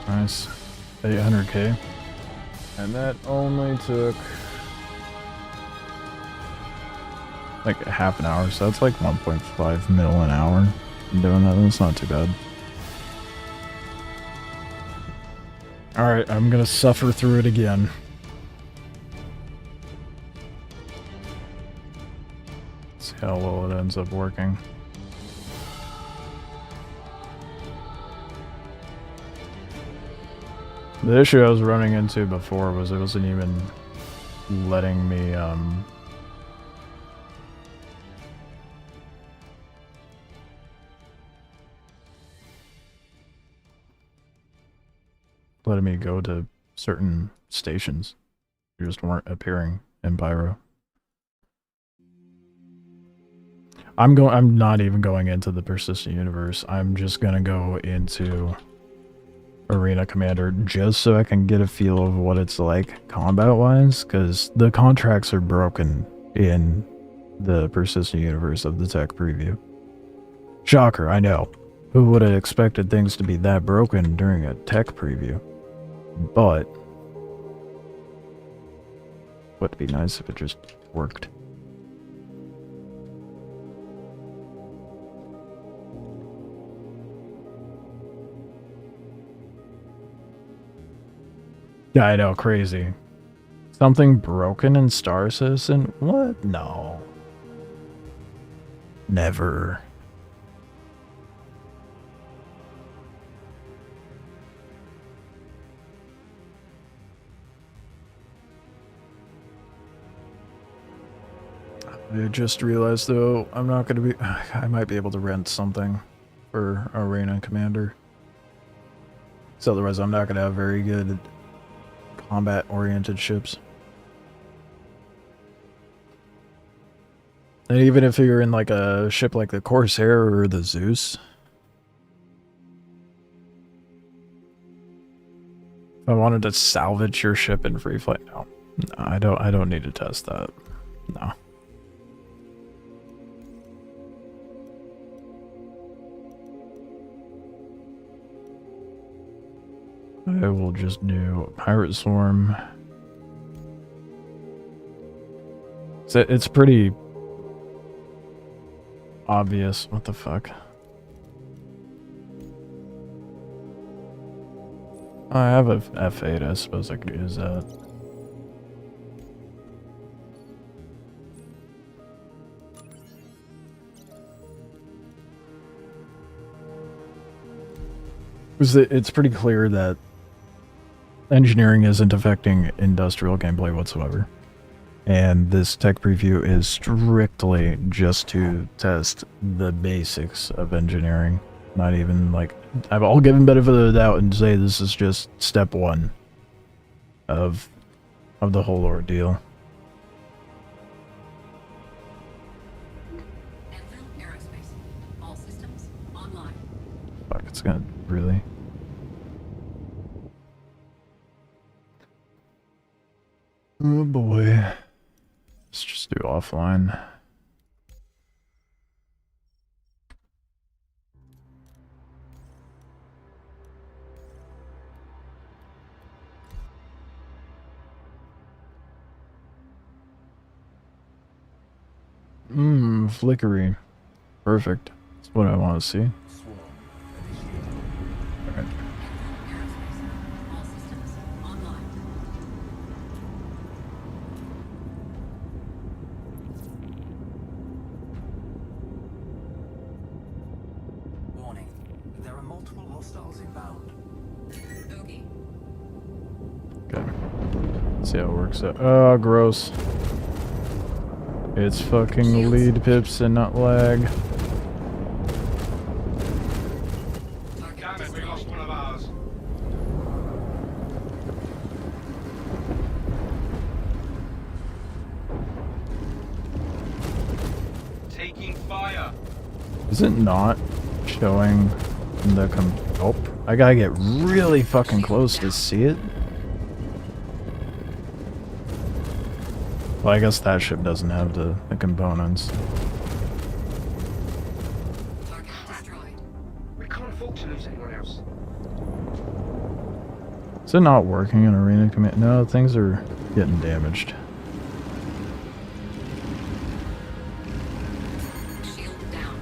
Nice. 800k. And that only took like a half an hour, so that's like 1.5 mil an hour. I'm doing that, that's not too bad. Alright, I'm gonna suffer through it again. See how well it ends up working. The issue I was running into before was it wasn't even letting me, letting me go to certain stations. They just weren't appearing in Pyro. I'm not even going into the persistent universe. I'm just gonna go into Arena Commander just so I can get a feel of what it's like combat-wise, because the contracts are broken in the persistent universe of the tech preview. Shocker, I know. Who would have expected things to be that broken during a tech preview? But would be nice if it just worked. Yeah, I know, crazy. Something broken in Star Citizen? What? No. Never. I just realized though, I'm not gonna be... I might be able to rent something for Arena Commander. So otherwise I'm not gonna have very good combat-oriented ships. And even if you're in like a ship like the Corsair or the Zeus, if I wanted to salvage your ship in free flight, no. No, I don't need to test that. No. I will just do Pirate Swarm. So it's pretty obvious. What the fuck? I have a F8, I suppose I could use that. It's pretty clear that engineering isn't affecting industrial gameplay whatsoever. And this tech preview is strictly just to test the basics of engineering. Not even like... I'll give them benefit of the doubt and say this is just step one of the whole ordeal. Aerospace. All systems online. Fuck, it's gonna... really... Oh boy. Let's just do offline. Flickery. Perfect. That's what I want to see. Swarm. Alright. All systems online. Warning. There are multiple hostiles inbound. Bogey. Okay. See how it works out. Oh, gross. It's fucking lead pips and not lag. Damn it, we lost one of ours. Taking fire. Is it not showing the oh, I gotta get really fucking close to see it? Well, I guess that ship doesn't have the components. Target destroyed. We can't afford to lose anyone else. Is it not working in Arena Command? No, things are getting damaged. Shield down.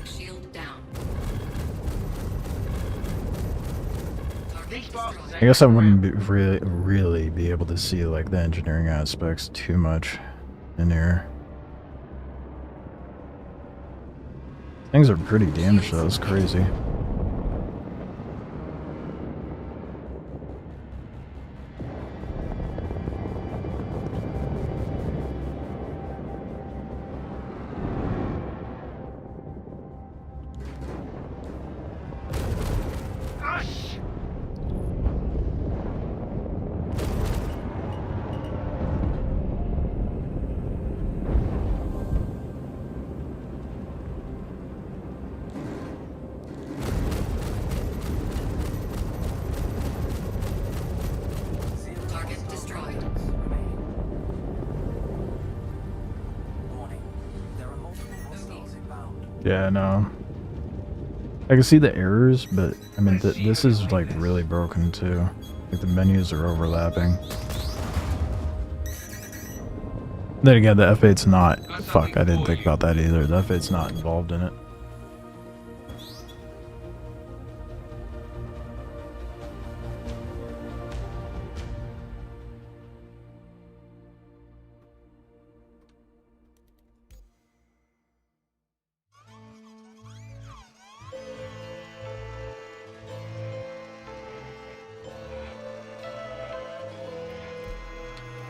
Shield down. Target destroyed. I guess I wouldn't be really be able to see like the engineering aspects too much in here. Things are pretty damaged though, it's crazy. Target destroyed. Warning. There are multiple hostiles inbound. Yeah, no. I can see the errors, but I mean, this is like really broken too. Like the menus are overlapping. Then again, the F8's not. Fuck, I didn't think about that either. The F8's not involved in it.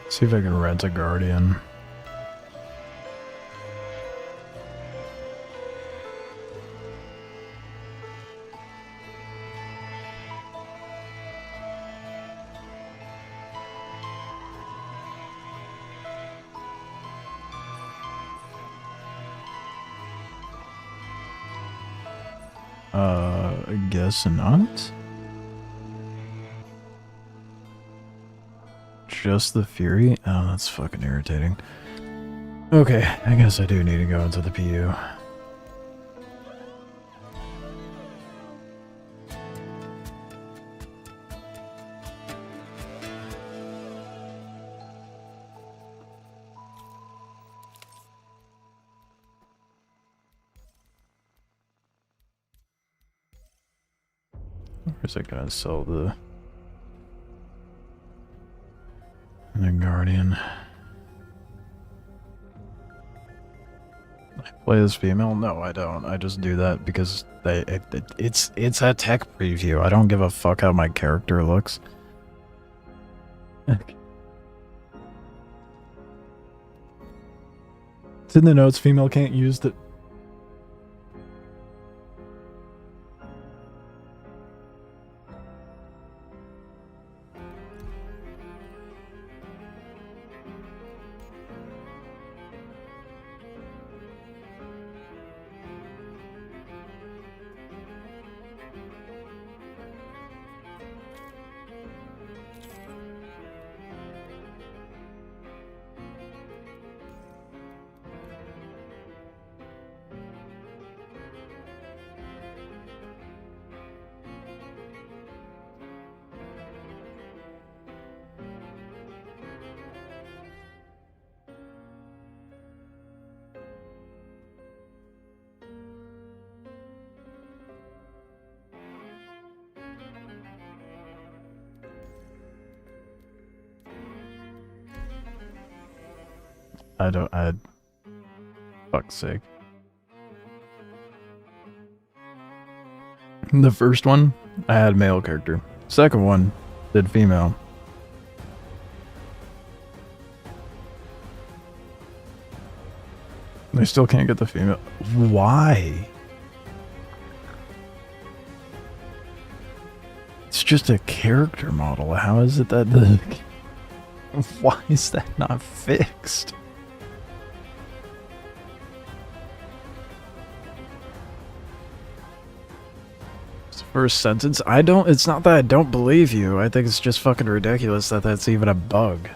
See if I can rent a Guardian. I guess not. Just the Fury? Oh, that's fucking irritating. Okay, I guess I do need to go into the PU. Where's it gonna sell the Guardian? I play as female? No, I don't. I just do that because it's a tech preview. I don't give a fuck how my character looks. Okay. It's in the notes. Female can't use the. I don't. Fuck's sake. The first one, I had male character. Second one, did female. They still can't get the female. Why? It's just a character model. How is it that the... Why is that not fixed? First sentence? It's not that I don't believe you. I think it's just fucking ridiculous that that's even a bug.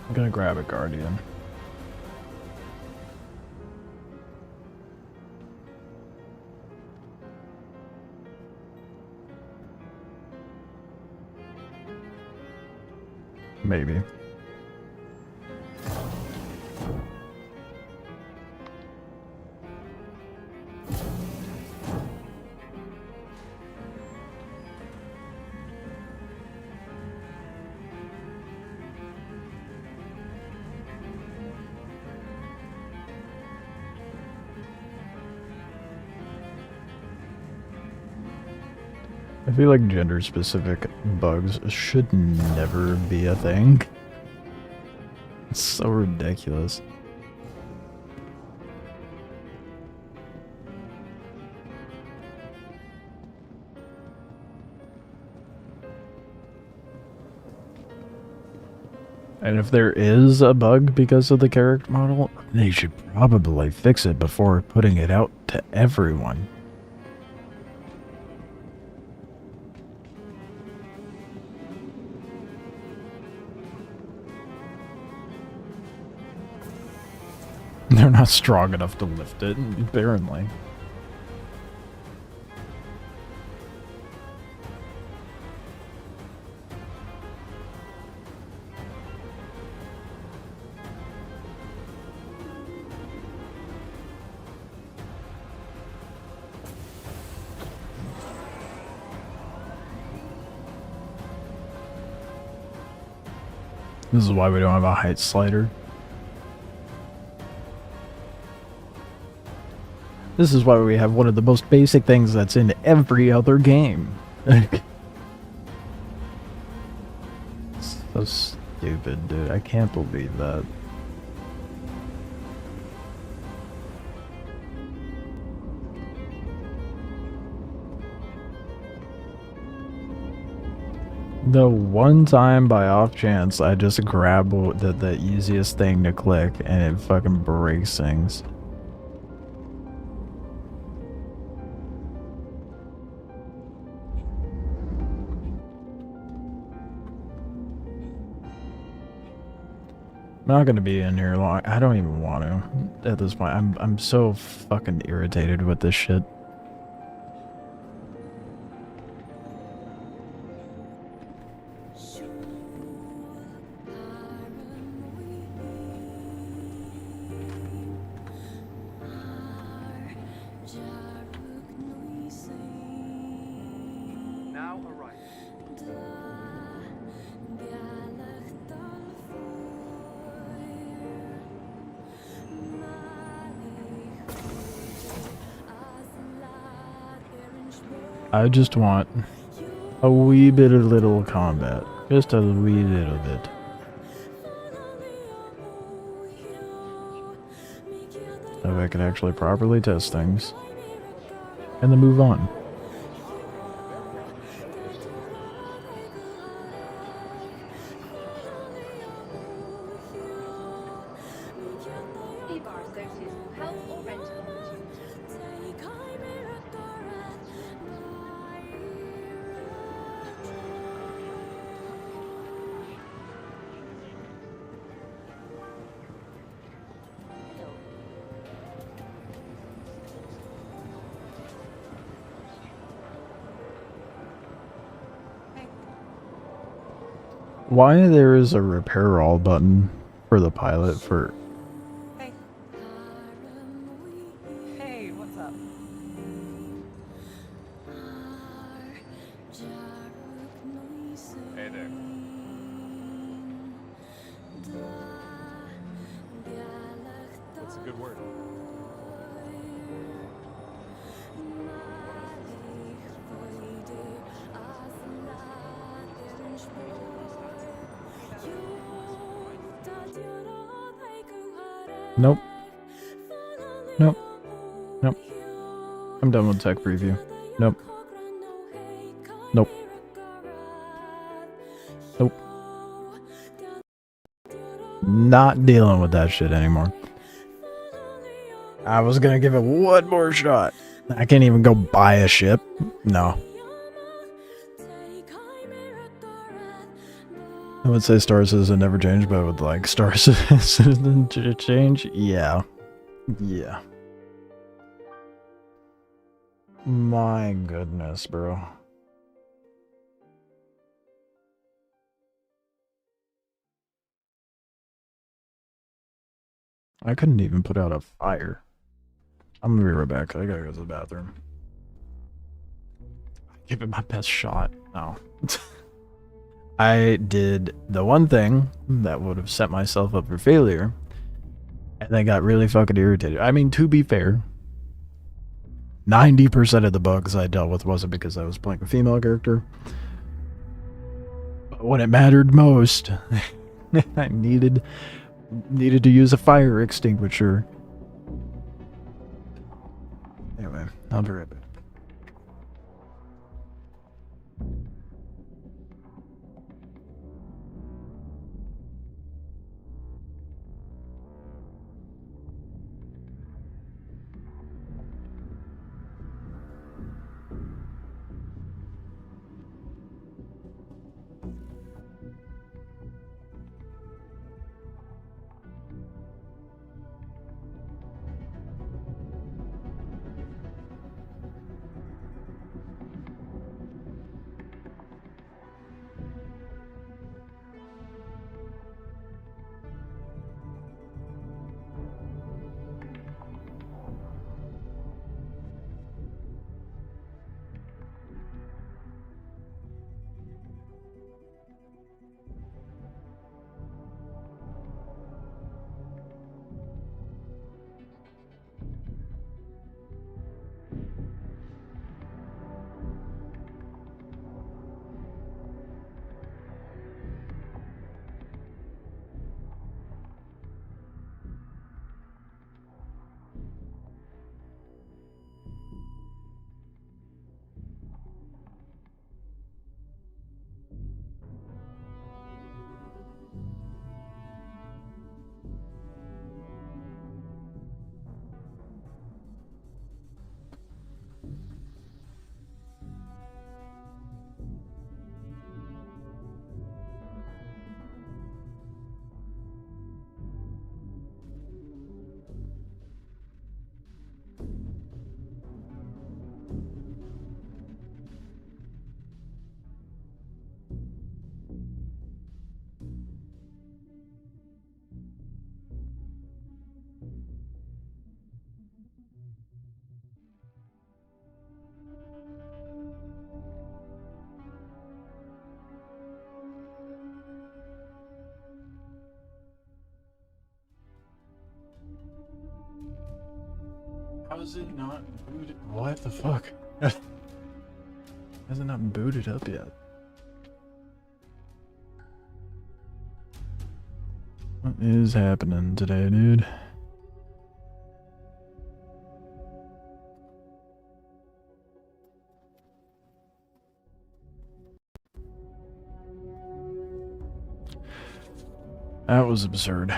I'm gonna grab a guardian. Maybe. I feel like gender-specific bugs should never be a thing. It's so ridiculous. And if there is a bug because of the character model, they should probably fix it before putting it out to everyone. They're not strong enough to lift it, apparently. This is why we don't have a height slider. This is why we have one of the most basic things that's in every other game. So stupid, dude. I can't believe that. The one time by off chance I just grab the easiest thing to click and it fucking breaks things. I'm not gonna be in here long. I don't even want to at this point. I'm so fucking irritated with this shit. Now arrive. I just want a wee bit of little combat. Just a wee little bit. So I can actually properly test things. And then move on. Why there is a repair all button for the pilot for... good work. Nope. Nope. Nope. I'm done with tech preview. Nope. Nope. Nope. Not dealing with that shit anymore. I was gonna give it one more shot. I can't even go buy a ship. No. I would say Star Citizen never changed, but I would like Star Citizen to change. Yeah. Yeah. My goodness, bro. I couldn't even put out a fire. I'm gonna be right back. I gotta go to the bathroom. Give it my best shot. No. I did the one thing that would have set myself up for failure, and then got really fucking irritated. I mean, to be fair, 90% of the bugs I dealt with wasn't because I was playing a female character. But when it mattered most, I needed to use a fire extinguisher. Anyway, I'll be right back. How is it not booted? What the fuck? Has it not booted up yet? What is happening today, dude? That was absurd.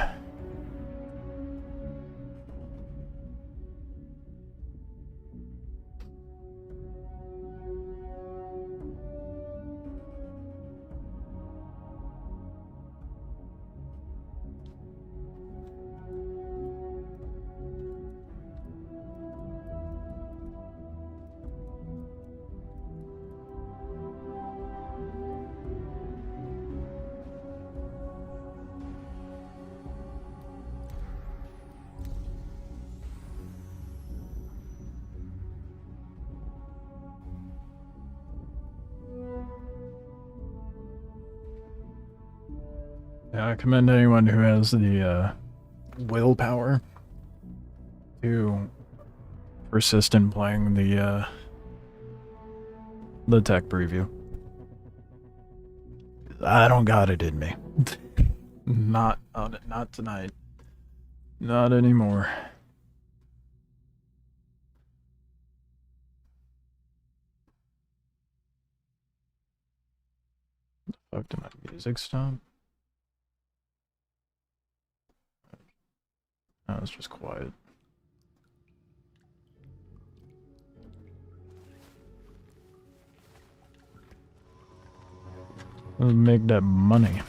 Yeah, I commend anyone who has the willpower to persist in playing the tech preview. I don't got it in me. Not on it. Not tonight. Not anymore. The fuck did my music stop? No, it's just quiet. Let's make that money.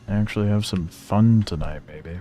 Actually have some fun tonight, maybe.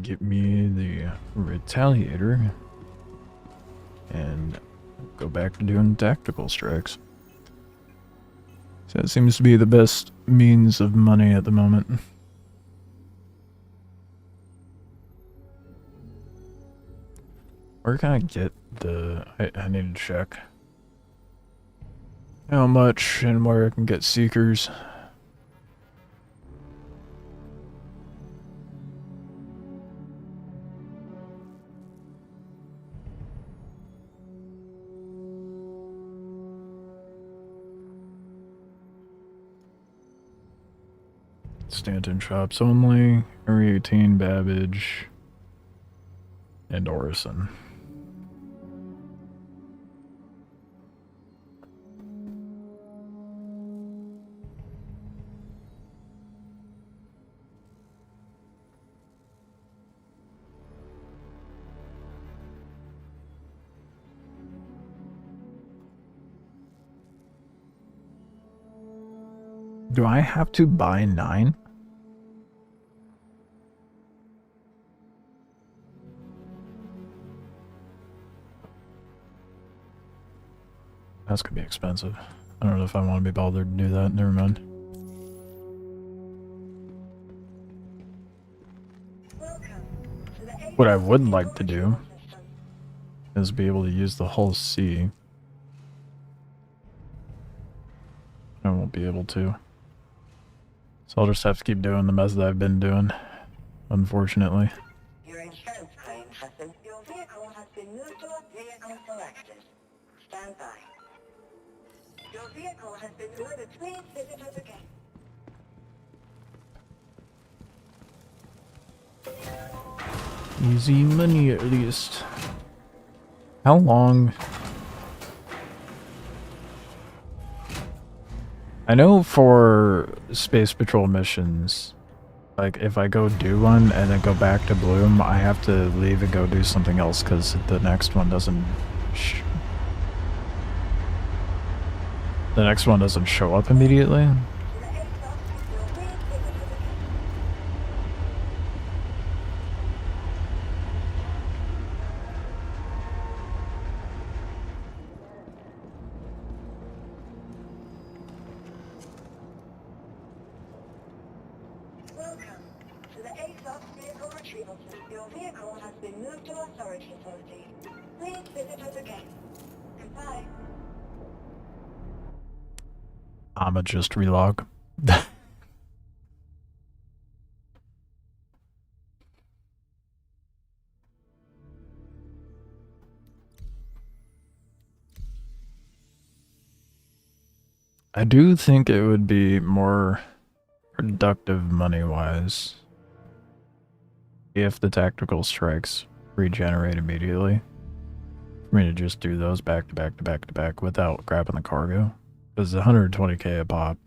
Get me the Retaliator and go back to doing tactical strikes. So that seems to be the best means of money at the moment. Where can I get the... I need to check how much and where I can get Seekers. Stanton shops only, Area 18, Babbage, and Orison. Do I have to buy 9? That's gonna be expensive. I don't know if I want to be bothered to do that. Never mind. What I would like to do is be able to use the hull C. I won't be able to. So I'll just have to keep doing the mess that I've been doing, unfortunately. Your insurance claim has been... Your vehicle has been moved to a vehicle selected. Stand by. Your vehicle has been delivered. Please visit us again. Easy money at least. How long? I know for Space Patrol missions, like if I go do one and then go back to Bloom, I have to leave and go do something else because the next one doesn't show up immediately. I'ma just relog. I do think it would be more productive money-wise if the tactical strikes regenerate immediately. For me to just do those back to back to back to back without grabbing the cargo. Because 120k a pop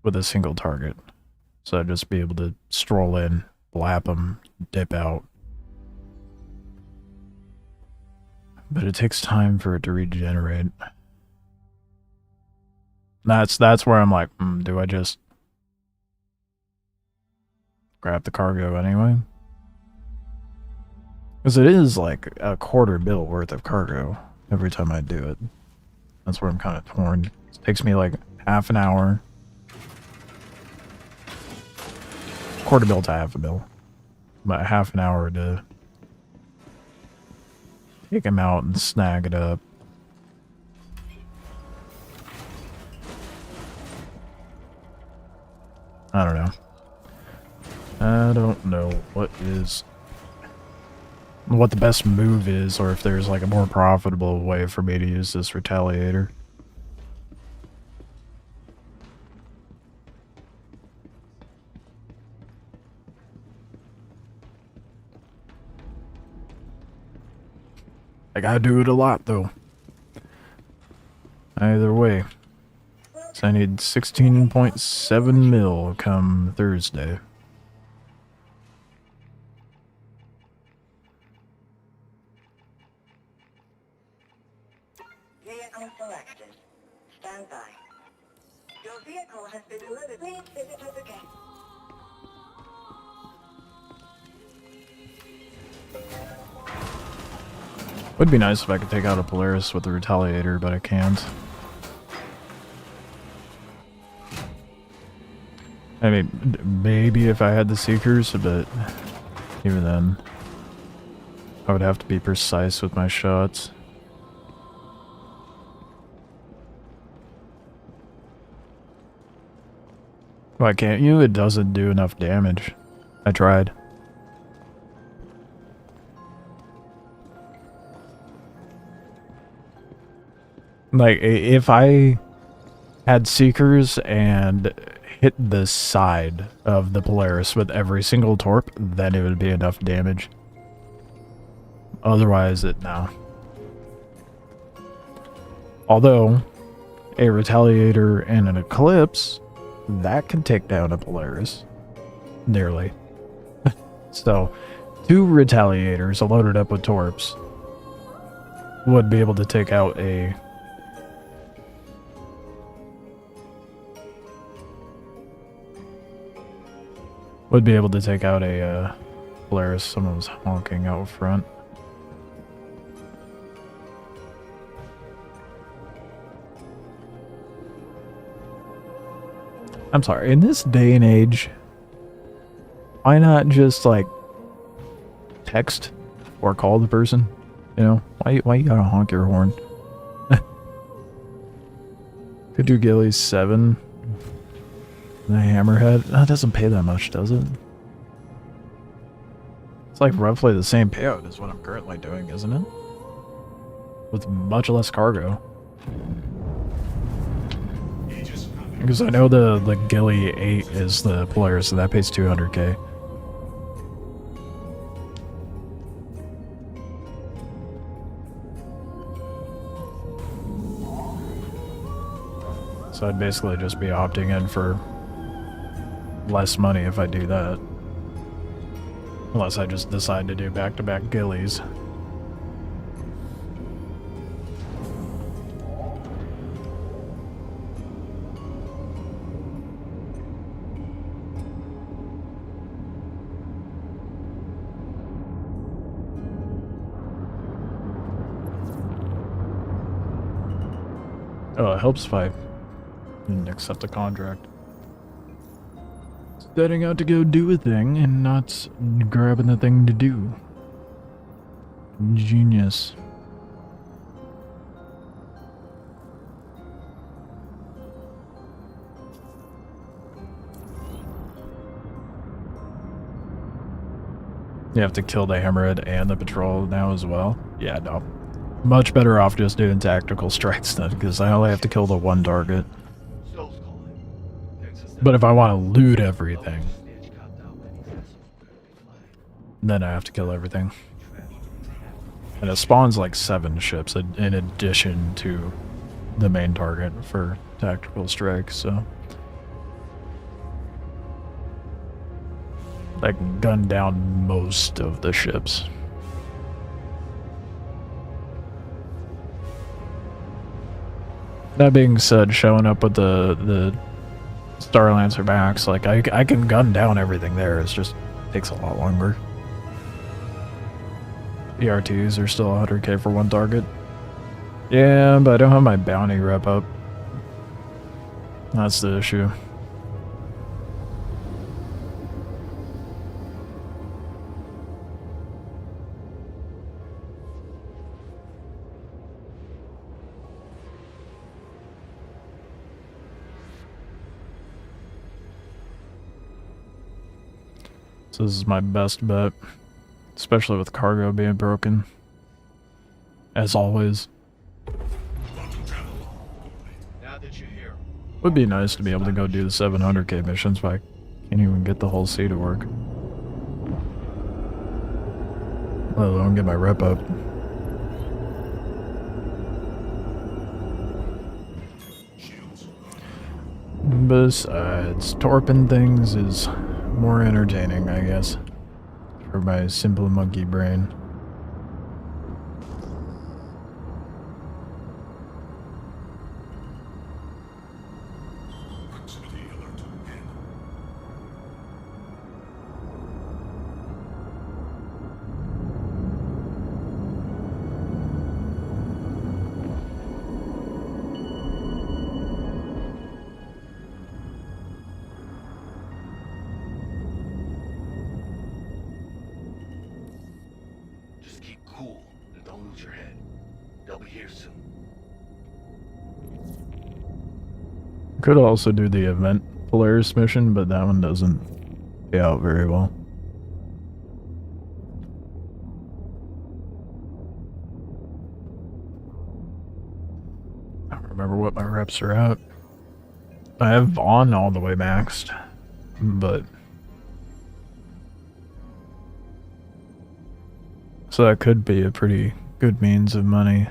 with a single target. So I'd just be able to stroll in, blap them, dip out. But it takes time for it to regenerate. That's where I'm like, do I just grab the cargo anyway? Because it is like a $250 worth of cargo every time I do it. That's where I'm kind of torn. It takes me like half an hour. $250 to $500. About half an hour to take him out and snag it up. I don't know. I don't know what the best move is, or if there's like a more profitable way for me to use this retaliator. I gotta do it a lot though. Either way. So I need 16.7 mil come Thursday. Vehicle selected. Stand by. Your vehicle has been delivered. Please visit us again. Would be nice if I could take out a Polaris with the retaliator, but I can't. I mean, maybe if I had the Seekers, but even then, I would have to be precise with my shots. Why can't you? It doesn't do enough damage. I tried. Like, if I had Seekers and hit the side of the Polaris with every single torp, then it would be enough damage. Otherwise, no. Although, a Retaliator and an Eclipse, that can take down a Polaris. Nearly. So, 2 Retaliators loaded up with torps would be able to take out a... would be able to take out a Polaris. Someone was honking out front. I'm sorry, in this day and age, why not just like text or call the person? You know, why you gotta honk your horn? Could do Gillies 7. The Hammerhead. That doesn't pay that much, does it? It's like roughly the same payout as what I'm currently doing, isn't it? With much less cargo. Because I know the Gilly 8 is the Polaris, so that pays 200k. So I'd basically just be opting in for less money if I do that. Unless I just decide to do back-to-back Gillies. Oh, it helps if I didn't accept the contract. Setting out to go do a thing and not grabbing the thing to do. Genius. You have to kill the Hammerhead and the patrol now as well? Yeah, no. Much better off just doing tactical strikes then, because I only have to kill the one target. But if I want to loot everything, then I have to kill everything. And it spawns like 7 ships in addition to the main target for tactical strikes, so... I can gun down most of the ships. That being said, showing up with the Star Lancer max, like I can gun down everything there. It's just takes a lot longer. ERTs are still 100k for one target. Yeah, but I don't have my bounty rep up. That's the issue. So this is my best bet, especially with cargo being broken. As always. Now that you're here, Would be nice to be able to go do the 700k missions, but I can't even get the whole C to work. Let alone get my rep up. Besides, torping things is more entertaining, I guess, for my simple monkey brain. Just keep cool and don't lose your head. They'll be here soon. Could also do the event Polaris mission, but that one doesn't pay out very well. I don't remember what my reps are at. I have Vaughn all the way maxed, but so that could be a pretty good means of money.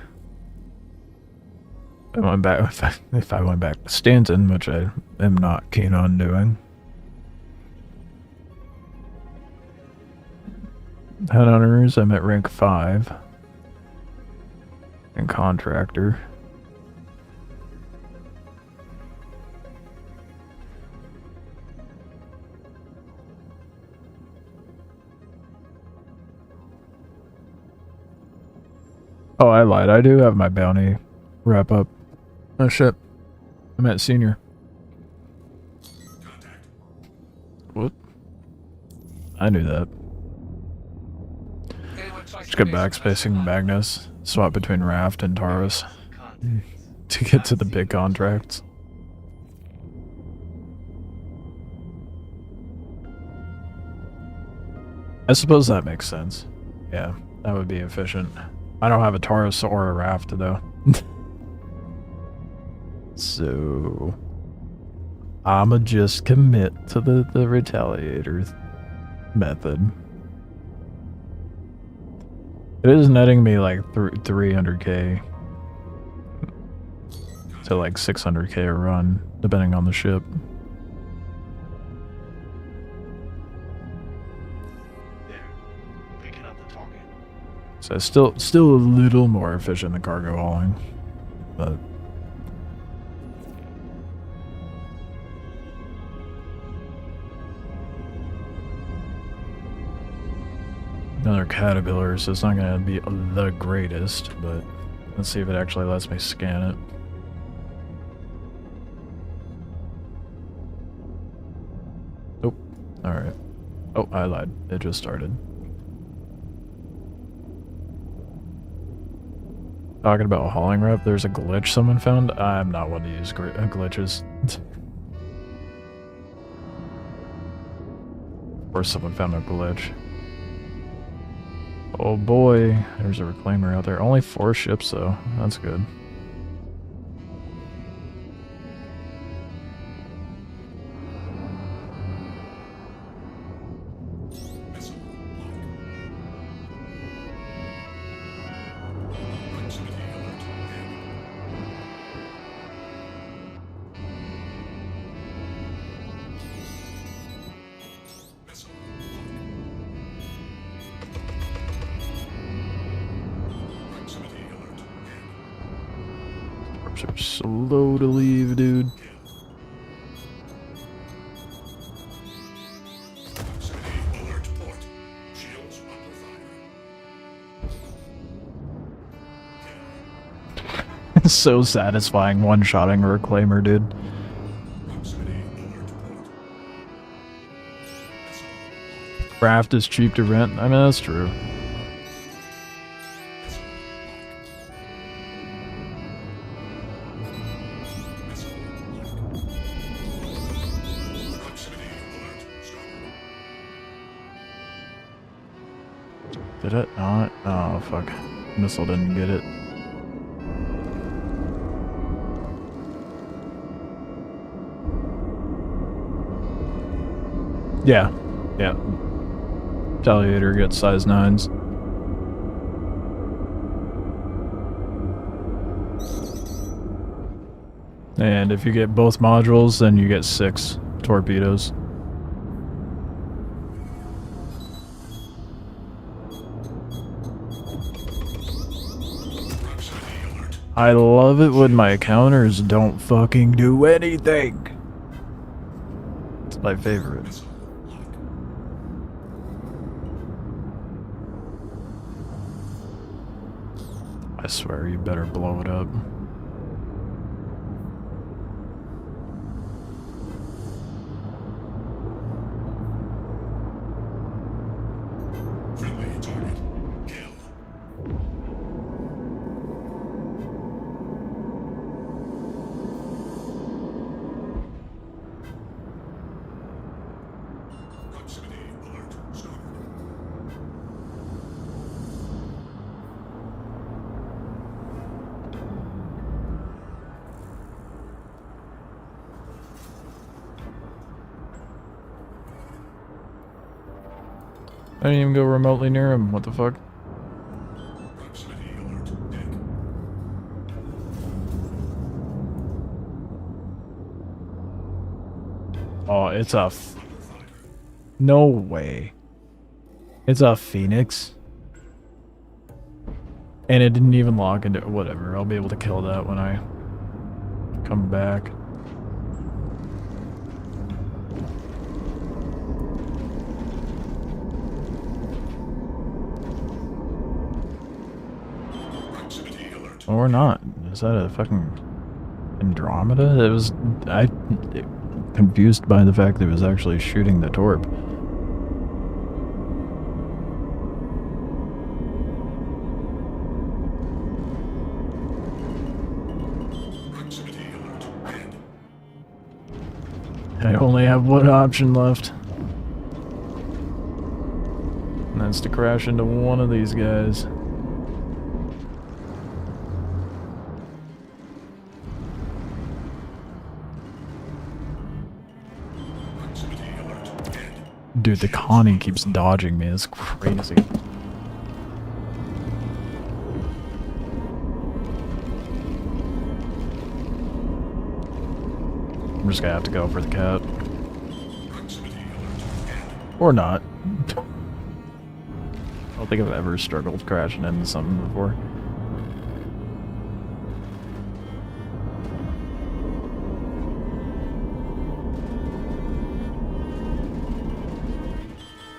I went back if I went back to Stanton, which I am not keen on doing. Headhunters, I'm at rank 5. And contractor. Oh, I lied. I do have my bounty wrap up. Oh shit. I'm at senior. What? I knew that. Just get backspacing Magnus. Swap between Raft and Taurus. To get to the big contracts. I suppose that makes sense. Yeah, that would be efficient. I don't have a Taurus or a Raft though. So I'ma just commit to the Retaliator method. It is netting me like 300k to like 600k a run, depending on the ship. There. Picking up the target. So it's still a little more efficient than cargo hauling, but another Caterpillar, so it's not gonna be the greatest, but let's see if it actually lets me scan it. Nope. Alright. Oh, I lied. It just started. Talking about hauling rep, there's a glitch someone found. I'm not one to use glitches. Of course someone found a glitch. Oh boy, there's a reclaimer out there. Only 4 ships though. That's good. So slow to leave, dude. Alert port. Shields under fire. It's so satisfying one-shotting a reclaimer, dude. Proximity alert port. Craft is cheap to rent. I mean, that's true. Did it not? Oh, fuck. Missile didn't get it. Yeah. Yeah. Retaliator gets size 9s. And if you get both modules, then you get 6 torpedoes. I love it when my counters don't fucking do anything. It's my favorite. I swear you better blow it up. Friendly target killed. Proximity alert started. I didn't even go remotely near him. What the fuck? Proximity alert deck. Oh, it's a... Under fire. No way. It's a Phoenix. And it didn't even lock into... Whatever, I'll be able to kill that when I come back. Proximity alert. Or not. Is that a fucking Andromeda? It was... confused by the fact that it was actually shooting the torp. Proximity alert dead. I only have one option left. And that's to crash into one of these guys. Proximity alert dead. Dude, the Connie keeps dodging me. It's crazy. I'm just gonna have to go for the cat. Proximity alert dead. Or not. I don't think I've ever struggled crashing into something before.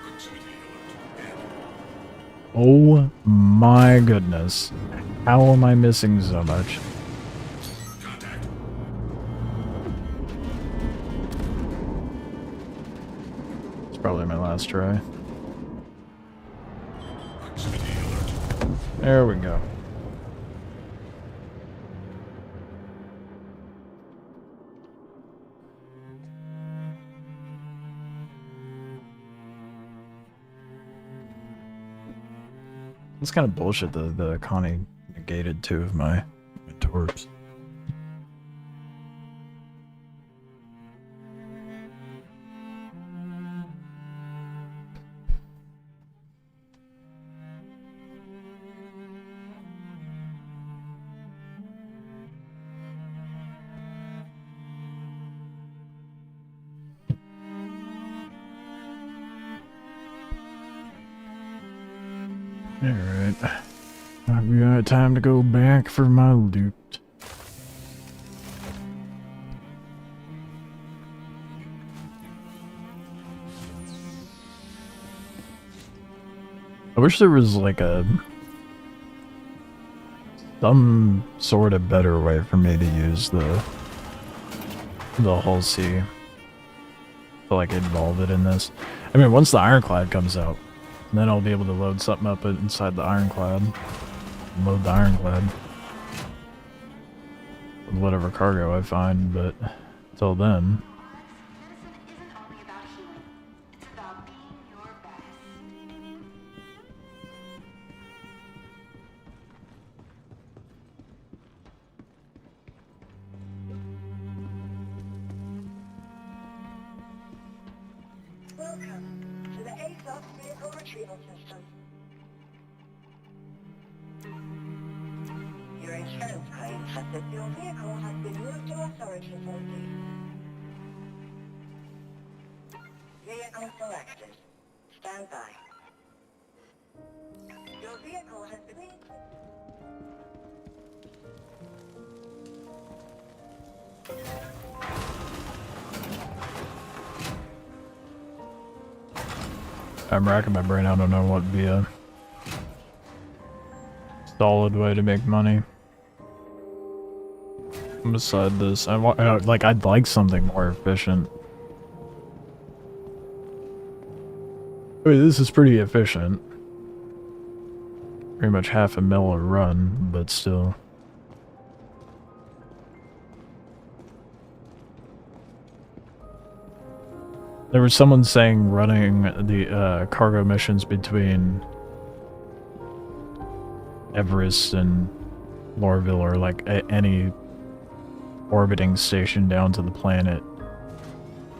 Proximity alert dead. Oh my goodness. How am I missing so much? Contact. It's probably my last try. Proximity alert. There we go. It's kind of bullshit that the Connie negated 2 of my torps. Alright. I've got time to go back for my loot. I wish there was like some sort of better way for me to use the Hull C to like involve it in this. I mean, once the Ironclad comes out, then I'll be able to load something up inside the Ironclad. Load the Ironclad with whatever cargo I find, but until then. Welcome to the ASOC vehicle retrieval system. Your insurance claim says that your vehicle has been moved to a storage facility. Vehicle selected. Stand by. Your vehicle has been... I'm racking my brain. I don't know what would be a solid way to make money. Beside this, I want I'd like something more efficient. I mean, this is pretty efficient. Pretty much half a mil a run, but still. There was someone saying running the cargo missions between Everest and Lorville, or like any orbiting station down to the planet,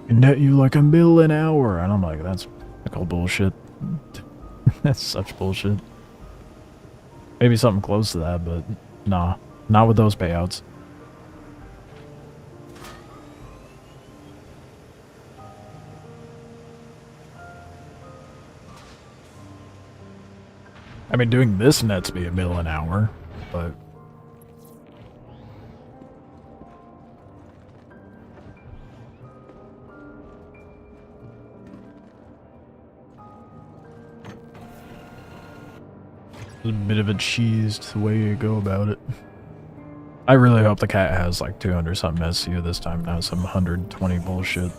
can net you like $1 mil an hour. And I'm like, that's all bullshit. That's such bullshit. Maybe something close to that, but nah, not with those payouts. I mean, doing this nets me $1 mil an hour, but it's a bit of a cheesed way you go about it. I really hope the cat has like 200 something SCU this time, not some 120 bullshit.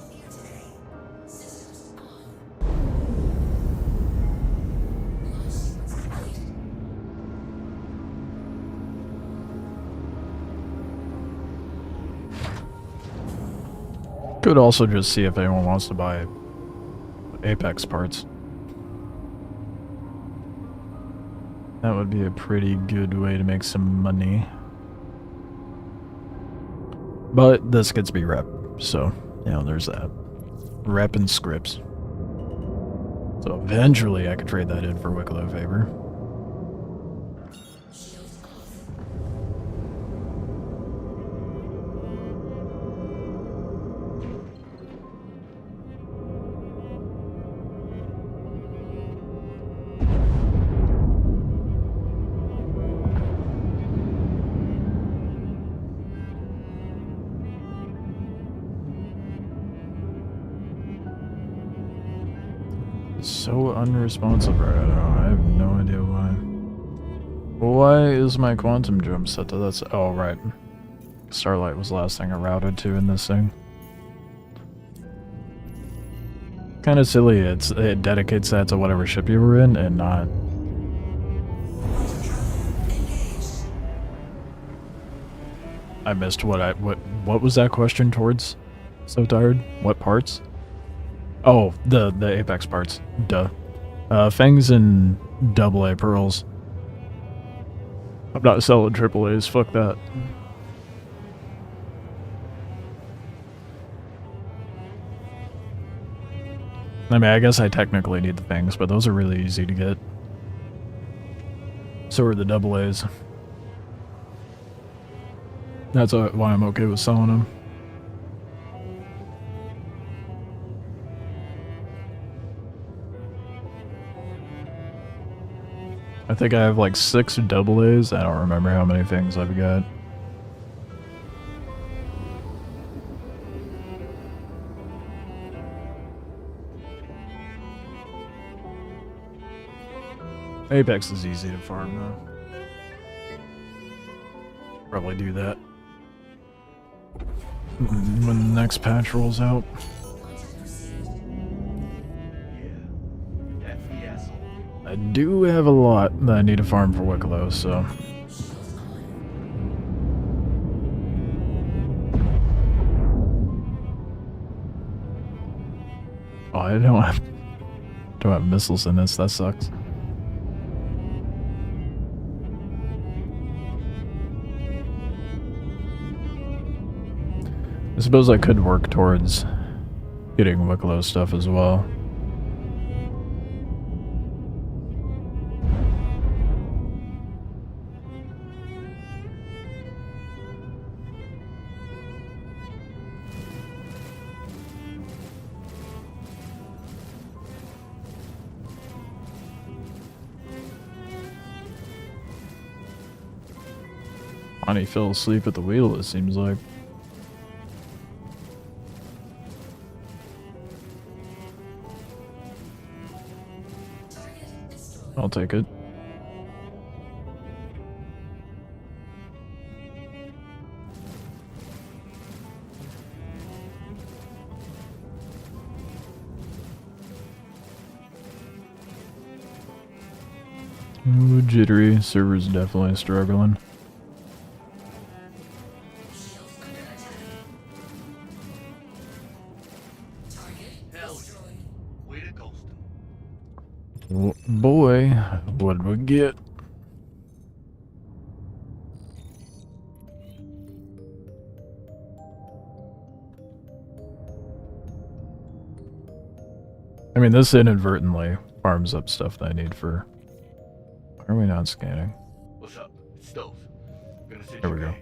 Could also just see if anyone wants to buy Apex parts. That would be a pretty good way to make some money. But this gets me rep, so, you know, there's that. Rep and scripts. So eventually I could trade that in for Wicklow Favor. So unresponsive right now. I have no idea why. Why is my quantum jump set to that? Oh, right. Starlight was the last thing I routed to in this thing. Kind of silly. It dedicates that to whatever ship you were in and not. I missed what was that question towards? So tired. What parts? Oh, the Apex parts. Duh. Fangs and AA pearls. I'm not selling AAAs, fuck that. I mean, I guess I technically need the fangs, but those are really easy to get. So are the AAs. That's why I'm okay with selling them. I think I have like 6 AAs. I don't remember how many things I've got. Apex is easy to farm though. Probably do that when the next patch rolls out. I do have a lot that I need to farm for Wicklow, so. Oh, I don't have missiles in this. That sucks. I suppose I could work towards getting Wicklow stuff as well. Bonnie fell asleep at the wheel, it seems like. I'll take it. Ooh, jittery. Server's definitely struggling. Boy, what did we get? I mean, this inadvertently farms up stuff that I need for... Why are we not scanning? What's up? It's Stove. Gonna sit There we go.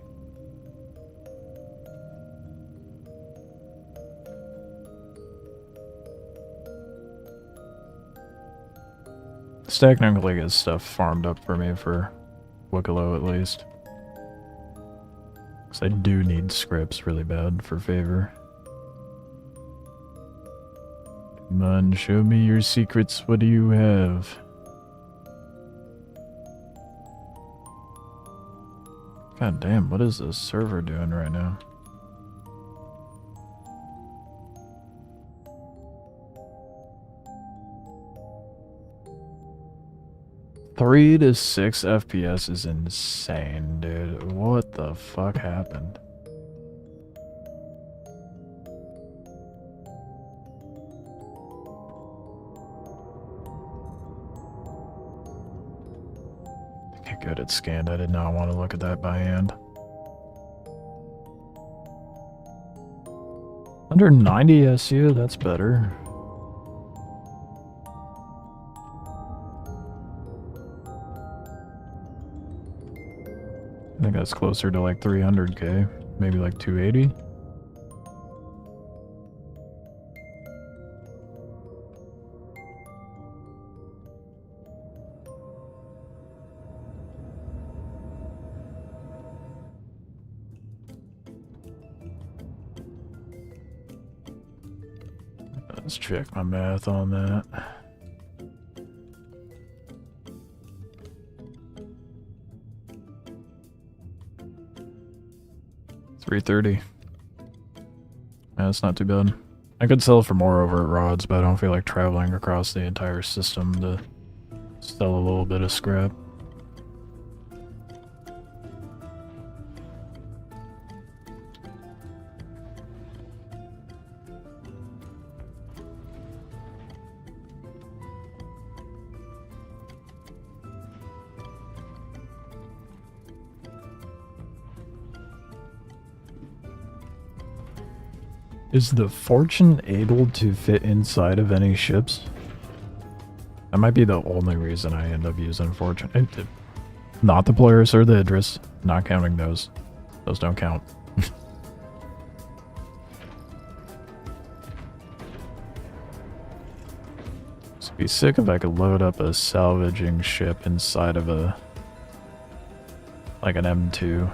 This technically gets stuff farmed up for me for Wicklow at least. Because I do need scripts really bad for favor. Come on, show me your secrets. What do you have? God damn, what is this server doing right now? Three to 6 FPS is insane, dude. What the fuck happened? Okay, good, it's scanned. I did not want to look at that by hand. 190 SU, that's better. I think that's closer to like 300k, maybe like 280. Let's check my math on that. $330. Yeah, that's not too bad. I could sell for more over at Rods, but I don't feel like traveling across the entire system to sell a little bit of scrap. Is the Fortune able to fit inside of any ships? That might be the only reason I end up using Fortune. Not the Polaris or the Idris. Not counting those. Those don't count. It'd be sick if I could load up a salvaging ship inside of a... like an M2.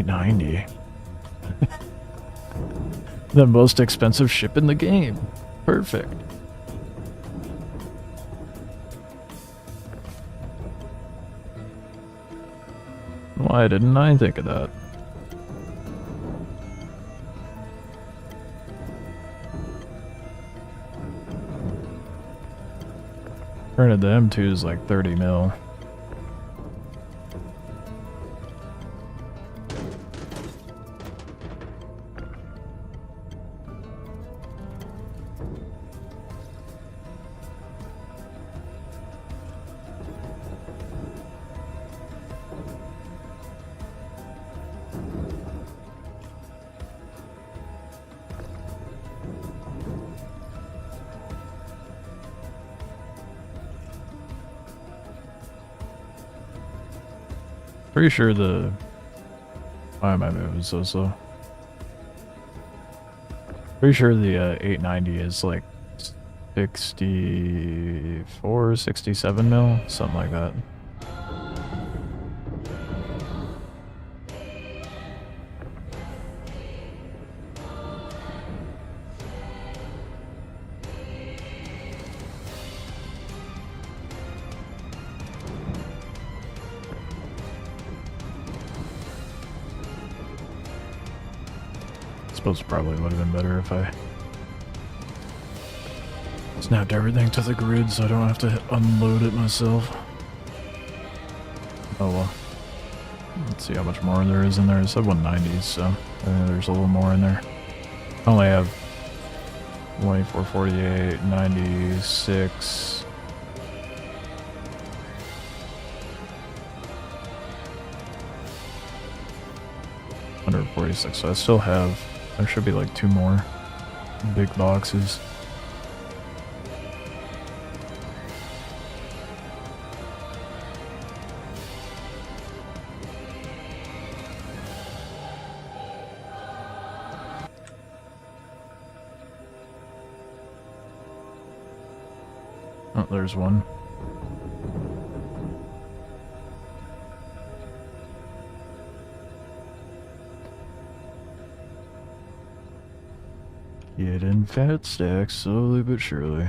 $890. The most expensive ship in the game. Perfect. Why didn't I think of that? Granted, the M2 is like 30 mil. Pretty sure the... Why am I moving so slow? Pretty sure the 890 is like 64, 67 mil, something like that. Suppose it probably would have been better if I snapped everything to the grid so I don't have to unload it myself. Oh well. Let's see how much more there is in there. It said 190, so there's a little more in there. I only have 24, 48, 96. $146, so I still have... There should be like 2 more big boxes. Oh, there's one. Getting fat stacks slowly but surely.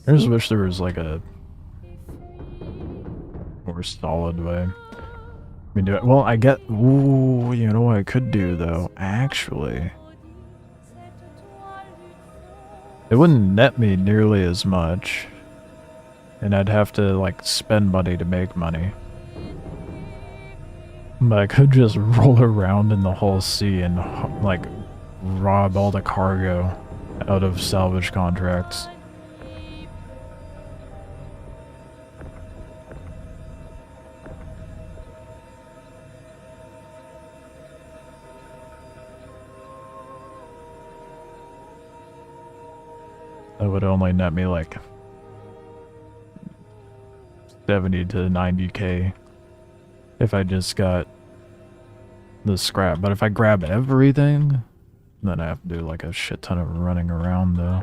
I just wish there was like a more solid way. I mean, well, I get. Ooh, you know what I could do though? Actually, it wouldn't net me nearly as much, and I'd have to like spend money to make money. But I could just roll around in the whole sea and like rob all the cargo out of salvage contracts. That would only net me like 70 to 90k if I just got the scrap. But if I grab everything, then I have to do like a shit ton of running around though.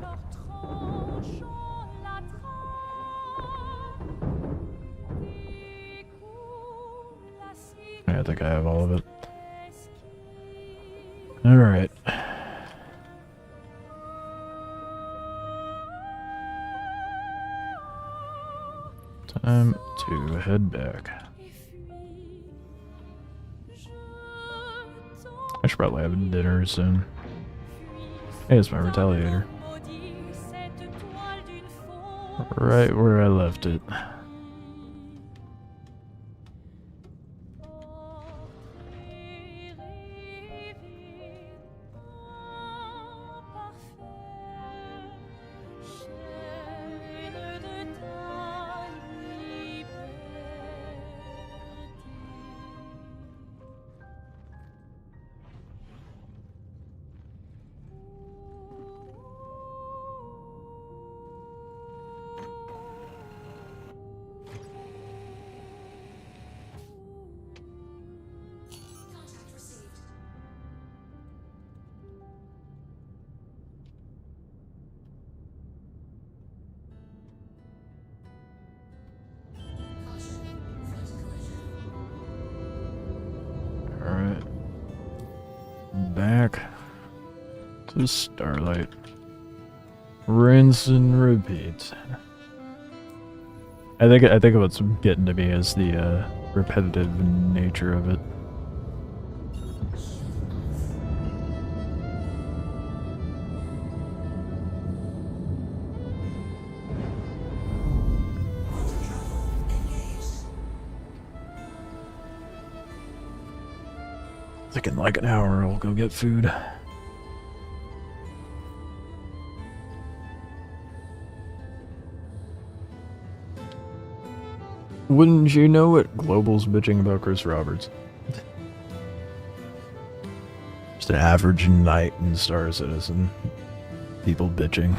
Yeah, I think I have all of it. Alright. Time to head back. I should probably have dinner soon. Hey, it's my retaliator. Right where I left it. To Starlight. Rinse and repeat. I think what's getting to me is the repetitive nature of it. I think in like an hour I'll go get food. Wouldn't you know it? Global's bitching about Chris Roberts. Just an average night in Star Citizen. People bitching.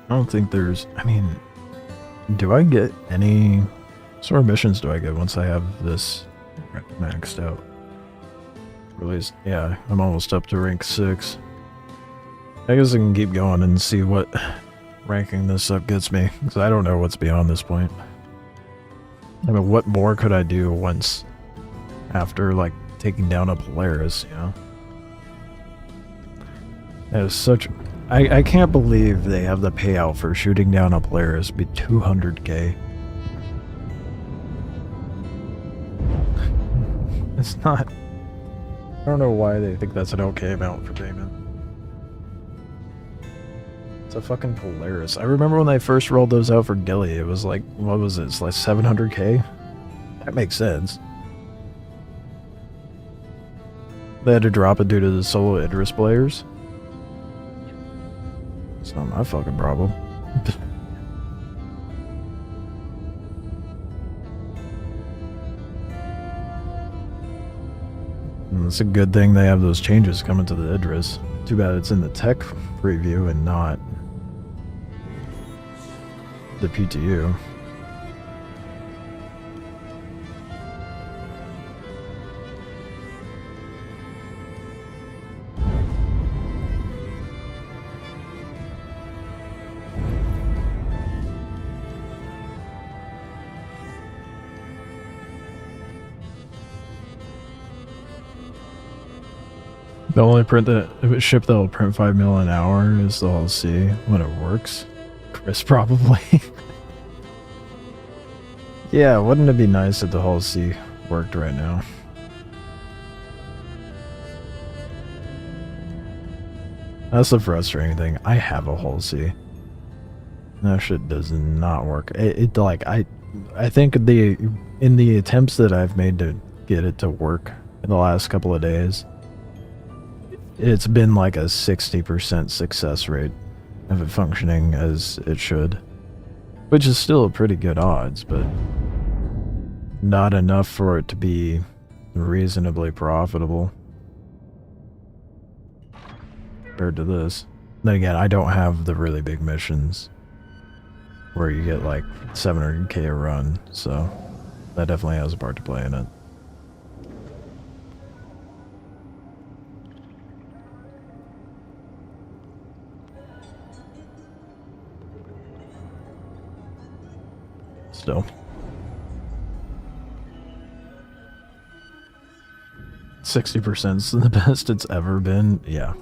I don't think there's... I mean... Do I get any... sort of missions do I get once I have this maxed out? Or at least, yeah, I'm almost up to rank 6. I guess I can keep going and see what ranking this up gets me, because I don't know what's beyond this point. I mean, what more could I do once... after, like, taking down a Polaris, you know? That is such... I can't believe they have the payout for shooting down a Polaris be 200k. It's not... I don't know why they think that's an okay amount for payment. It's a fucking Polaris. I remember when they first rolled those out for Gilly, it was like, what was it? It's like 700k? That makes sense. They had to drop it due to the solo Idris players. It's not my fucking problem. It's a good thing they have those changes coming to the Idris. Too bad it's in the tech preview and not the PTU. The only ship that will print 5 mil an hour is the Hull C when it works. Chris, probably. Yeah, wouldn't it be nice if the Hull C worked right now? That's the frustrating thing. I have a Hull C. That shit does not work. I think in the attempts that I've made to get it to work in the last couple of days, it's been like a 60% success rate of it functioning as it should. Which is still a pretty good odds, but not enough for it to be reasonably profitable compared to this. Then again, I don't have the really big missions where you get like 700k a run, so that definitely has a part to play in it. Still. 60% is the best it's ever been. Yeah.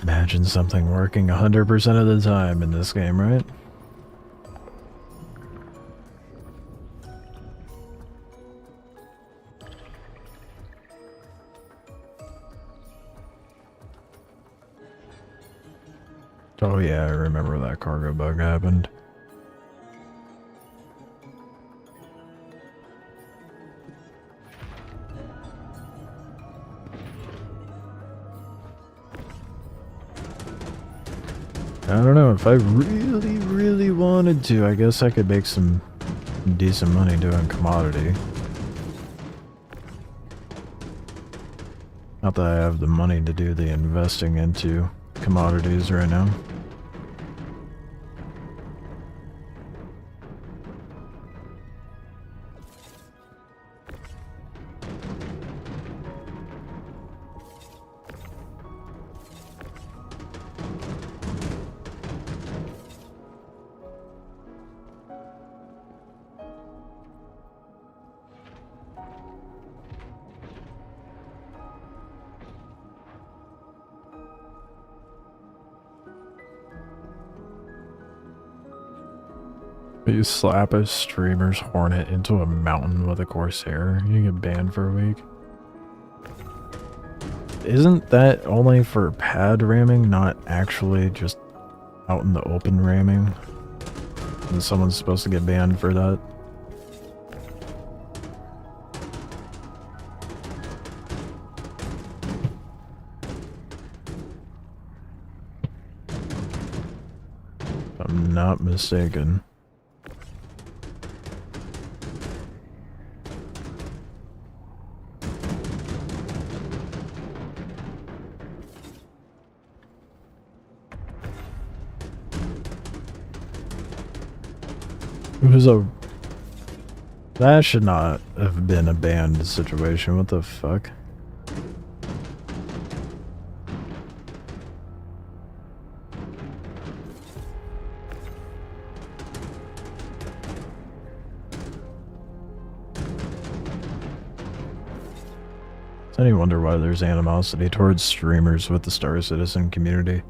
Imagine something working 100% of the time in this game, right? Oh yeah, I remember that cargo bug happened. I don't know, if I really wanted to, I guess I could make some decent money doing commodity. Not that I have the money to do the investing into commodities right now. You slap a streamer's hornet into a mountain with a corsair, you get banned for a week. Isn't that only for pad ramming, not actually just out in the open ramming? And someone's supposed to get banned for that? If I'm not mistaken. It was a... That should not have been a banned situation. What the fuck? It's any wonder why there's animosity towards streamers with the Star Citizen community.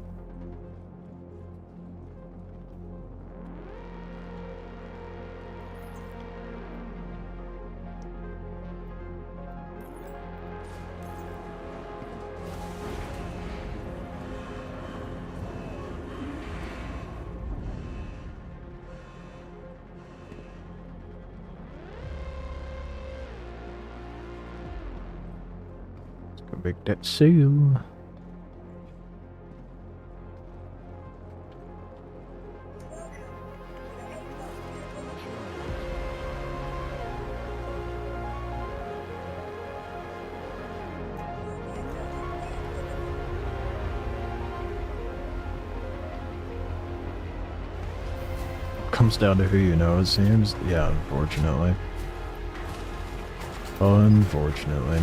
Go make that sue. Comes down to who you know, it seems. Yeah, unfortunately. Unfortunately.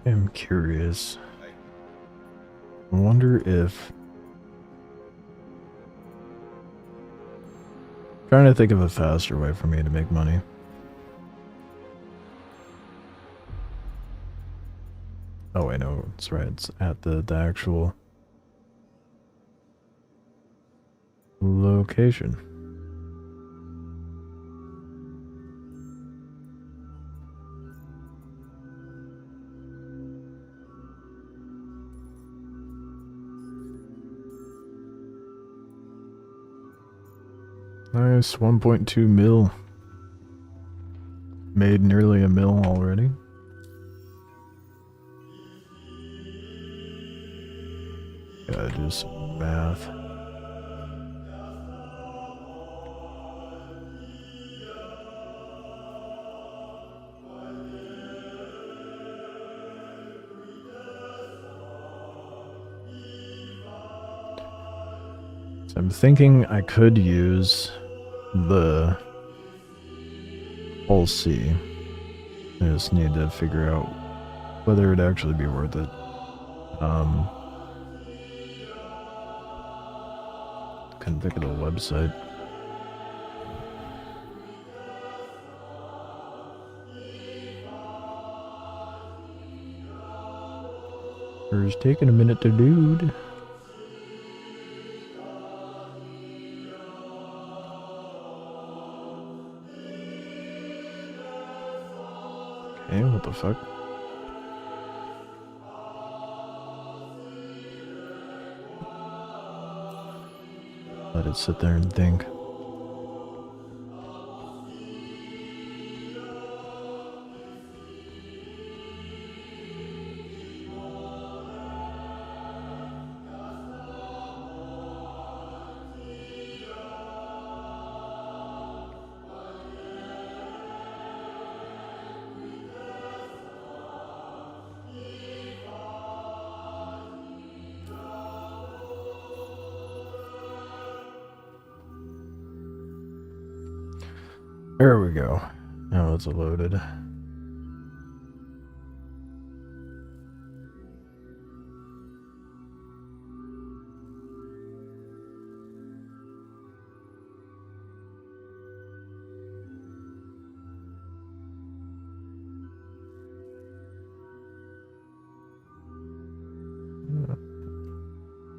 I'm curious. I wonder if... Trying to think of a faster way for me to make money. Oh wait, no, that's right. It's at the actual location. Nice, 1.2 mil. Made nearly a mil already. Gotta do some math. So I'm thinking I could use the whole C. I just need to figure out whether it'd actually be worth it. Couldn't think of the website. It's taking a minute to load. Okay, what the fuck? Let it sit there and think. There we go. Now it's loaded.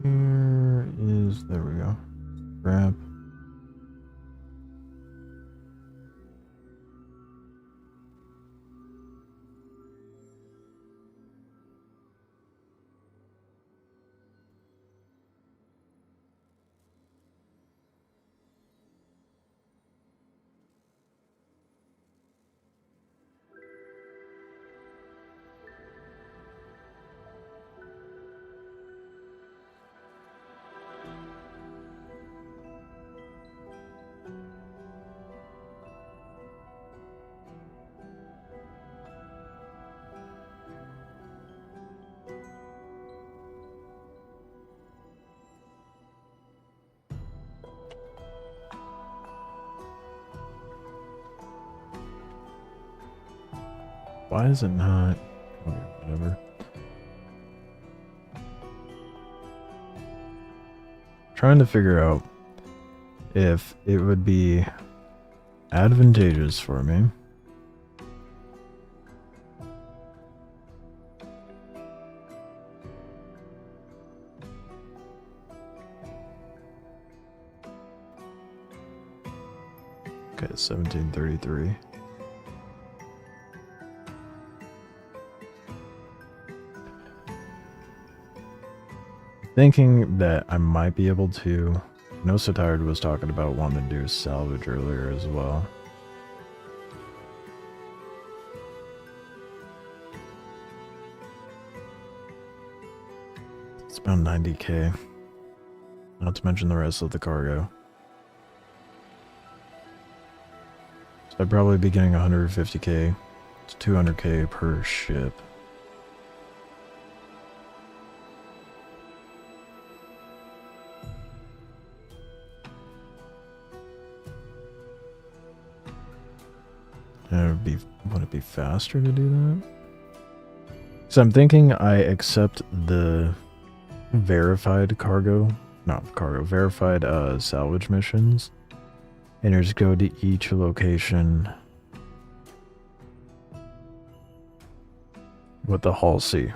Here is, there we go. Grab. Why is it not? Okay, whatever. Trying to figure out if it would be advantageous for me okay, 1733. Thinking that I might be able to. No So Tired was talking about wanting to do salvage earlier as well. It's about 90k. Not to mention the rest of the cargo. So I'd probably be getting 150k to 200k per ship. And would it be faster to do that? So I'm thinking I accept the verified verified salvage missions, and just go to each location with the Hull C.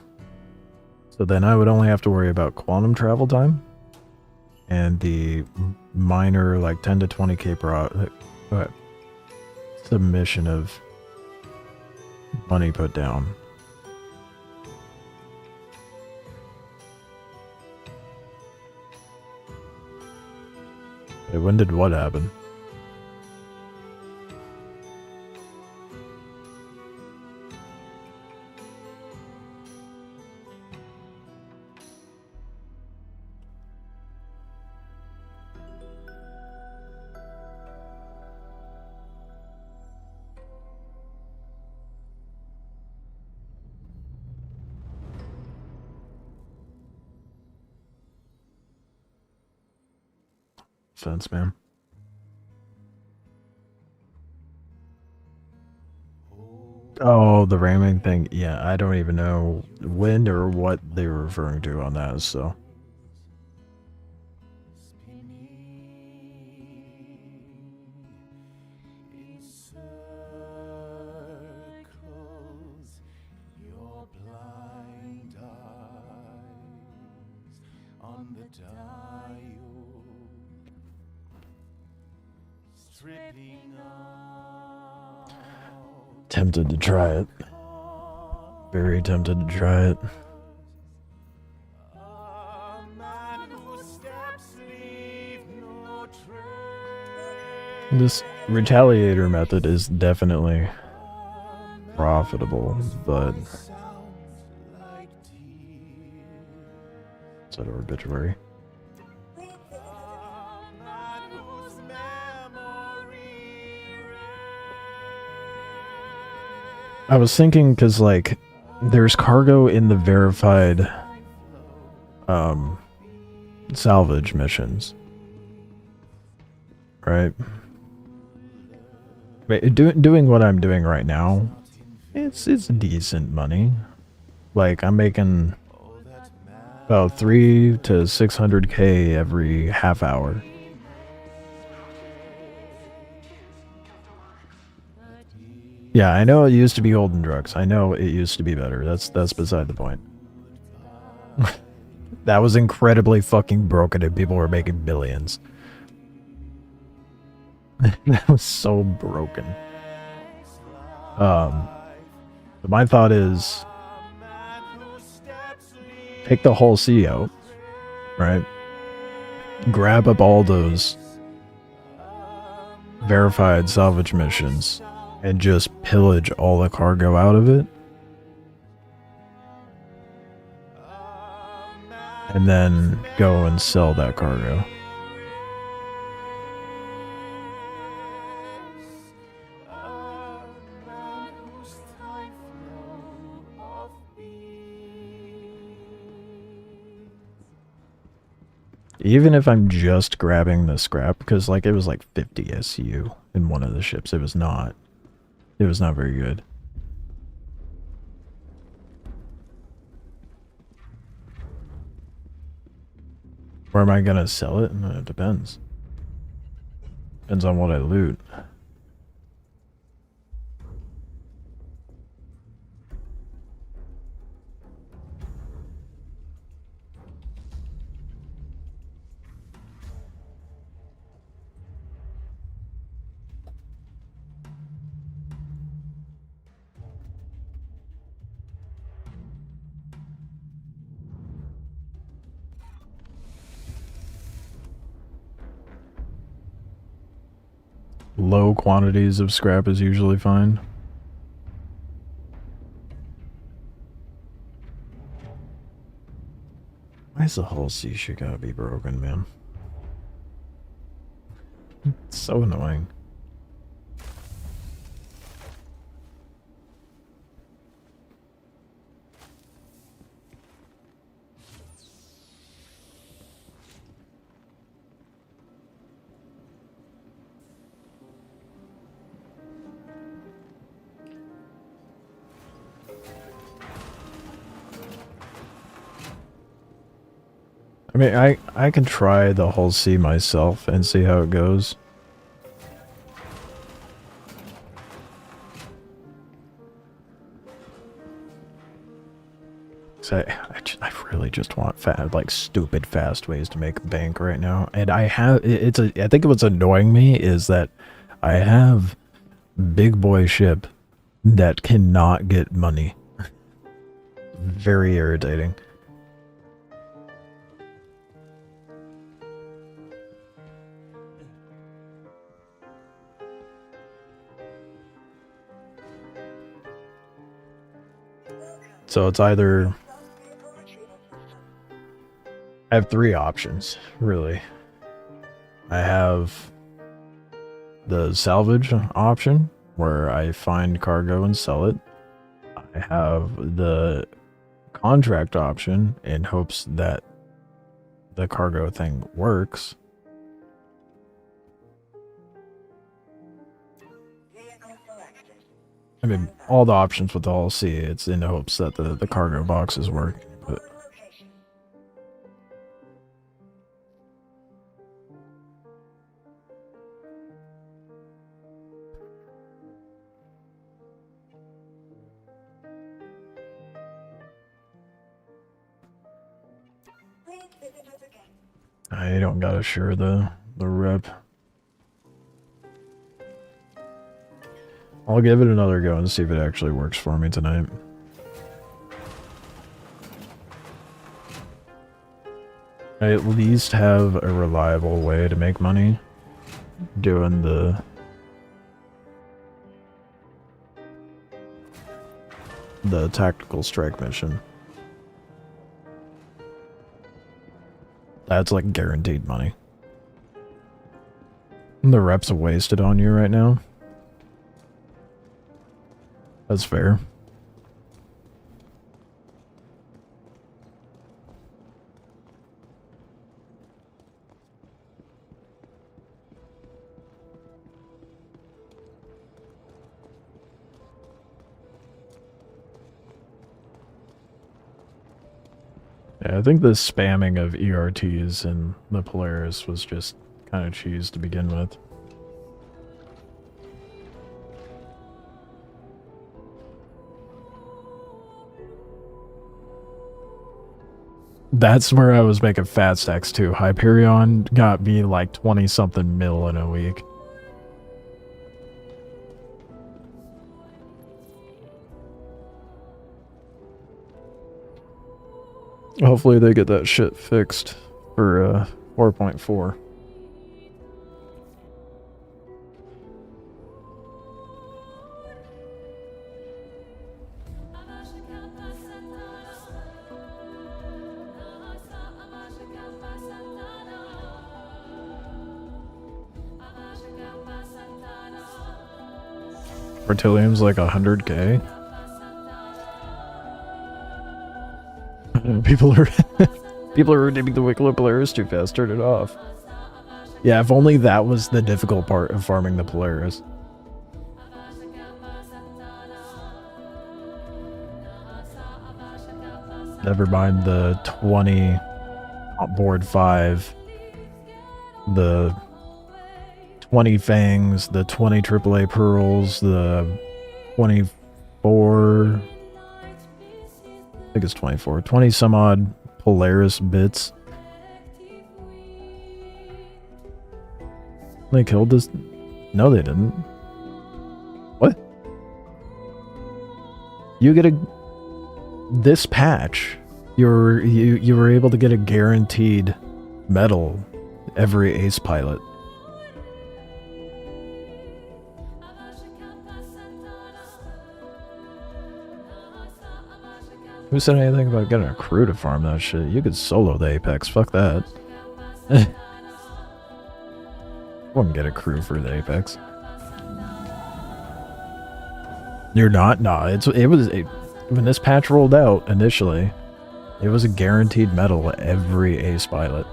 So then I would only have to worry about quantum travel time and the minor like 10 to 20k per submission of money put down. Hey, when did what happen? Sense, man. Oh, the ramming thing. Yeah, I don't even know when or what they were referring to on that, so. Tempted to try it. Very tempted to try it. This retaliator method is definitely profitable, but is that our obituary? I was thinking because like there's cargo in the verified salvage missions, right? Doing what I'm doing right now, it's decent money. Like I'm making about 3 to 600K every half hour. Yeah, I know it used to be holding drugs. I know it used to be better. That's beside the point. That was incredibly fucking broken and people were making billions. That was so broken. But my thought is take the whole CEO, right? Grab up all those verified salvage missions and just pillage all the cargo out of it. And then go and sell that cargo. Even if I'm just grabbing the scrap, because like it was like 50 SCU in one of the ships. It was not very good. Where am I gonna sell it? It depends. Depends on what I loot. Low quantities of scrap is usually fine. Why is the whole sea shit gotta be broken, man? It's so annoying. I mean, I can try the whole sea myself and see how it goes. So I really just want like stupid fast ways to make bank right now, and I think what's annoying me is that I have big boy ship that cannot get money. Very irritating. So it's either I have 3 options, really. I have the salvage option, where I find cargo and sell it. I have the contract option in hopes that the cargo thing works. I mean, all the options with the LC, it's in hopes that the cargo boxes work. But I don't gotta share the rep. I'll give it another go and see if it actually works for me tonight. I at least have a reliable way to make money doing the tactical strike mission. That's like guaranteed money. The reps are wasted on you right now. That's fair. Yeah, I think the spamming of ERTs in the Polaris was just kind of cheese to begin with. That's where I was making fat stacks too. Hyperion got me like 20 something mil in a week. Hopefully they get that shit fixed for 4.4. Fertilium's like 100k. People are redeeming the Wicklow Polaris too fast. Turn it off. Yeah, if only that was the difficult part of farming the Polaris. Never mind the 20 on board 5, the 20 fangs, the 20 AAA pearls, the 24, I think it's 24, 20 some odd Polaris bits. They killed this? No, they didn't. What? You get this patch, you were able to get a guaranteed medal every ace pilot. Who said anything about getting a crew to farm that shit? You could solo the Apex. Fuck that. Wouldn't get a crew for the Apex. You're not? Nah, when this patch rolled out initially, it was a guaranteed medal every ace pilot.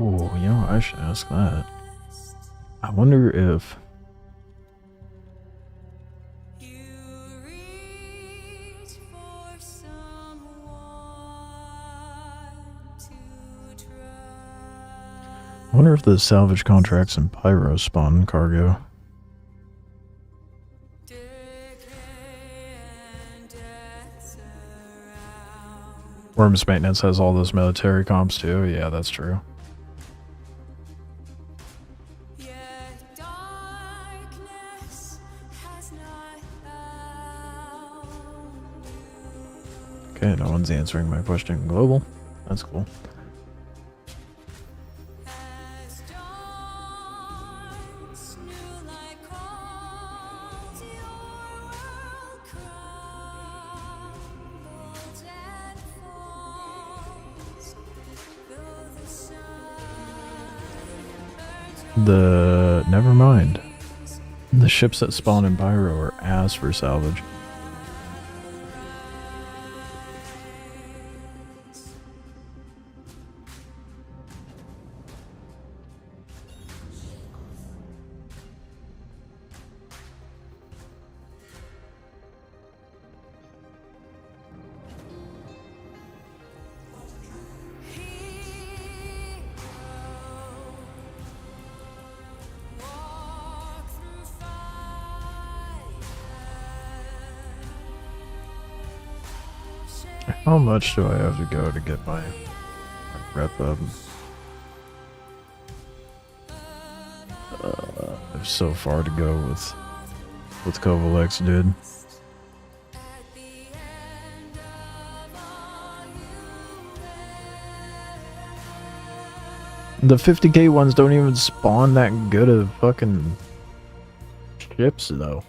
Oh, you know, I should ask that. I wonder if... I wonder if the salvage contracts in Pyro spawn cargo. Worms Maintenance has all those military comps too. Yeah, that's true. Okay, no one's answering my question in global. That's cool. Never mind. The ships that spawn in Pyro are ass for salvage. How much do I have to go to get my rep up? I have so far to go with Kovalex, dude. The 50k ones don't even spawn that good of fucking ships, though.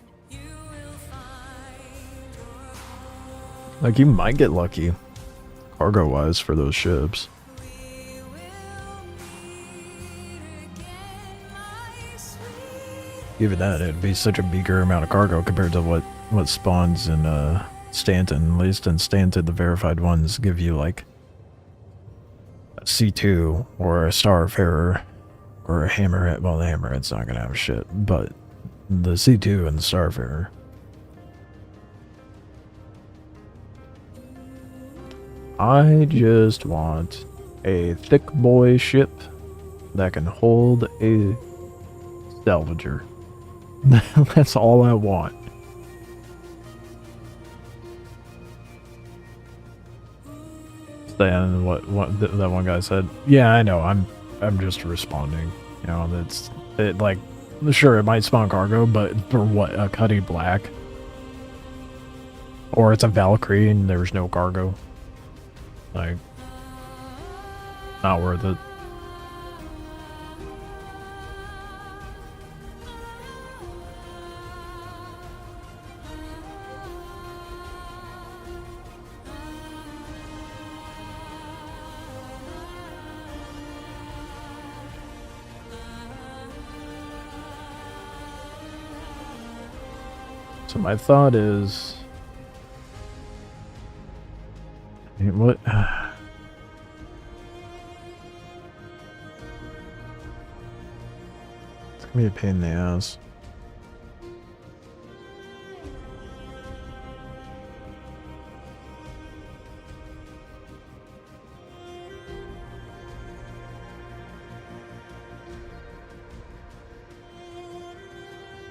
Like, you might get lucky, cargo-wise, for those ships. Even that, it'd be such a meager amount of cargo compared to what spawns in Stanton. At least in Stanton, the verified ones give you like a C2 or a Starfarer or a Hammerhead. Well, the Hammerhead's not gonna have shit, but the C2 and the Starfarer. I just want a thick boy ship that can hold a salvager. That's all I want. Then what that one guy said. Yeah, I know. I'm just responding. You know, like sure it might spawn cargo, but for what, a Cuddy Black? Or it's a Valkyrie and there's no cargo. Like, not worth it. So my thought is, what? It's gonna be a pain in the ass.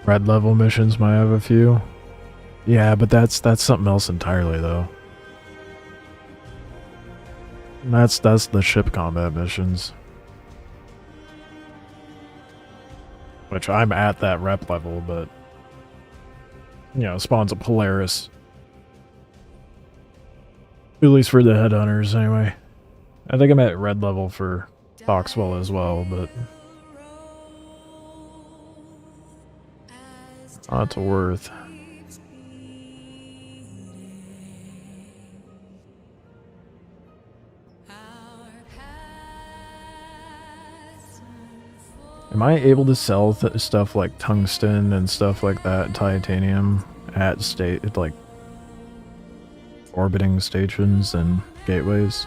Red level missions might have a few. Yeah, but that's something else entirely though. That's the ship combat missions. Which I'm at that rep level, but you know, spawns a Polaris. At least for the headhunters anyway. I think I'm at red level for Foxwell as well, but not worth. Am I able to sell stuff like tungsten and stuff like that, titanium, at like orbiting stations and gateways?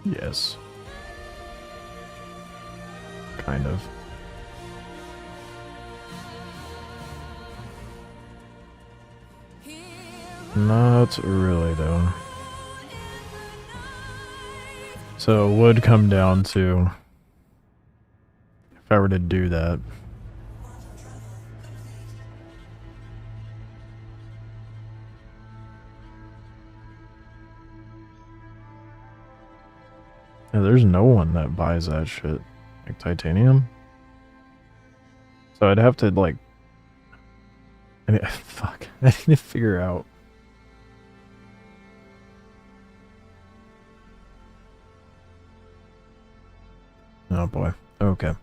Yes. Kind of. Not really, though. So it would come down to, if I were to do that, yeah, there's no one that buys that shit. Like titanium? So I'd have to like... I mean, fuck. I need to figure out... Oh boy. Okay.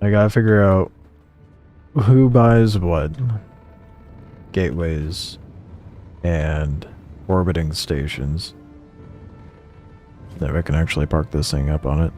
I gotta figure out who buys what, gateways, and orbiting stations, that we can actually park this thing up on it.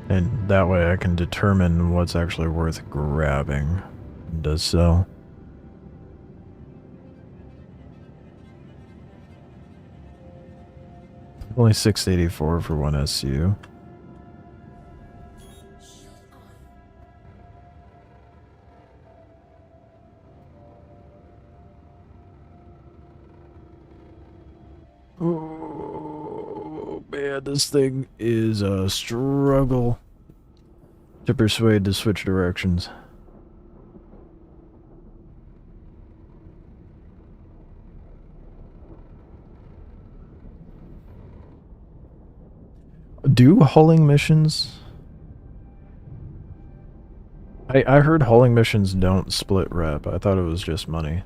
And that way I can determine what's actually worth grabbing and does sell. Only 684 for one SU. Oh man, this thing is a struggle to persuade to switch directions. Do hulling missions? I heard hulling missions don't split rep. I thought it was just money.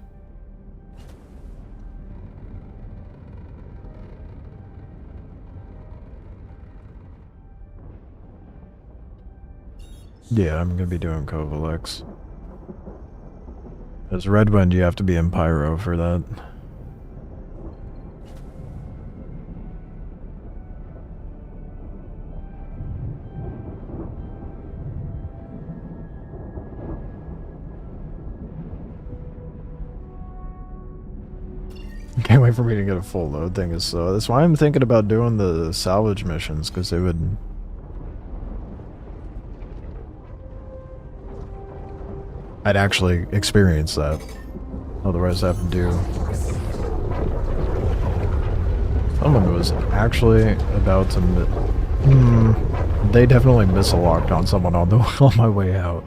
Yeah, I'm gonna be doing Kovalex. As Redwind, you have to be in Pyro for that. Can't wait for me to get a full load thing. So that's why I'm thinking about doing the salvage missions, because they would... I'd actually experience that. Otherwise I have to do... Someone was actually about to... they definitely miss-a-locked on someone on the on my way out.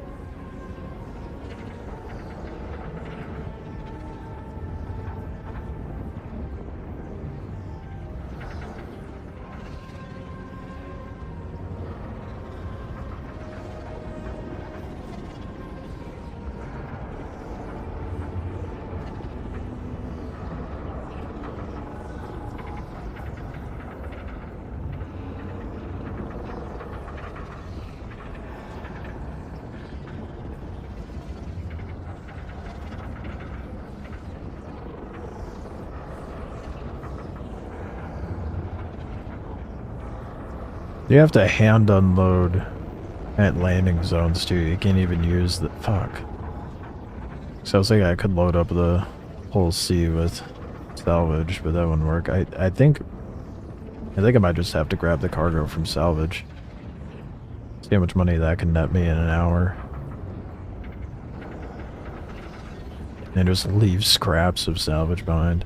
You have to hand unload at landing zones too. You can't even use the... Fuck. So I was thinking I could load up the whole sea with salvage, but that wouldn't work. I think I might just have to grab the cargo from salvage. See how much money that can net me in an hour. And just leave scraps of salvage behind.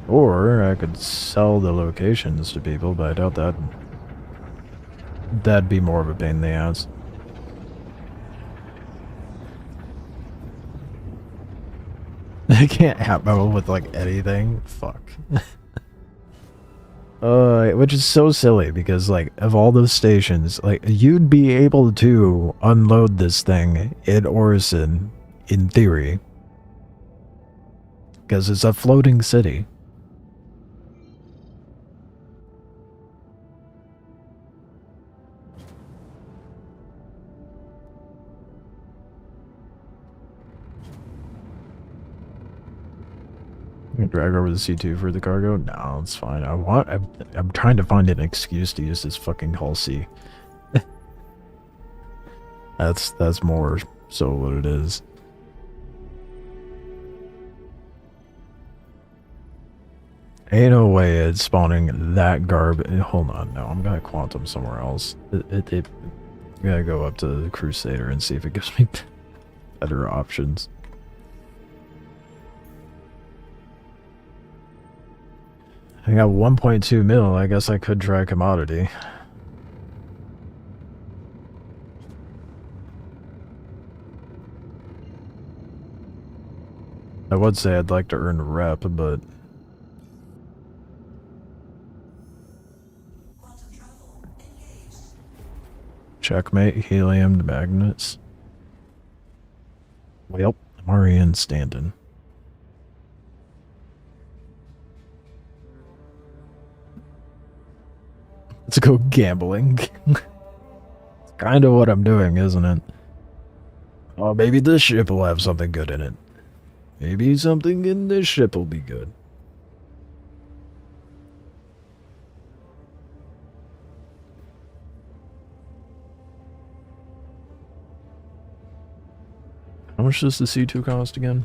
Or I could sell the locations to people, but I doubt that. That'd be more of a pain in the ass. I can't ammo with like anything. Fuck. Which is so silly because like of all those stations, like you'd be able to unload this thing in Orison in theory. Because it's a floating city. Drag over the C2 for the cargo? No, it's fine. I'm trying to find an excuse to use this fucking hull C. That's more so what it is. Ain't no way it's spawning that garbage. Hold on, no, I'm gonna quantum somewhere else. I'm gonna go up to the Crusader and see if it gives me better options. I got 1.2 mil, I guess I could try commodity. I would say I'd like to earn rep, but... Checkmate, helium, magnets. Well, I'm already in Stanton. Let's go gambling. It's kind of what I'm doing, isn't it? Oh, maybe this ship will have something good in it. Maybe something in this ship will be good. How much does the C2 cost again?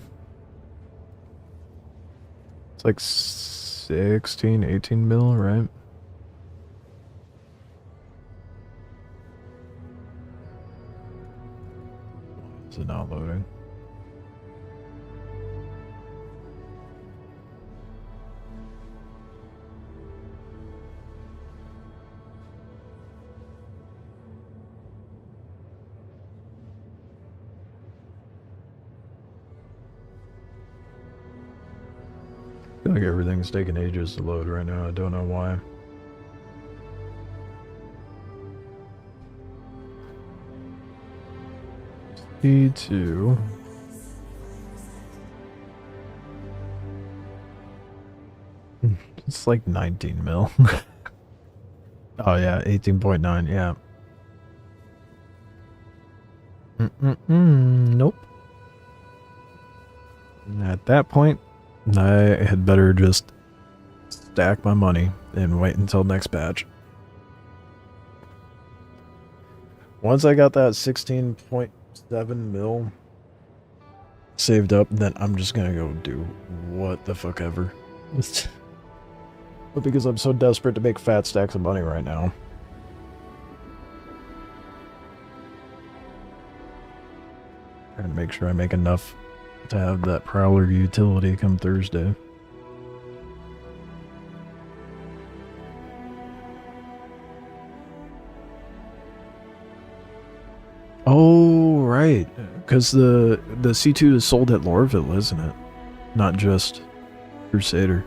It's like 16, 18 mil, right? Is it not loading? like everything's taking ages to load right now. I don't know why. C2. It's like 19 mil. Oh yeah, 18.9, yeah. Nope. At that point, I had better just stack my money and wait until next patch. Once I got that 16.7 mil saved up, then I'm just gonna go do what the fuck ever. But because I'm so desperate to make fat stacks of money right now. Trying to make sure I make enough to have that Prowler utility come Thursday. Oh, right. Because the C2 is sold at Lorville, isn't it? Not just Crusader.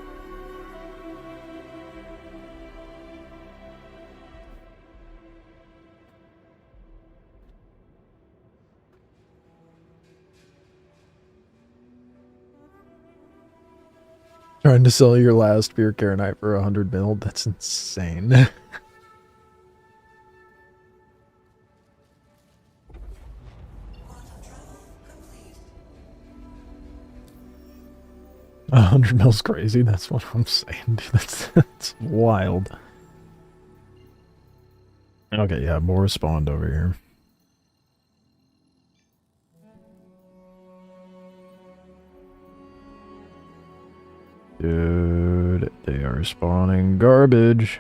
Trying to sell your last beer Karenite for 100 mil? That's insane. A 100 mil's crazy, that's what I'm saying, dude. That's wild. Okay, yeah, more spawned over here. Dude, they are spawning garbage.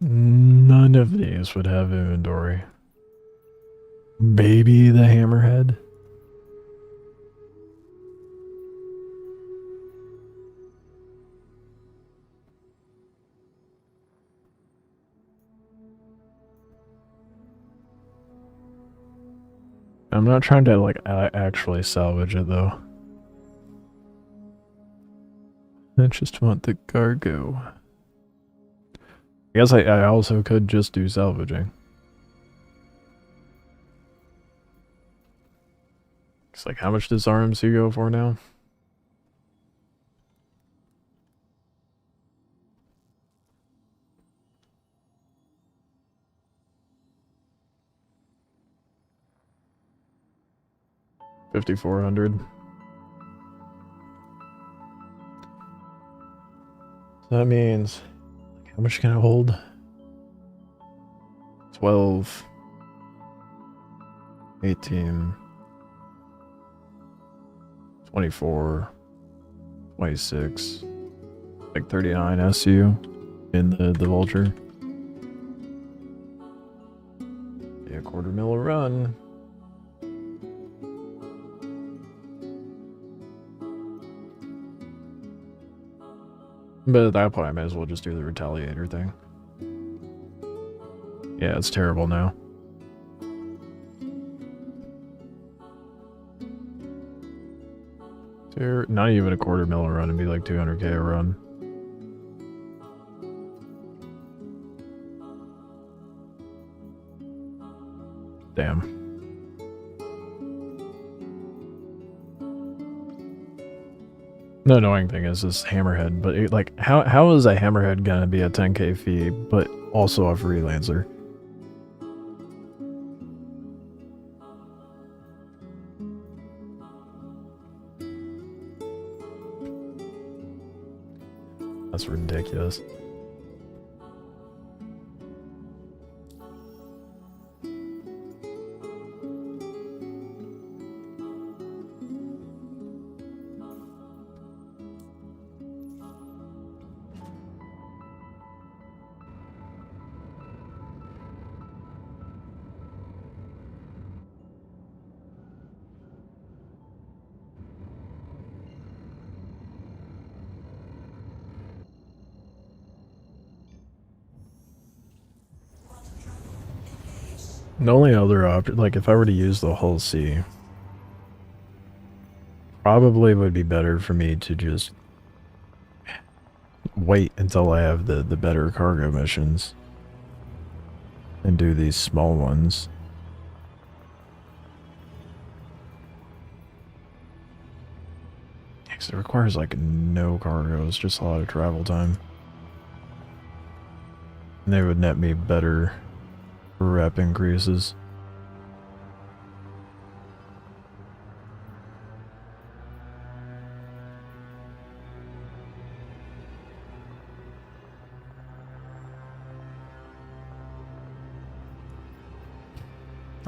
None of these would have inventory. Baby the Hammerhead. I'm not trying to like actually salvage it though. I just want the cargo. I guess I also could just do salvaging. It's like, how much does RMC go for now? $5,400. So that means, how much can I hold? 12, 18, 24, 26, like 39 SU in the Vulture. Yeah, $quarter mil a run. But at that point, I may as well just do the Retaliator thing. Yeah, it's terrible now. Not even a $quarter mil a run, it'd be like 200k a run. Damn. The annoying thing is this Hammerhead, but it, like, how is a Hammerhead gonna be a 10k fee, but also a freelancer? That's ridiculous. The only other option, like if I were to use the hull C, probably would be better for me to just wait until I have the better cargo missions and do these small ones. Because it requires like no cargo, it's just a lot of travel time. And they would net me better rep increases.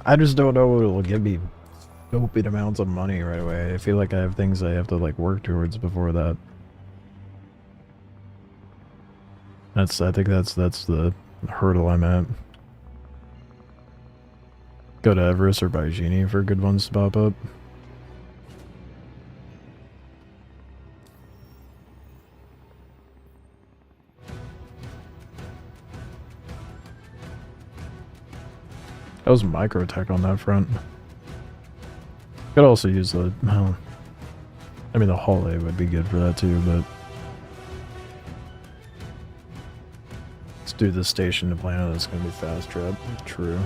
I just don't know what it'll give me stupid amounts of money right away. I feel like I have things I have to like work towards before that. I think that's the hurdle I'm at. Go to Everest or Baijini for good ones to pop up. That was microtech on that front. Could also use the, well, I mean the Hull A would be good for that too, but let's do the station to planet. That's gonna be fast trap. True.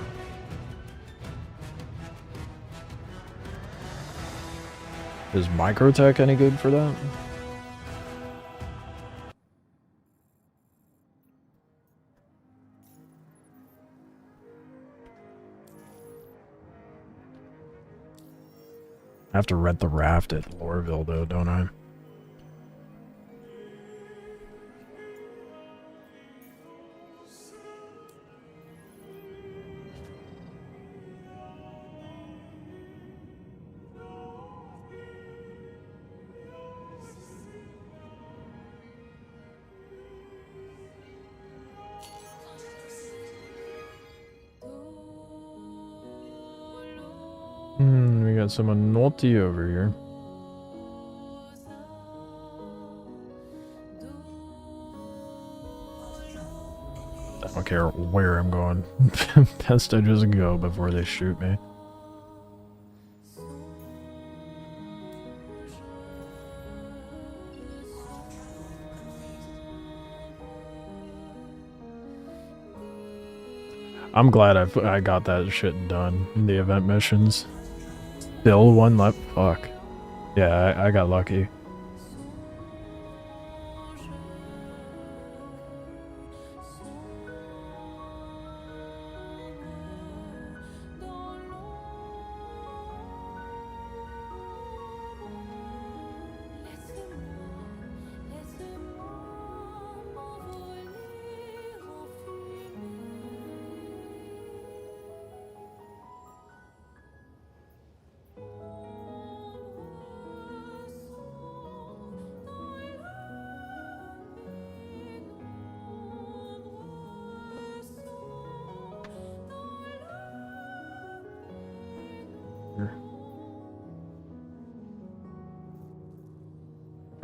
Is microtech any good for that? I have to rent the raft at Lorville though, don't I? We got someone naughty over here. I don't care where I'm going. Best I just go before they shoot me. I'm glad I got that shit done in the event missions. Still one left. Fuck. Yeah, I got lucky.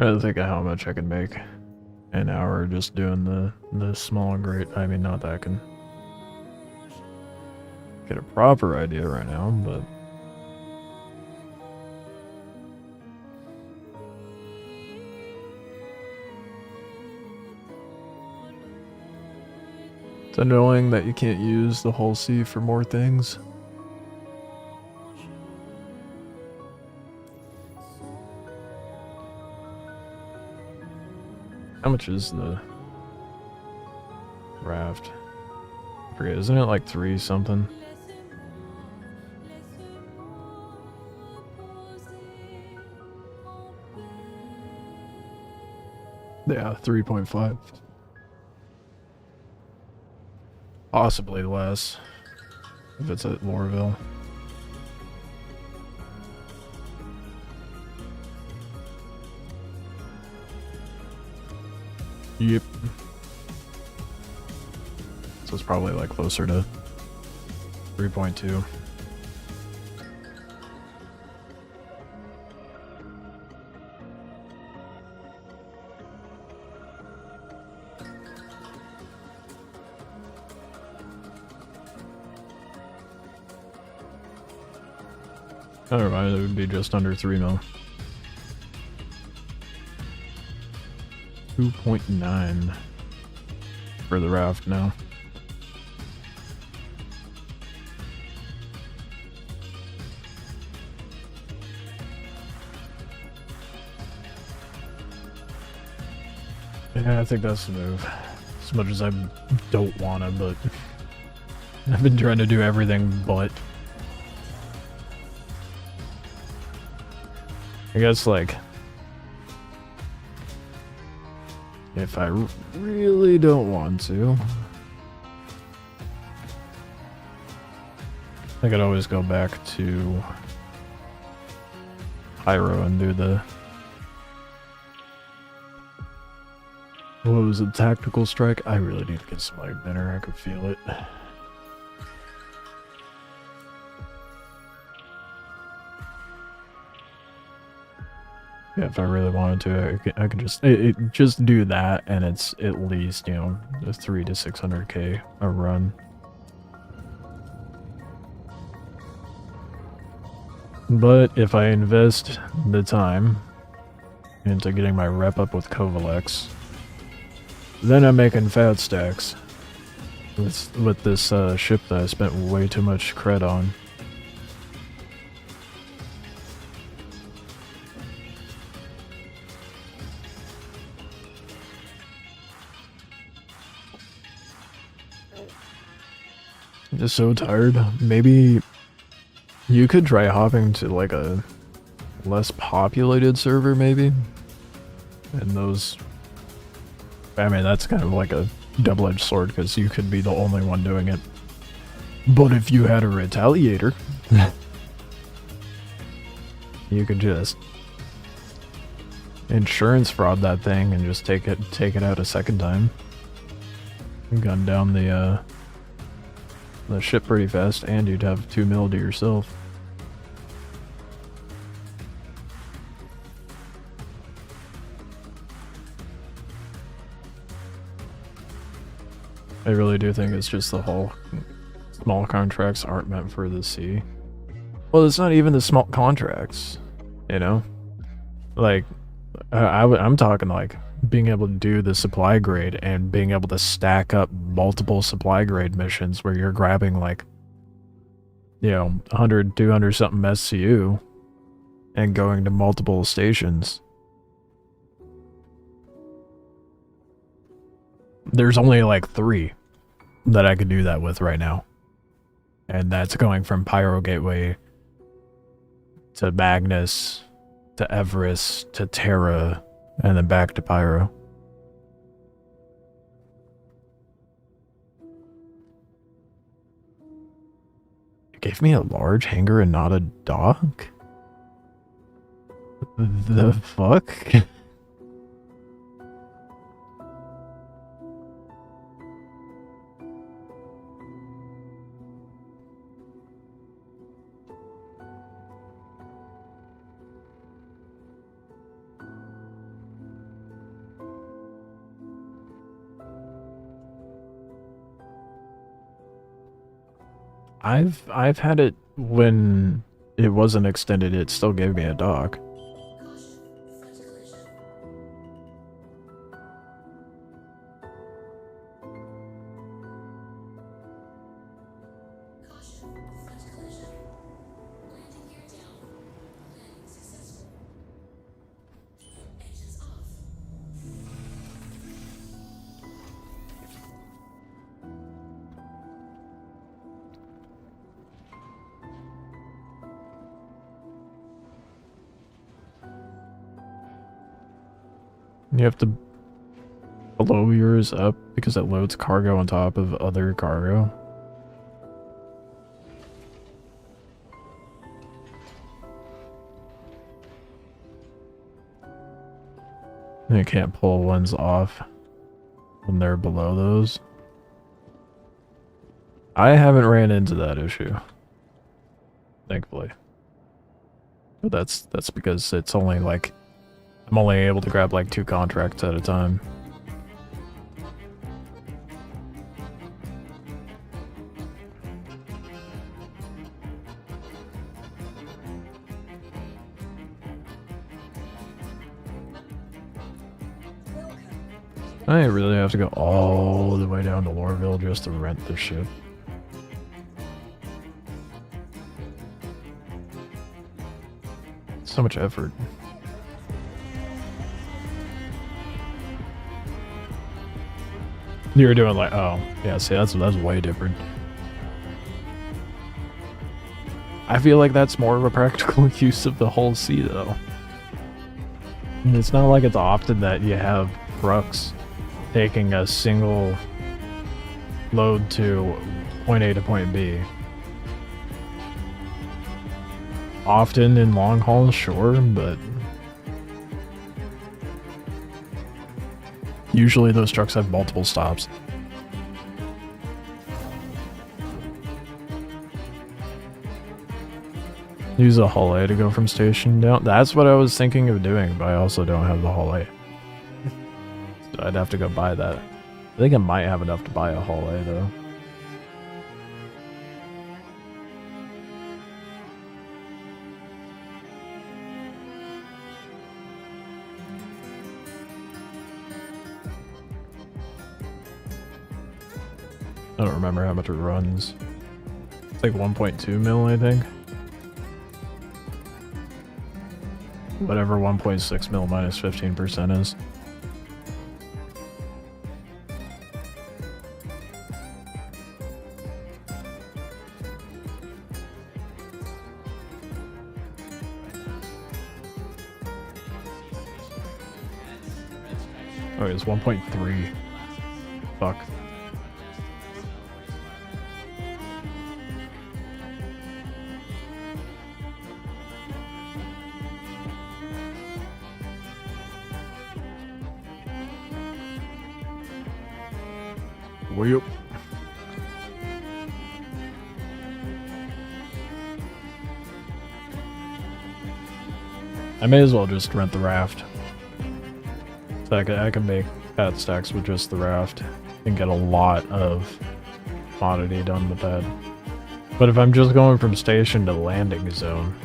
I think of how much I can make an hour just doing the small and great. I mean, not that I can get a proper idea right now, but it's annoying that you can't use the whole C for more things. How much is the raft? I forget, isn't it like 3 something? Yeah, 3.5. Possibly less if it's at Lorville. Yep. So it's probably like closer to 3.2. Alright, it would be just under 3 mil. 2.9 for the raft now. Yeah, I think that's the move. As much as I don't wanna, but I've been trying to do everything but. I guess, like, if I really don't want to, I could always go back to Pyro and do the, what was it, tactical strike? I really need to get some light dinner, I could feel it. Yeah, if I really wanted to, I could just just do that, and it's at least, you know, a 300 to 600k a run. But if I invest the time into getting my rep up with Kovalex, then I'm making fat stacks with this ship that I spent way too much cred on. Just so tired. Maybe you could try hopping to like a less populated server, maybe. And those, I mean, that's kind of like a double-edged sword because you could be the only one doing it. But if you had a retaliator, you could just insurance fraud that thing and just take it out a second time. Gun down the ship pretty fast, and you'd have 2 mil to yourself. I really do think it's just the whole small contracts aren't meant for the sea. Well, it's not even the small contracts, you know? Like, I'm talking like being able to do the supply grade and being able to stack up multiple supply grade missions where you're grabbing like, you know, 100, 200 something SCU and going to multiple stations. There's only like 3 that I could do that with right now. And that's going from Pyro Gateway to Magnus to Everest to Terra and then back to Pyro. It gave me a large hangar and not a dock? The fuck? I've had it when it wasn't extended, it still gave me a dock. You have to blow yours up because it loads cargo on top of other cargo. And you can't pull ones off when they're below those. I haven't ran into that issue, thankfully. But that's because it's only like, I'm only able to grab like 2 contracts at a time. I really have to go all the way down to Lorville just to rent the ship. So much effort. You were doing like, oh, yeah, see, that's way different. I feel like that's more of a practical use of the Hull C, though. And it's not like it's often that you have trucks taking a single load to point A to point B. Often in long haul, sure, but usually those trucks have multiple stops. Use a Hull A to go from station down. That's what I was thinking of doing, but I also don't have the Hull A. So I'd have to go buy that. I think I might have enough to buy a Hull A though. I don't remember how much it runs. It's like 1.2 mil, I think. Whatever 1.6 mil minus 15% is. Oh, it's 1.3. Fuck. Whoop. I may as well just rent the raft. So I can make pad stacks with just the raft and get a lot of commodity done with that. But if I'm just going from station to landing zone,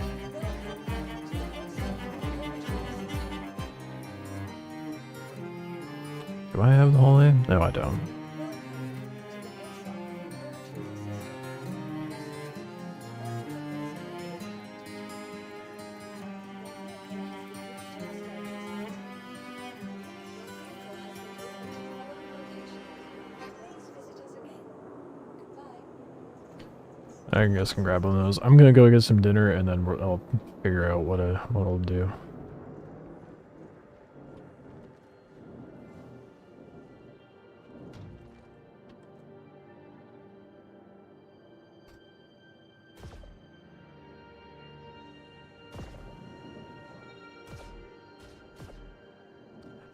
do I have the whole thing? No, I don't. I guess I can grab one of those. I'm gonna go get some dinner and then I'll figure out what I'll do.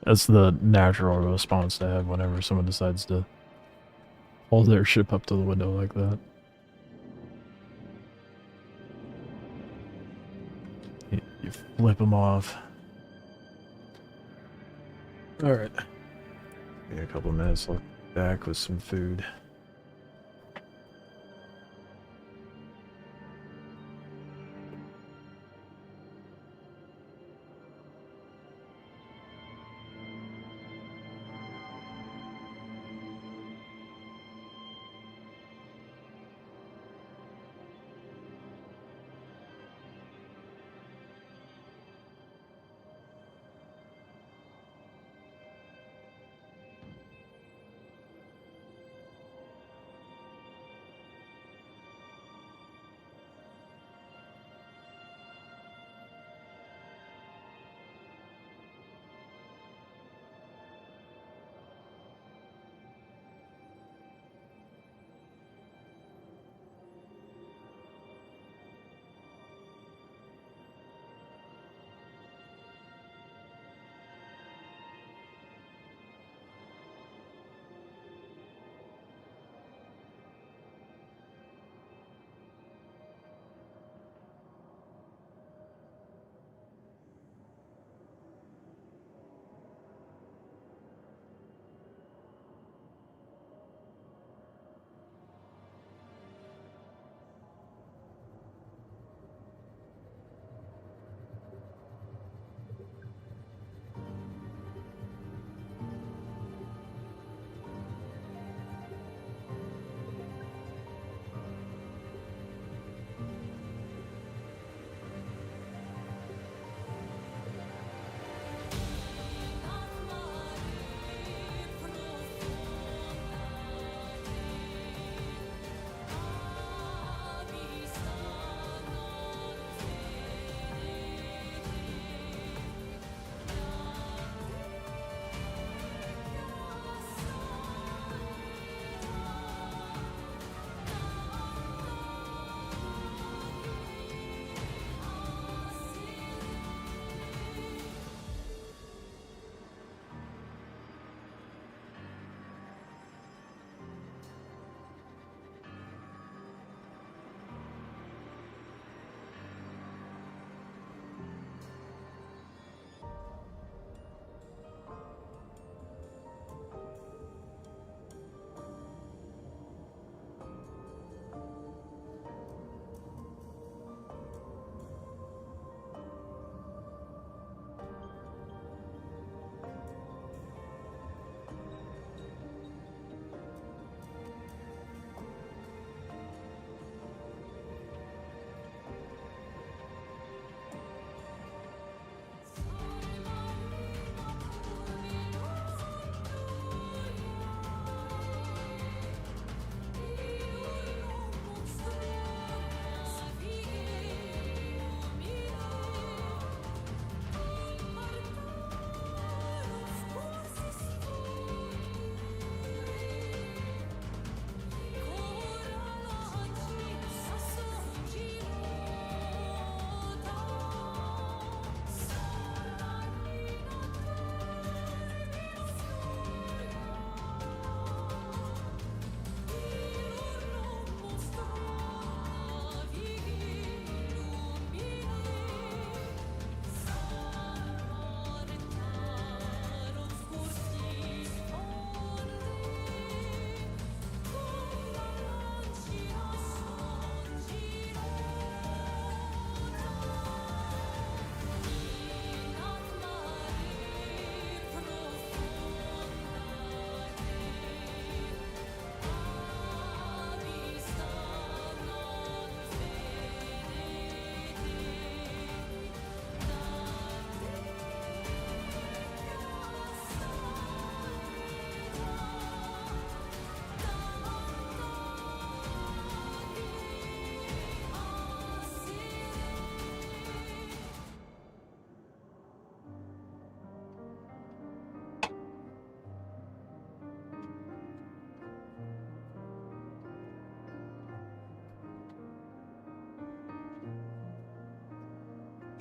That's the natural response to have whenever someone decides to hold their ship up to the window like that. You flip them off. Alright. Give me a couple minutes, I'll be back with some food.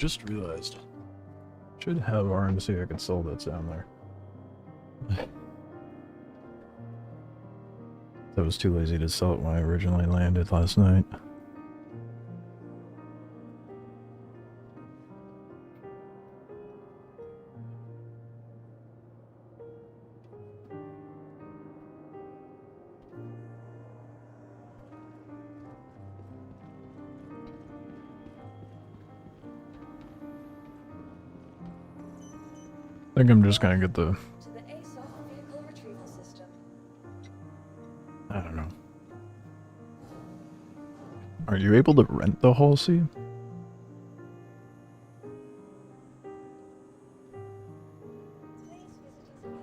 Just realized. Should have RMC I could sell that's down there. I was too lazy to sell it when I originally landed last night. I think I'm just gonna get the... To the ASOC vehicle retrieval system. I don't know. Are you able to rent the Hull C? Please visit us again.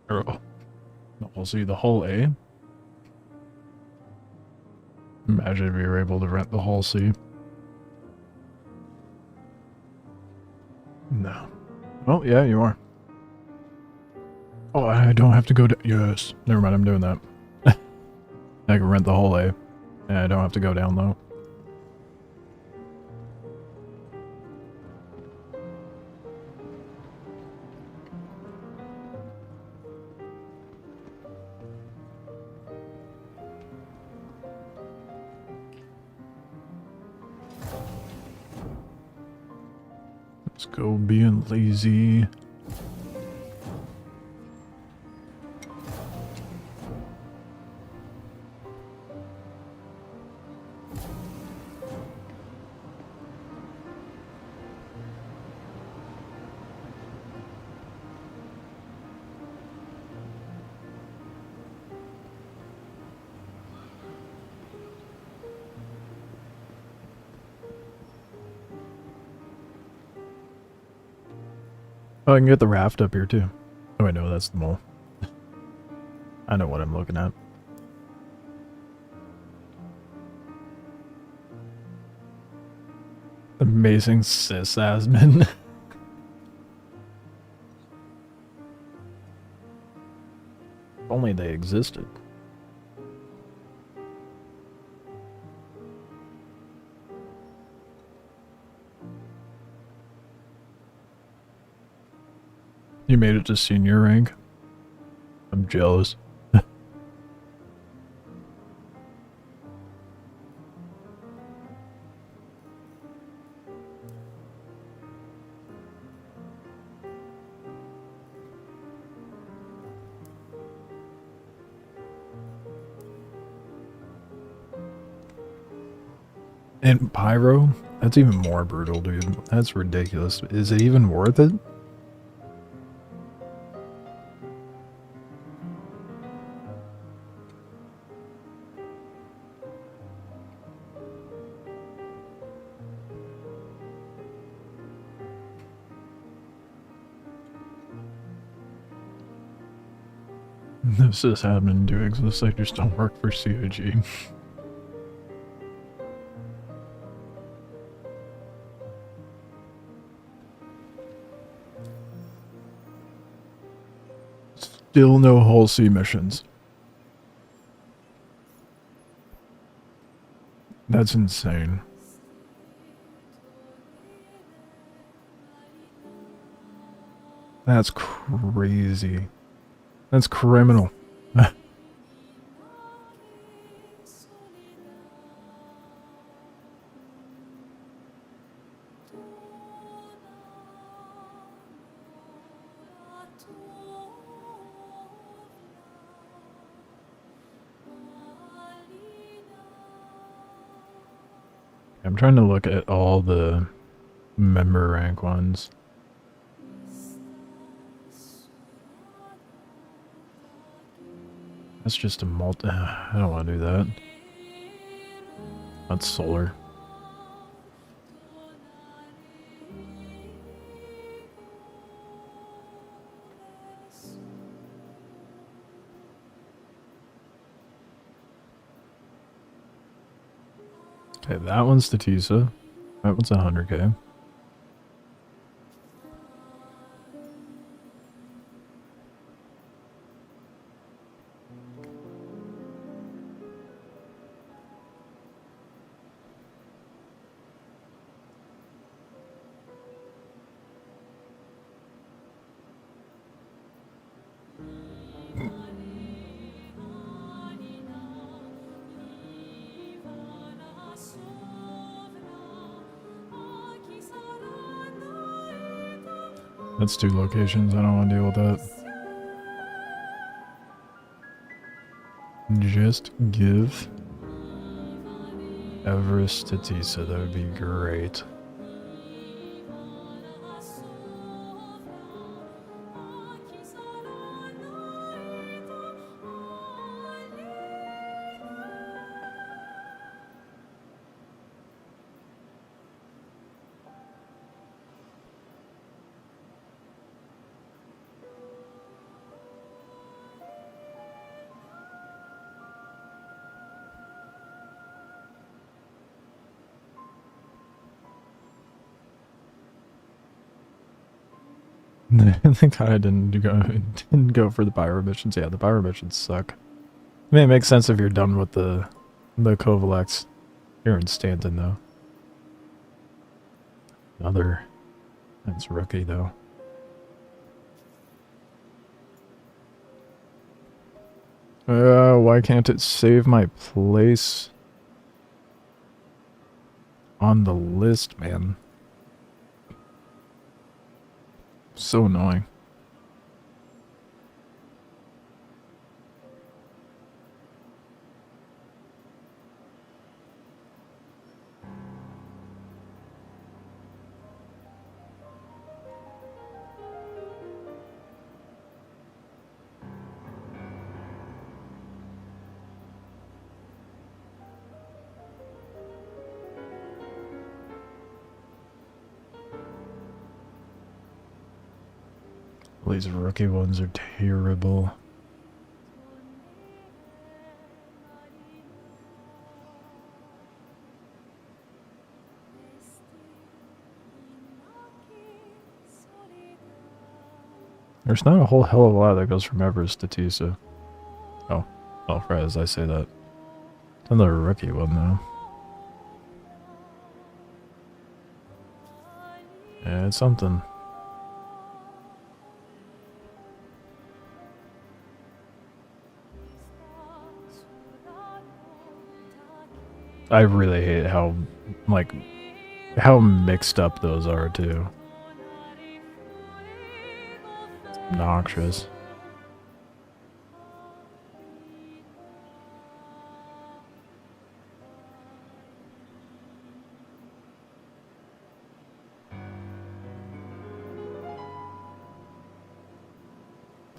Goodbye. Or the Hull C, the Hull A? Imagine if you were able to rent the Hull C. No. Oh, yeah, you are. Oh, I don't have to go to... Yes. Never mind, I'm doing that. I can rent the Hull A. Yeah, I don't have to go down low. Let's go being lazy. Oh, I can get the raft up here too. Oh, I know that's the mole. I know what I'm looking at. Amazing cis Asmin. If only they existed. You made it to senior rank. I'm jealous. And Pyro? That's even more brutal, dude. That's ridiculous. Is it even worth it? This is happening to exist. I just don't work for COG. Still no Hull C missions. That's insane. That's crazy. That's criminal. I'm trying to look at all the member rank ones. That's just a multi... I don't want to do that. That's solar. Okay, that one's Statisa. That one's 100k. That's 2 locations. I don't want to deal with that. Just give Everest to Tisa. That would be great. The guy didn't go for the pyro missions. Yeah, the pyro missions suck. I mean, it makes sense if you're done with the Kovalex here in Stanton, though. That's rookie, though. Why can't it save my place on the list, man? So annoying. These rookie ones are terrible. There's not a whole hell of a lot that goes from Everest to Tisa. Oh, well, right as I say that. It's another rookie one, though. Yeah, it's something. I really hate how, like, how mixed up those are, too. It's obnoxious.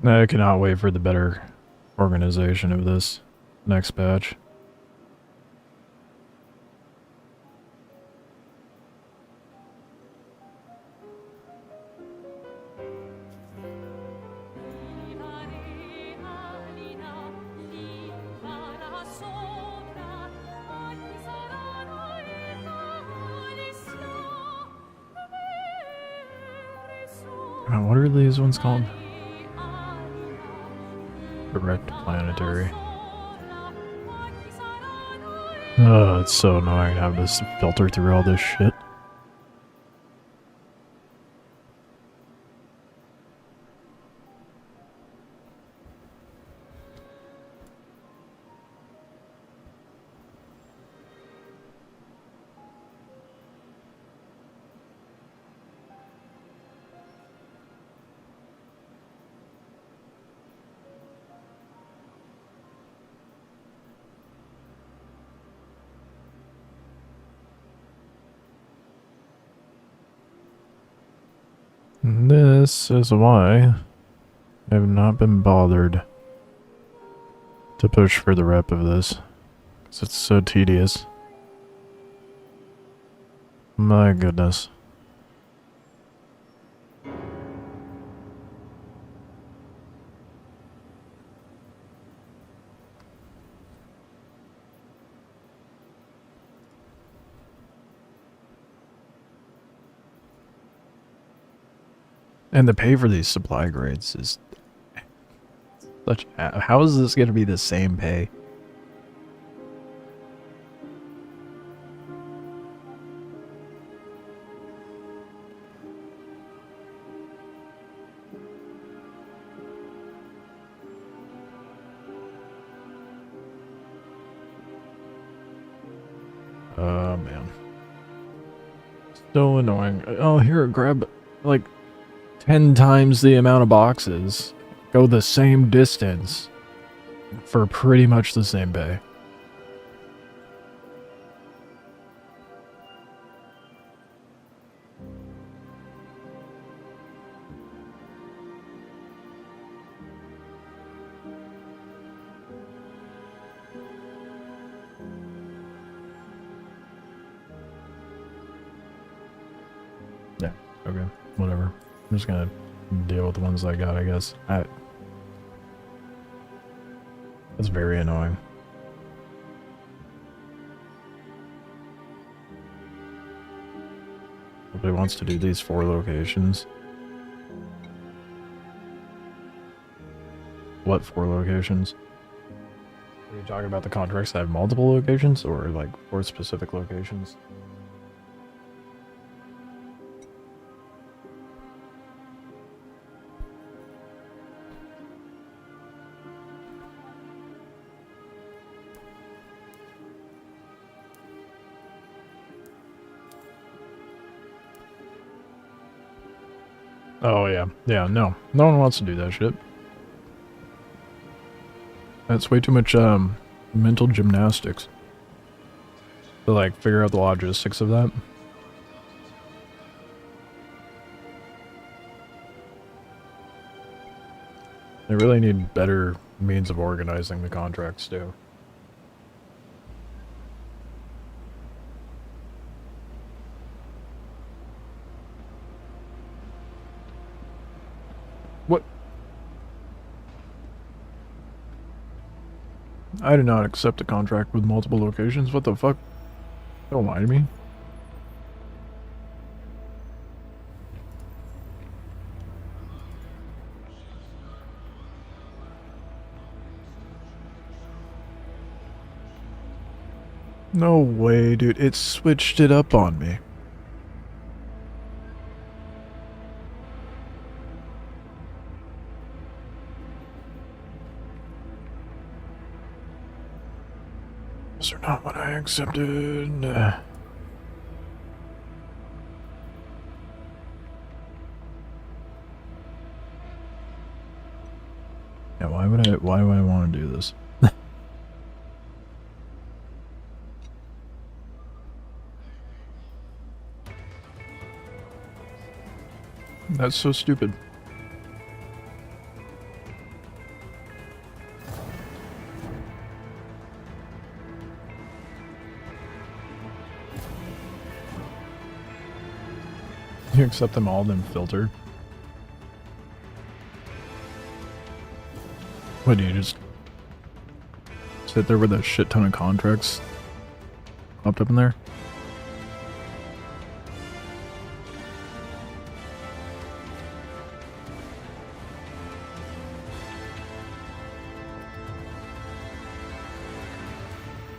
I cannot wait for the better organization of this next batch. What are these ones called? Direct planetary. Oh, it's so annoying to have to filter through all this shit. This is why I have not been bothered to push for the rep of this, because it's so tedious. My goodness. And the pay for these supply grades is such... How is this going to be the same pay? Oh, man. So annoying. Oh, here, grab, like, 10 times the amount of boxes, go the same distance for pretty much the same pay. Yeah, okay, whatever. I'm just gonna deal with the ones I got, I guess. That's very annoying. Nobody wants to do these 4 locations. What 4 locations? Are you talking about the contracts that have multiple locations, or like 4 specific locations? Oh yeah, yeah, no. No one wants to do that shit. That's way too much, mental gymnastics. To, like, figure out the logistics of that. They really need better means of organizing the contracts, too. What? I did not accept a contract with multiple locations. What the fuck? Don't lie to me. No way, dude. It switched it up on me. Those are not what I accepted. Yeah, why would I want to do this? That's so stupid. You accept them all, then filter. What do you just sit there with a shit ton of contracts popped up in there?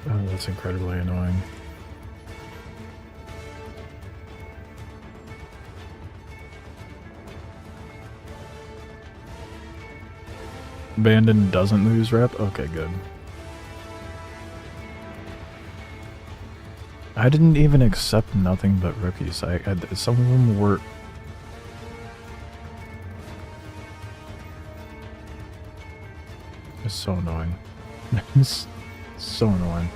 Oh, that's incredibly annoying. Abandon doesn't lose rep? Okay, good. I didn't even accept nothing but rookies. Some of them were... It's so annoying. It's so annoying.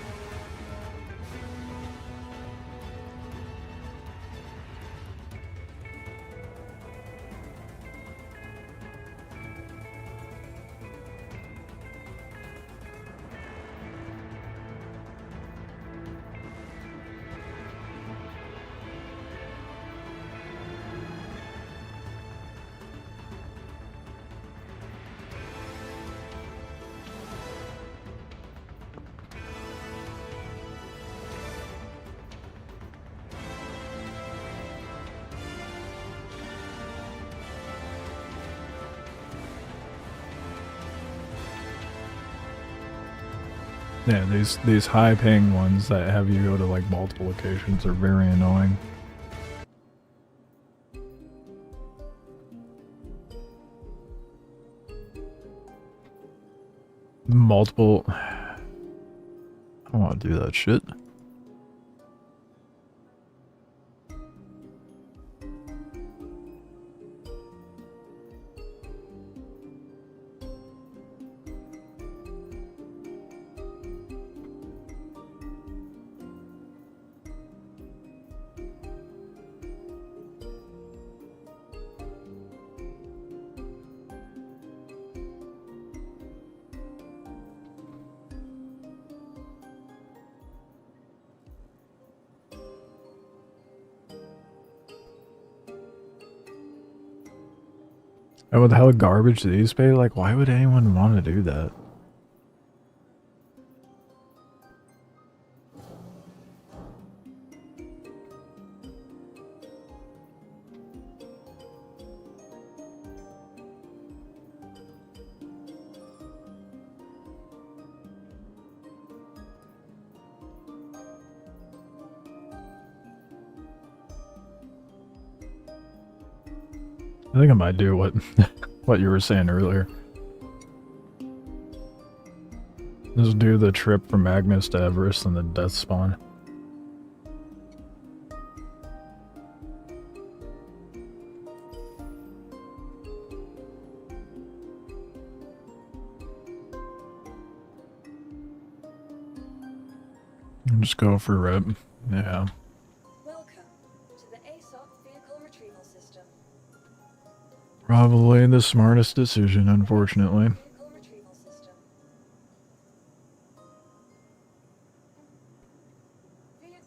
Yeah, these high-paying ones that have you go to like multiple locations are very annoying. Multiple... I don't want to do that shit. And with how garbage these pay, like, why would anyone want to do that? I think I might do what what you were saying earlier. Just do the trip from Magnus to Everest and then Death Spawn. And just go for it. Yeah. Welcome to the ASOC vehicle retrieval system. Probably the smartest decision, unfortunately. Vehicle retrieval system.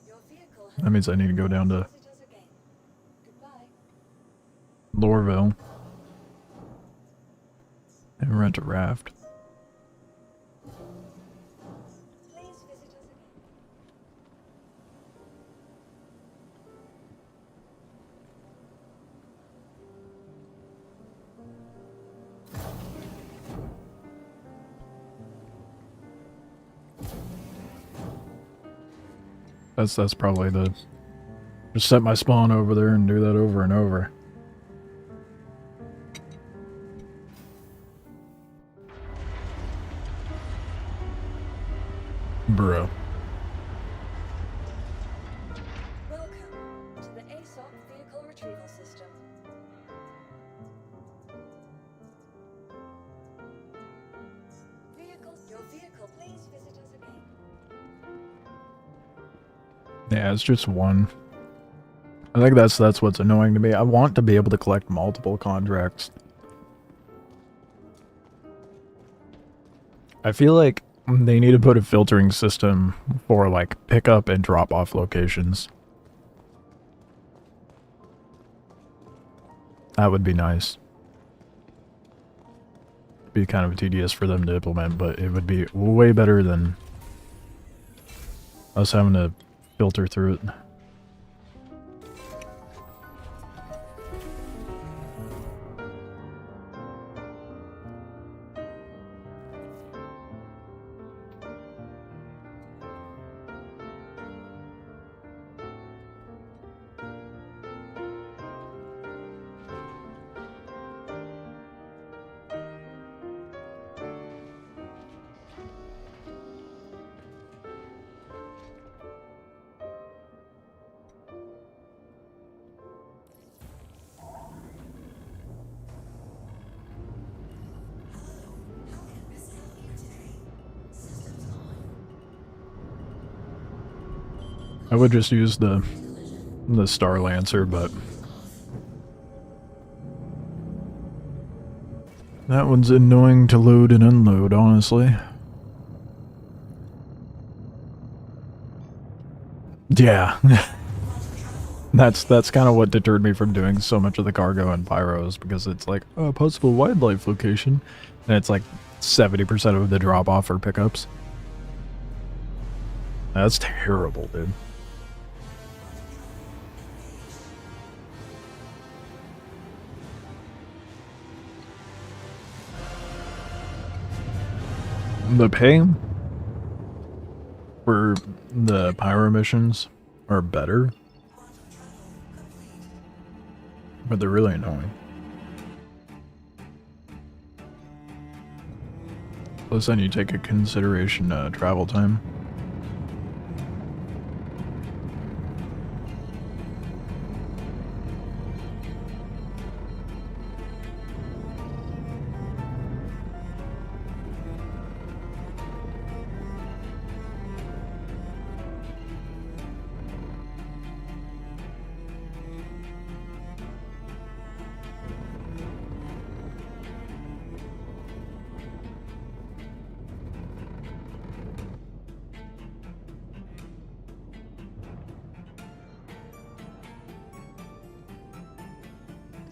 Your vehicle has That means I need to go down to visit us again. Goodbye. Lorville and rent a raft. Please visit us again. That's probably the... Just set my spawn over there and do that over and over. Bro. Welcome to the ASOC vehicle retrieval system. Your vehicle, please visit us again. Yeah, it's just one. I think that's what's annoying to me. I want to be able to collect multiple contracts. I feel like they need to put a filtering system for like pickup and drop off locations. That would be nice. Be kind of tedious for them to implement, but it would be way better than us having to filter through it. I would just use the Star Lancer, but that one's annoying to load and unload, honestly. Yeah. That's kind of what deterred me from doing so much of the cargo and pyros, because it's like a possible wildlife location, and it's like 70% of the drop-off or pickups. That's terrible, dude. The pay for the pyro missions are better, but they're really annoying. Plus, then you take into consideration travel time.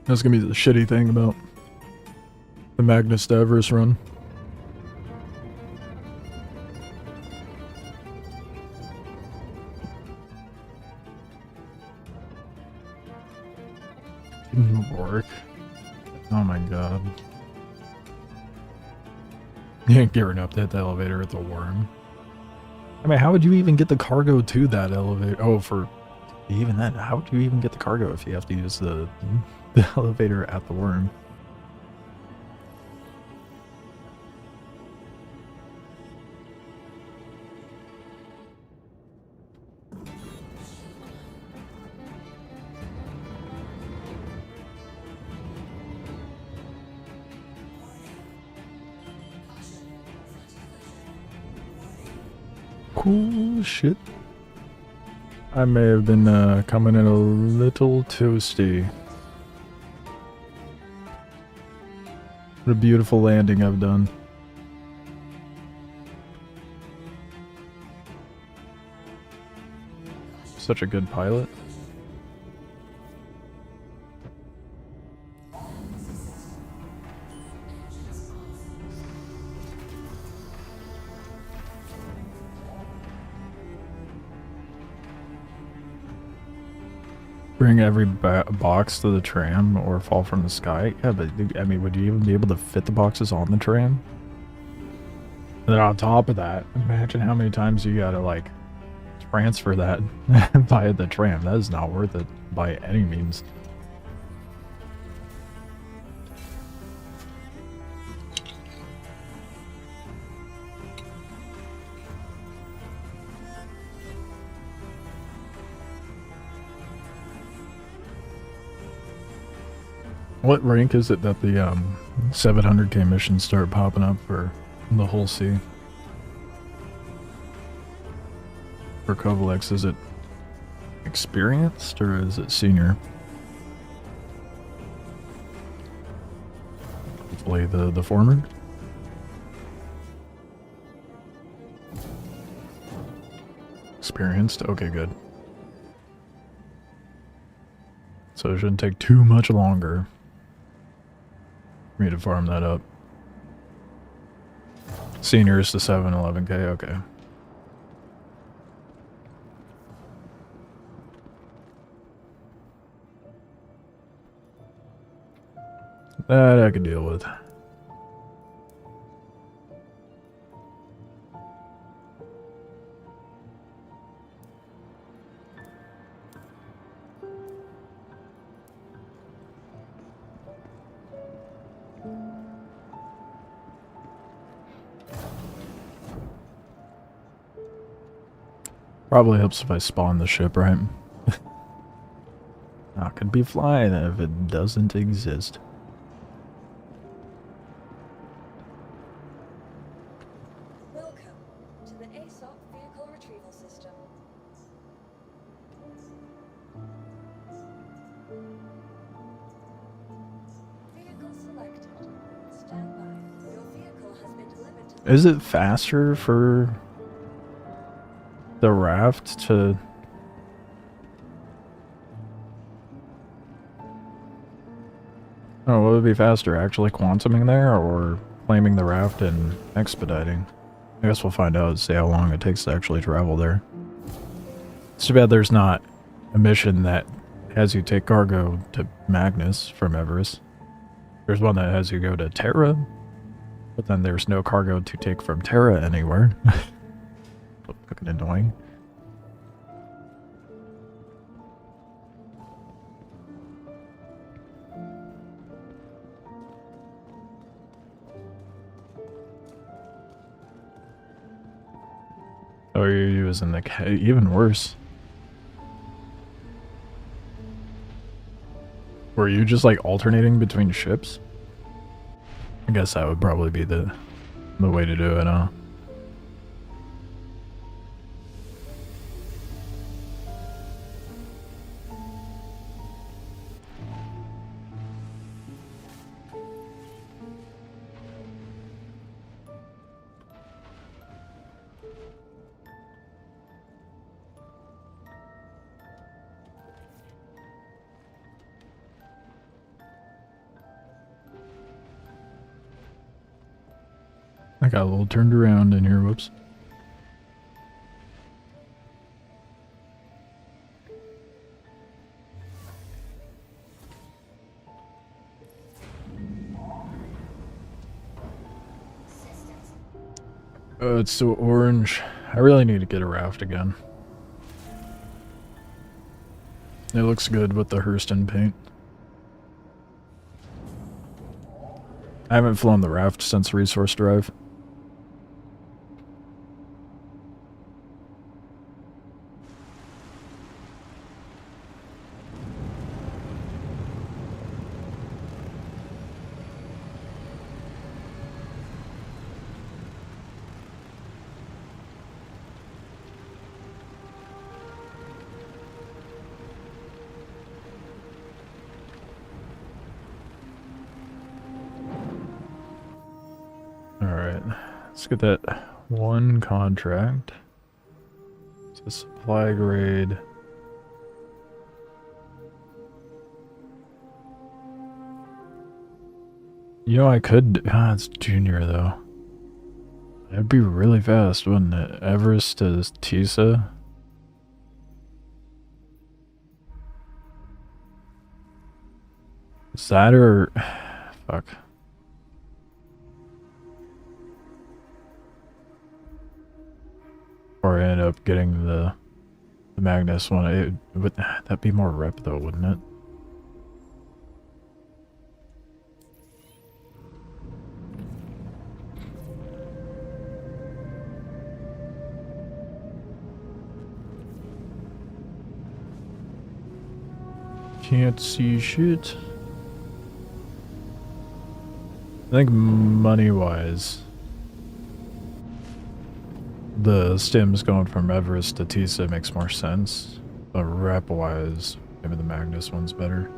That's gonna be the shitty thing about The Magnus to Everest run. Didn't work. Oh my god. Gearing up to hit the elevator at the worm. I mean, how would you even get the cargo to that elevator? Oh, for even then, how would you even get the cargo if you have to use the elevator at the worm? Cool shit. I may have been coming in a little toasty. What a beautiful landing I've done. Such a good pilot. Bring every box to the tram or fall from the sky? Yeah, but I mean, would you even be able to fit the boxes on the tram? And then on top of that, imagine how many times you gotta, like, transfer that via the tram. That is not worth it by any means. What rank is it that the 700k missions start popping up for the whole sea? For Kovalex, is it experienced or is it senior? Hopefully the former. Experienced? Okay, good. So it shouldn't take too much longer for me to farm that up. Seniors to 711k, okay. That I could deal with. Probably helps if I spawn the ship, right? Not gonna be flying if it doesn't exist. Welcome to the ASOC Vehicle Retrieval System. Vehicle selected. Stand by. Your vehicle has been delivered to the... Is it faster for the raft to... Oh, what would be faster? Actually quantuming there or claiming the raft and expediting? I guess we'll find out and see how long it takes to actually travel there. It's too bad there's not a mission that has you take cargo to Magnus from Everest. There's one that has you go to Terra, but then there's no cargo to take from Terra anywhere. Fucking annoying. Oh, you're using the even worse. Were you just like alternating between ships? I guess that would probably be the way to do it, huh? I got a little turned around in here, whoops. It's so orange. I really need to get a raft again. It looks good with the Hurston paint. I haven't flown the raft since Resource Drive. Alright, let's get that one contract. It's a supply grade. You know, I could. Ah, it's Junior though. That'd be really fast, wouldn't it? Everest to Tisa. Is that or. Fuck. Or I end up getting the Magnus one. That'd be more rep though, wouldn't it? Can't see shit. I think money-wise, the stims going from Everest to Tisa makes more sense. But rep-wise, maybe the Magnus one's better.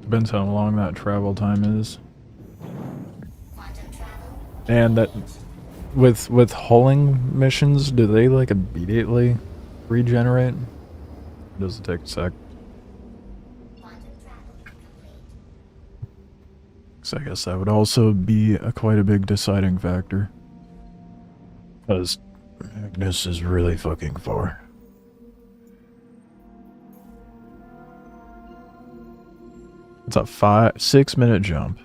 Depends how long that travel time is. And that with hulling missions, do they like immediately regenerate? Or does it take a sec? So I guess that would also be quite a big deciding factor. Because Magnus is really fucking far. It's a 6 minute jump.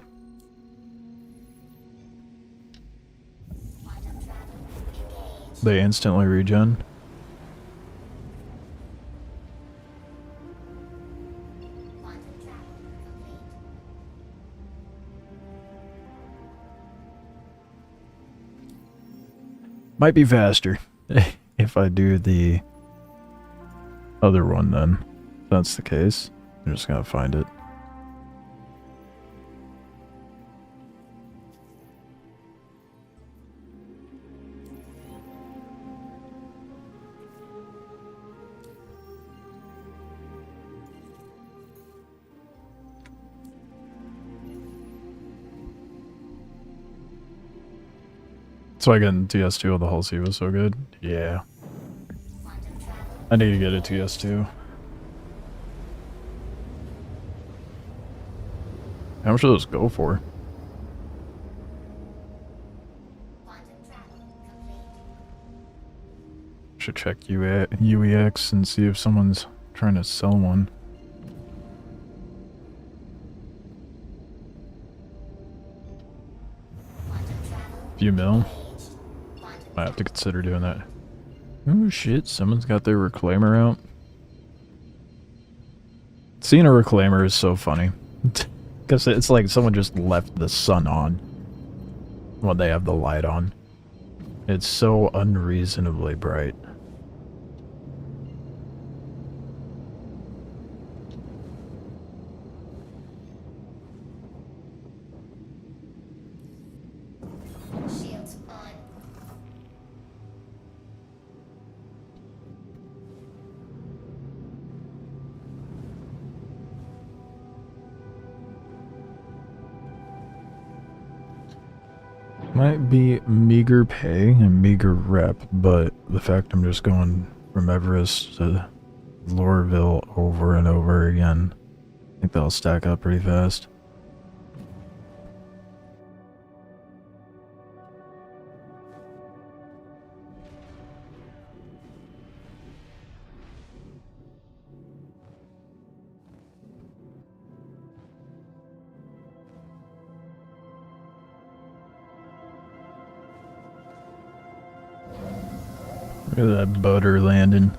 They instantly regen. Might be faster if I do the other one then. If that's the case, I'm just gonna find it. So I get TS2 of the Hull C was so good. Yeah. I need to get a TS2. How much do those go for? Should check UEX and see if someone's trying to sell one. Few mil. Might have to consider doing that. Oh shit, someone's got their reclaimer out. Seeing a reclaimer is so funny. Because it's like someone just left the sun on when they have the light on. It's so unreasonably bright. Might be meager pay and meager rep, but the fact I'm just going from Everest to Lorville over and over again, I think that'll stack up pretty fast. Look at that butter landing.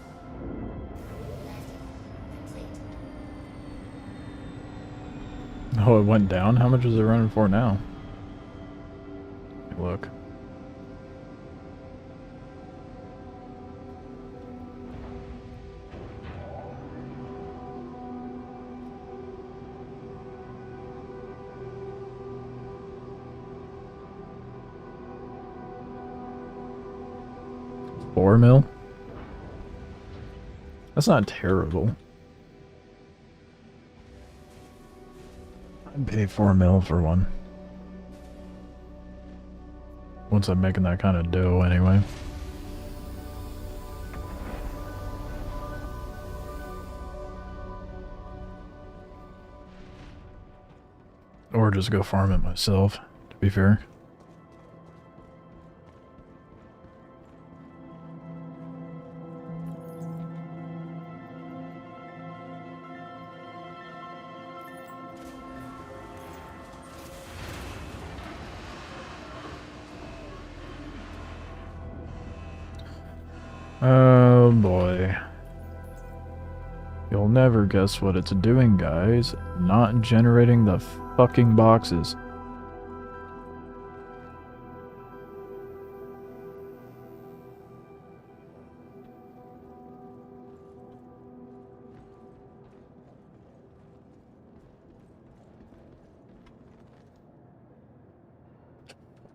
Oh, it went down? How much is it running for now? Look. $4 mil? That's not terrible. I'd pay $4 mil for one. Once I'm making that kind of dough anyway. Or just go farm it myself, to be fair. Oh boy. You'll never guess what it's doing, guys. Not generating the fucking boxes.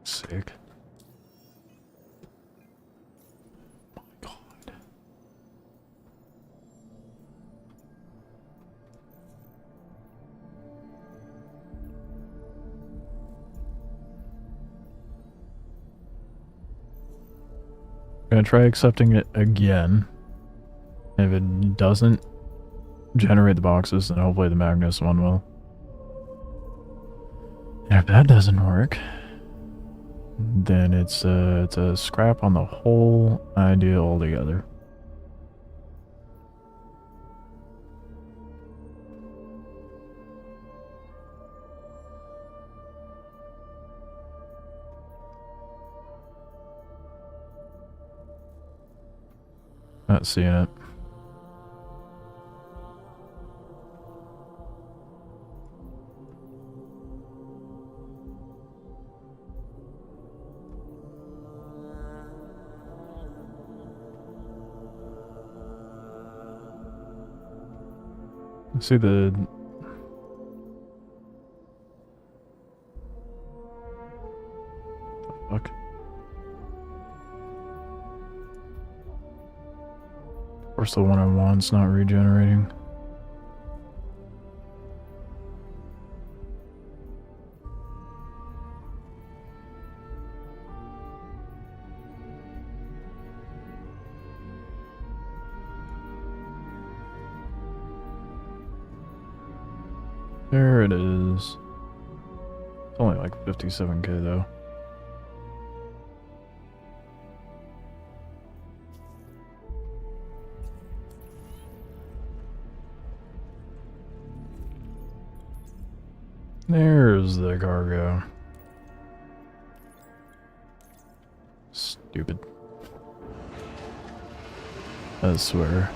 Sick. I'm gonna try accepting it again. If it doesn't generate the boxes, then hopefully the Magnus one will. And if that doesn't work, then it's a scrap on the whole idea altogether. Not seeing it. See the fuck. Of course the one I want's not regenerating. There it is. It's only like 57k though. There's the cargo. Stupid. I swear.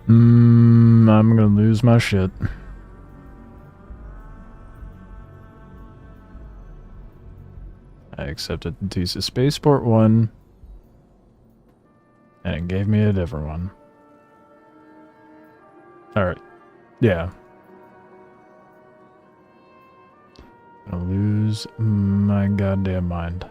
I'm gonna lose my shit. I accepted the TC Spaceport one, and it gave me a different one. Alright, yeah. I'll lose my goddamn mind.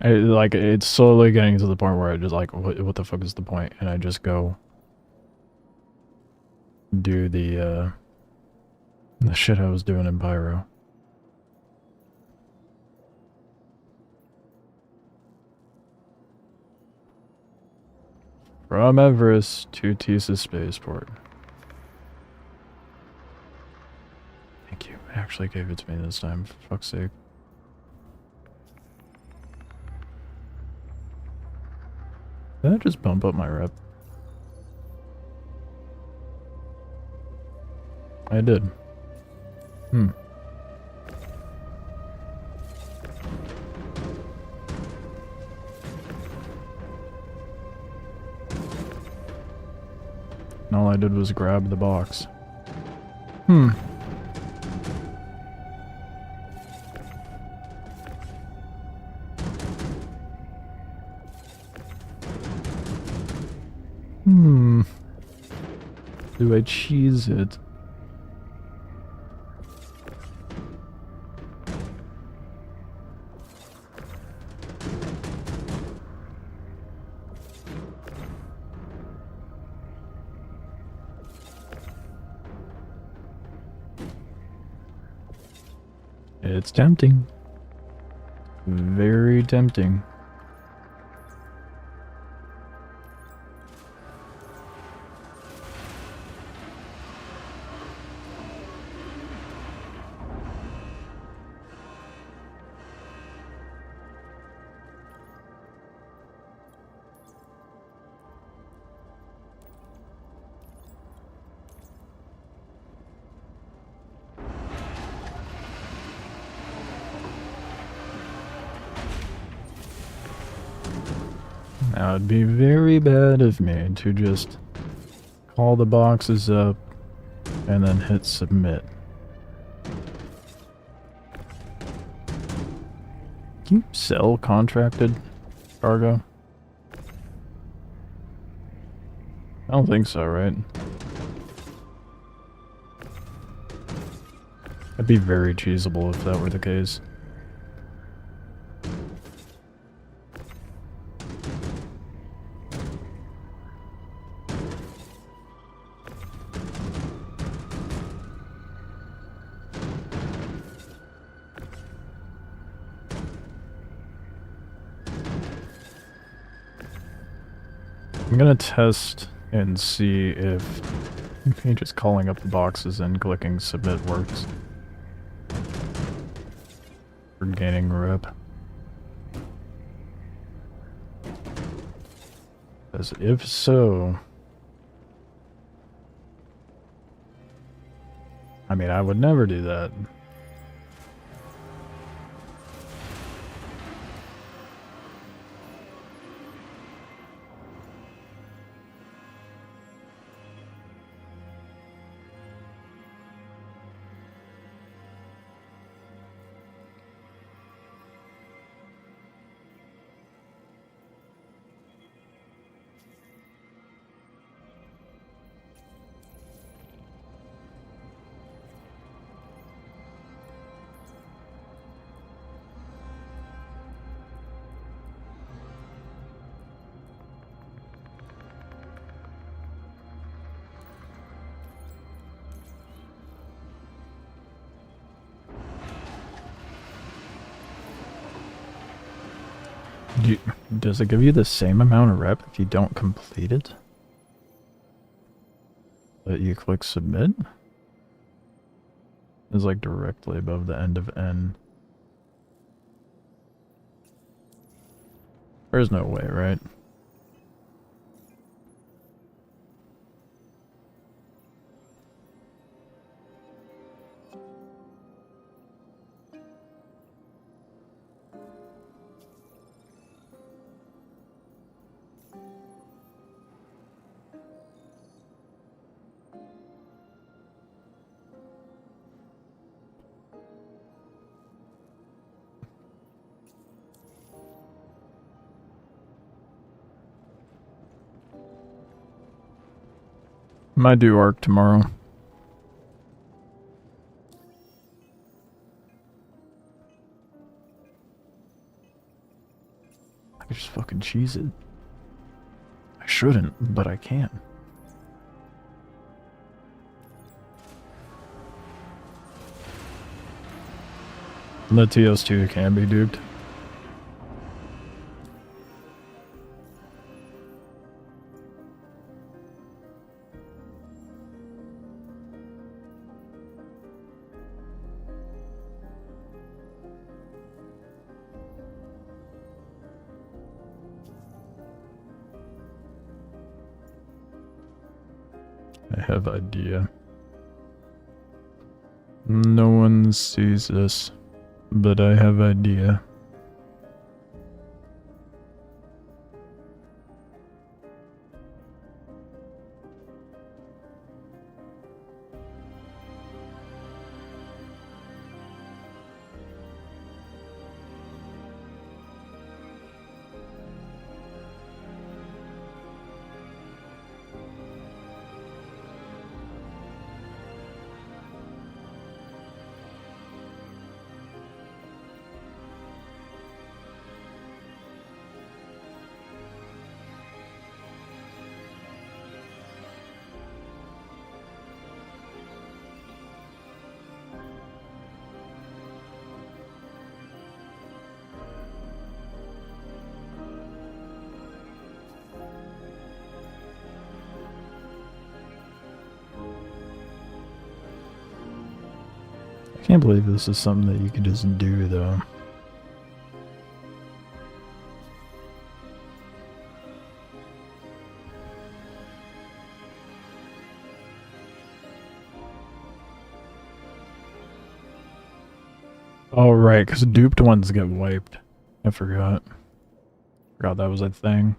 Like, it's slowly getting to the point where I just like, what the fuck is the point? And I just go do the shit I was doing in Pyro. From Everest to Tisa Spaceport. Thank you. It actually gave it to me this time, for fuck's sake. Did I just bump up my rep? I did. Hmm. And all I did was grab the box. Hmm. Hmm. Do I cheese it? It's tempting. Very tempting. Now, it'd be very bad of me to just call the boxes up and then hit submit. Can you sell contracted cargo? I don't think so, right? That'd be very cheesable if that were the case. I'm gonna test and see if maybe just calling up the boxes and clicking submit works. For gaining rep. As if so... I mean, I would never do that. Does it give you the same amount of rep if you don't complete it? But you click submit? It's like directly above the end of N. There's no way, right? Might do ARC tomorrow. I could just fucking cheese it. I shouldn't, but I can. The TS2 can be duped. I have idea. No one sees this, but I have idea. I can't believe this is something that you can just do, though. Oh, right, because duped ones get wiped. I forgot. Forgot that was a thing.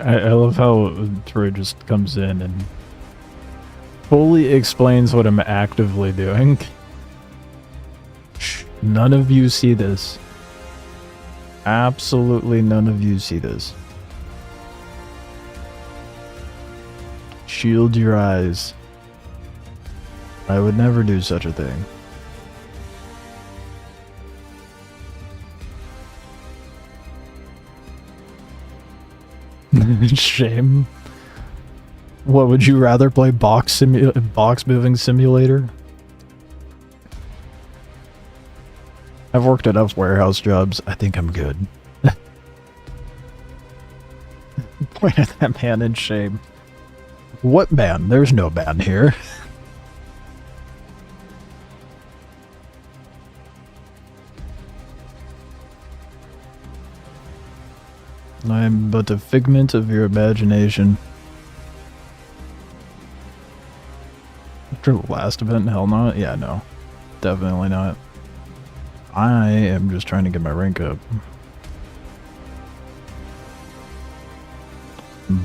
I love how Troy just comes in and fully explains what I'm actively doing. Shh, none of you see this. Absolutely none of you see this. Shield your eyes. I would never do such a thing. Shame. What, would you rather play box moving simulator? I've worked enough warehouse jobs. I think I'm good. Point at that man in shame. What man? There's no man here. I am but a figment of your imagination. After the last event, hell not. Yeah, no. Definitely not. I am just trying to get my rank up.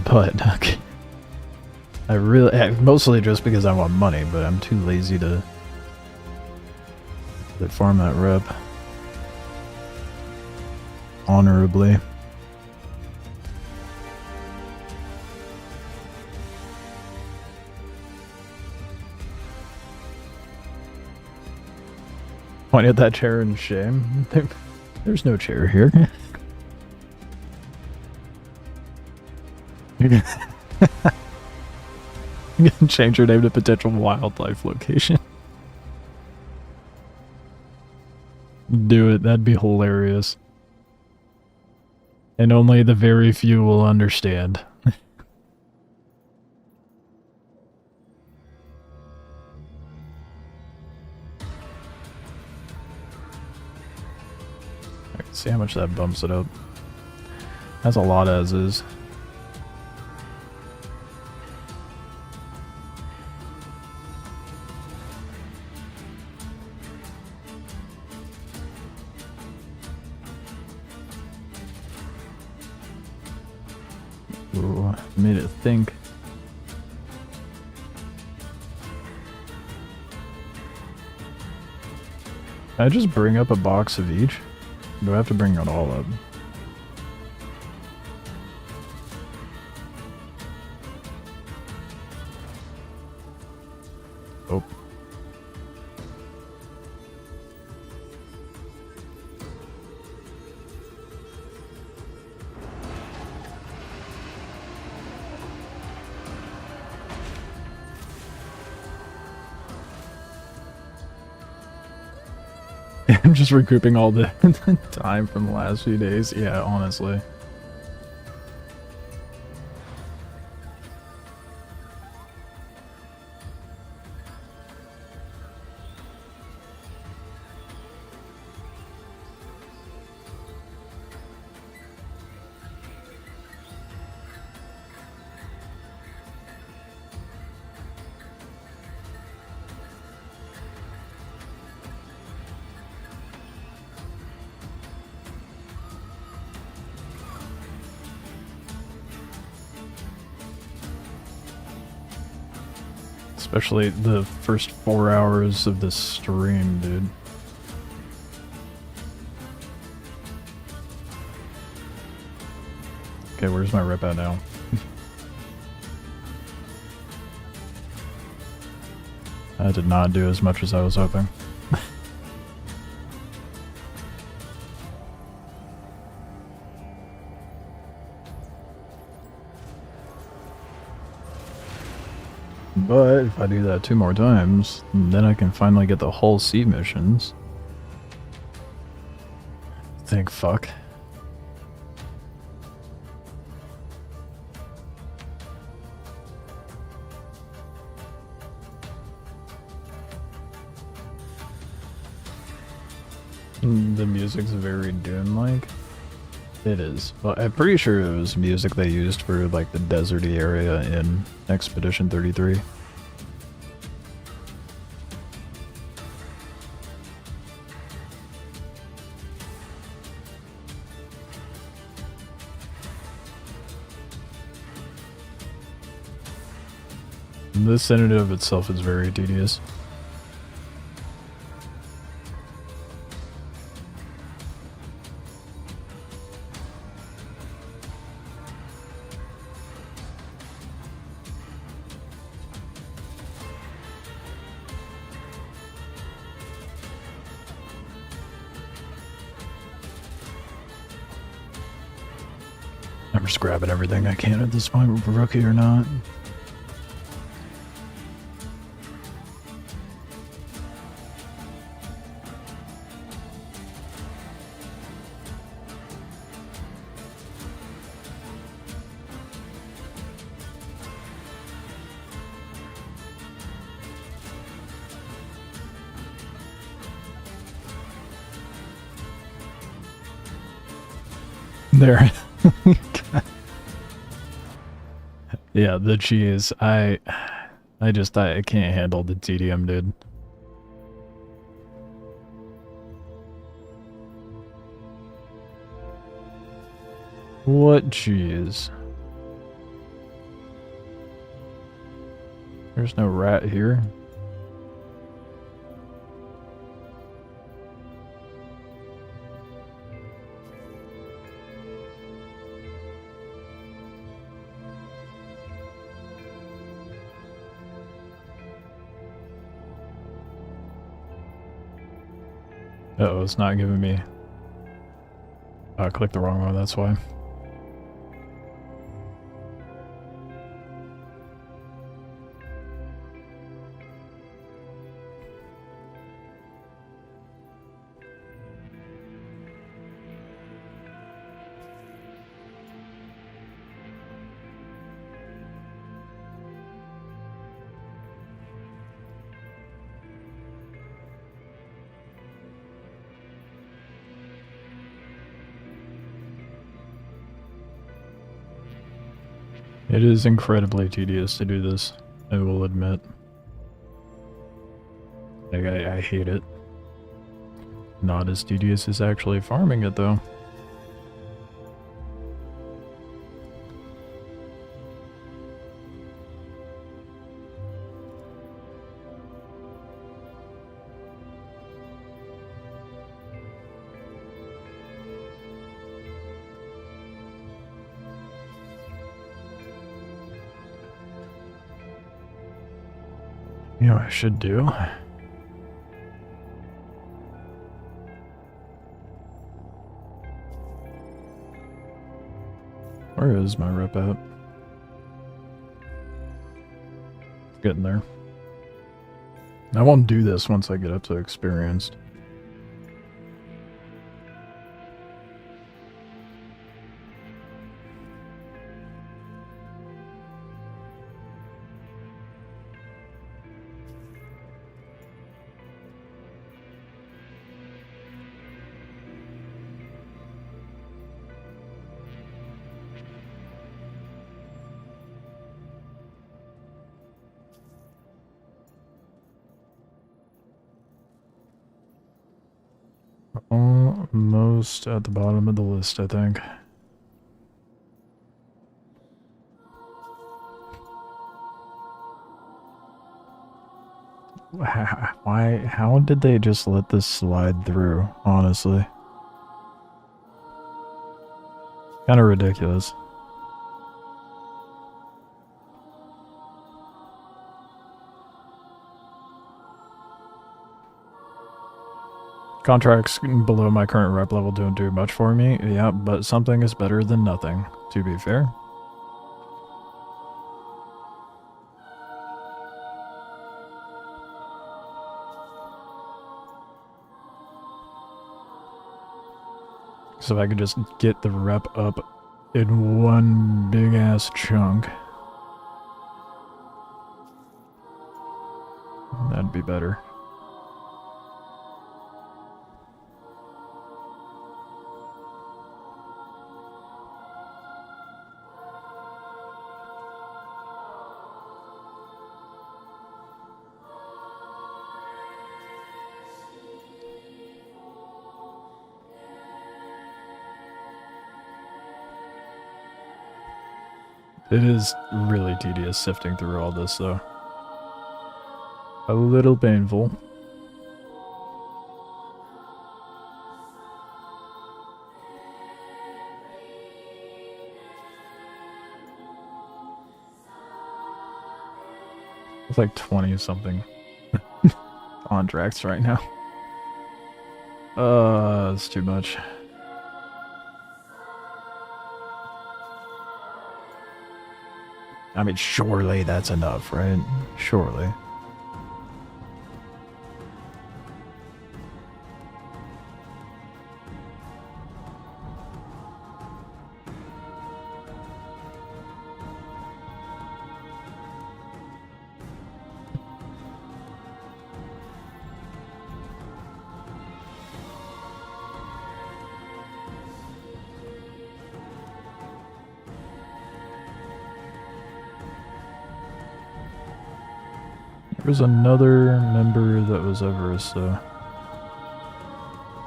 But, okay. Mostly just because I want money, but I'm too lazy to farm that rep. Honorably. Point at that chair in shame. There's no chair here. You can change your name to potential wildlife location. Do it, that'd be hilarious. And only the very few will understand. See how much that bumps it up. That's a lot as is. Ooh, made it think. Can I just bring up a box of each? Or do I have to bring it all up? Oh. I'm just recouping all the time from the last few days. Yeah, honestly. Especially the first 4 hours of this stream, dude. Okay, where's my rep at now? I did not do as much as I was hoping. But if I do that 2 more times, then I can finally get the whole sea missions. Thank fuck. The music's very Dune-like. It is. Well, I'm pretty sure it was music they used for like the deserty area in Expedition 33. This in and of itself is very tedious. I'm just grabbing everything I can at this point, rookie or not. There. Yeah, the cheese. I can't handle the tedium, dude. What cheese? There's no rat here. Uh-oh, it's not giving me... I clicked the wrong one, that's why. It is incredibly tedious to do this, I will admit. Like, I hate it. Not as tedious as actually farming it, though. You know what I should do? Where is my rep at? Getting there. I won't do this once I get up to experienced. Almost at the bottom of the list, I think. How did they just let this slide through, honestly? Kind of ridiculous. Contracts below my current rep level don't do much for me, yeah, but something is better than nothing, to be fair. So if I could just get the rep up in one big ass chunk, that'd be better. It is really tedious sifting through all this, though. A little painful. It's like 20-something contracts right now. That's too much. I mean, surely that's enough, right? Surely. There was another member that was over us, so...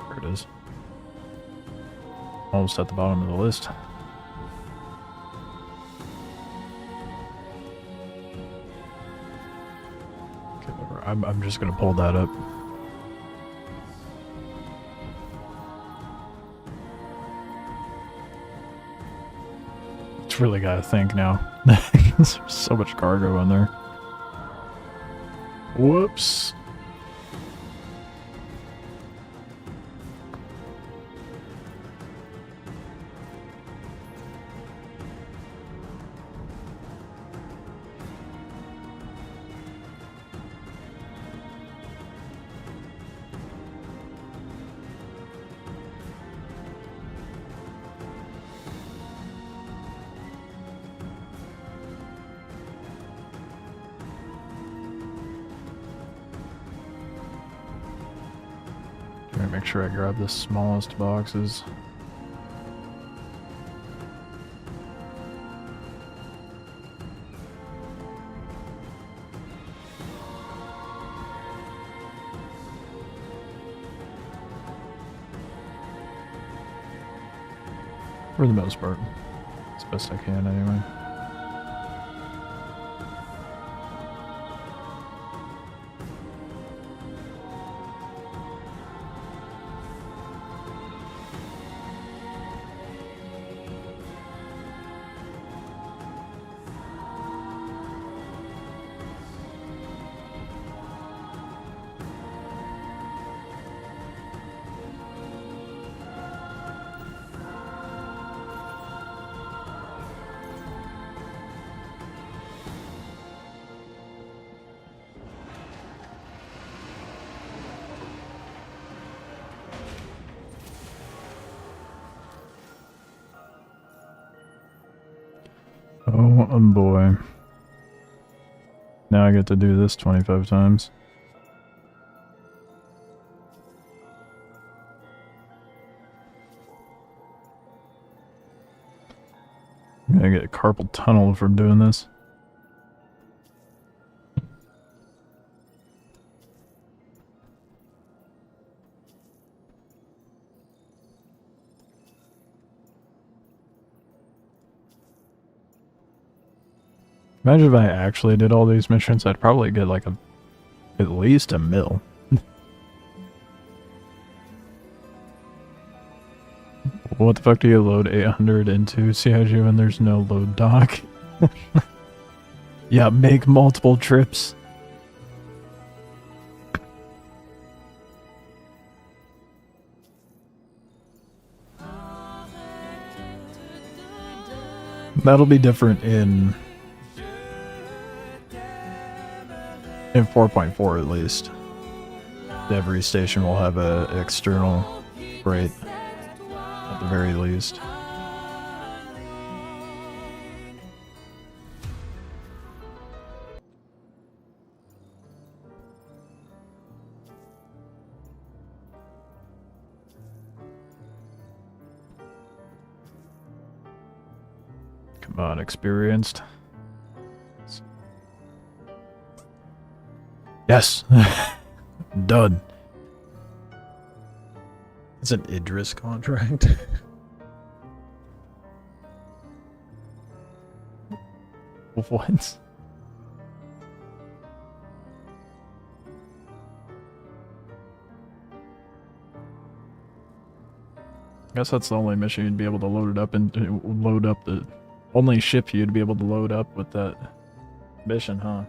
There it is. Almost at the bottom of the list. Okay, I'm just gonna pull that up. It's really gotta think now. There's so much cargo in there. Whoops. Make sure I grab the smallest boxes. For the most part. As best I can, anyway. Oh boy. Now I get to do this 25 times. I'm gonna get a carpal tunnel from doing this. Imagine if I actually did all these missions, I'd probably get like at least a mil. What the fuck do you load 800 into CIG when there's no load dock? Yeah, make multiple trips. That'll be different in 4.4 at least. Every station will have an external rate at the very least. Come on, experienced. Yes! Done. It's an Idris contract. What? I guess that's the only mission you'd be able to load it up and load up the only ship you'd be able to load up with that mission, huh?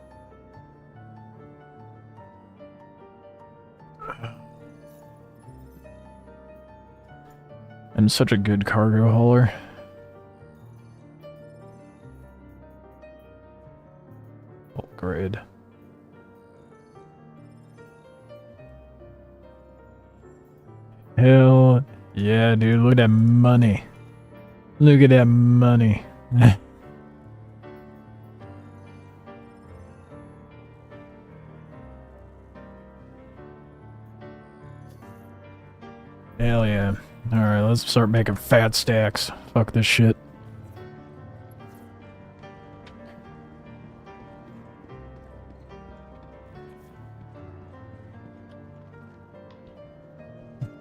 I'm such a good cargo hauler. Upgrade. Hell yeah, dude. Look at that money. Look at that money. Hell yeah. Alright, let's start making fat stacks. Fuck this shit.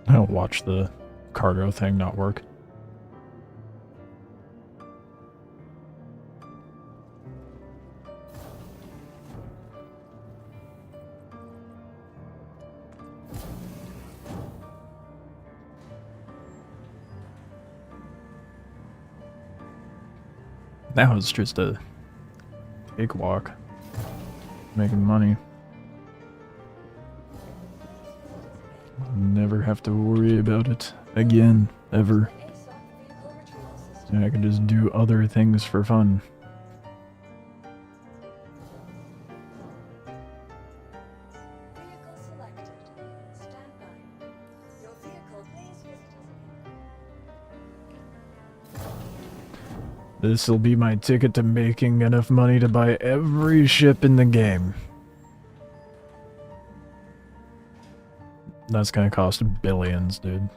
I'll watch the cargo thing not work. That was just a cakewalk. Making money. Never have to worry about it again, ever. And I can just do other things for fun. Vehicle selected. Stand by. Your vehicle, please visit us again. This'll be my ticket to making enough money to buy every ship in the game. That's gonna cost billions, dude.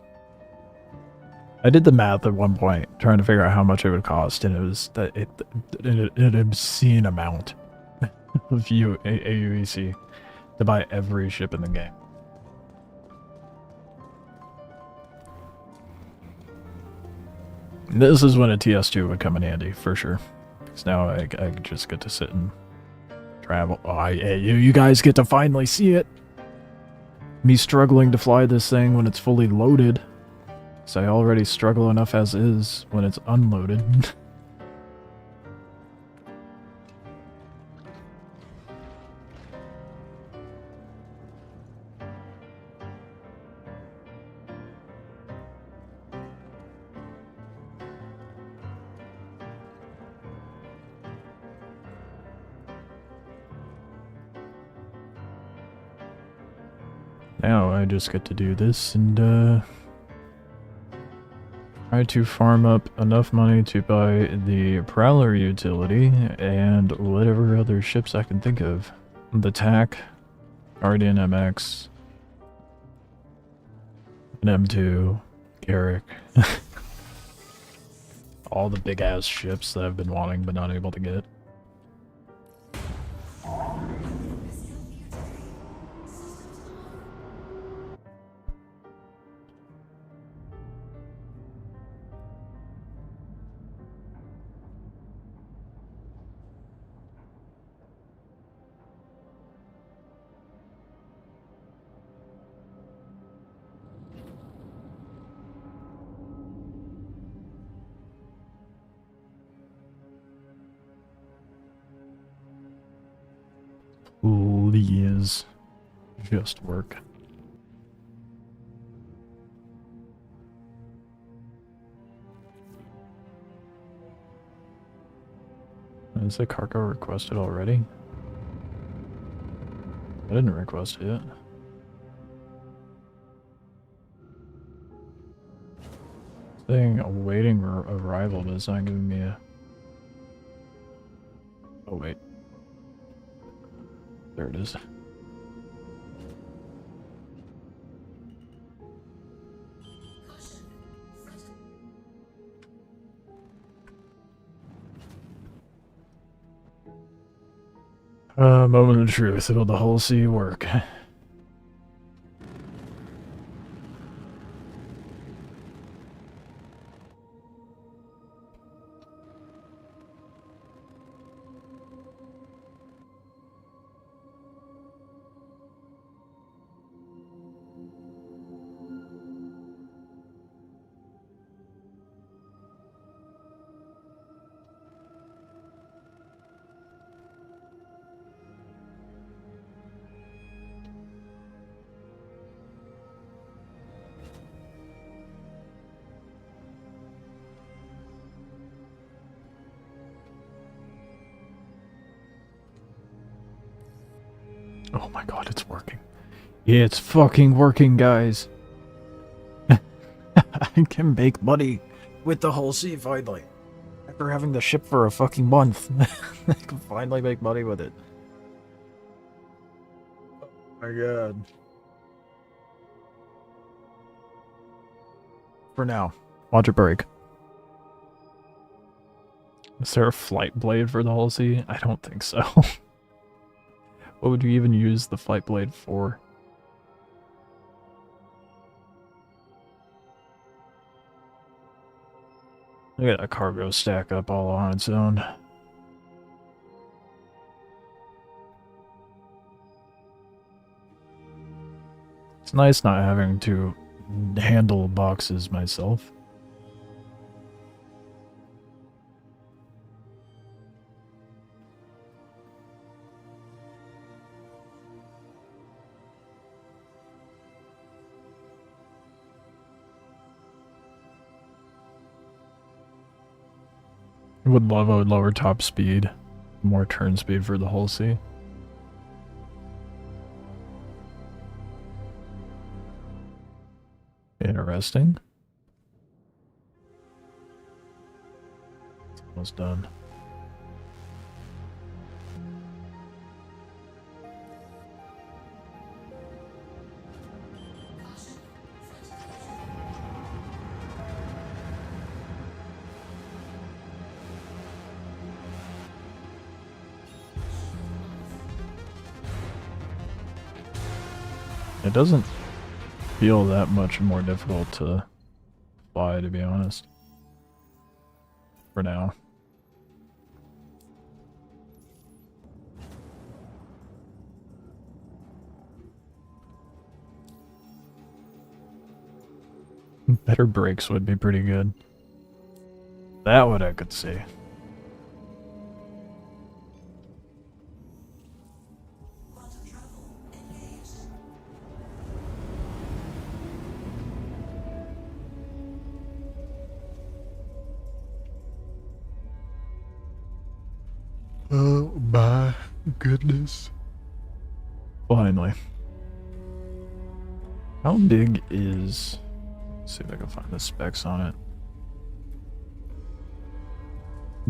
I did the math at one point, trying to figure out how much it would cost, and it was an obscene amount of AUEC to buy every ship in the game. This is when a TS2 would come in handy, for sure. Because now I just get to sit and travel. Oh, you guys get to finally see it. Me struggling to fly this thing when it's fully loaded. Because I already struggle enough as is when it's unloaded. Now I just get to do this and try to farm up enough money to buy the Prowler utility and whatever other ships I can think of. The TAC, Guardian MX, an M2, Garrick. All the big ass ships that I've been wanting but not able to get. Please just work. Is the cargo requested already? I didn't request it yet. Saying awaiting arrival, but it's not giving me a... Oh wait. There it is. Moment of truth. Will the whole sea work? Oh my god, it's working. It's fucking working, guys. I can make money with the whole sea finally. After having the ship for a fucking month. I can finally make money with it. Oh my god. For now. Watch it break. Is there a flight blade for the whole sea? I don't think so. What would you even use the flight blade for? Look at that cargo stack up all on its own. It's nice not having to handle boxes myself. Would love a lower top speed, more turn speed for the whole sea. Interesting. It's almost done. It doesn't feel that much more difficult to fly, to be honest. for now. Better brakes would be pretty good. That one I could see. Oh my goodness. Finally. How big is... Let's see if I can find the specs on it.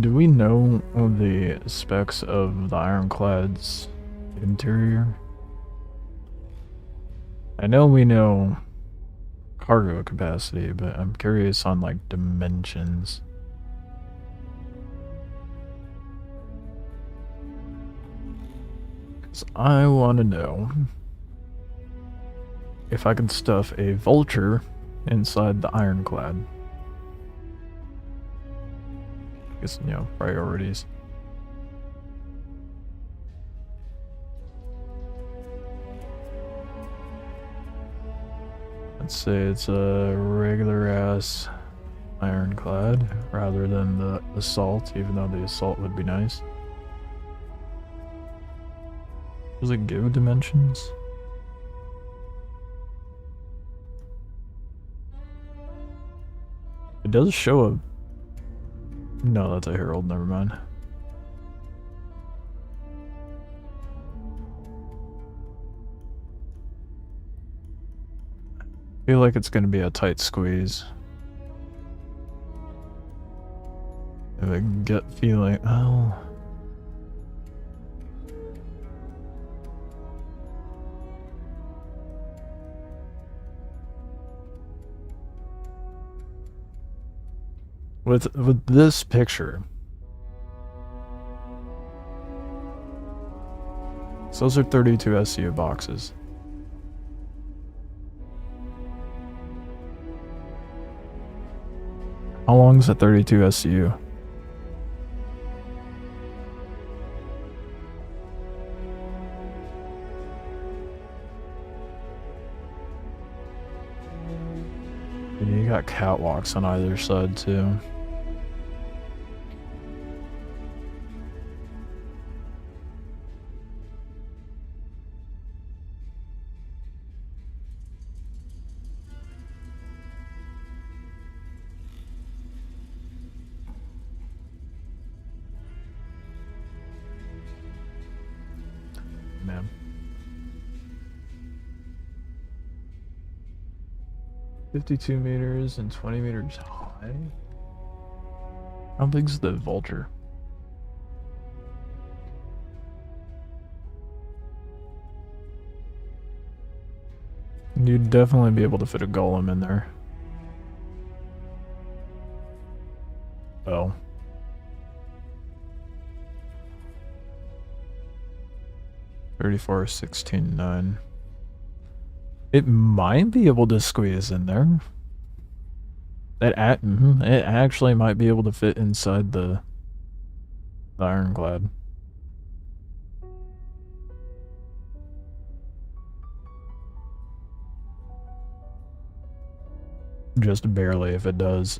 Do we know the specs of the Ironclad's interior? I know we know cargo capacity, but I'm curious on like dimensions. Because I want to know if I can stuff a vulture inside the Ironclad. I guess, you know, priorities. Let's say it's a regular ass Ironclad rather than the Assault, even though the Assault would be nice. Does it give dimensions? It does show a... No, that's a Herald, never mind. I feel like it's gonna be a tight squeeze. If I can get feeling... Oh... With this picture, so those are 32 SU boxes. How long is a 32 SU? You got catwalks on either side too. Man. 52 meters and 20 meters high? How big's the vulture? You'd definitely be able to fit a golem in there. Oh. $34, $16, $9. It might be able to squeeze in there. It actually might be able to fit inside the Ironclad. Just barely if it does.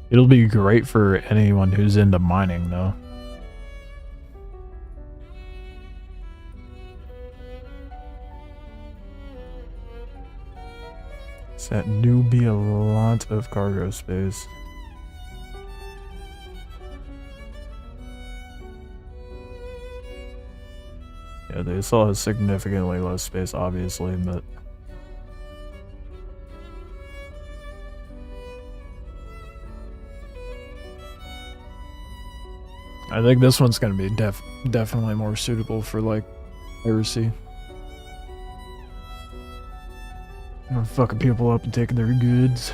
It'll be great for anyone who's into mining though. That do be a lot of cargo space. Yeah, they still have significantly less space, obviously, but... I think this one's gonna be definitely more suitable for, like, piracy. I'm fucking people up and taking their goods.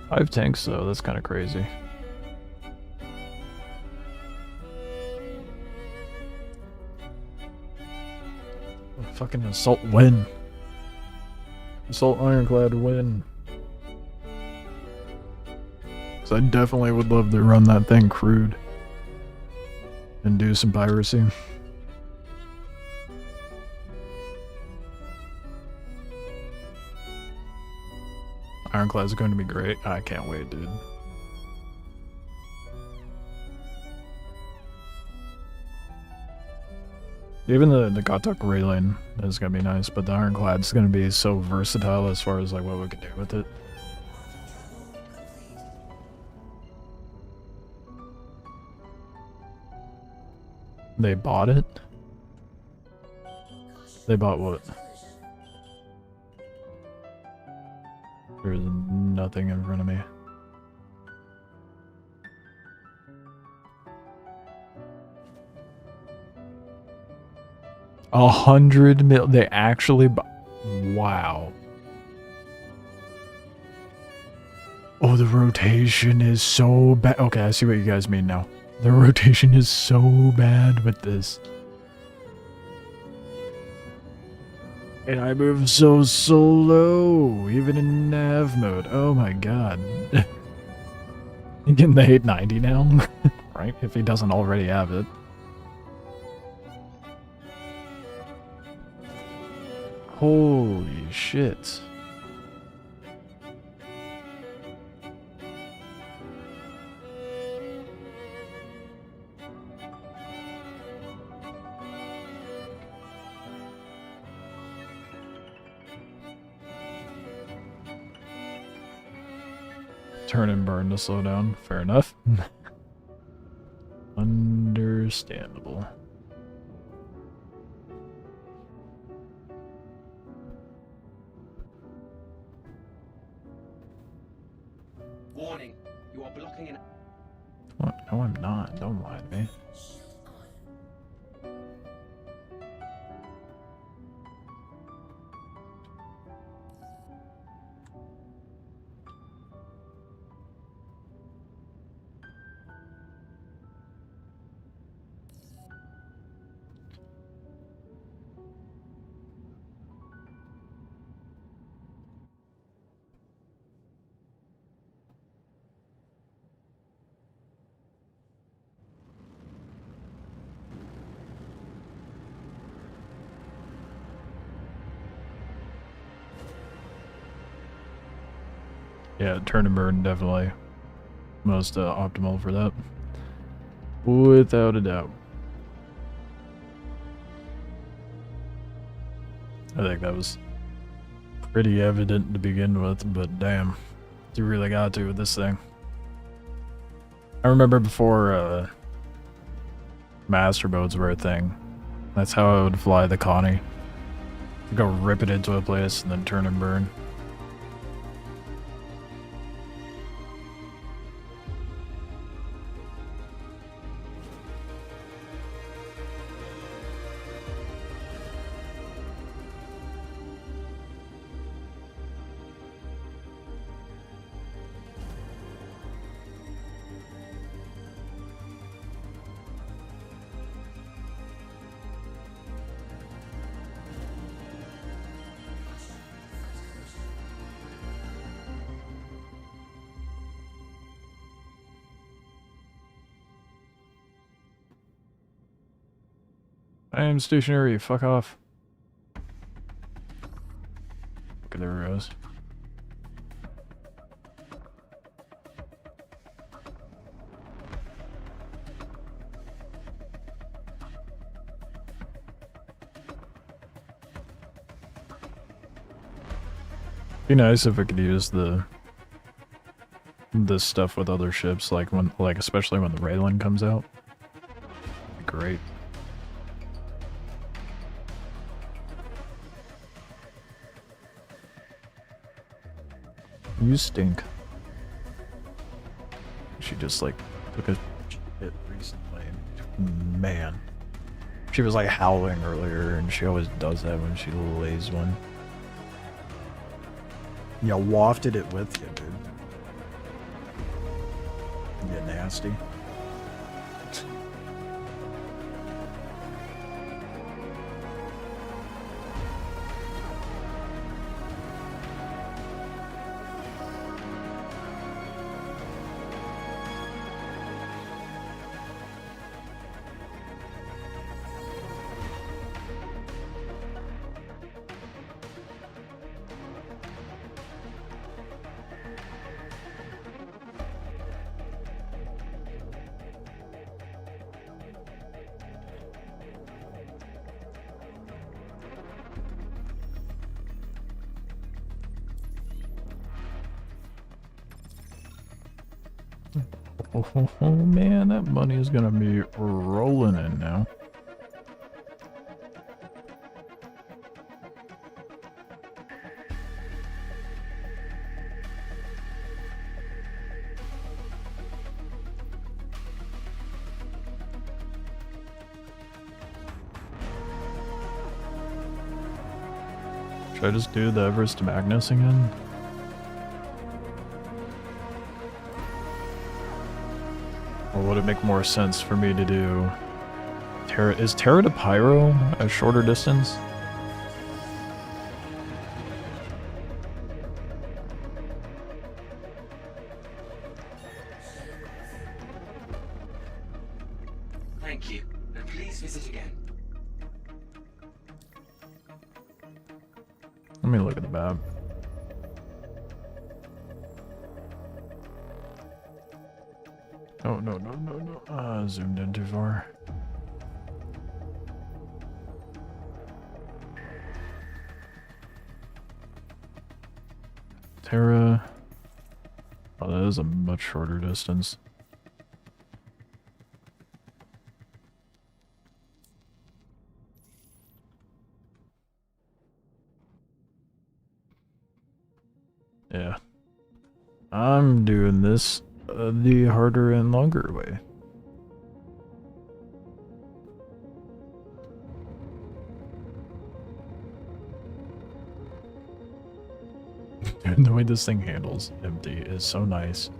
Five tanks though, that's kind of crazy. Fucking assault win. Assault ironclad win. So I definitely would love to run that thing crewed. And do some piracy. Ironclad's going to be great. I can't wait, dude. Even the Gatok railing is gonna be nice, but the Ironclad's gonna be so versatile as far as like what we can do with it. They bought it? They bought what? There's nothing in front of me. $100 million. They actually wow. Oh, the rotation is so bad. Okay, I see what you guys mean now. The rotation is so bad with this. And I move so slow, even in nav mode. Oh my god. You getting the 890 now? Right? If he doesn't already have it. Holy shit. Turn and burn to slow down. Fair enough. Understandable. Warning, you are blocking an... What? No, I'm not. Don't lie to me. Yeah, turn and burn definitely most optimal for that. Without a doubt. I think that was pretty evident to begin with, but damn, you really got to with this thing. I remember before master boats were a thing. That's how I would fly the Connie. Go rip it into a place and then turn and burn. I am stationary, fuck off. Okay, there it goes. Be nice if I could use this stuff with other ships, like especially when the railing comes out. Great. You stink. She just like took a shit recently. Man. She was like howling earlier, and she always does that when she lays one. You wafted it with you, dude. You nasty. Oh man, that money is gonna be rolling in now. Should I just do the Everest to Magnus again? Or would it make more sense for me to do Terra? Is Terra to Pyro a shorter distance? Thank you, and please visit again. Let me look at the map. Oh, no. Zoomed in too far. Terra. Oh, that is a much shorter distance. Yeah. I'm doing this the harder and longer way. Dude, the way this thing handles empty is so nice.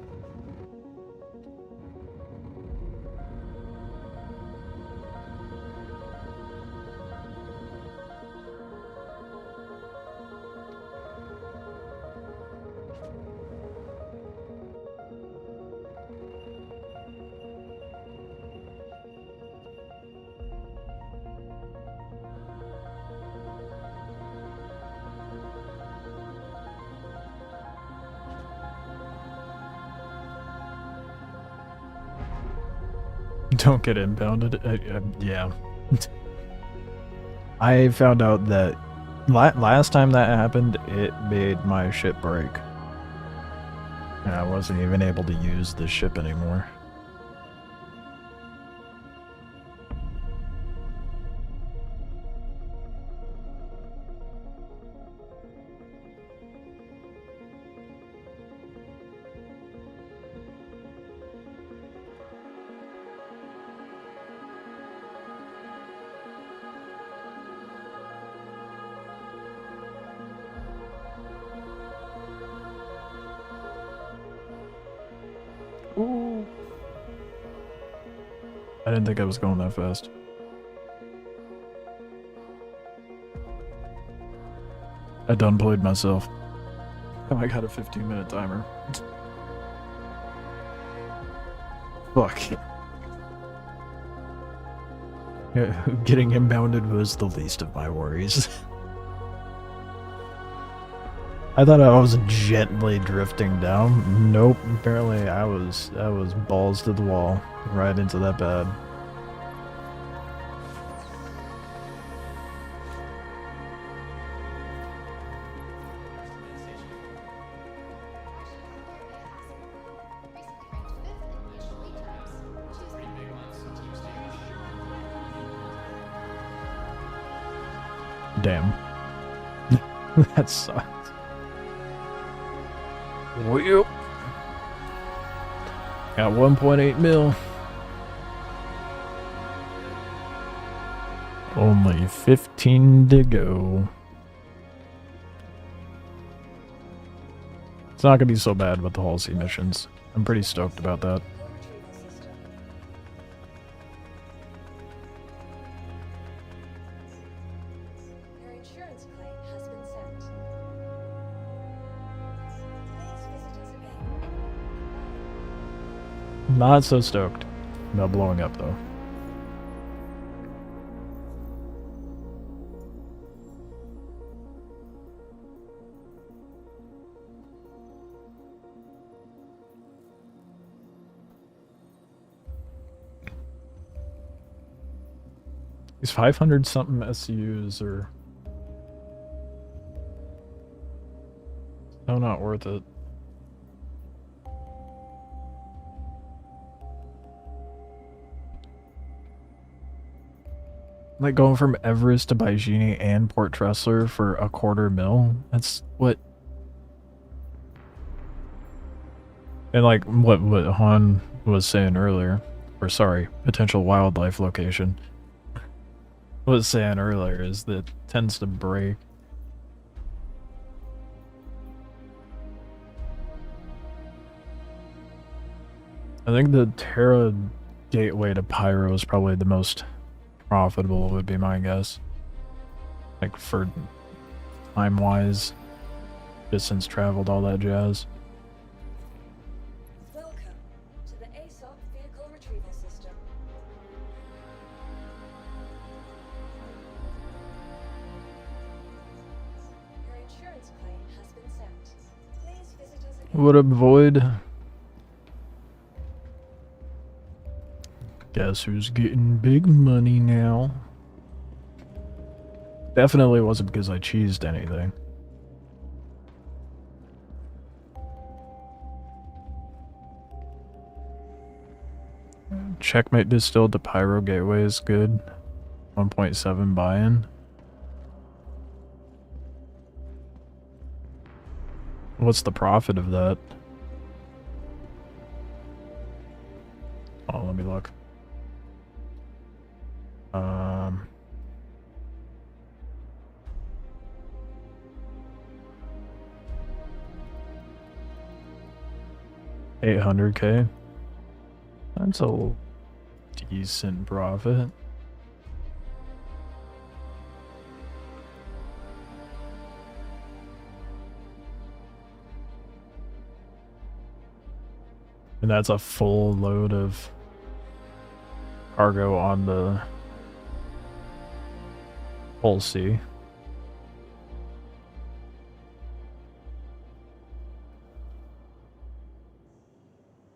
Don't get impounded. Yeah. I found out that last time that happened, it made my ship break. And I wasn't even able to use the ship anymore. Ooh. I didn't think I was going that fast. I done played myself. Oh, I got a 15-minute timer. Fuck. Getting impounded was the least of my worries. I thought I was gently drifting down. Nope, apparently I was balls to the wall, right into that bed. Damn. That sucks. Well, got 1.8 mil. Only 15 to go. It's not gonna be so bad with the Halsey missions. I'm pretty stoked about that. Your insurance claim has been sent. Please visit us again. Not so stoked about blowing up though. These 500 something SUs are so not worth it. Like going from Everest to Baijini and Port Tressler for $250,000. That's what. And like what Han was saying earlier, or sorry, potential wildlife location was saying earlier is that it tends to break. I think the Terra gateway to Pyro is probably the most profitable, would be my guess. Like for time-wise, distance traveled, all that jazz. Welcome to the ASOP vehicle retrieval system. Your insurance claim has been sent. Please visit us again. What up, Void? Guess who's getting big money now? Definitely wasn't because I cheesed anything. Checkmate distilled to Pyro Gateway is good. 1.7 buy-in. What's the profit of that? Oh, let me look. $800K. That's a decent profit. And that's a full load of cargo on the whole sea.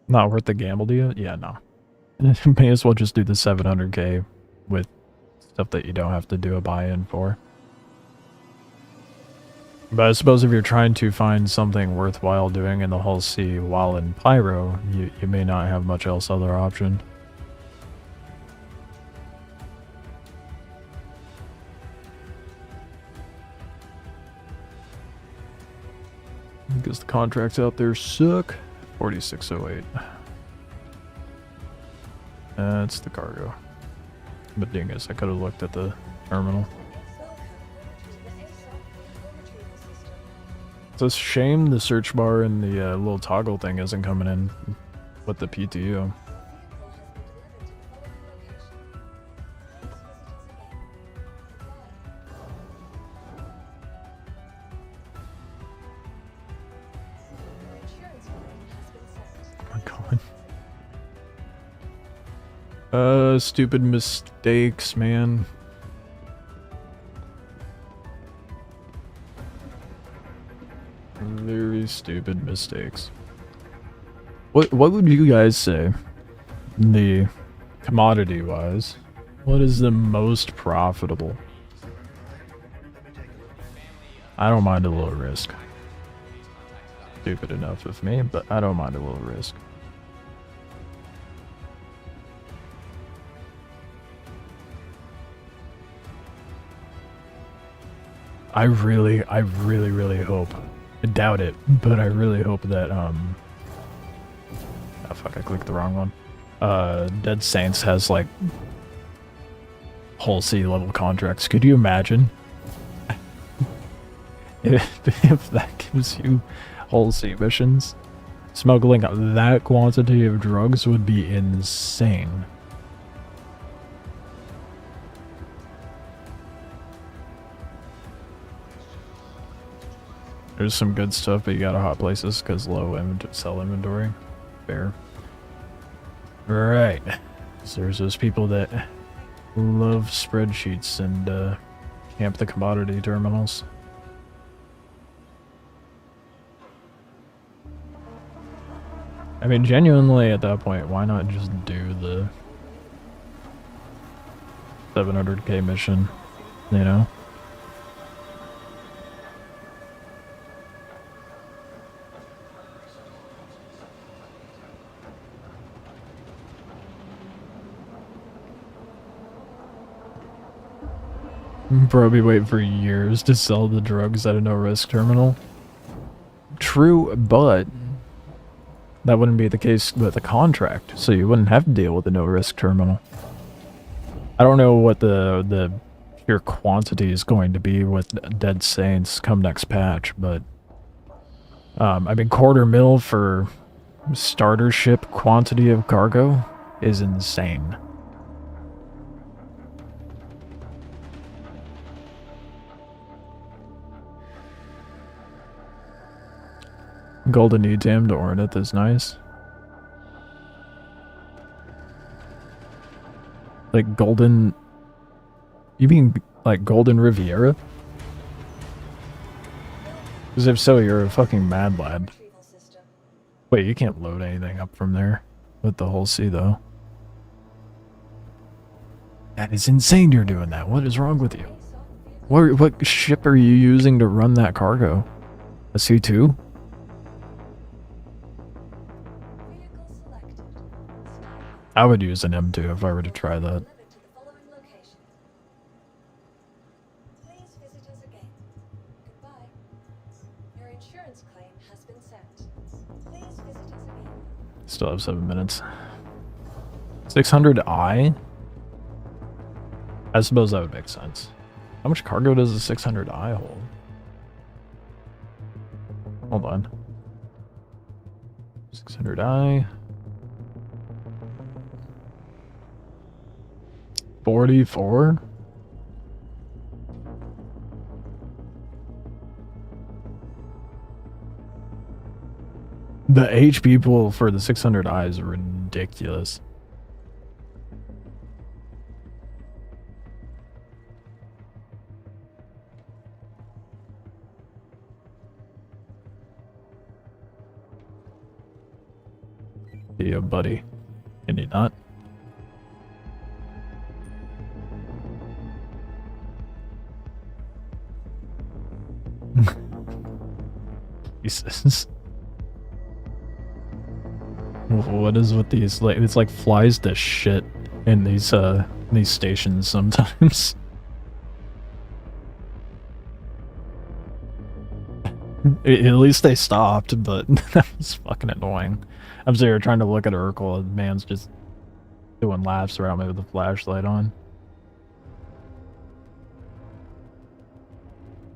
Not worth the gamble, do you? Yeah, no. May as well just do the 700K with stuff that you don't have to do a buy-in for. But I suppose if you're trying to find something worthwhile doing in the Hull Sea while in Pyro, you may not have much else other option. Because the contracts out there suck. 4608. That's the cargo. But dingus, I could have looked at the terminal. It's a shame the search bar and the little toggle thing isn't coming in with the PTU. Oh my god. Stupid mistakes, man. Very stupid mistakes. What would you guys say? The commodity wise, what is the most profitable? I don't mind a little risk. Stupid enough of me, but I don't mind a little risk. I really hope. I doubt it, but I really hope that, oh fuck, I clicked the wrong one. Dead Saints has, like, whole sea level contracts. Could you imagine? if that gives you whole sea missions? Smuggling that quantity of drugs would be insane. There's some good stuff, but you gotta hot places because low sell inventory. Fair. Right. So there's those people that love spreadsheets and camp the commodity terminals. I mean, genuinely at that point, why not just do the 700K mission, you know? Probably wait for years to sell the drugs at a no-risk terminal. True, but that wouldn't be the case with a contract, so you wouldn't have to deal with a no-risk terminal. I don't know what the pure quantity is going to be with Dead Saints come next patch, but I mean, $250,000 for starter ship quantity of cargo is insane. Golden Edam to Ornith is nice. Like Golden... You mean like Golden Riviera? Because if so, you're a fucking mad lad. Wait, you can't load anything up from there with the whole sea, though. That is insane you're doing that. What is wrong with you? What ship are you using to run that cargo? A C2? I would use an M2 if I were to try that. Still have 7 minutes. 600i? I suppose that would make sense. How much cargo does a 600i hold? Hold on. 600i. 44? The HP pool for the 600i is ridiculous. Yeah, buddy. Can you not? Jesus. What is with these, like, it's like flies to shit in these stations sometimes. At least they stopped, but that was fucking annoying. I'm sitting here trying to look at Urkel, and man's just doing laps around me with the flashlight on.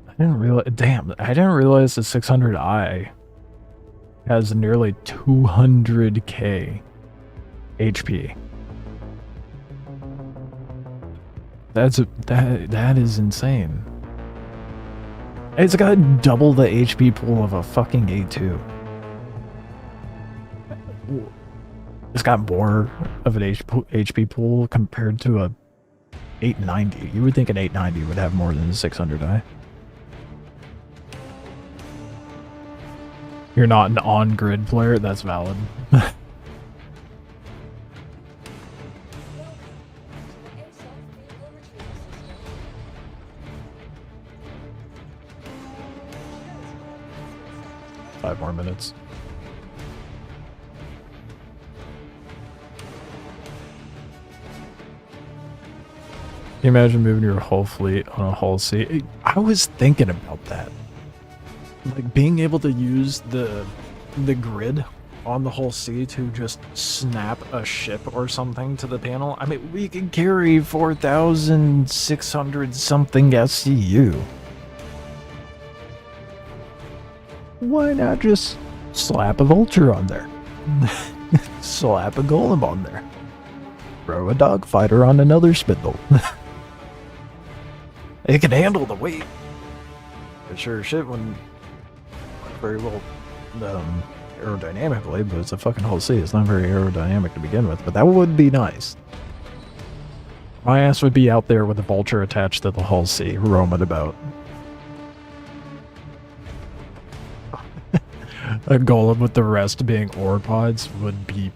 I didn't realize, damn, I didn't realize the 600i has nearly 200k HP. That is insane. It's got double the HP pool of a fucking A2. It's got more of an HP pool compared to a 890. You would think an 890 would have more than a 600i. You're not an on-grid player? That's valid. Five more minutes. Can you imagine moving your whole fleet on a whole sea? I was thinking about that. Like being able to use the grid on the whole sea to just snap a ship or something to the panel. I mean, we can carry 4,600 something SCU. Why not just slap a vulture on there? Slap a golem on there. Throw a dogfighter on another spindle. It can handle the weight. It sure shit when very well aerodynamically, but it's a fucking whole sea. It's not very aerodynamic to begin with, but that would be nice. My ass would be out there with a vulture attached to the hull sea, roaming about. A golem with the rest being ore pods would be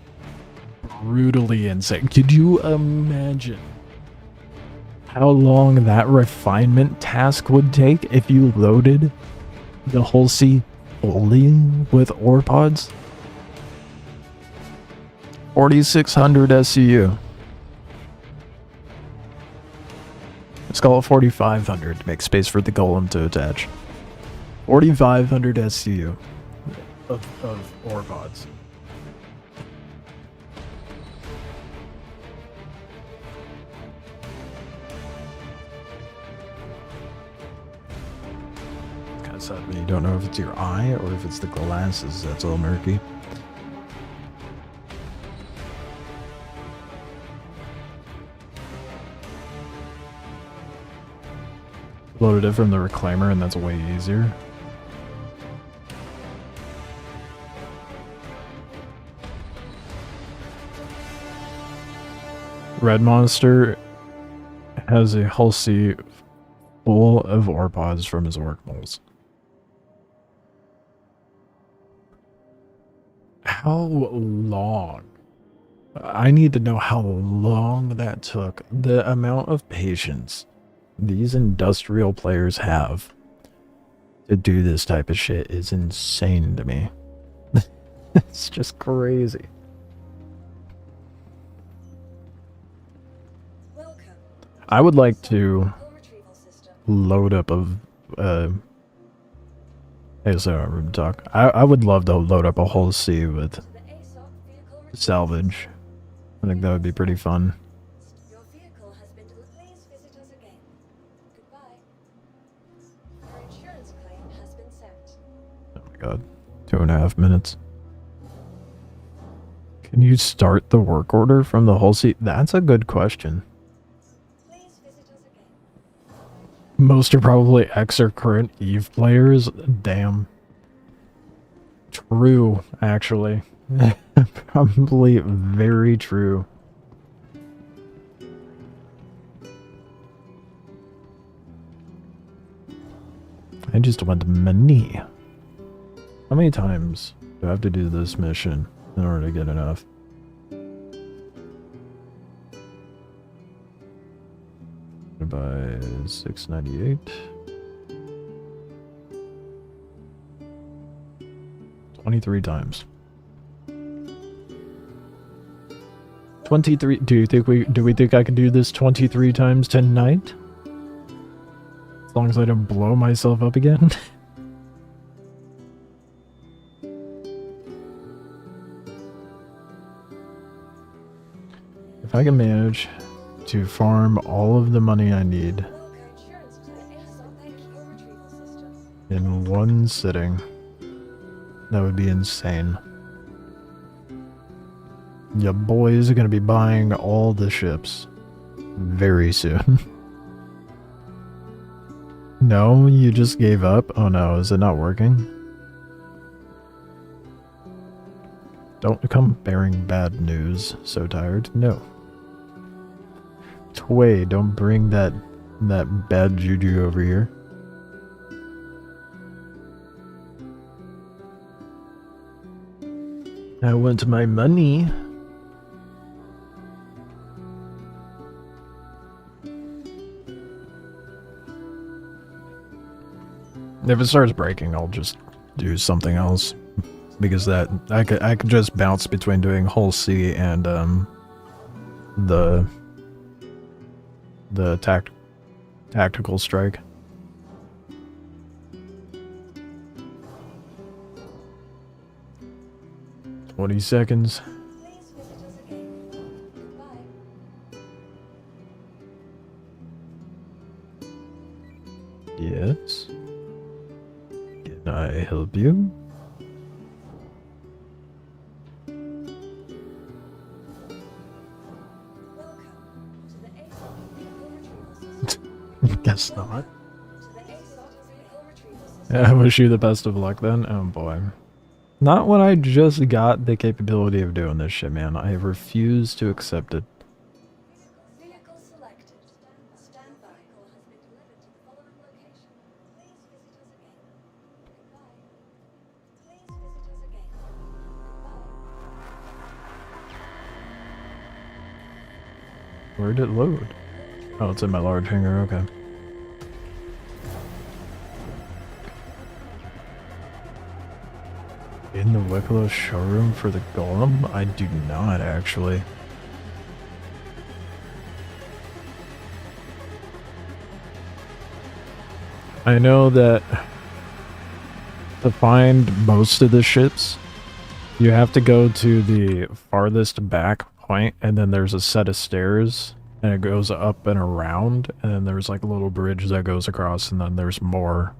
brutally insane. Could you imagine how long that refinement task would take if you loaded the whole sea fully with ore pods? 4,600 SCU. Let's call it 4,500 to make space for the golem to attach. 4,500 SCU of ore pods. Kind of sad when you don't know if it's your eye or if it's the glasses that's all murky. Loaded it from the reclaimer and that's way easier. Red Monster has a hull C full of ore pods from his orc moles. How long? I need to know how long that took. The amount of patience these industrial players have to do this type of shit is insane to me. It's just crazy. I would like to load up a room talk. I would love to load up a whole sea with salvage. I think that would be pretty fun. Your vehicle has been delivered. Please visit us again. Goodbye. Your insurance claim has been sent. Oh my god. 2.5 minutes. Can you start the work order from the whole sea? That's a good question. Please visit us again. Most are probably ex or current EVE players. Damn. True, actually. Probably very true. I just want money. How many times do I have to do this mission in order to get enough? By 698. 23 times. 23. Do we think I can do this 23 times tonight? As long as I don't blow myself up again. If I can manage to farm all of the money I need in one sitting, that would be insane. Ya boys are gonna be buying all the ships very soon. No, you just gave up? Oh no, is it not working? Don't come bearing bad news. So tired? No. Tway, don't bring that bad juju over here. I want my money. If it starts breaking, I'll just do something else. Because that I could just bounce between doing Hull C and the tactical strike. "20 seconds. Please visit us again. Goodbye. Yes. Can I help you?" Guess not. I wish you the best of luck then. Oh boy. Not when I just got the capability of doing this shit, man. I refuse to accept it. Vehicle selected. Stand by. Call has been delivered to the following location. Please visit us again. Goodbye. Please visit us again. Goodbye. Where'd it load? Oh, it's in my large hangar, okay. In the Wicklow showroom for the Golem? I do not, actually. I know that to find most of the ships, you have to go to the farthest back point, and then there's a set of stairs, and it goes up and around, and then there's like a little bridge that goes across, and then there's more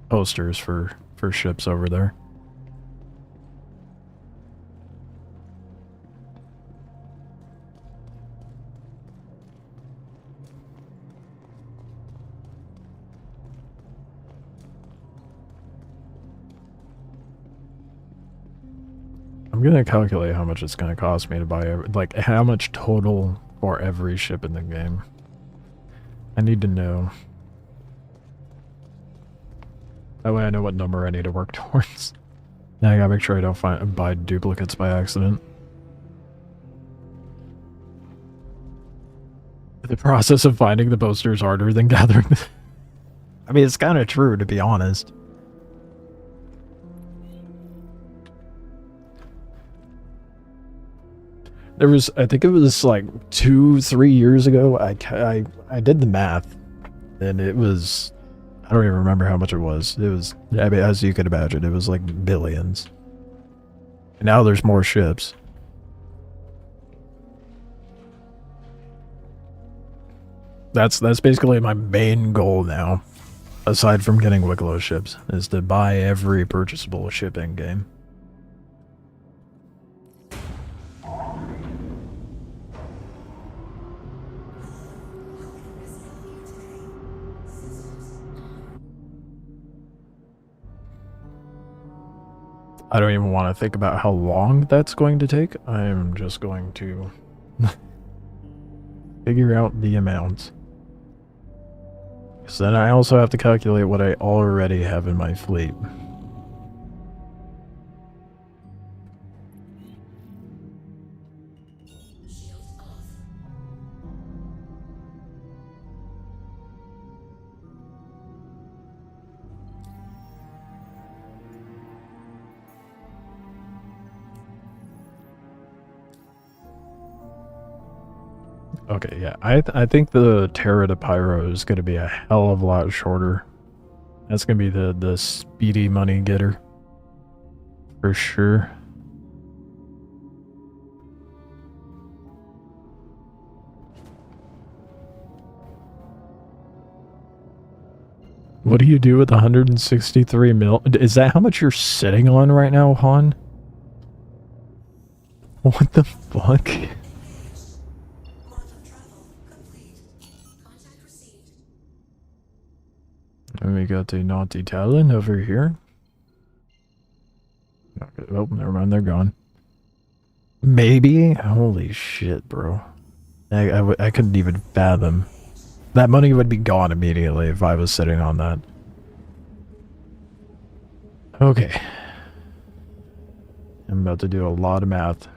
posters for ships over there. I'm gonna calculate how much it's gonna cost me to buy like how much total for every ship in the game. I need to know. That way I know what number I need to work towards. Now I gotta make sure I don't buy duplicates by accident. The process of finding the posters harder than gathering them. I mean, it's kind of true, to be honest. There was, I think it was like 2-3 years ago, I did the math, and it was, I don't even remember how much it was. It was, I mean, as you could imagine, it was like billions. And now there's more ships. That's basically my main goal now, aside from getting Wicklow ships, is to buy every purchasable ship in game. I don't even want to think about how long that's going to take. I'm just going to figure out the amount. So then I also have to calculate what I already have in my fleet. Okay, yeah, I think the Terra de Pyro is going to be a hell of a lot shorter. That's going to be the speedy money getter. For sure. What do you do with 163 mil? Is that how much you're sitting on right now, Han? What the fuck? And we got a Naughty Talon over here. Okay, oh, never mind, they're gone. Maybe? Holy shit, bro. I couldn't even fathom. That money would be gone immediately if I was sitting on that. Okay. I'm about to do a lot of math.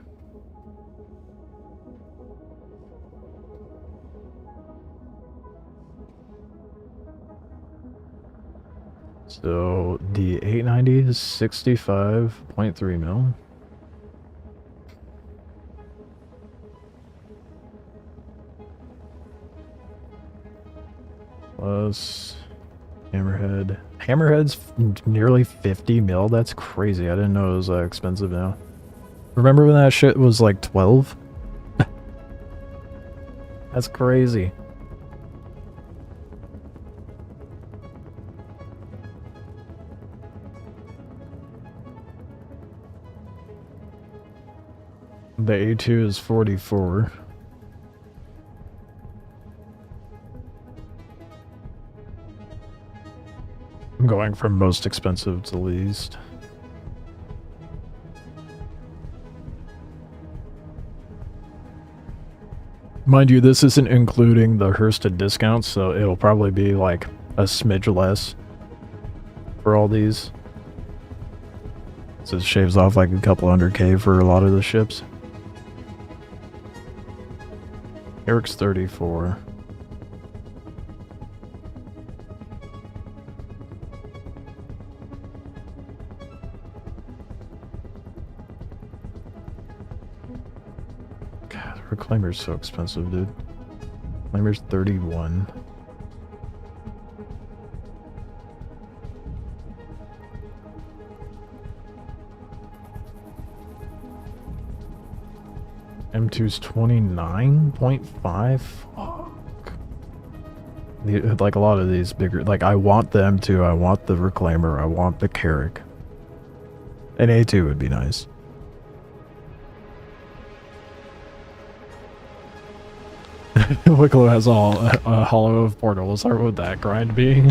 So the 890 is 65.3 mil. Plus Hammerhead. Hammerhead's nearly 50 mil. That's crazy. I didn't know it was that expensive now. Remember when that shit was like 12? That's crazy. The A2 is 44. I'm going from most expensive to least. Mind you, this isn't including the Hursted discounts, so it'll probably be like a smidge less for all these. So it shaves off like a couple $100K for a lot of the ships. Eric's 34. God, Reclaimer's so expensive, dude. Reclaimer's 31. M2's 29.5? Fuck. Like a lot of these bigger, like I want the M2, I want the Reclaimer, I want the Carrack. An A2 would be nice. Wicklow has all a hollow of portals. How would that grind be?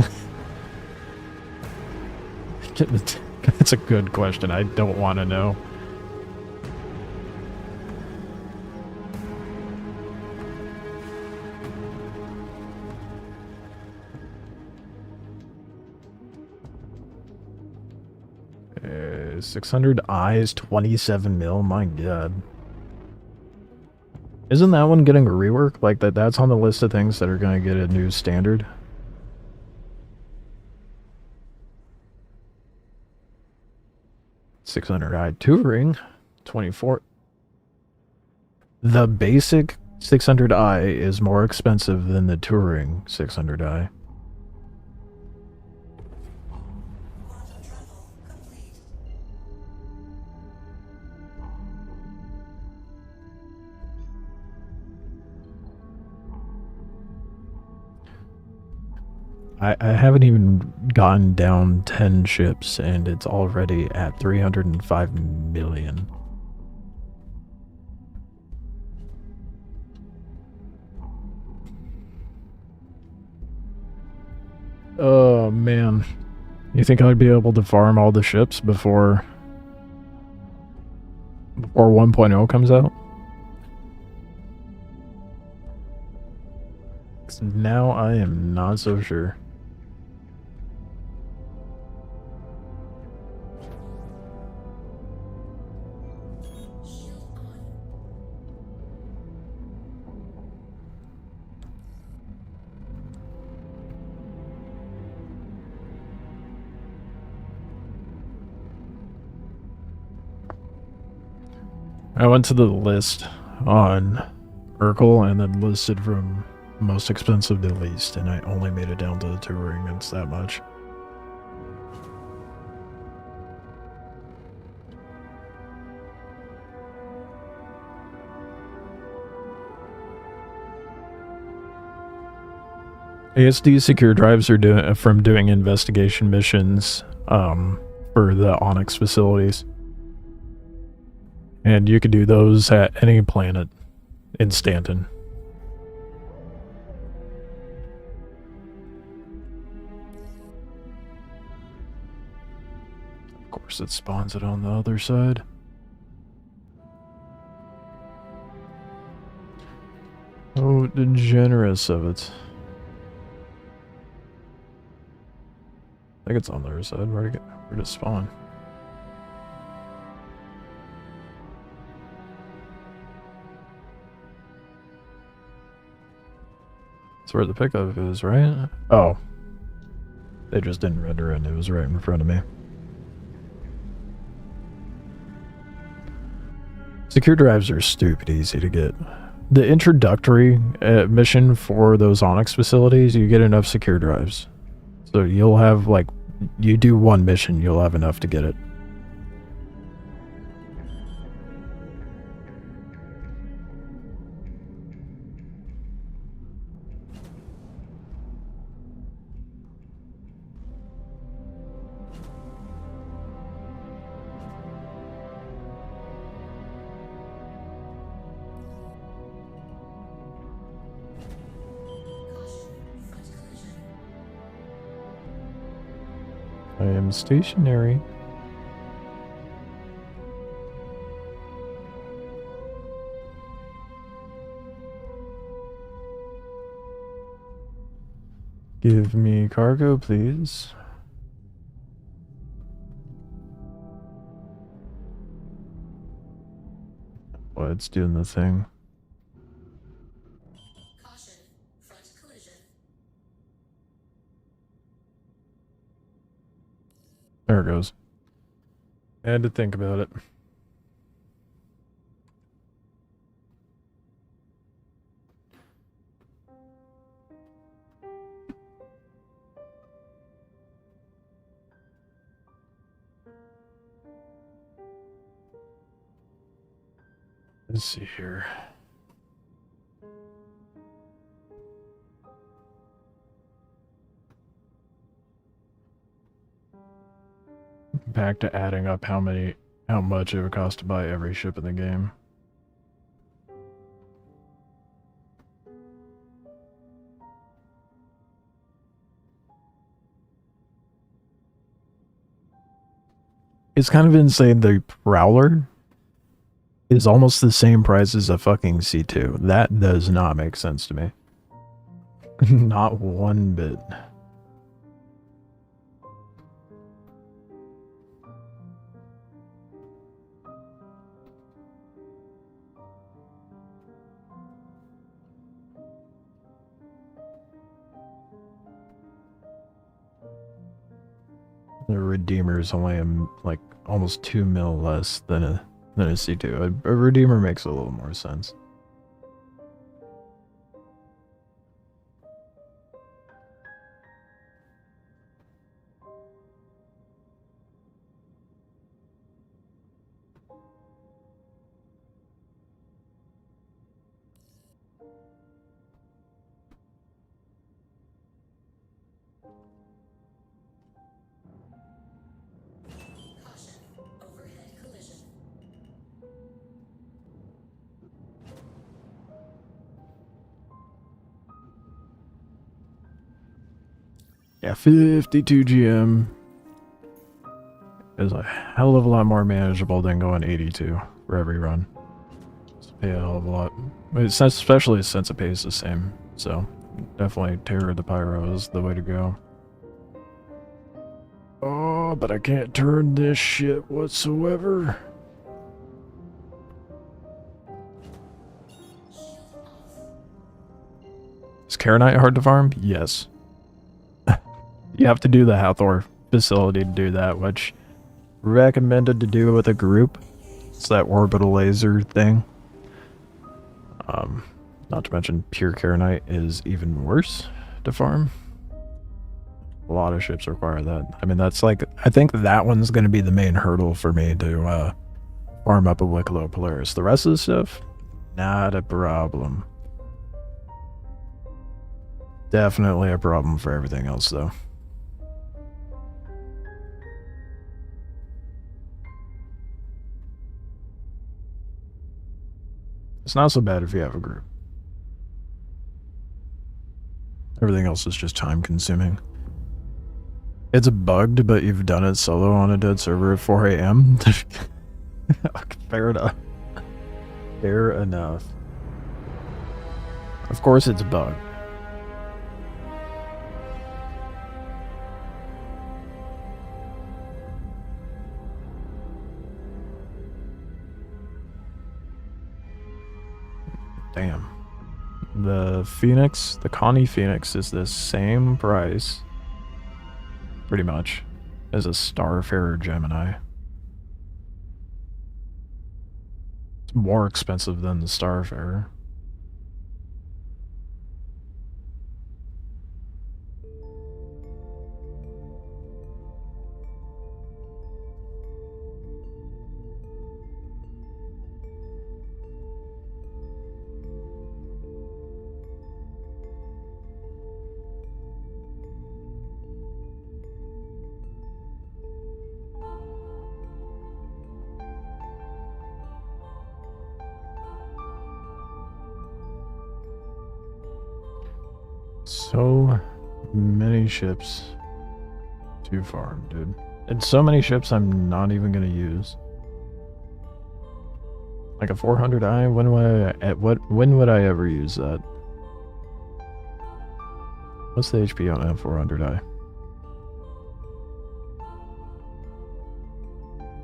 That's a good question. I don't want to know. Uh, 600 eyes, 27 mil. My god. Isn't that one getting a rework? Like that's on the list of things that are going to get a new standard. $600i Touring, 24. The basic 600i is more expensive than the Touring 600i. I haven't even gotten down 10 ships and it's already at 305 million. Oh man. You think I'd be able to farm all the ships before 1.0 comes out? 'Cause now I am not so sure. I went to the list on Urkel and then listed from most expensive to least, and I only made it down to the Touring. It's that much. ASD secure drives are from doing investigation missions for the Onyx facilities. And you can do those at any planet in Stanton. Of course, it spawns it on the other side. Oh, generous of it. I think it's on the other side. Where'd it spawn? That's where the pickup is, right? Oh. They just didn't render it. It was right in front of me. Secure drives are stupid easy to get. The introductory mission for those Onyx facilities, you get enough secure drives. So you'll have, like, you do one mission, you'll have enough to get it. I am stationary. Give me cargo, please. Well, it's doing the thing. Caution, front collision. There it goes. I had to think about it. Let's see here. Back to adding up how much it would cost to buy every ship in the game. It's kind of insane. The Prowler is almost the same price as a fucking C2. That does not make sense to me. Not one bit. The Redeemer is only like almost 2 mil less than a C2. A Redeemer makes a little more sense. Caution. Overhead collision. Yeah, 52 GM is a hell of a lot more manageable than going 82 for every run. It's pay a hell of a lot. It's especially since it pays the same. So definitely Terror of the Pyro is the way to go. Oh, but I can't turn this shit whatsoever. Is Karenite hard to farm? Yes. You have to do the Hathor facility to do that, which recommended to do with a group. It's that orbital laser thing. Not to mention pure Karenite is even worse to farm. A lot of ships require that. I mean, that's like, I think that one's going to be the main hurdle for me to farm up a Wicklow Polaris. The rest of the stuff, not a problem. Definitely a problem for everything else, though. It's not so bad if you have a group. Everything else is just time consuming. It's bugged, but you've done it solo on a dead server at 4 AM? Fair enough. Fair enough. Of course it's bugged. Damn. The Phoenix, the Connie Phoenix is the same price, pretty much, as a Starfarer Gemini. It's more expensive than the Starfarer. So many ships to farm, dude. And so many ships I'm not even gonna use. Like a 400i, when would I ever use that? What's the HP on a 400i?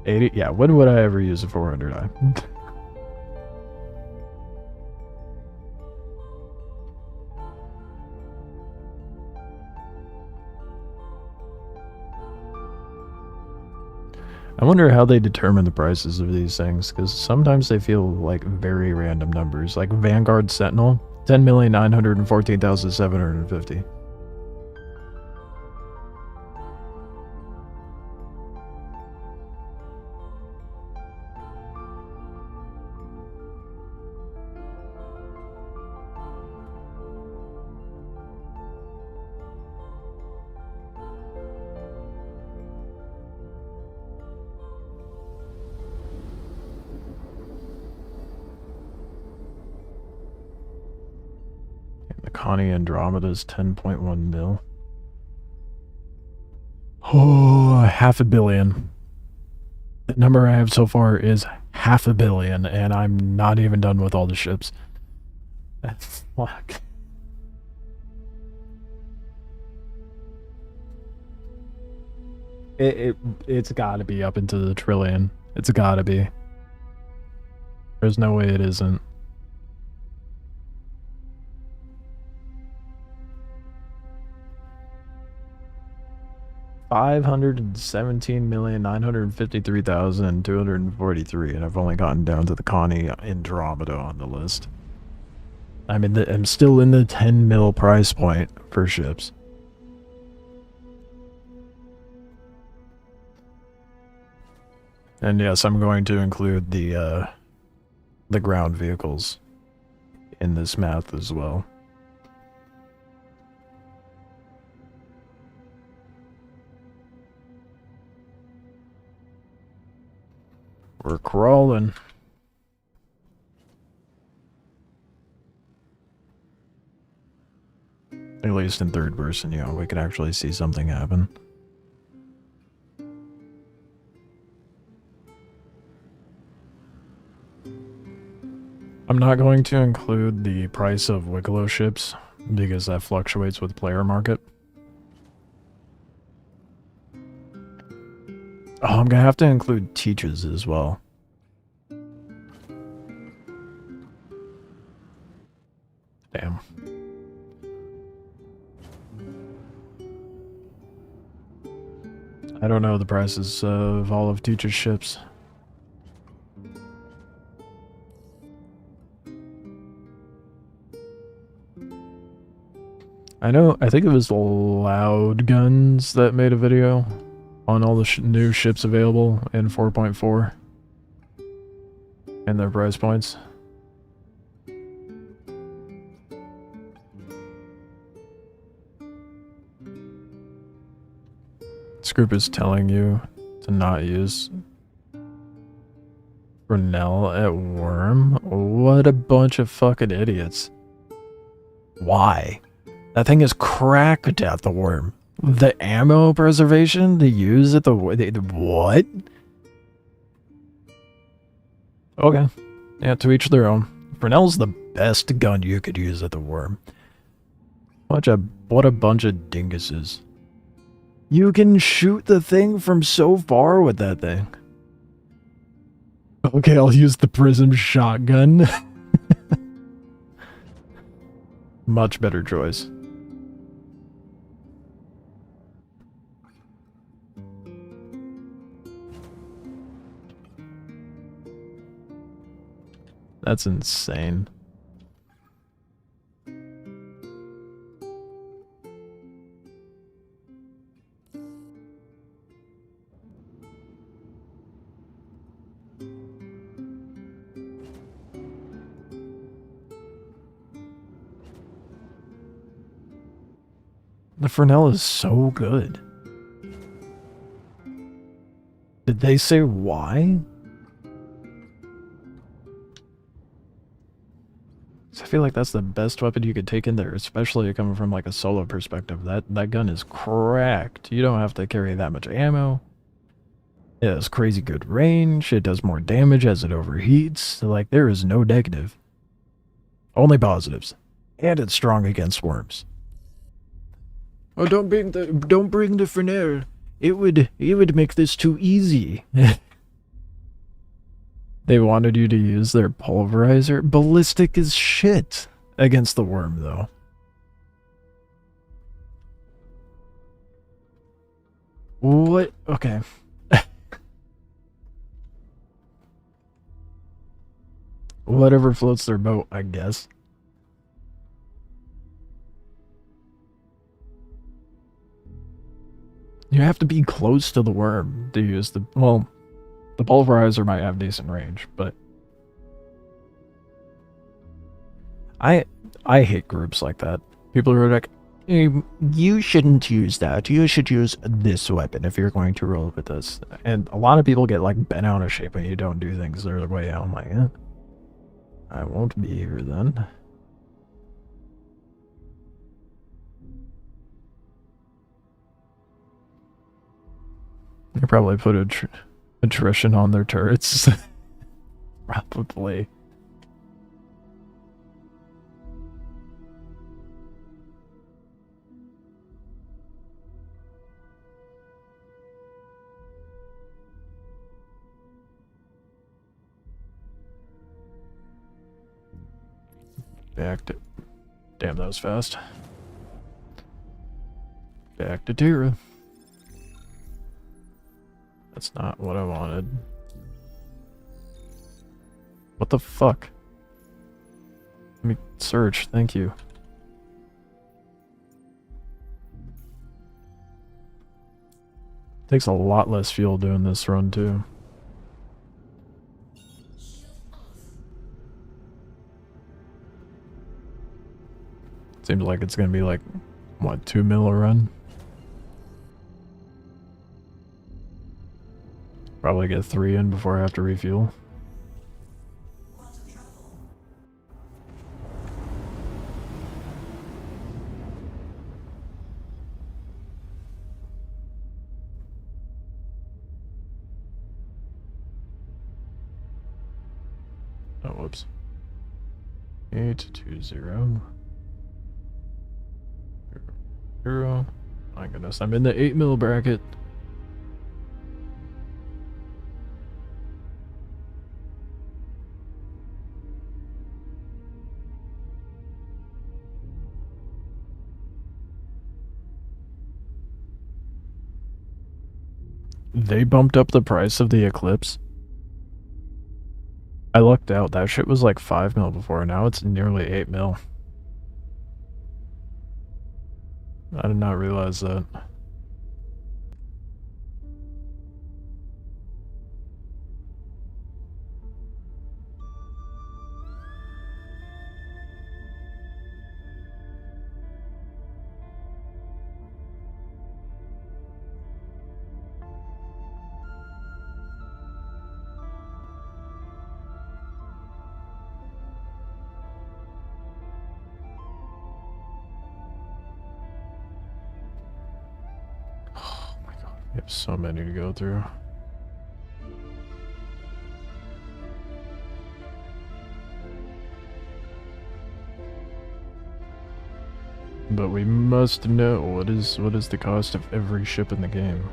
80? Yeah, when would I ever use a 400i? I wonder how they determine the prices of these things, because sometimes they feel like very random numbers. Like Vanguard Sentinel, 10,914,750. Connie Andromeda's 10.1 mil. Oh, $500 million. The number I have so far is $500 million, and I'm not even done with all the ships. That's fuck. It's gotta be up into the trillion. It's gotta be. There's no way it isn't. $517,953,243, and I've only gotten down to the Connie Andromeda on the list. I'm still in the 10 mil price point for ships. And yes, I'm going to include the ground vehicles in this math as well. We're crawling. At least in third person, you know, we could actually see something happen. I'm not going to include the price of Wiggalo ships, because that fluctuates with player market. Oh, I'm gonna have to include teaches as well. Damn. I don't know the prices of all of teacher's ships. I think it was Loud Guns that made a video on all the new ships available in 4.4 and their price points. This group is telling you to not use Brunel at Worm. What a bunch of fucking idiots. Why? That thing is cracked at the Worm. The ammo preservation to use at the what? Okay. Yeah, to each their own. Brunel's the best gun you could use at the Worm. What a bunch of dinguses. You can shoot the thing from so far with that thing. Okay, I'll use the Prism shotgun. Much better choice. That's insane. The Fresnel is so good. Did they say why? I feel like that's the best weapon you could take in there, especially coming from like a solo perspective. That gun is cracked. You don't have to carry that much ammo. It has crazy good range. It does more damage as it overheats. Like, there is no negative. Only positives. And it's strong against worms. Oh, don't bring the Fresnel. It would make this too easy. They wanted you to use their pulverizer. Ballistic as shit against the worm, though. What? Okay. Whatever floats their boat, I guess. You have to be close to the worm to use the... Well, the pulverizer might have decent range, but... I hate groups like that. People are like, you shouldn't use that. You should use this weapon if you're going to roll with this. And a lot of people get like bent out of shape when you don't do things their way out. I'm like, I won't be here then. They probably put attrition on their turrets. Probably. Back to... Damn, that was fast. Back to Tira. That's not what I wanted. What the fuck? Let me search, thank you. Takes a lot less fuel doing this run too. Seems like it's gonna be like, what, 2 mil a run? Probably get 3 in before I have to refuel. Oh, whoops. 820. 0. My goodness, I'm in the 8 mil bracket. They bumped up the price of the Eclipse. I lucked out. That shit was like 5 mil before. Now it's nearly 8 mil. I did not realize that. We have so many to go through. But we must know what is the cost of every ship in the game.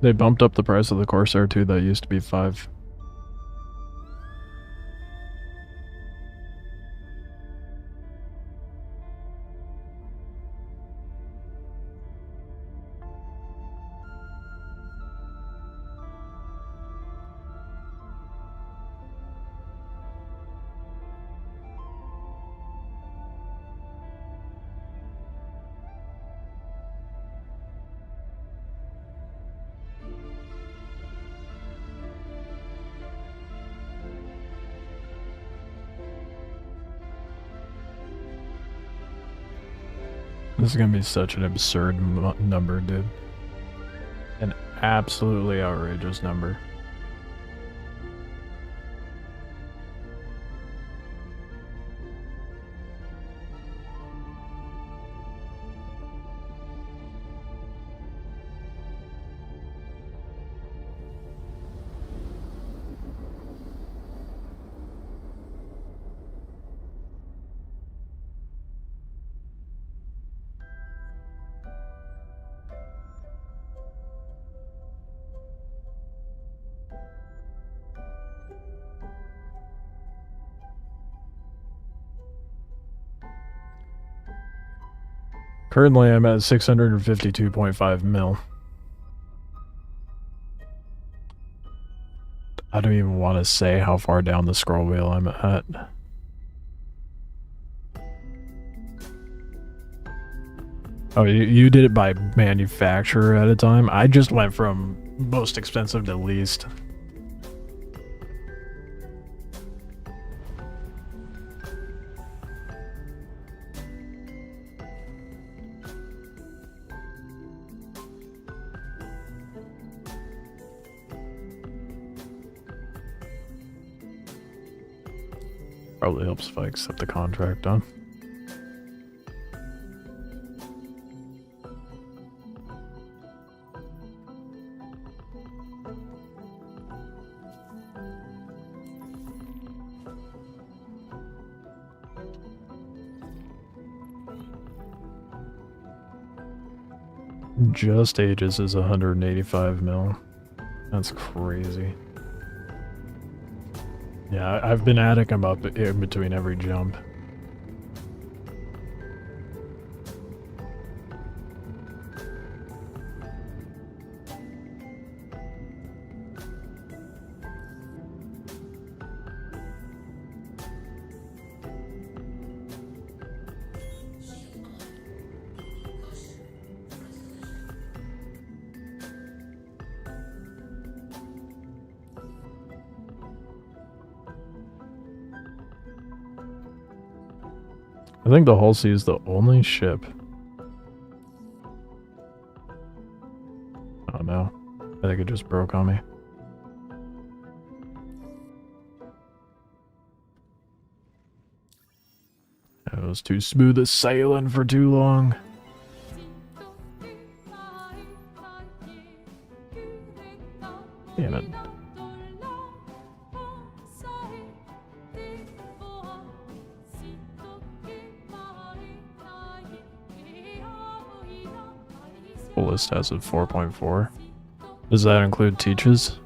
They bumped up the price of the Corsair too. That used to be 5. This is gonna be such an absurd number, dude. An absolutely outrageous number. Currently, I'm at 652.5 mil. I don't even want to say how far down the scroll wheel I'm at. Oh, you did it by manufacturer at a time? I just went from most expensive to least. Probably helps if I accept the contract, huh? Just Ages is 185 mil. That's crazy. Yeah, I've been adding them up in between every jump. I think the Halsey is the only ship. Oh no. I think it just broke on me. It was too smooth as sailing for too long. Damn it. Fullest has a 4.4. Does that include teaches?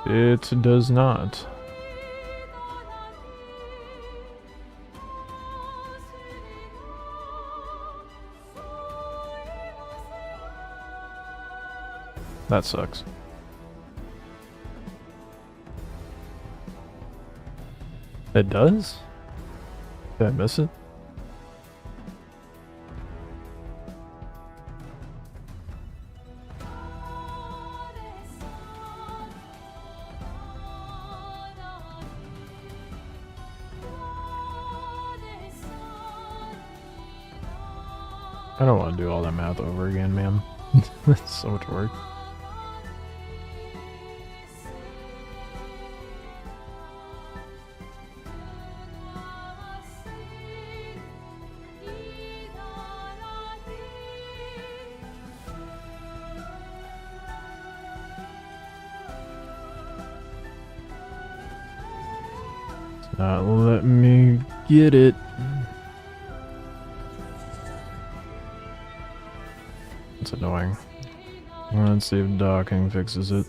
It does not. That sucks. It does? Did I miss it? I don't want to do all that math over again, man. That's so much work. It's not letting me get it. It's annoying. Let's see if docking fixes it.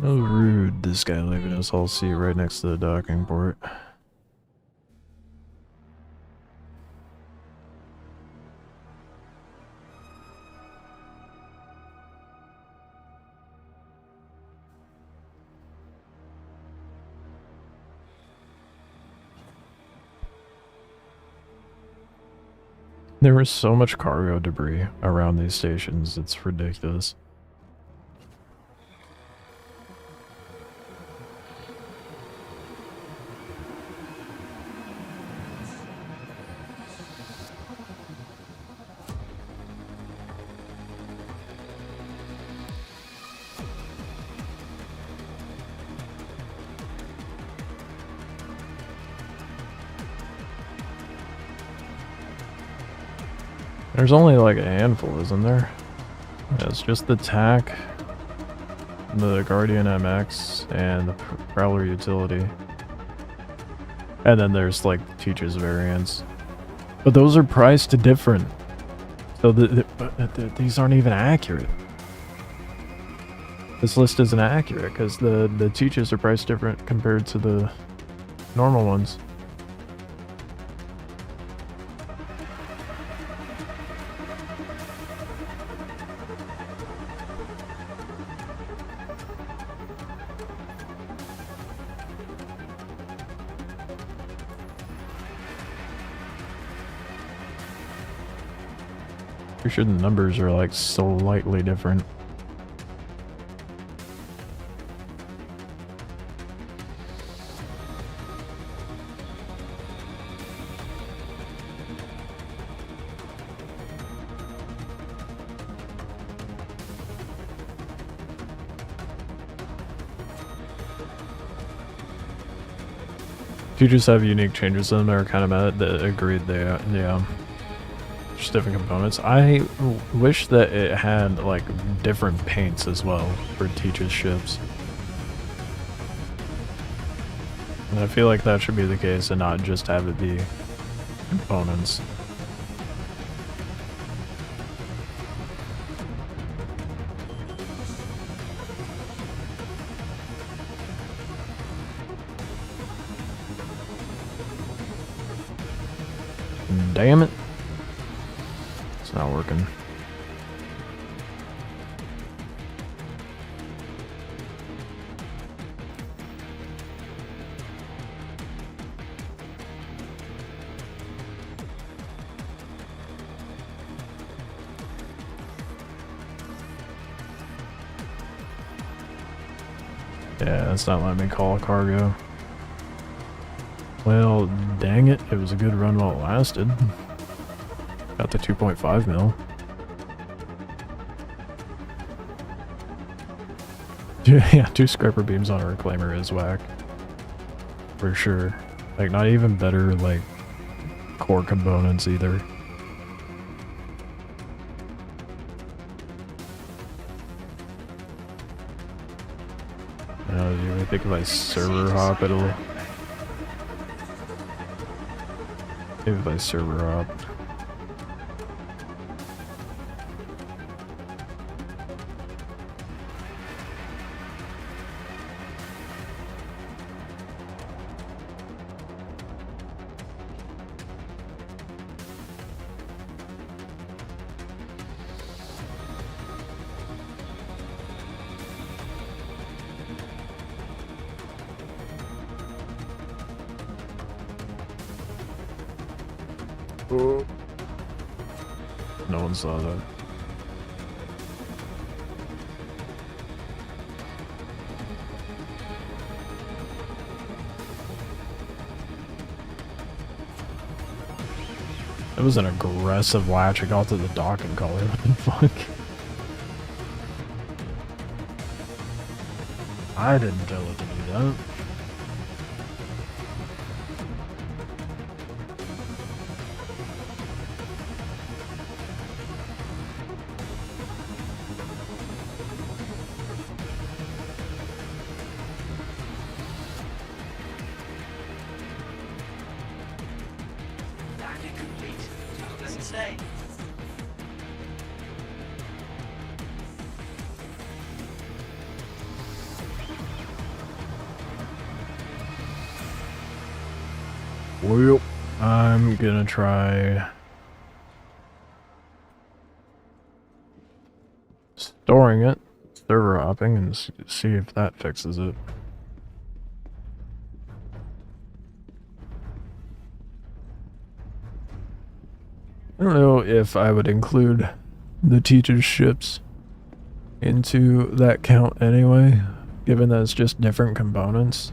Oh, rude, this guy leaving us all seat right next to the docking port. There is so much cargo debris around these stations, it's ridiculous. There's only like a handful, isn't there? Yeah, it's just the TAC, the Guardian MX, and the Prowler utility. And then there's like Teach's variants. But those are priced different. So these aren't even accurate. This list isn't accurate because the Teach's are priced different compared to the normal ones. Pretty sure the numbers are like slightly different. Teachers have unique changes in them. They're kind of mad that agreed they, yeah. Just different components. I wish that it had like different paints as well for Teachers ships. And I feel like that should be the case and not just have it be components. Damn it. It's not working. Yeah, it's not letting me call a cargo. Well, dang it. It was a good run while it lasted. Got the 2.5 mil. Yeah, 2 scraper beams on a reclaimer is whack. For sure. Like, not even better, like, core components either. Do you think if I server hop, it'll... Maybe if I server hop. No one saw that. It was an aggressive latch. I got to the docking collar. What the fuck? I didn't tell it to do that. Well, I'm gonna try storing it, server hopping, and see if that fixes it. I don't know if I would include the teacher's ships into that count anyway, given that it's just different components.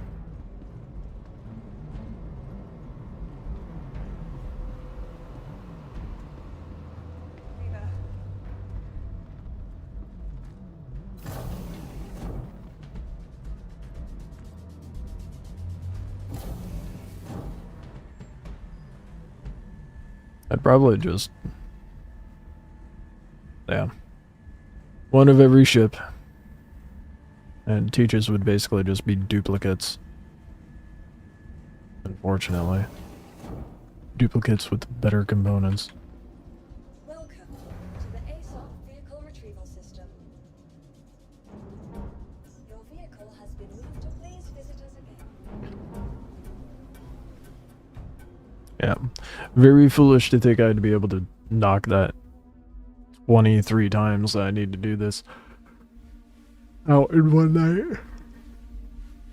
I'd probably just One of every ship. And teachers would basically just be duplicates. Unfortunately. Duplicates with better components. Welcome to the ASOC vehicle retrieval system. Your vehicle has been moved to please visit us again. Yeah. Very foolish to think I'd be able to knock that 23 times that I need to do this out in one night.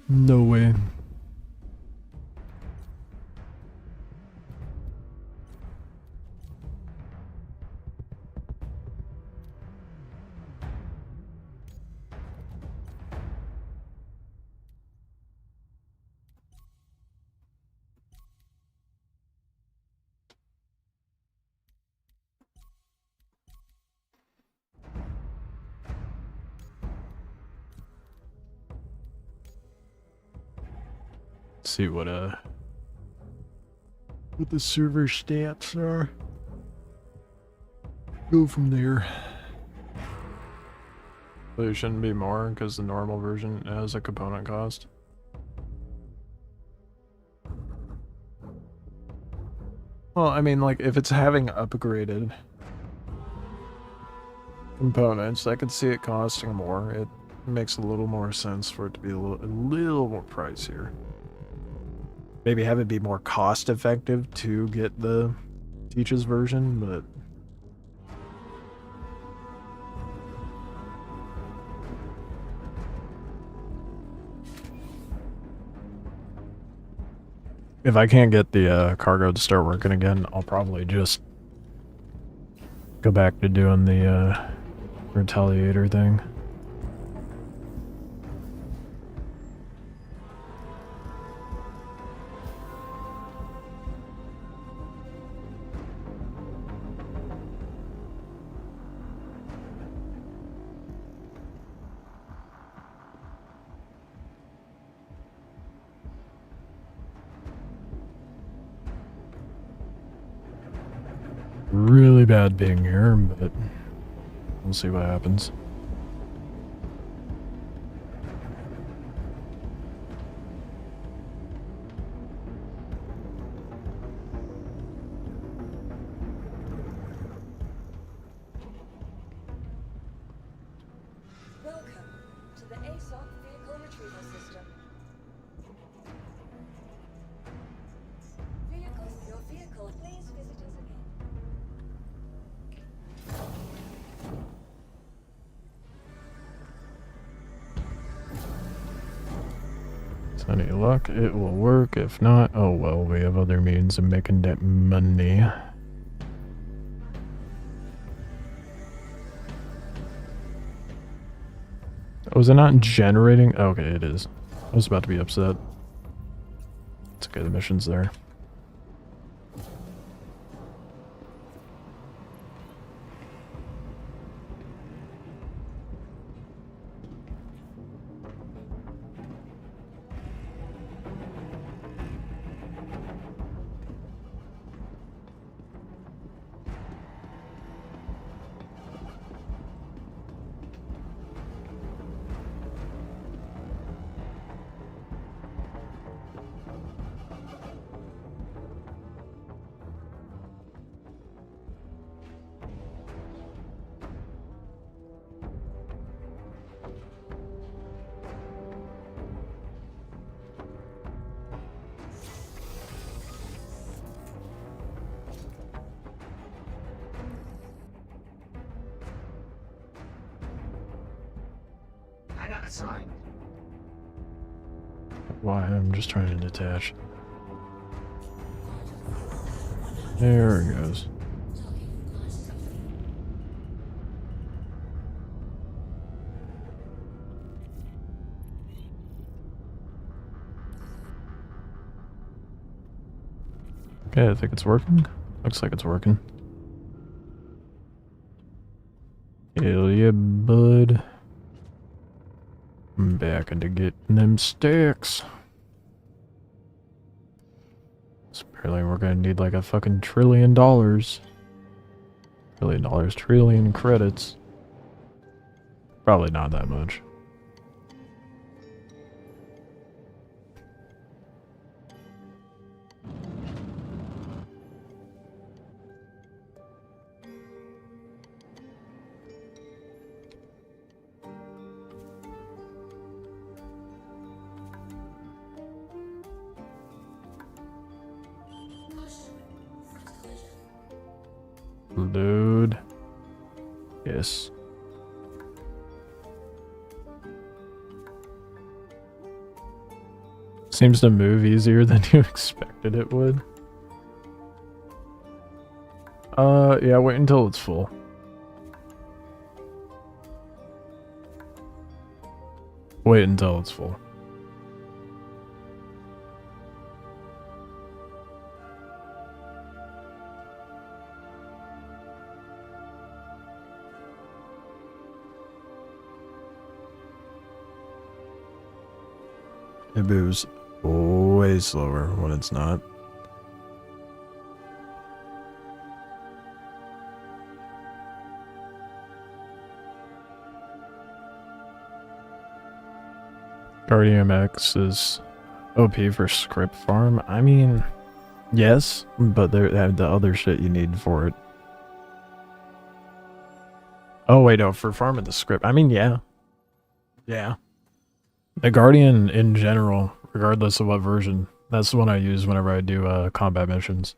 No way. See what the server stats are. Go from there. But it shouldn't be more because the normal version has a component cost. Well, I mean, like, if it's having upgraded components, I could see it costing more. It makes a little more sense for it to be a little more pricier. Maybe have it be more cost effective to get the Teach's version, but if I can't get the cargo to start working again, I'll probably just go back to doing the retaliator thing. Really bad being here, but we'll see what happens. Welcome to the ASOC vehicle retrieval system. Your vehicle, please visit us again. With any luck, it will work. If not, oh well, we have other means of making that money. Oh, is it not generating? Oh, okay, it is. I was about to be upset. It's okay, the mission's there. I got a sign. Why? I'm just trying to detach. There it goes. Okay, I think it's working. Looks like it's working. Hell yeah, bud. I'm back into getting them sticks. So apparently we're gonna need like a fucking $1 trillion. $1 trillion, trillion credits. Probably not that much. Caution. Front collision. Load. Yes. Seems to move easier than you expected it would. Yeah, wait until it's full. Wait until it's full. It moves way slower when it's not. Guardian X is OP for script farm. I mean, yes, but they have the other shit you need for it. Oh wait, no, for farming the script. I mean, yeah. Yeah. The Guardian in general, regardless of what version, that's the one I use whenever I do combat missions.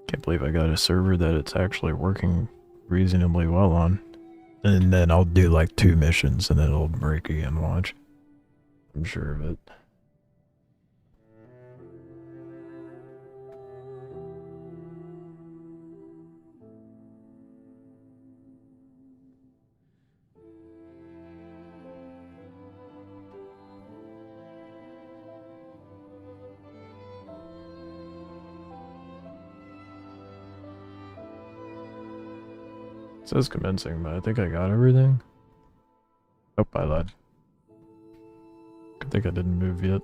Can't believe I got a server that it's actually working reasonably well on. And then I'll do like 2 missions and then it'll break again, watch. I'm sure of it. It says commencing, but I think I got everything. Oh, I lied. I think I didn't move yet.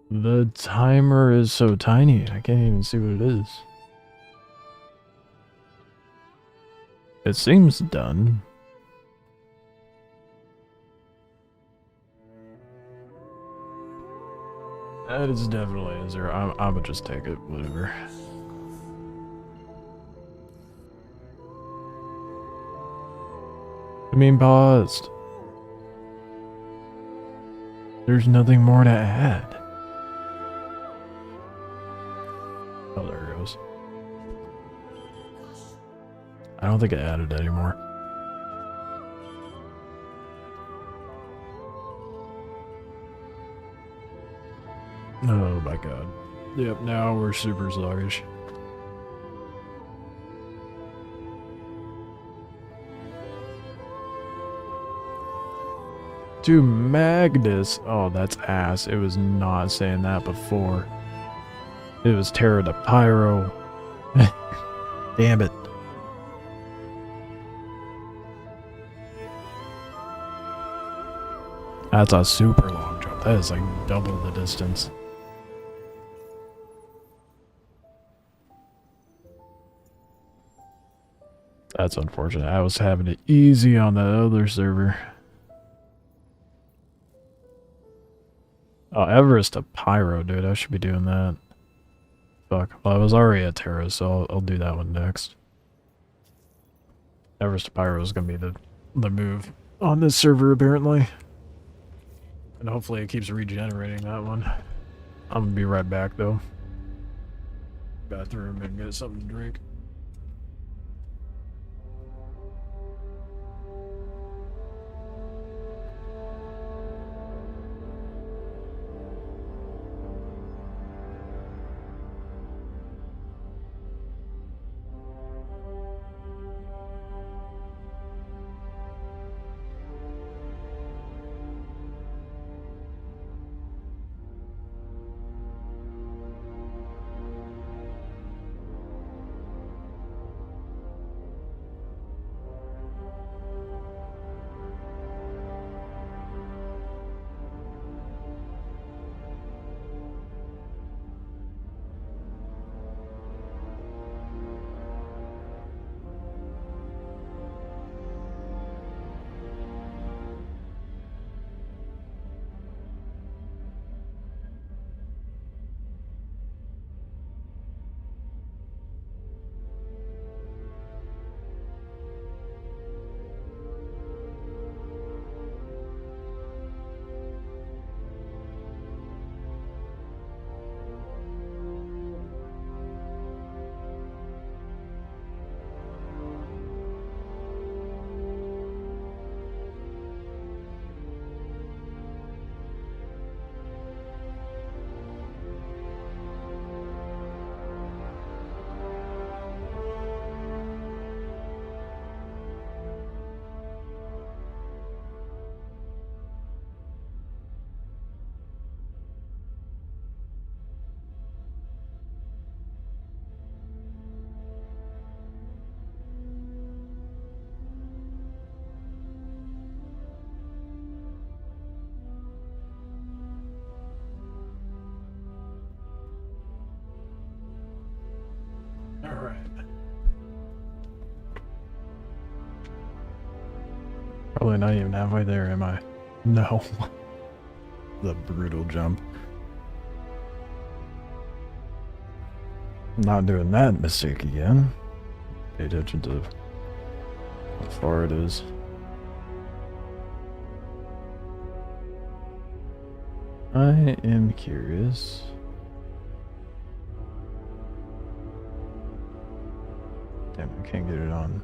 The timer is so tiny, I can't even see what it is. It seems done. That is definitely a 0. I'm gonna just take it, whatever. I mean, paused. There's nothing more to add. Oh, there it goes. I don't think it added anymore. Oh my god. Yep, now we're super sluggish. To Magnus. Oh, that's ass. It was not saying that before. It was Terra to Pyro. Damn it. That's a super long jump. That is like double the distance. That's unfortunate. I was having it easy on that other server. Oh, Everest to Pyro, dude. I should be doing that. Fuck. Well, I was already at Terra, so I'll do that one next. Everest to Pyro is going to be the move on this server, apparently. And hopefully it keeps regenerating that one. I'm going to be right back, though. Bathroom and get something to drink. Totally not even halfway there, am I? No. The brutal jump. Not doing that mistake again. Pay attention to how far it is. I am curious. Damn, I can't get it on.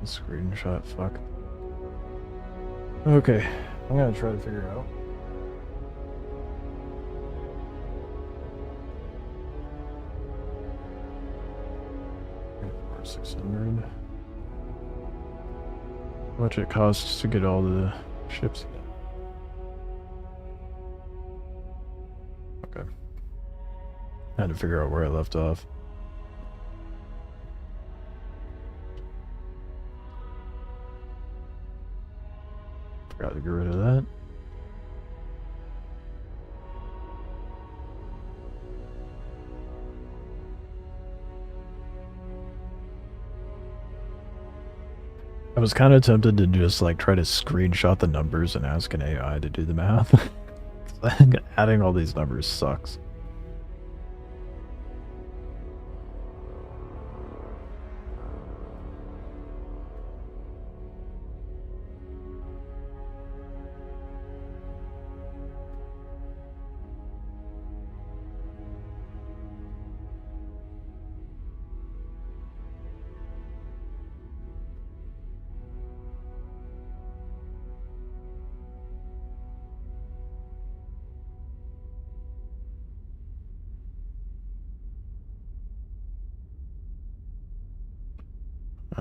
Screenshot, fuck. Okay, I'm gonna try to figure it out. Or 600. How much it costs to get all the ships again? Okay. I had to figure out where I left off. Forgot to get rid of that. I was kind of tempted to just like try to screenshot the numbers and ask an AI to do the math. Adding all these numbers sucks.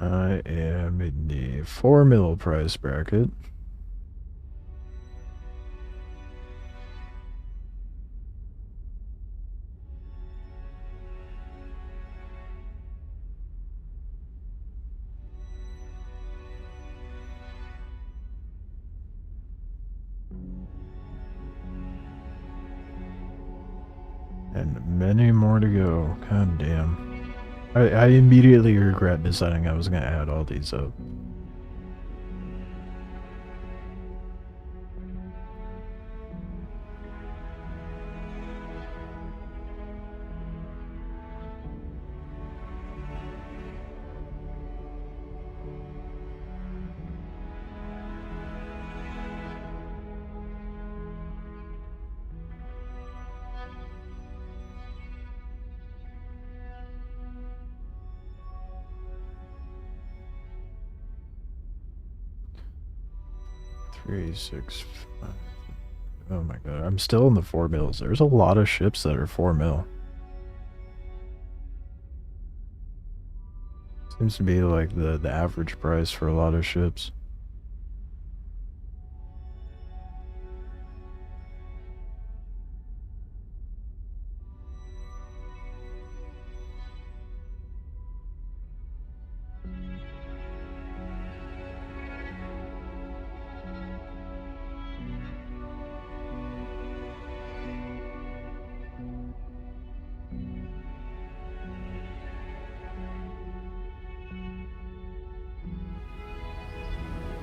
I am in the 4 mil price bracket. And many more to go. God damn. I immediately regret deciding I was going to add all these up. Three, 6, 5. Oh my god, I'm still in the 4 mils. There's a lot of ships that are 4 mil. Seems to be like the average price for a lot of ships.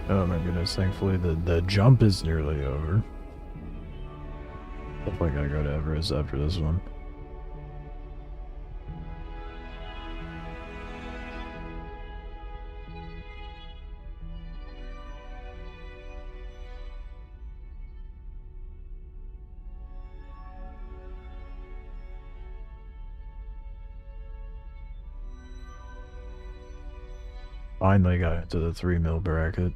Oh my goodness, thankfully the jump is nearly over. Definitely gotta go to Everest after this one. Finally got into the 3 mil bracket.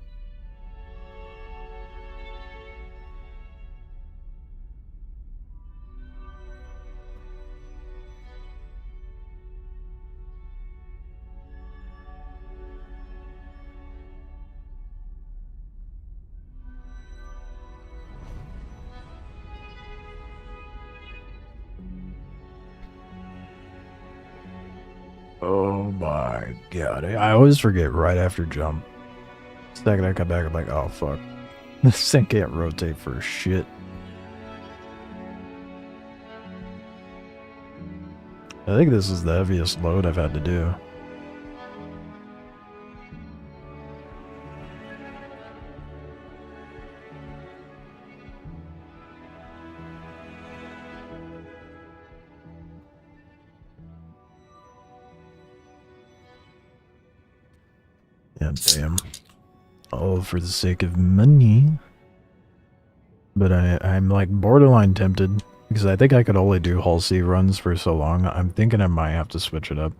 Oh my god. I always forget right after jump. The second I come back, I'm like, oh fuck. This thing can't rotate for shit. I think this is the heaviest load I've had to do. Yeah, damn. All for the sake of money. But I'm like borderline tempted because I think I could only do Hull C runs for so long. I'm thinking I might have to switch it up.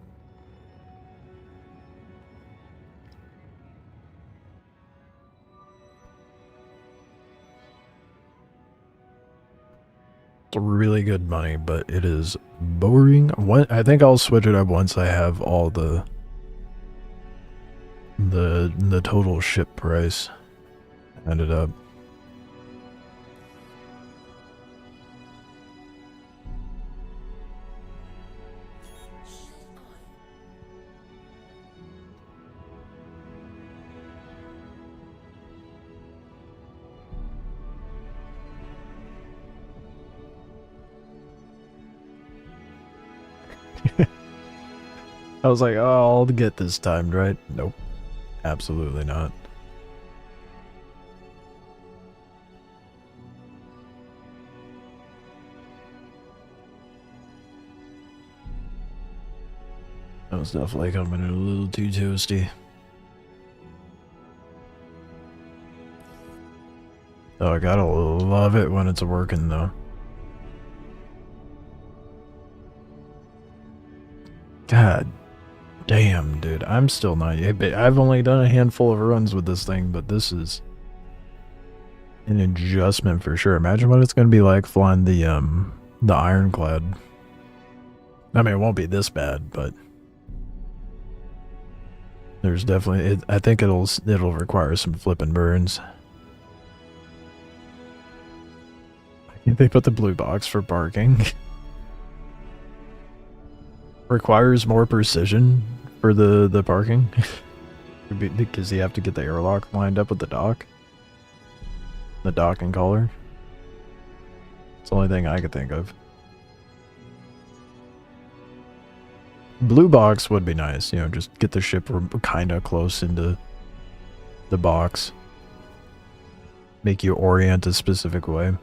It's really good money, but it is boring. I think I'll switch it up once I have all the total ship price added up. I was like, oh, I'll get this timed, right? Nope. Absolutely not. That was definitely coming in a little too toasty. Oh, I gotta love it when it's working, though. God damn, dude. I'm still not... I've only done a handful of runs with this thing, but this is an adjustment for sure. Imagine what it's gonna be like flying the Ironclad. I mean, it won't be this bad, but... There's definitely... I think it'll require some flipping burns. They put the blue box for parking. Requires more precision for the parking. Because you have to get the airlock lined up with the dock. The dock and collar. It's the only thing I could think of. Blue box would be nice, you know, just get the ship kind of close into the box. Make you orient a specific way.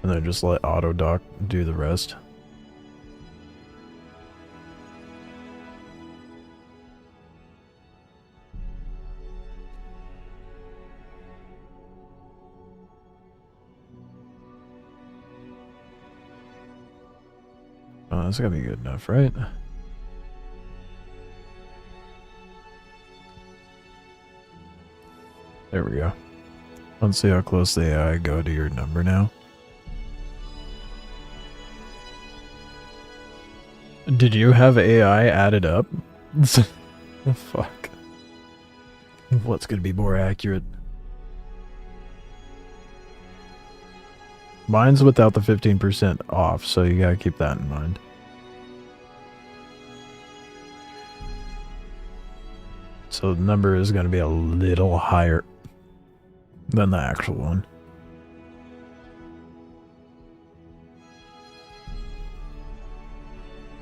And then just let auto dock do the rest. Oh, that's gotta be good enough, right? There we go. Let's see how close the AI go to your number now. Did you have AI added up? Oh, fuck. What's gonna be more accurate? Mine's without the 15% off, so you gotta keep that in mind. So the number is gonna be a little higher than the actual one.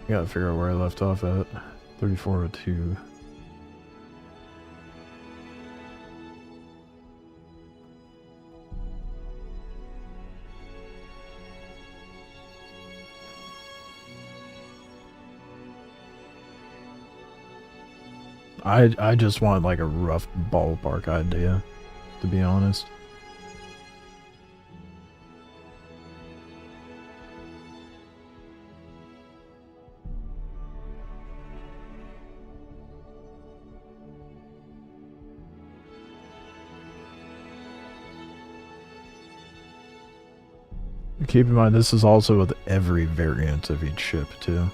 I gotta figure out where I left off at. 3402. I just want like a rough ballpark idea, to be honest. Keep in mind, this is also with every variant of each ship, too.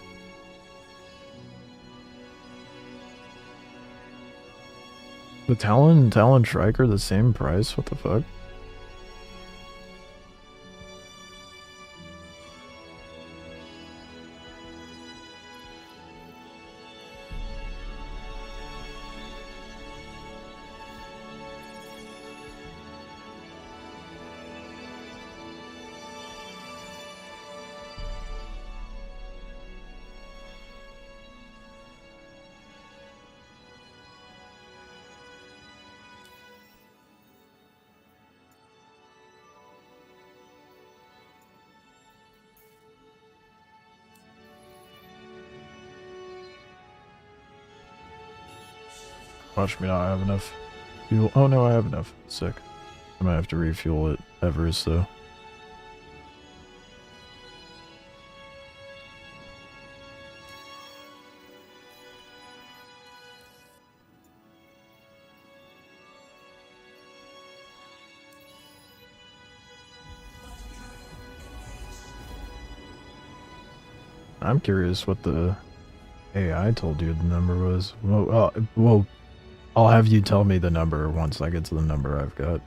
The Talon and Talon Striker the same price? What the fuck? Watch me not have enough fuel. Oh no, I have enough. Sick. I might have to refuel it Everest though. I'm curious what the AI told you the number was. Well, I'll have you tell me the number once I get to the number I've got.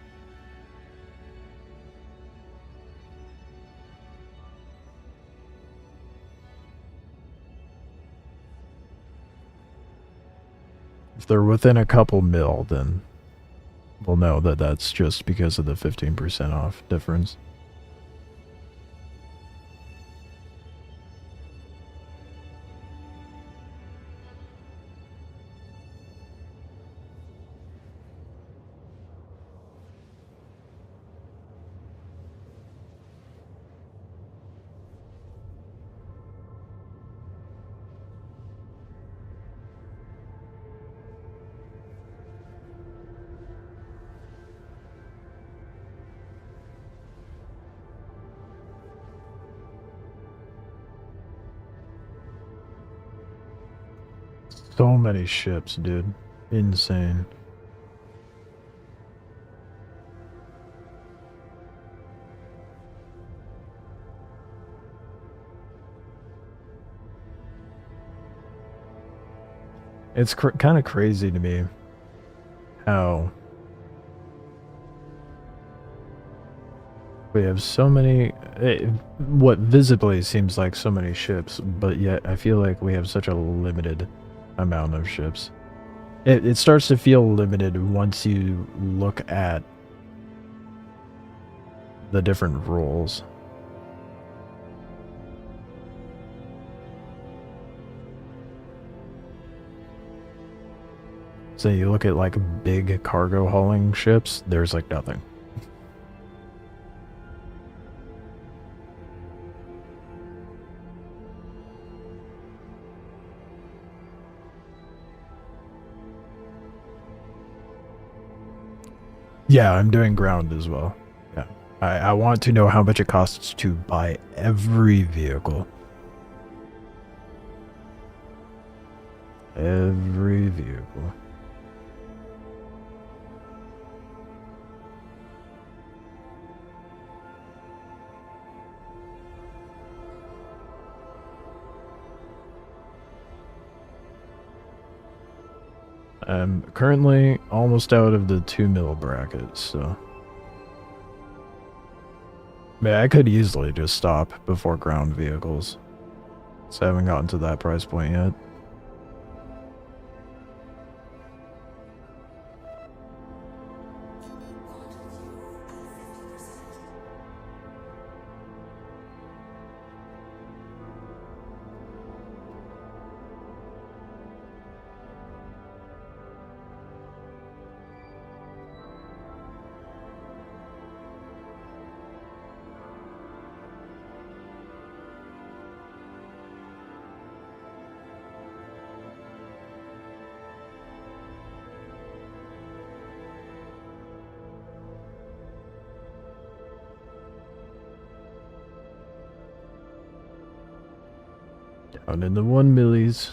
If they're within a couple mil, then we'll know that that's just because of the 15% off difference. So many ships, dude. Insane. It's kind of crazy to me how we have so many, what visibly seems like so many ships, but yet I feel like we have such a limited amount of ships. It starts to feel limited once you look at the different roles. So you look at like big cargo hauling ships, there's like nothing. Yeah, I'm doing ground as well. Yeah. I want to know how much it costs to buy every vehicle. Every vehicle. I'm currently almost out of the 2 mil bracket, so... Man, I could easily just stop before ground vehicles. So I haven't gotten to that price point yet. Down in the 1 millis.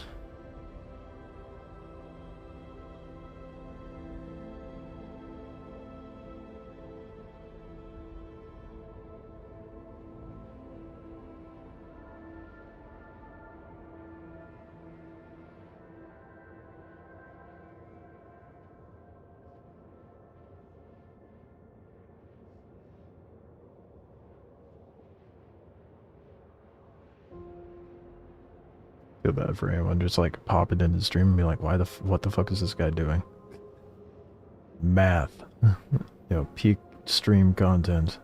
Feel bad for anyone just like popping into the stream and be like, what the fuck is this guy doing? Math. Peak stream content.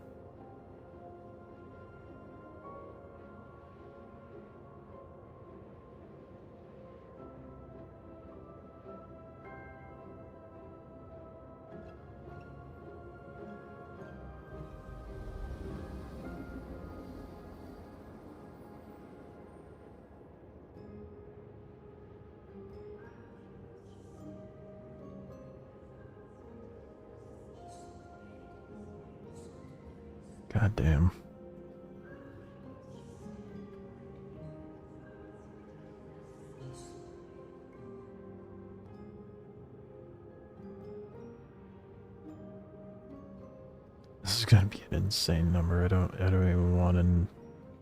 God damn. This is gonna be an insane number. I don't even want to.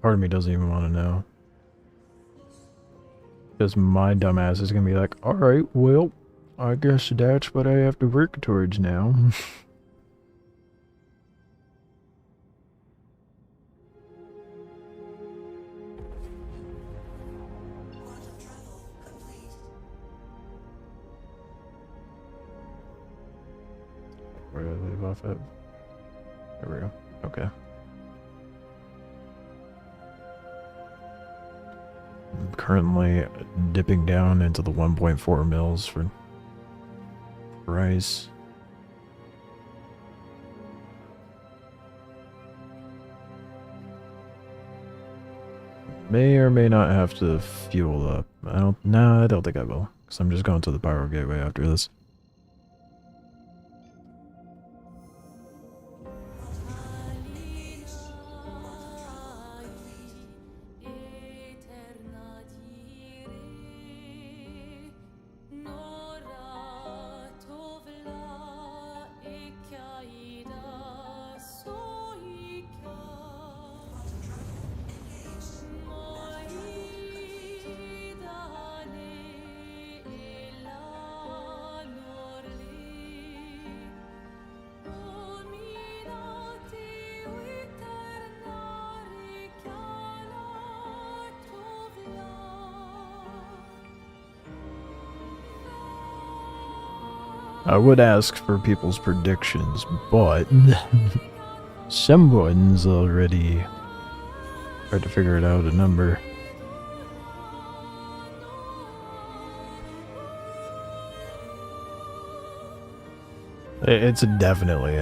Part of me doesn't even want to know. Because my dumbass is gonna be like, alright, well, I guess that's what I have to work towards now. Quantum travel complete. Where did I leave off at? There we go. Okay. I'm currently dipping down into the 1.4 mils for rice. May or may not have to fuel up. I don't think I will. Because I'm just going to the power gateway after this. I would ask for people's predictions, but someone's already tried to figure it out a number. It's definitely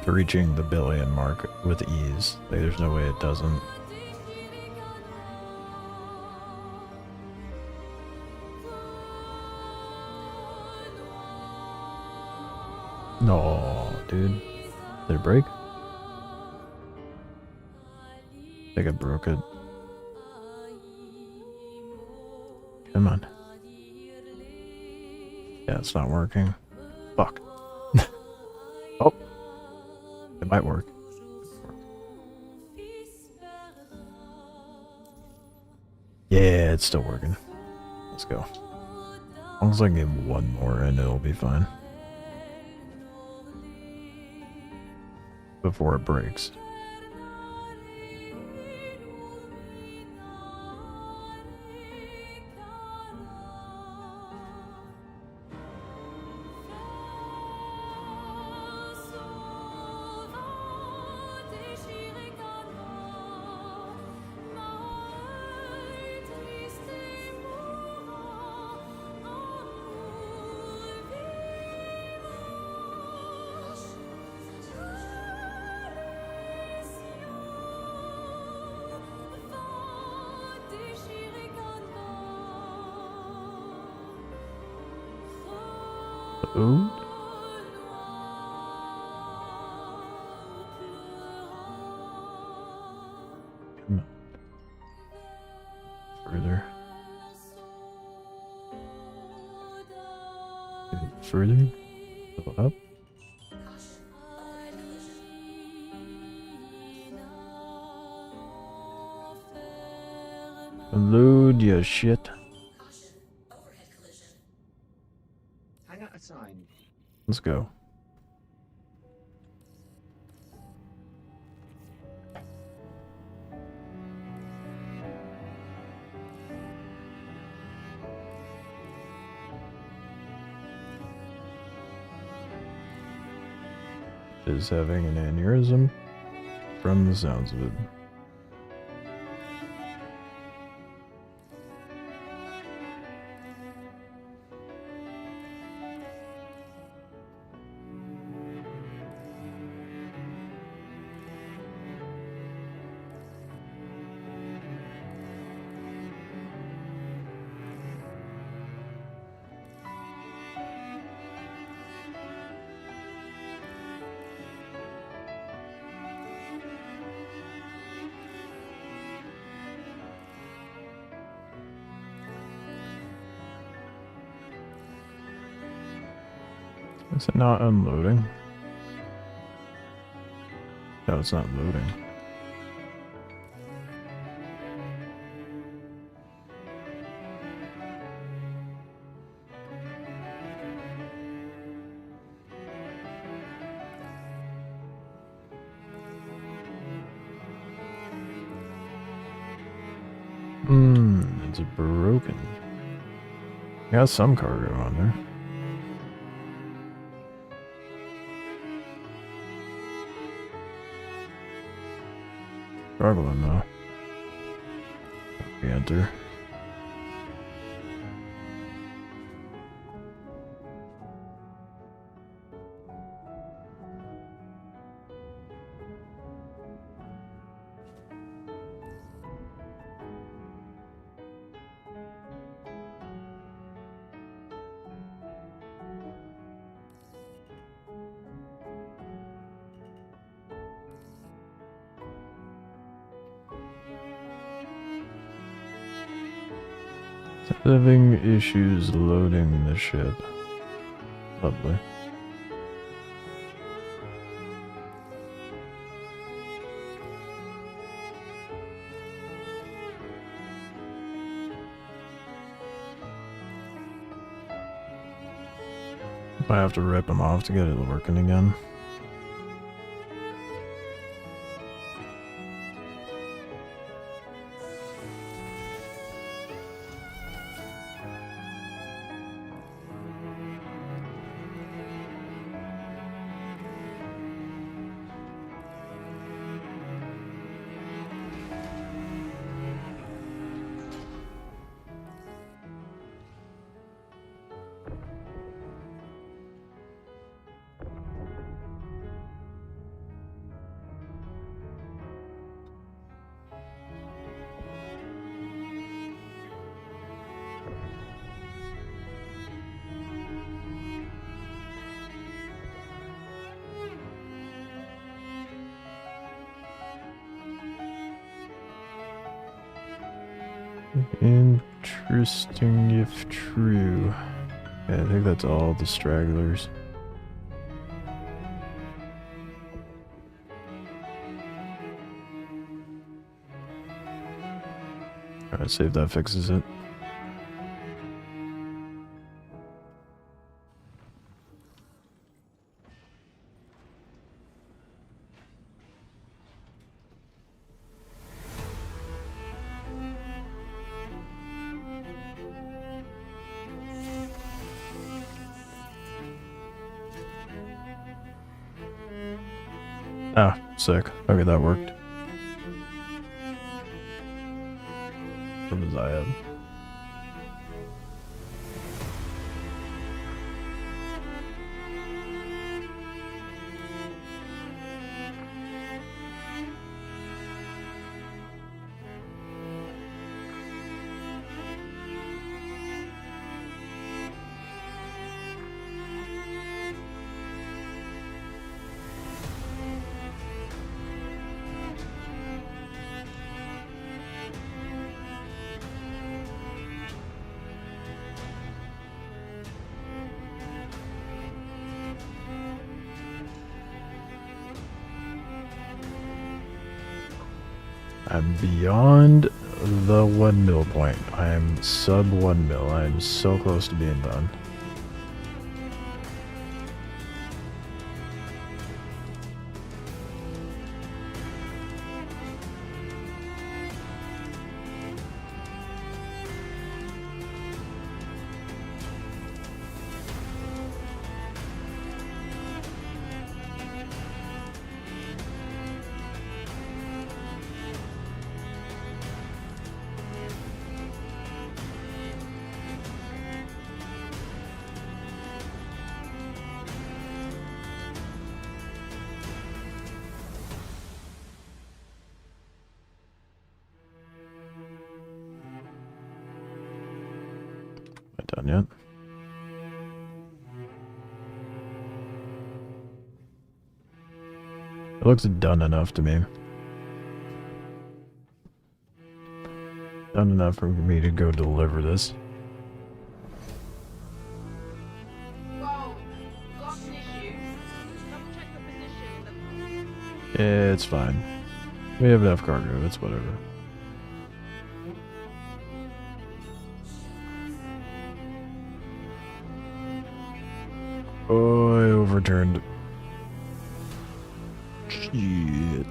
reaching the billion mark with ease. Like, there's no way it doesn't. No, dude. Did it break? I think I broke it. Come on. Yeah, it's not working. Fuck. Oh. It might work. Yeah, it's still working. Let's go. As long as I can get one more in, it'll be fine. Before it breaks. Ooh. Come on. Further. Further. Go up. Load your shit. Hang out a sign. Let's go. Is having an aneurysm from the sounds of it. Is it not unloading? No, it's not loading. It's broken. Got some cargo on there. Struggling though. Re-enter. Having issues loading the ship. Lovely. Might have to rip them off to get it working again. Interesting if true. Yeah, I think that's all the stragglers. Alright, see if that fixes it. Ah, sick. Okay, that worked. What was I at? I'm beyond the 1 mil point. I am sub 1 mil. I am so close to being done. Done yet? It looks done enough to me. Done enough for me to go deliver this. Wow, got It's fine. We have enough cargo, it's whatever. Oh, I overturned. Shit.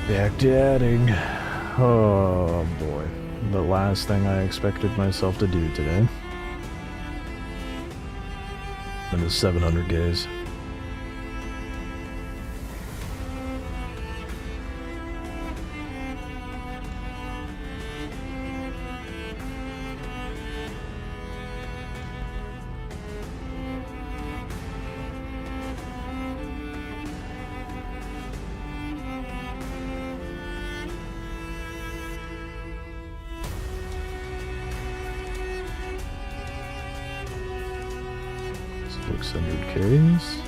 Backdadding. Oh boy. The last thing I expected myself to do today. And it's 700 Ks. Ks.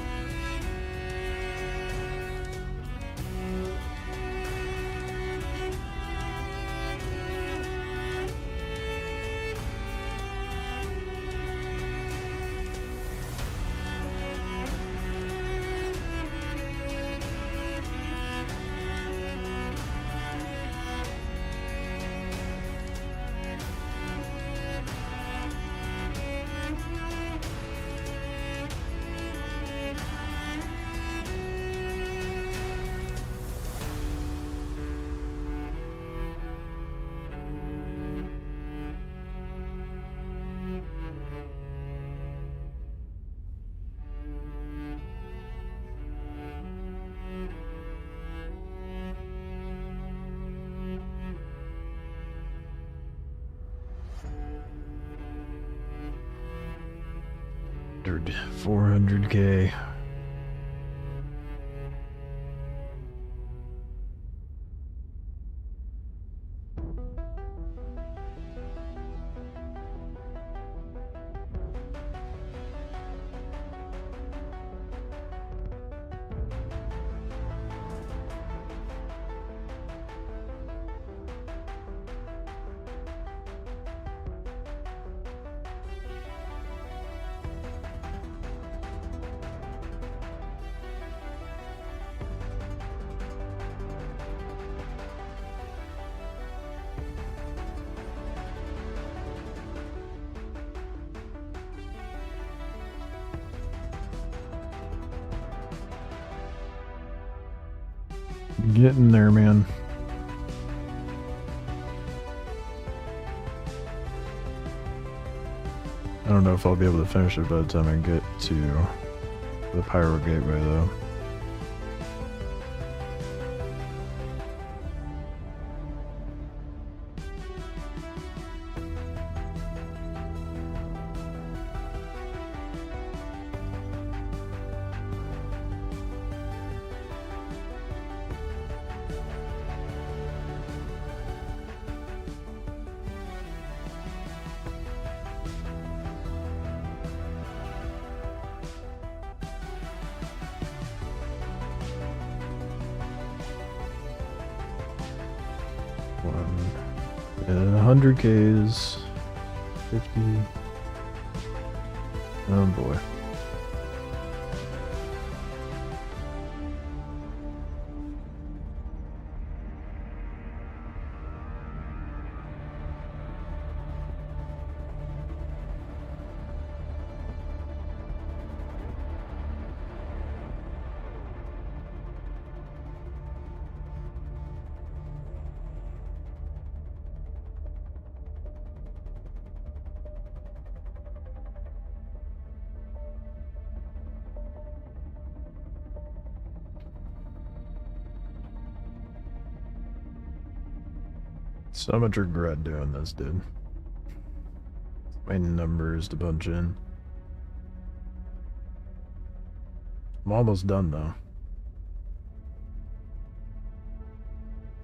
$400, 400K. Getting there, man. I don't know if I'll be able to finish it by the time I get to the Pyro Gateway, though. And 100 Ks, 50. Oh boy. So much regret doing this, dude. My numbers to punch in. I'm almost done, though.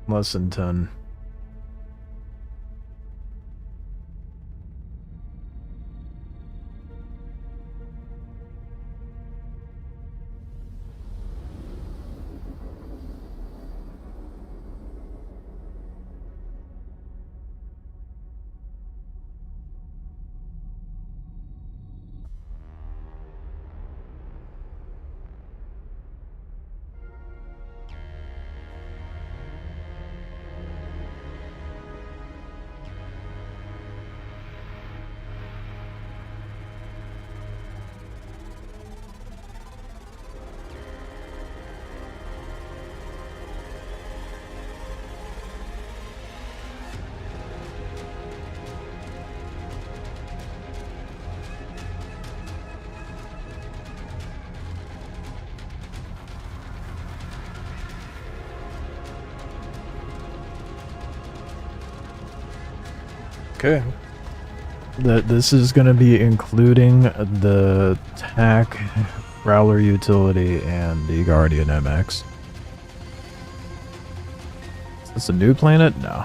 Less than 10. Okay. This is going to be including the TAC, Prowler Utility, and the Guardian MX. Is this a new planet? No.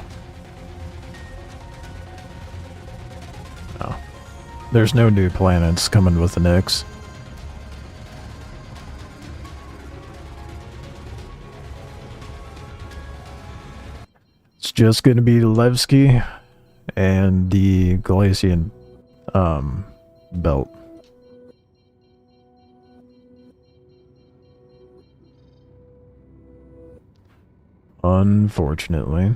No. There's no new planets coming with the Nyx. It's just going to be Levski and the Galatian belt. Unfortunately.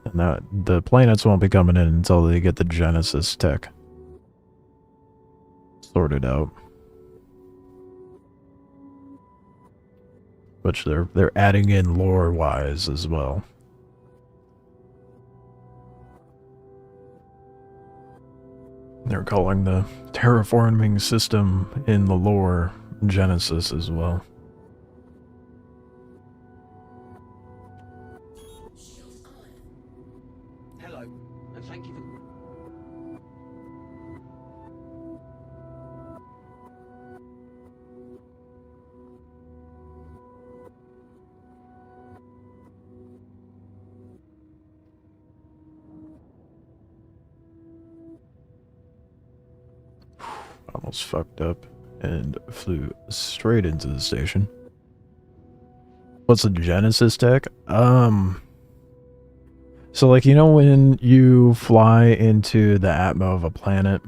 And that the planets won't be coming in until they get the Genesis tech sorted out. Which they're adding in lore wise as well. They're calling the terraforming system in the lore Genesis as well. Hello, and thank you for... Almost fucked up and flew straight into the station. What's the Genesis tech? So like, you know when you fly into the atmo of a planet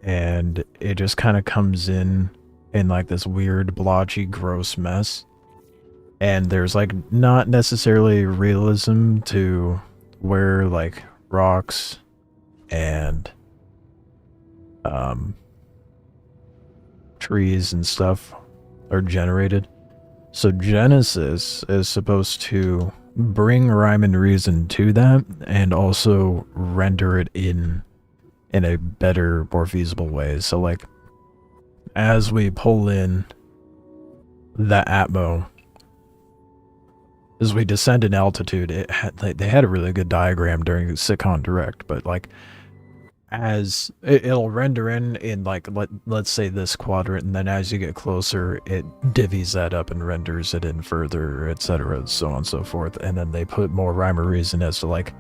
and it just kind of comes in like this weird blotchy gross mess, and there's like not necessarily realism to where like rocks and trees and stuff are generated. So Genesis is supposed to bring rhyme and reason to that and also render it in a better, more feasible way. So like, as we pull in the atmo, as we descend in altitude, they had a really good diagram during SitCon Direct, but like, as it'll render in like, let's say this quadrant, and then as you get closer it divvies that up and renders it in further, etc., so on and so forth. And then they put more rhyme or reason as to like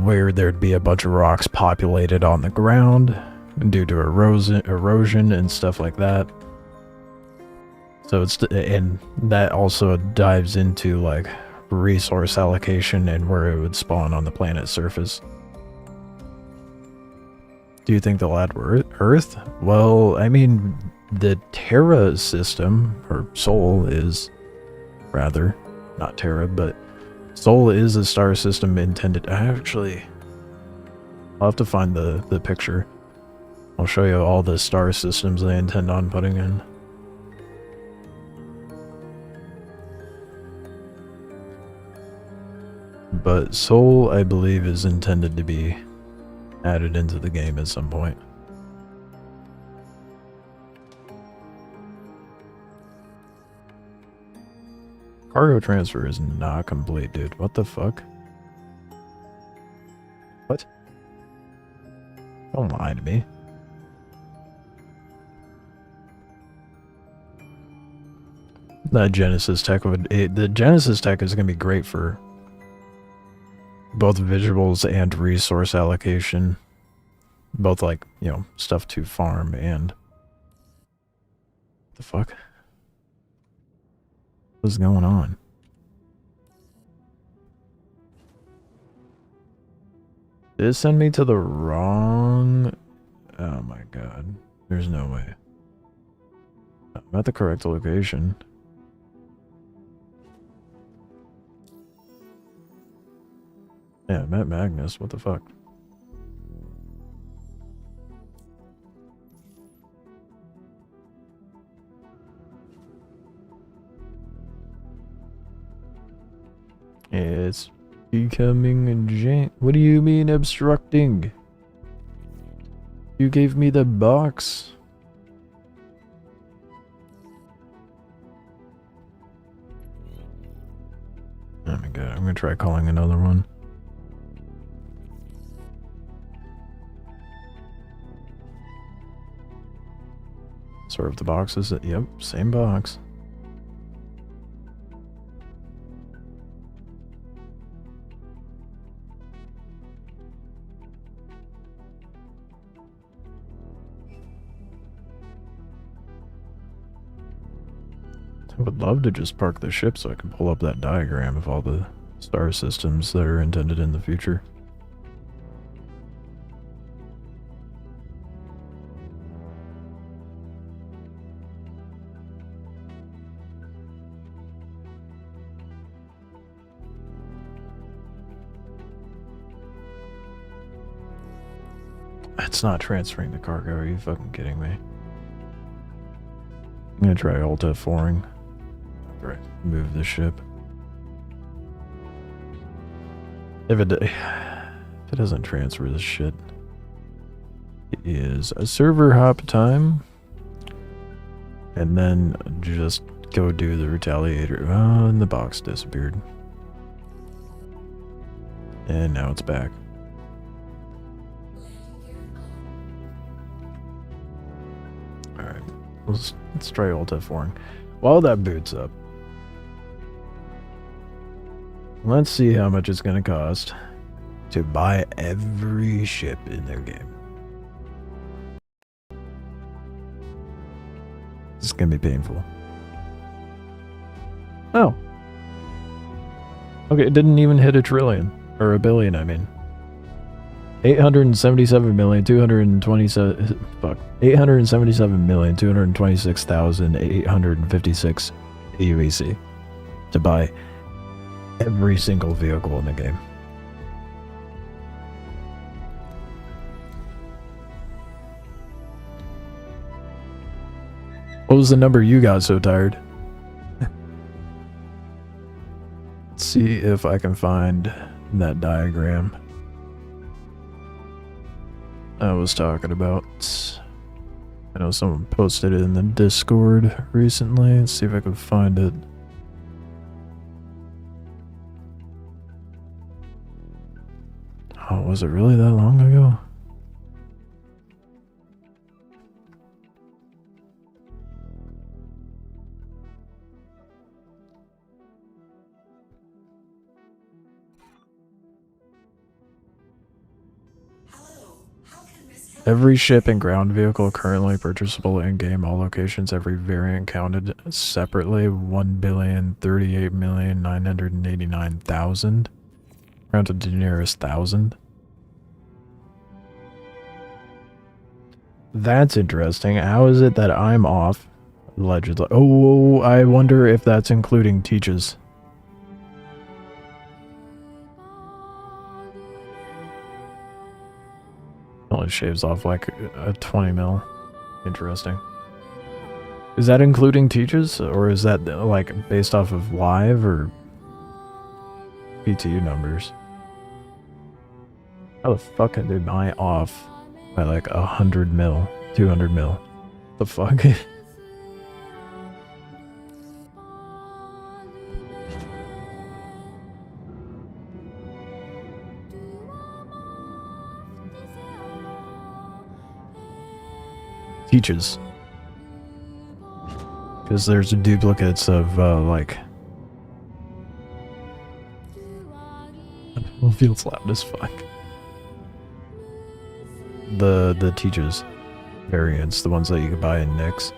where there'd be a bunch of rocks populated on the ground due to erosion and stuff like that. So it's, and that also dives into like resource allocation and where it would spawn on the planet's surface. Do you think they'll add Earth? Well, I mean, the Terra system, or Sol is, rather, not Terra, but Sol is a star actually, I'll have to find the picture. I'll show you all the star systems they intend on putting in. But Sol, I believe, is intended to be added into the game at some point. Cargo transfer is not complete, dude. What the fuck? What? Don't lie to me. That Genesis tech would... the Genesis tech is going to be great for both visuals and resource allocation. Both, like, you know, stuff to farm and... What the fuck? What's going on? Did it send me to the wrong... Oh my god. There's no way. I'm at the correct location. Yeah, I'm at Magnus. What the fuck? It's becoming a jank. What do you mean obstructing? You gave me the box. Oh my god, I'm gonna try calling another one. Sort of the boxes. Yep, same box. I would love to just park the ship so I can pull up that diagram of all the star systems that are intended in the future. It's not transferring the cargo, are you fucking kidding me? I'm gonna try Alt F4ing. Right, move the ship. If it doesn't transfer this shit, it is a server hop time, and then just go do the retaliator. Oh, and the box disappeared, and now it's back. All right, let's try Alt F4ing. While that boots up, let's see how much it's going to cost to buy every ship in their game. This is going to be painful. Oh. Okay, it didn't even hit a trillion. Or a billion, I mean. 877,227... Fuck. 877,226,856 UEC to buy every single vehicle in the game. What was the number you got so tired? Let's see if I can find that diagram I was talking about. I know someone posted it in the Discord recently. Let's see if I can find it. Oh, was it really that long ago? Every ship and ground vehicle currently purchasable in-game, all locations, every variant counted separately, 1,038,989,000. Rounded to the nearest thousand. That's interesting. How is it that I'm off? Allegedly. Oh, I wonder if that's including teaches. Only shaves off like a 20 mil. Interesting. Is that including teaches, or is that like based off of live or PTU numbers? How the fuck am I off by like 100 mil, 200 mil? The fuck? Teaches. Because there's duplicates of, like... feels loud as fuck. The teaches variants, the ones that you can buy in Nyx.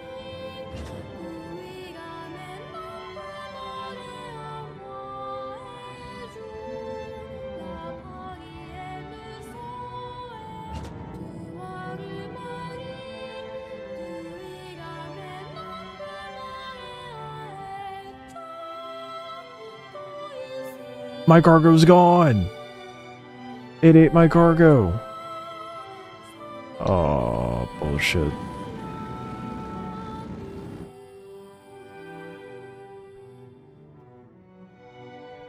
My cargo's gone! It ate my cargo! Oh, bullshit.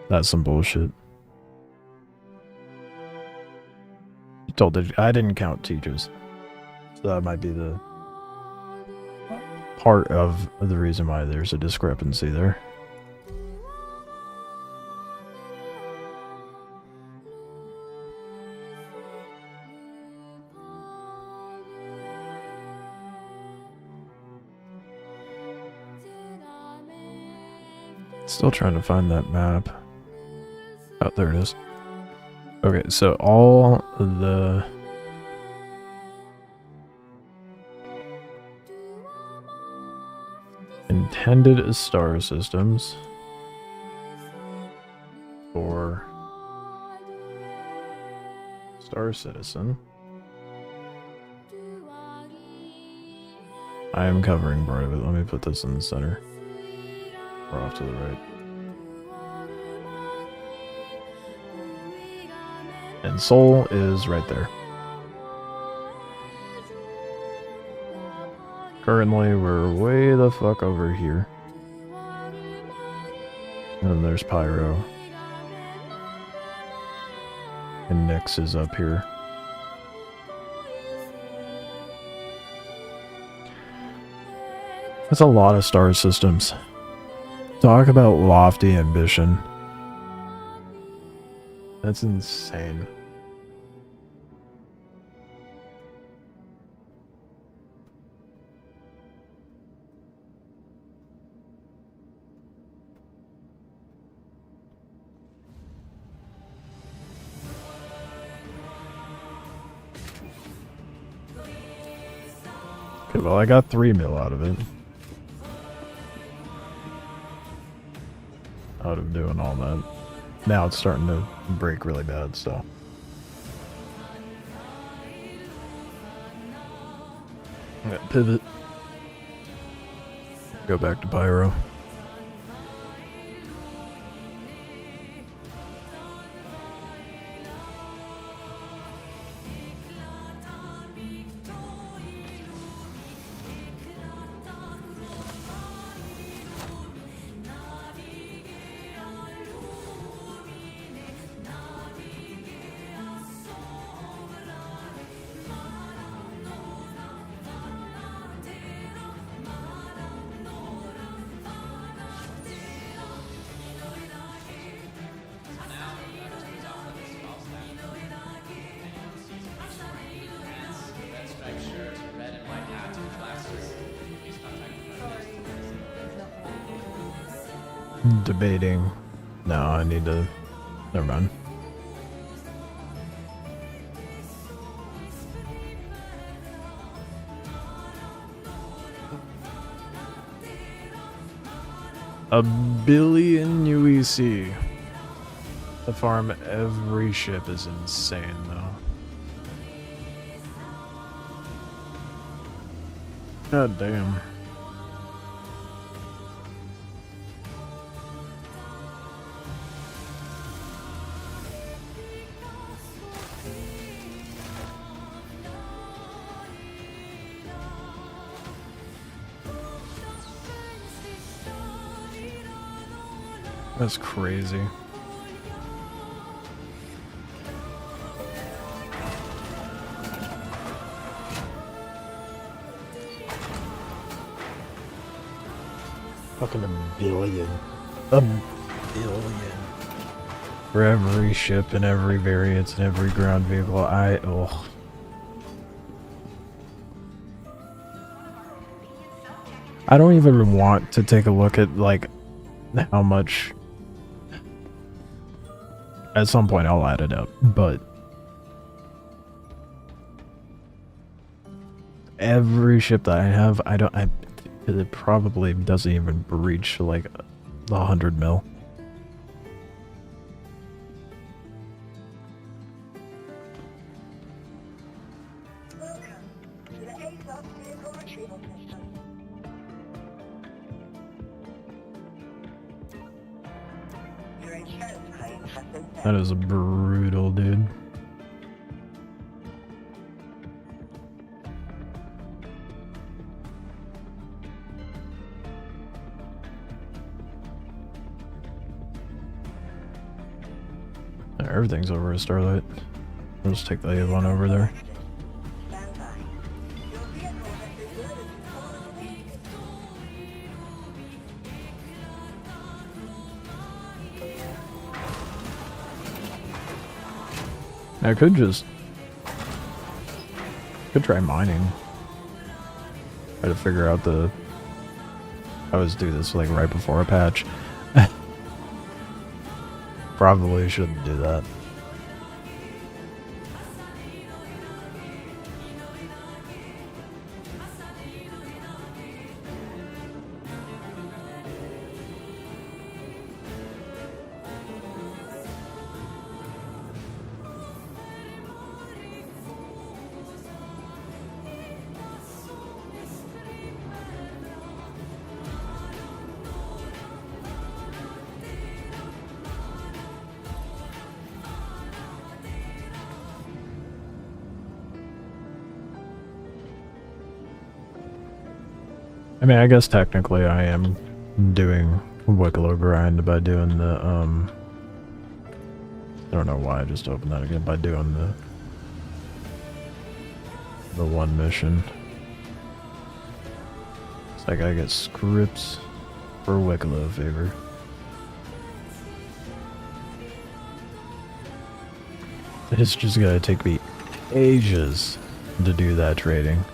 That's some bullshit. I didn't count teachers. So that might be the part of the reason why there's a discrepancy there. Still trying to find that map. Oh, there it is. Okay, so all the intended star systems for Star Citizen. I am covering part of it. Let me put this in the center. Or off to the right. And Soul is right there. Currently, we're way the fuck over here. And then there's Pyro. And Nyx is up here. That's a lot of star systems. Talk about lofty ambition. That's insane. Okay, well, I got 3 mil out of it. Out of doing all that. Now it's starting to break really bad, so. Yeah, pivot. Go back to Pyro. Debating. No, I need to. Never mind. A billion UEC to farm every ship is insane, though. God damn. That's crazy. Fucking a billion. A billion. For every ship and every variance and every ground vehicle, oh. I don't even want to take a look at, like, how much. At some point I'll add it up, but every ship that I have, it probably doesn't even reach like 100 mil. Welcome to the ASOS vehicle retrieval system. Your insurance claim has been set. That is brutal, dude. Everything's over at Starlight. I'll just take the A1 over there. Stand by. Your vehicle has been delivered to the following location. I could try mining. Try to figure out I always do this like right before a patch. Probably shouldn't do that. I mean, I guess technically I am doing Wicklow grind by doing the, I don't know why I just opened that again, by doing the one mission. It's like I get scripts for Wicklow favor. It's just gonna take me ages to do that trading.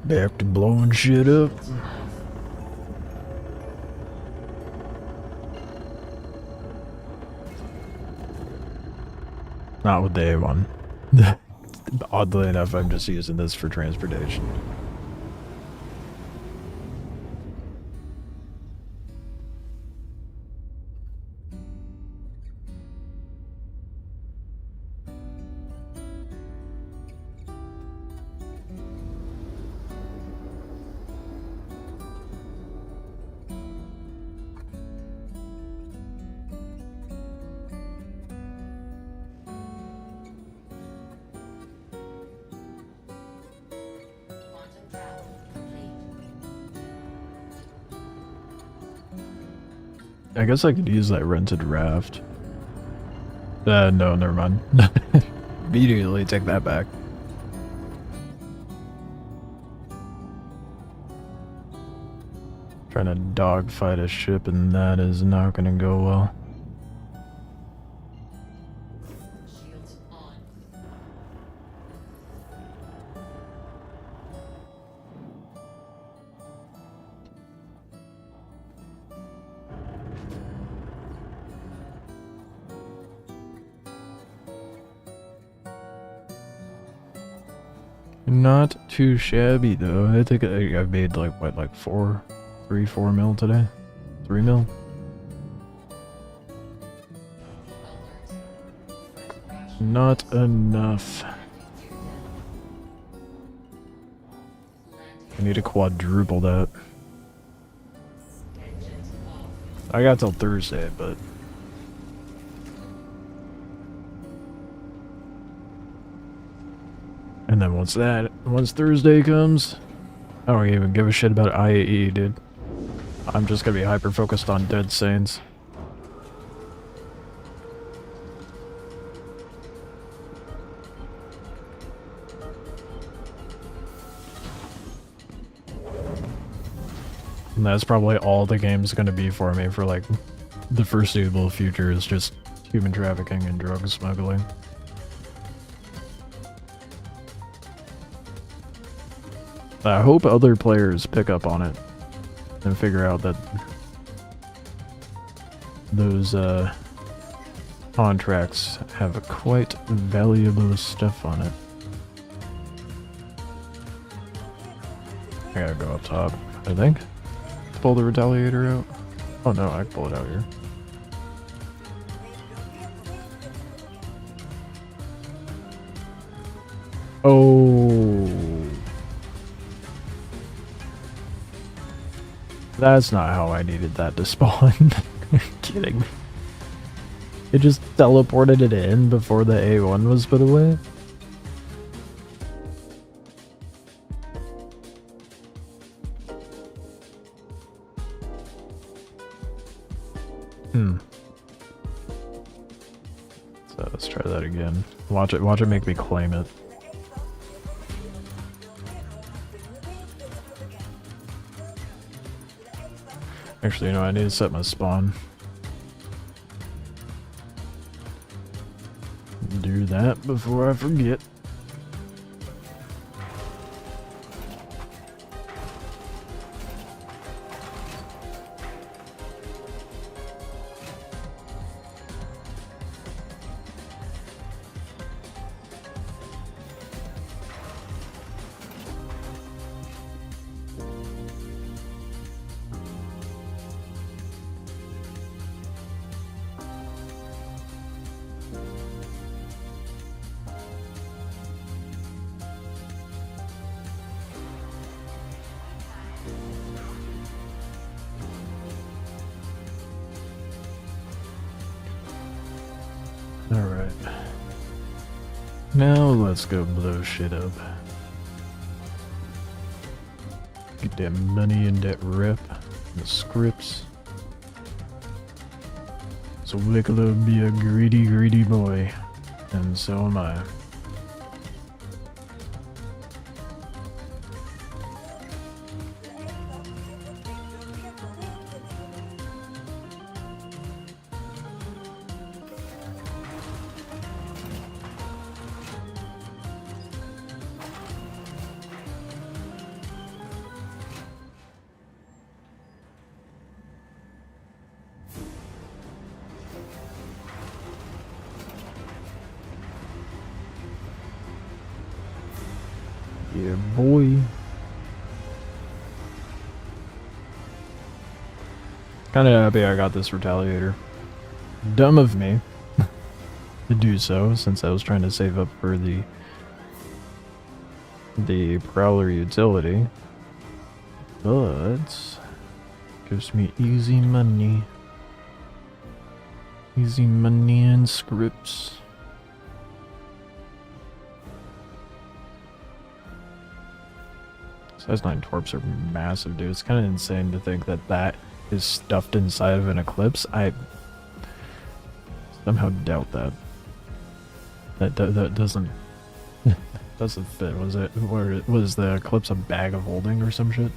Back to blowing shit up. Not with the A1. Oddly enough, I'm just using this for transportation. I guess I could use that rented raft. No, never mind. Immediately take that back. Trying to dogfight a ship and that is not gonna go well. Not too shabby though. I think I've made like what, like 4 mil today? 3 mil? Not enough. I need to quadruple that. I got till Thursday, but and then once Thursday comes, I don't even give a shit about IAE, dude. I'm just gonna be hyper focused on Dead Saints. And that's probably all the game's gonna be for me for like the foreseeable future is just human trafficking and drug smuggling. I hope other players pick up on it and figure out that those contracts have quite valuable stuff on it. I gotta go up top, I think. Pull the retaliator out. Oh no, I can pull it out here. Oh. That's not how I needed that to spawn. Are you kidding me? It just teleported it in before the A1 was put away? So let's try that again. Watch it make me claim it. Actually, you know, I need to set my spawn. Do that before I forget. Alright. Now let's go blow shit up. Get that money and that rep. The scripts. So Nicola be a greedy, greedy boy. And so am I. Yeah, boy. Kinda happy I got this retaliator. Dumb of me to do so, since I was trying to save up for the Prowler utility. But gives me easy money. Easy money and scripts. Size 9 torps are massive, dude. It's kind of insane to think that that is stuffed inside of an Eclipse. I somehow doubt that. That doesn't doesn't fit. Was it? Or was the Eclipse a bag of holding or some shit?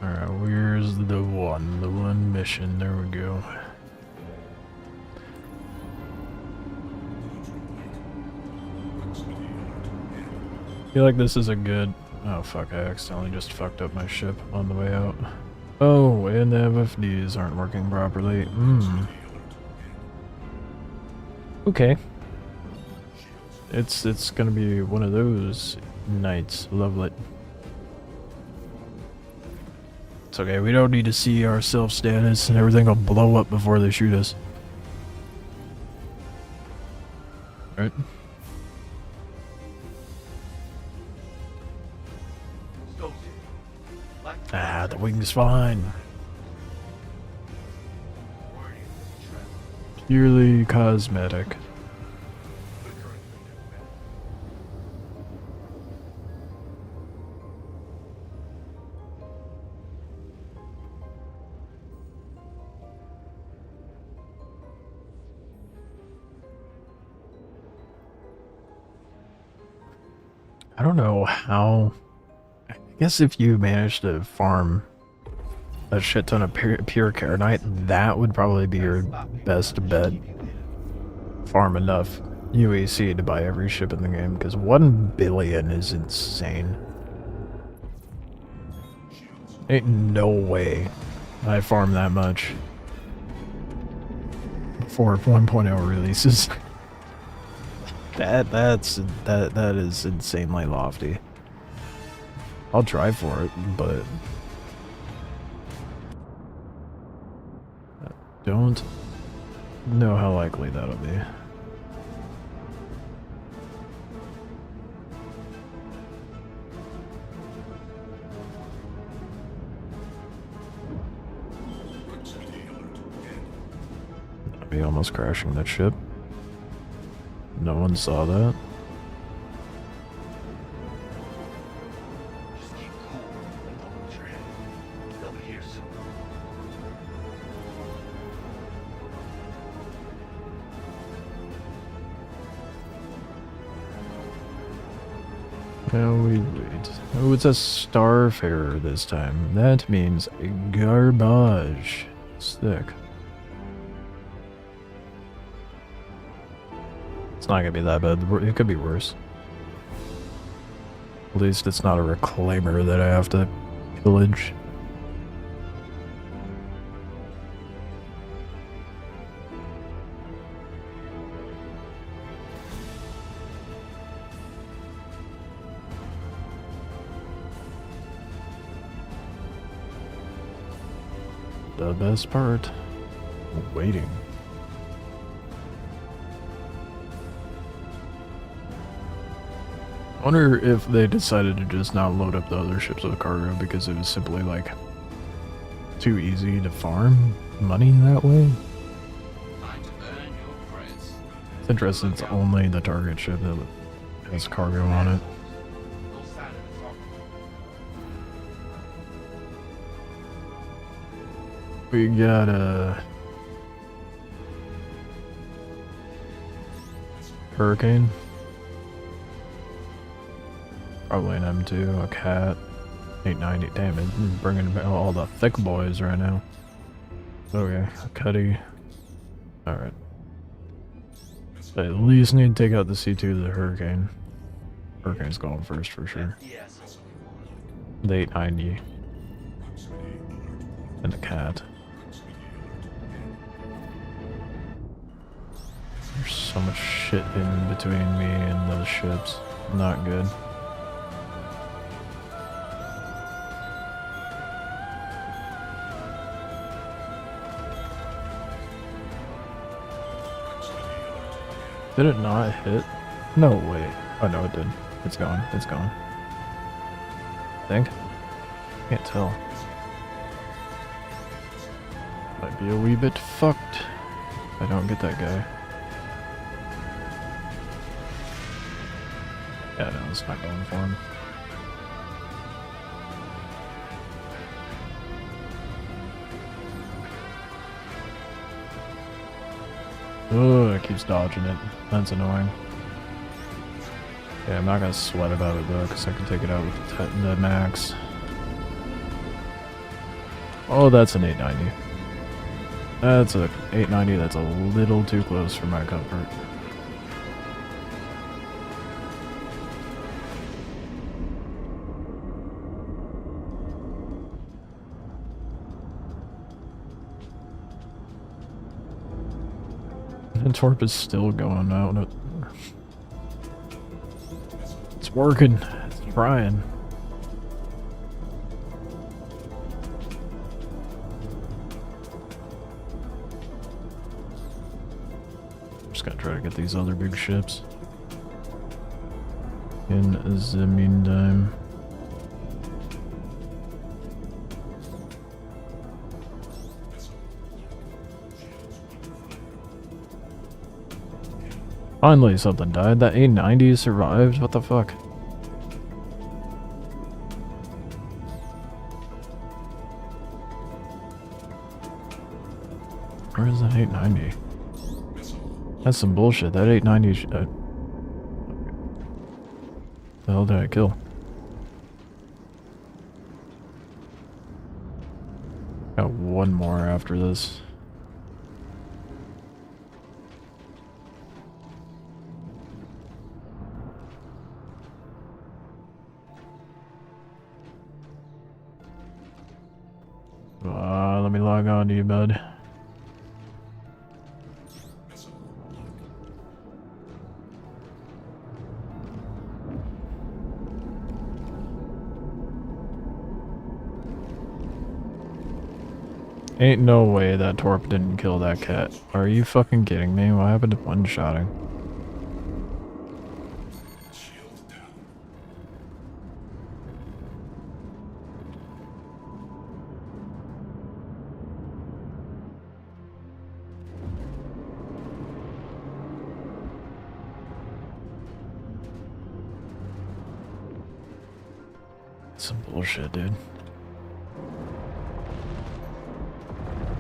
Alright, where's the one mission? There we go. I feel like this is a good... Oh fuck, I accidentally just fucked up my ship on the way out. Oh, and the FFDs aren't working properly. Okay. It's gonna be one of those nights. Love it. It's okay, we don't need to see our self-status and everything will blow up before they shoot us. Right? Ah, the wing's fine. Purely cosmetic. I don't know how... I guess if you manage to farm a shit ton of pure Karenite, that would probably be your best bet. Farm enough UAC to buy every ship in the game, because 1 billion is insane. Ain't no way I farm that much before 1.0 releases. That is insanely lofty. I'll try for it, but I don't know how likely that'll be. I'll be almost crashing that ship. No one saw that. Just keep cool and don't lose your head. They'll be here soon. Now we wait. Oh, it's a starfarer this time. That means garbage. Sick. It's not gonna be that bad. It could be worse. At least it's not a reclaimer that I have to pillage. The best part, waiting. I wonder if they decided to just not load up the other ships with cargo because it was simply like too easy to farm money that way. Time to earn your credits. It's interesting, it's only the target ship that has cargo on it. They'll stand in the front. We got a Hurricane. Probably an M2, a Cat, 890. Damn it, bringing all the thick boys right now. Okay, a Cuddy. Alright. I at least need to take out the C2 of the Hurricane. Hurricane's going first for sure. Yes. The 890. And the Cat. There's so much shit in between me and those ships. Not good. Did it not hit? No, wait. Oh no, it did. It's gone. It's gone. I think. Can't tell. Might be a wee bit fucked if I don't get that guy. Yeah, no, it's not going for him. Oh, it keeps dodging it. That's annoying. Yeah, I'm not gonna sweat about it though, because I can take it out with the max. Oh, that's an 890. That's a 890 that's a little too close for my comfort. The torp is still going out. It's working. It's trying. Just gotta try to get these other big ships. In the meantime. Finally something died. That A90 survived? What the fuck? Where is that 890? That's some bullshit. That 890 the hell did I kill? Got one more after this. Let me log on to you, bud. Ain't no way that torp didn't kill that cat. Are you fucking kidding me? What happened to one-shotting? Shield down. Some bullshit, dude.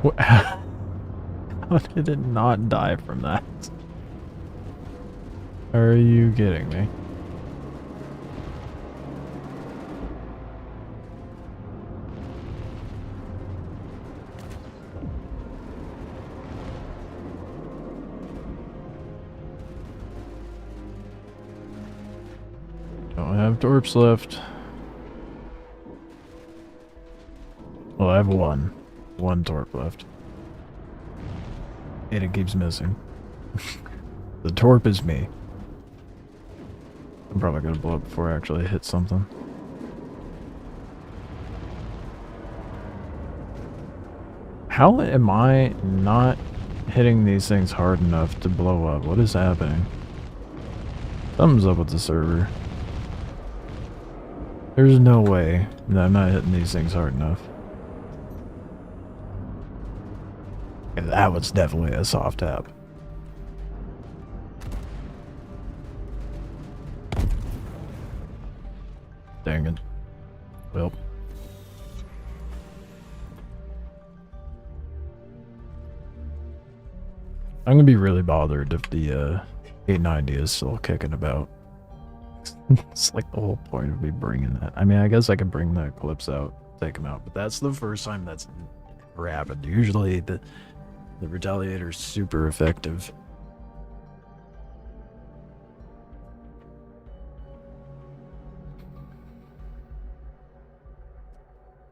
What? How did it not die from that? Are you kidding me? Don't have torps left. Well, I have one. One torp left. And it keeps missing. The torp is me. I'm probably gonna blow up before I actually hit something. How am I not hitting these things hard enough to blow up? What is happening? Something's up with the server. There's no way that I'm not hitting these things hard enough. And that was definitely a soft tap. Dang it. Well. I'm gonna be really bothered if the 890 is still kicking about. It's like the whole point of me bringing that. I mean, I guess I could bring the clips out, take them out, but that's the first time that's ever happened. Usually the Retaliator's super effective.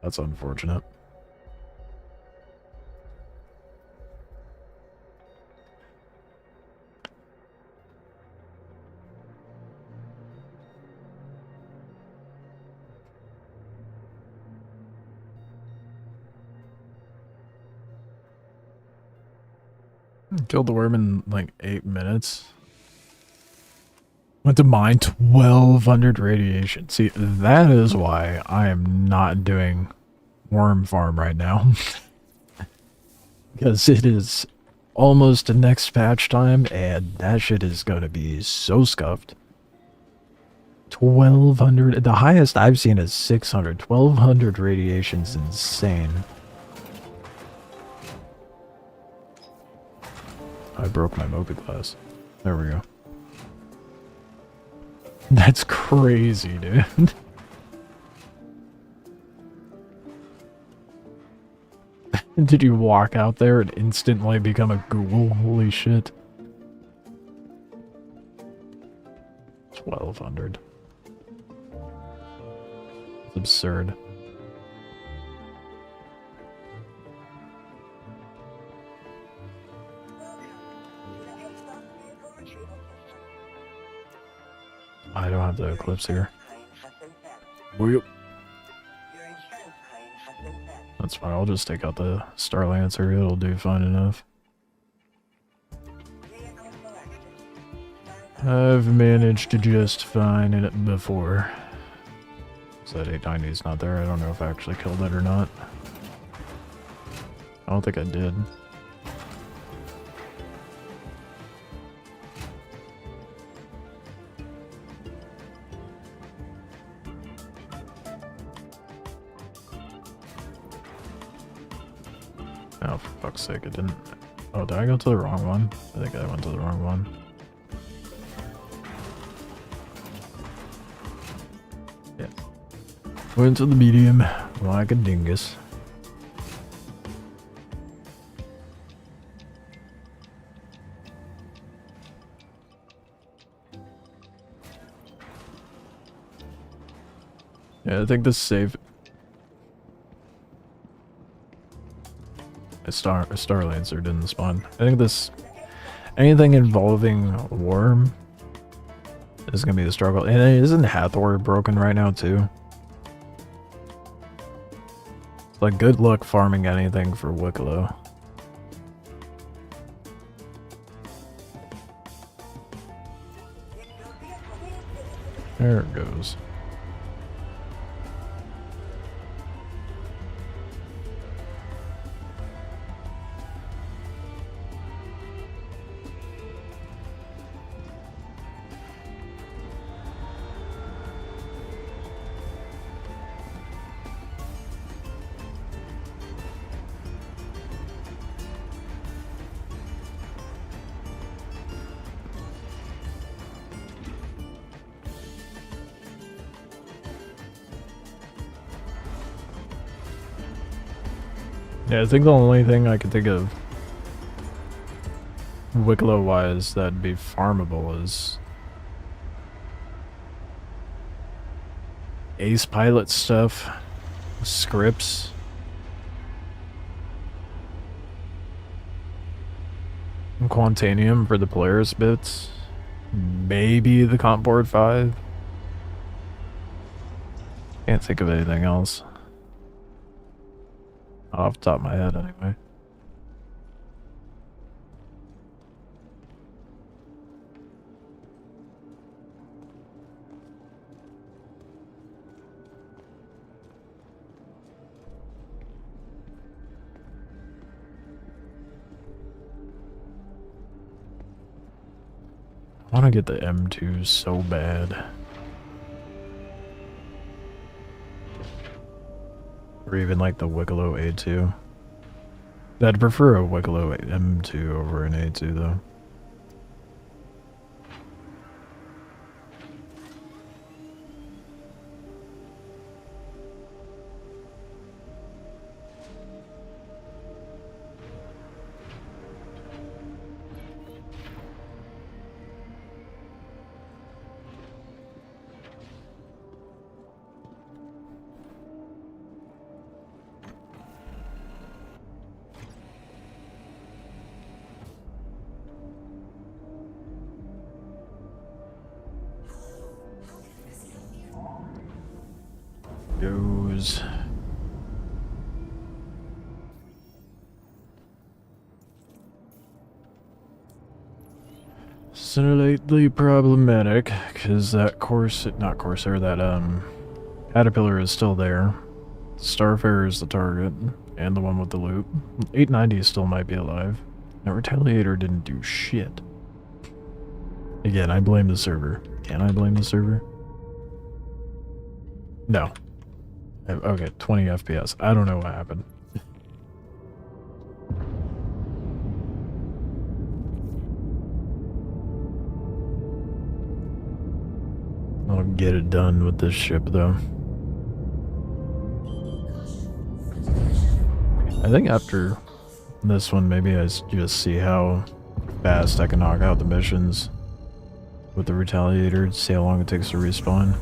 That's unfortunate. Killed the worm in like 8 minutes. Went to mine 1200 radiation. See, that is why I am not doing worm farm right now. Because it is almost the next patch time and that shit is going to be so scuffed. 1200. The highest I've seen is 600. 1200 radiation's insane. I broke my Moby glass. There we go. That's crazy, dude. Did you walk out there and instantly become a ghoul? Holy shit. 1200. It's absurd. I don't have the eclipse here. That's fine, I'll just take out the Star Lancer, it'll do fine enough. I've managed to just fine it before. So that 890 is not there, I don't know if I actually killed it or not. I don't think I did. Oh, for fuck's sake, it didn't... Oh, did I go to the wrong one? I think I went to the wrong one. Yeah. Went to the medium, like a dingus. Yeah, I think this save... A Star Lancer didn't spawn. I think this... Anything involving Worm is gonna be the struggle. And isn't Hathor broken right now too? It's Like, good luck farming anything for Wicklow. There it goes. Yeah, I think the only thing I could think of Wicklow-wise that'd be farmable is Ace Pilot stuff, scripts. Quantanium for the players bits. Maybe the comp board 5. Can't think of anything else. Off the top of my head, anyway. I want to get the M2 so bad. Or even like the Wicklow A2. I'd prefer a Wicklow M2 over an A2 though. Goes. Slightly problematic, because that that Caterpillar is still there. Starfarer is the target, and the one with the loop. 890 still might be alive. That Retaliator didn't do shit. Again, I blame the server. Can I blame the server? No. Okay, 20 FPS. I don't know what happened. I'll get it done with this ship, though. I think after this one, maybe I just see how fast I can knock out the missions with the Retaliator, see how long it takes to respawn.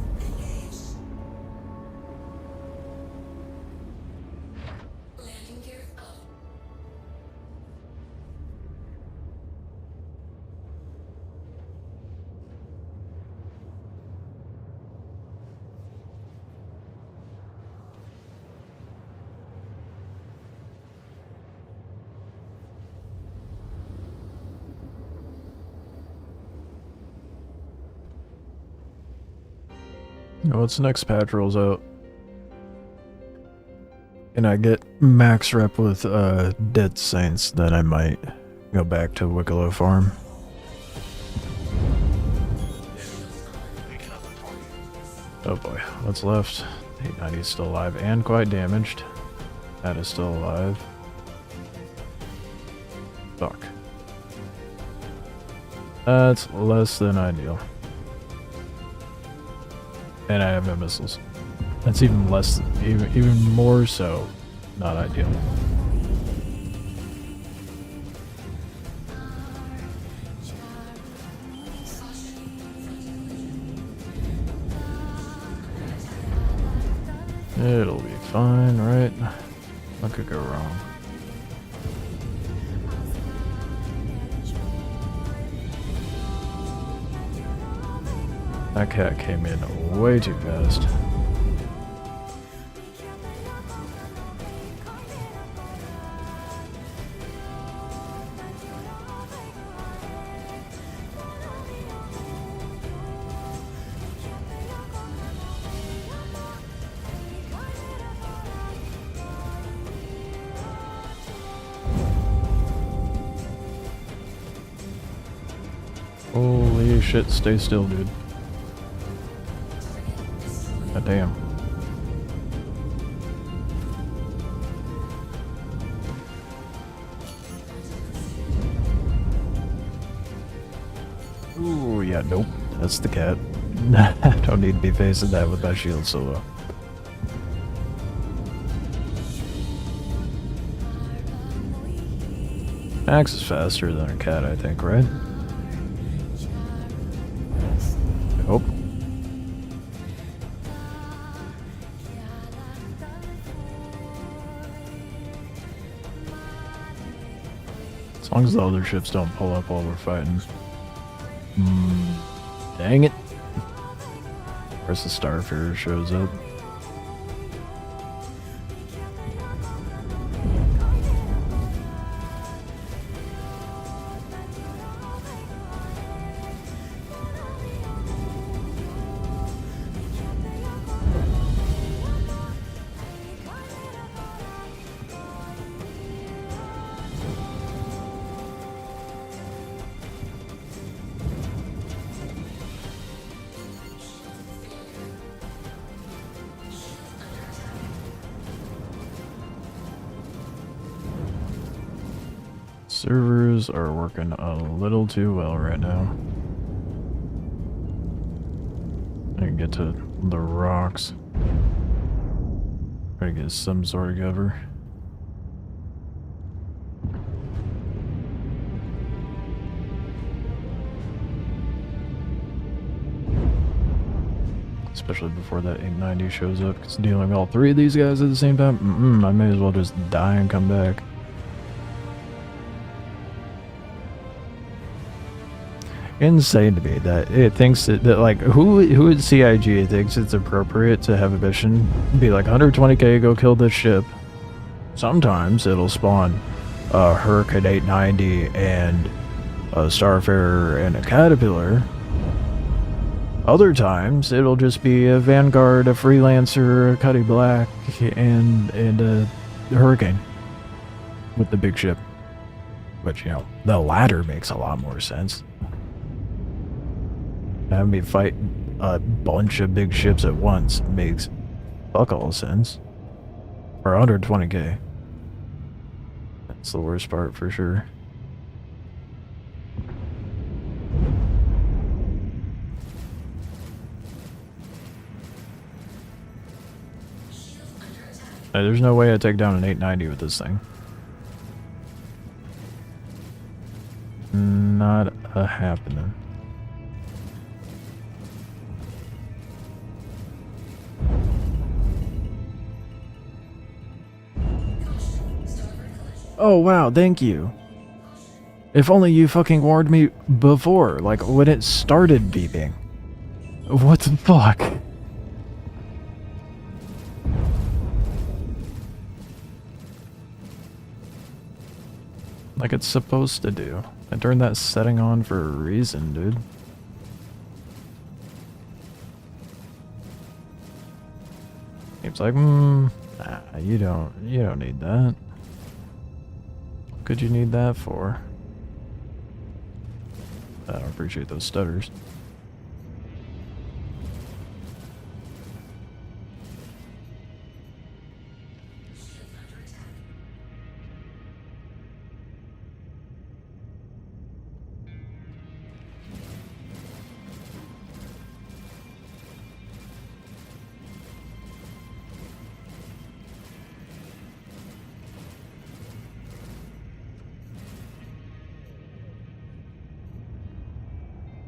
What's next patch rolls out? And I get max rep with Dead Saints, then I might go back to Wicklow Farm. Oh boy, what's left? 890 is still alive and quite damaged. That is still alive. Fuck. That's less than ideal. And I have no missiles. That's even less, even more so, not ideal. It'll be fine, right? What could go wrong? That cat came in way too fast. Holy shit, stay still, dude. God damn. Ooh, yeah, nope. That's the cat. I don't need to be facing that with my shield solo. Max is faster than a cat, I think, right? I hope. As long as the other ships don't pull up while we're fighting. Dang it. Where's the Starfarer shows up? Servers are working a little too well right now. I can get to the rocks. Try to get some sort of cover. Especially before that 890 shows up, because dealing with all three of these guys at the same time, I may as well just die and come back. Insane to me that it thinks that like who at CIG thinks it's appropriate to have a mission be like 120k, go kill this ship. Sometimes it'll spawn a Hurricane 890 and a Starfarer and a Caterpillar. Other times it'll just be a Vanguard, a Freelancer, a Cuddy Black, and a Hurricane with the big ship. Which, you know, the latter makes a lot more sense. Have me fight a bunch of big ships at once makes fuck all sense. Or 120k. That's the worst part for sure. Hey, there's no way I take down an 890 with this thing. Not a happening. Oh wow, thank you. If only you fucking warned me before, like when it started beeping. What the fuck? Like it's supposed to do. I turned that setting on for a reason, dude. Seems like, nah, you don't need that. What could you need that for? I don't appreciate those stutters.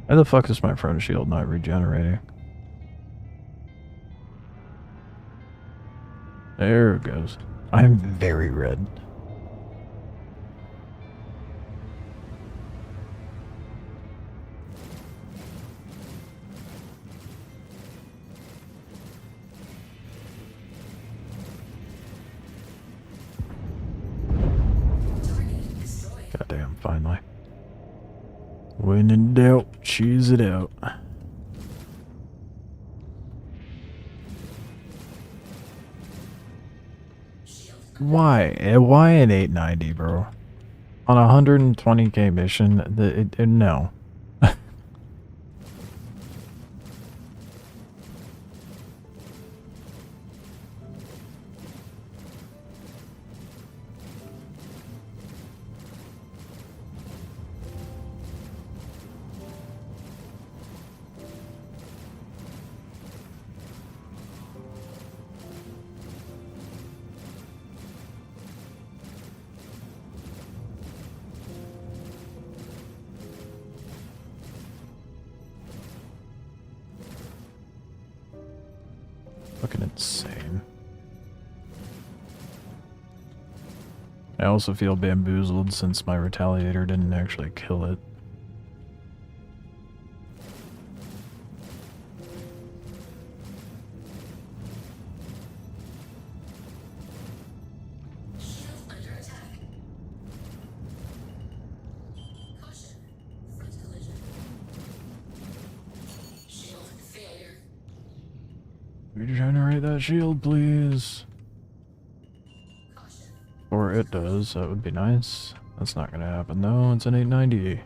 Why the fuck is my front shield not regenerating? There it goes. I'm very red. Goddamn, finally. When in doubt, choose it out. Why? Why an 890, bro? On a 120k mission? No. Fucking insane. I also feel bamboozled since my retaliator didn't actually kill it. Regenerate that shield, please. Or it does, that would be nice. That's not gonna happen though, it's an 890.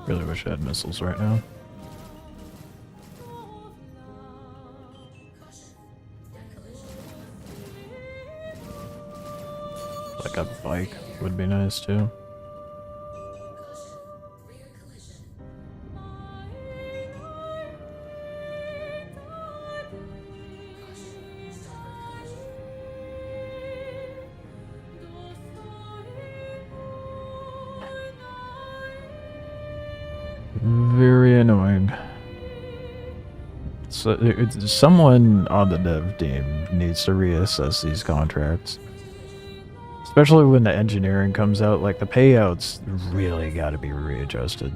Really wish I had missiles right now. Like a bike would be nice too. Very annoying. So someone on the dev team needs to reassess these contracts. Especially when the engineering comes out, like the payouts really gotta be readjusted.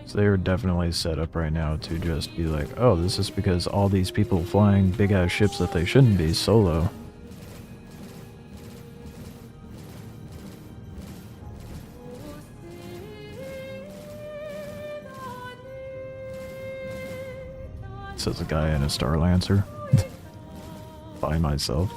So they are definitely set up right now to just be like, oh, this is because all these people flying big ass ships that they shouldn't be solo. Says a guy in a Star Lancer. By myself.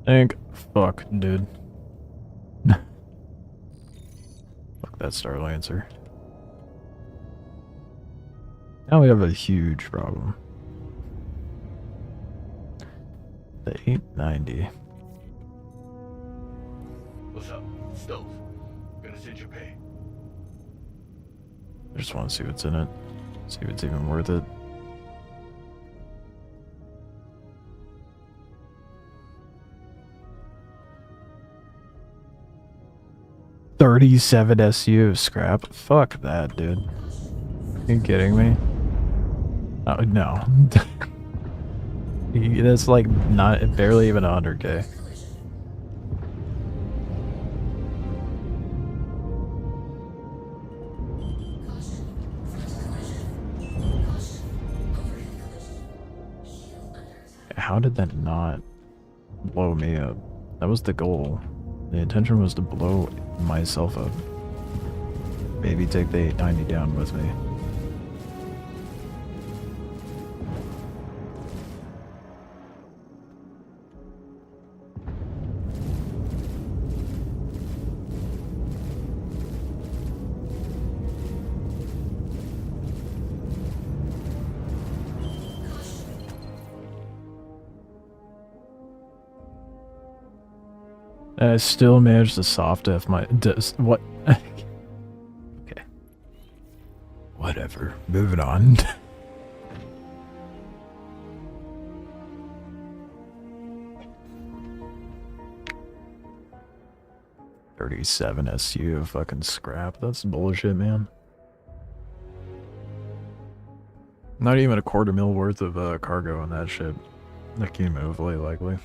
Thank fuck, dude. Fuck that Star Lancer. Now we have a huge problem. The 890. What's up? Stove. Gonna send your pay. I just want to see what's in it. See if it's even worth it. $37 SU scrap. Fuck that, dude. Are you kidding me? Oh, no. That's like not barely even 100K. How did that not blow me up? That was the goal. The intention was to blow myself up. Maybe take the 890 down with me. I still managed to soft F my... what? Okay. Whatever. Moving on. $37 SU fucking scrap. That's bullshit, man. Not even a $250,000 worth of cargo on that ship. That can move, likely.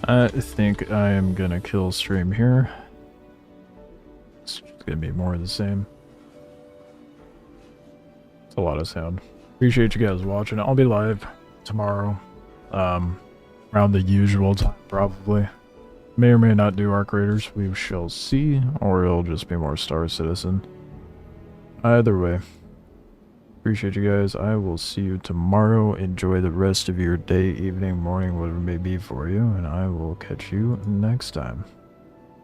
I think I am gonna kill stream here. It's gonna be more of the same. It's a lot of sound. Appreciate you guys watching. I'll be live tomorrow. Around the usual time, probably. May or may not do Arc Raiders. We shall see. Or it'll just be more Star Citizen. Either way. Appreciate you guys. I will see you tomorrow. Enjoy the rest of your day, evening, morning, whatever it may be for you. And I will catch you next time.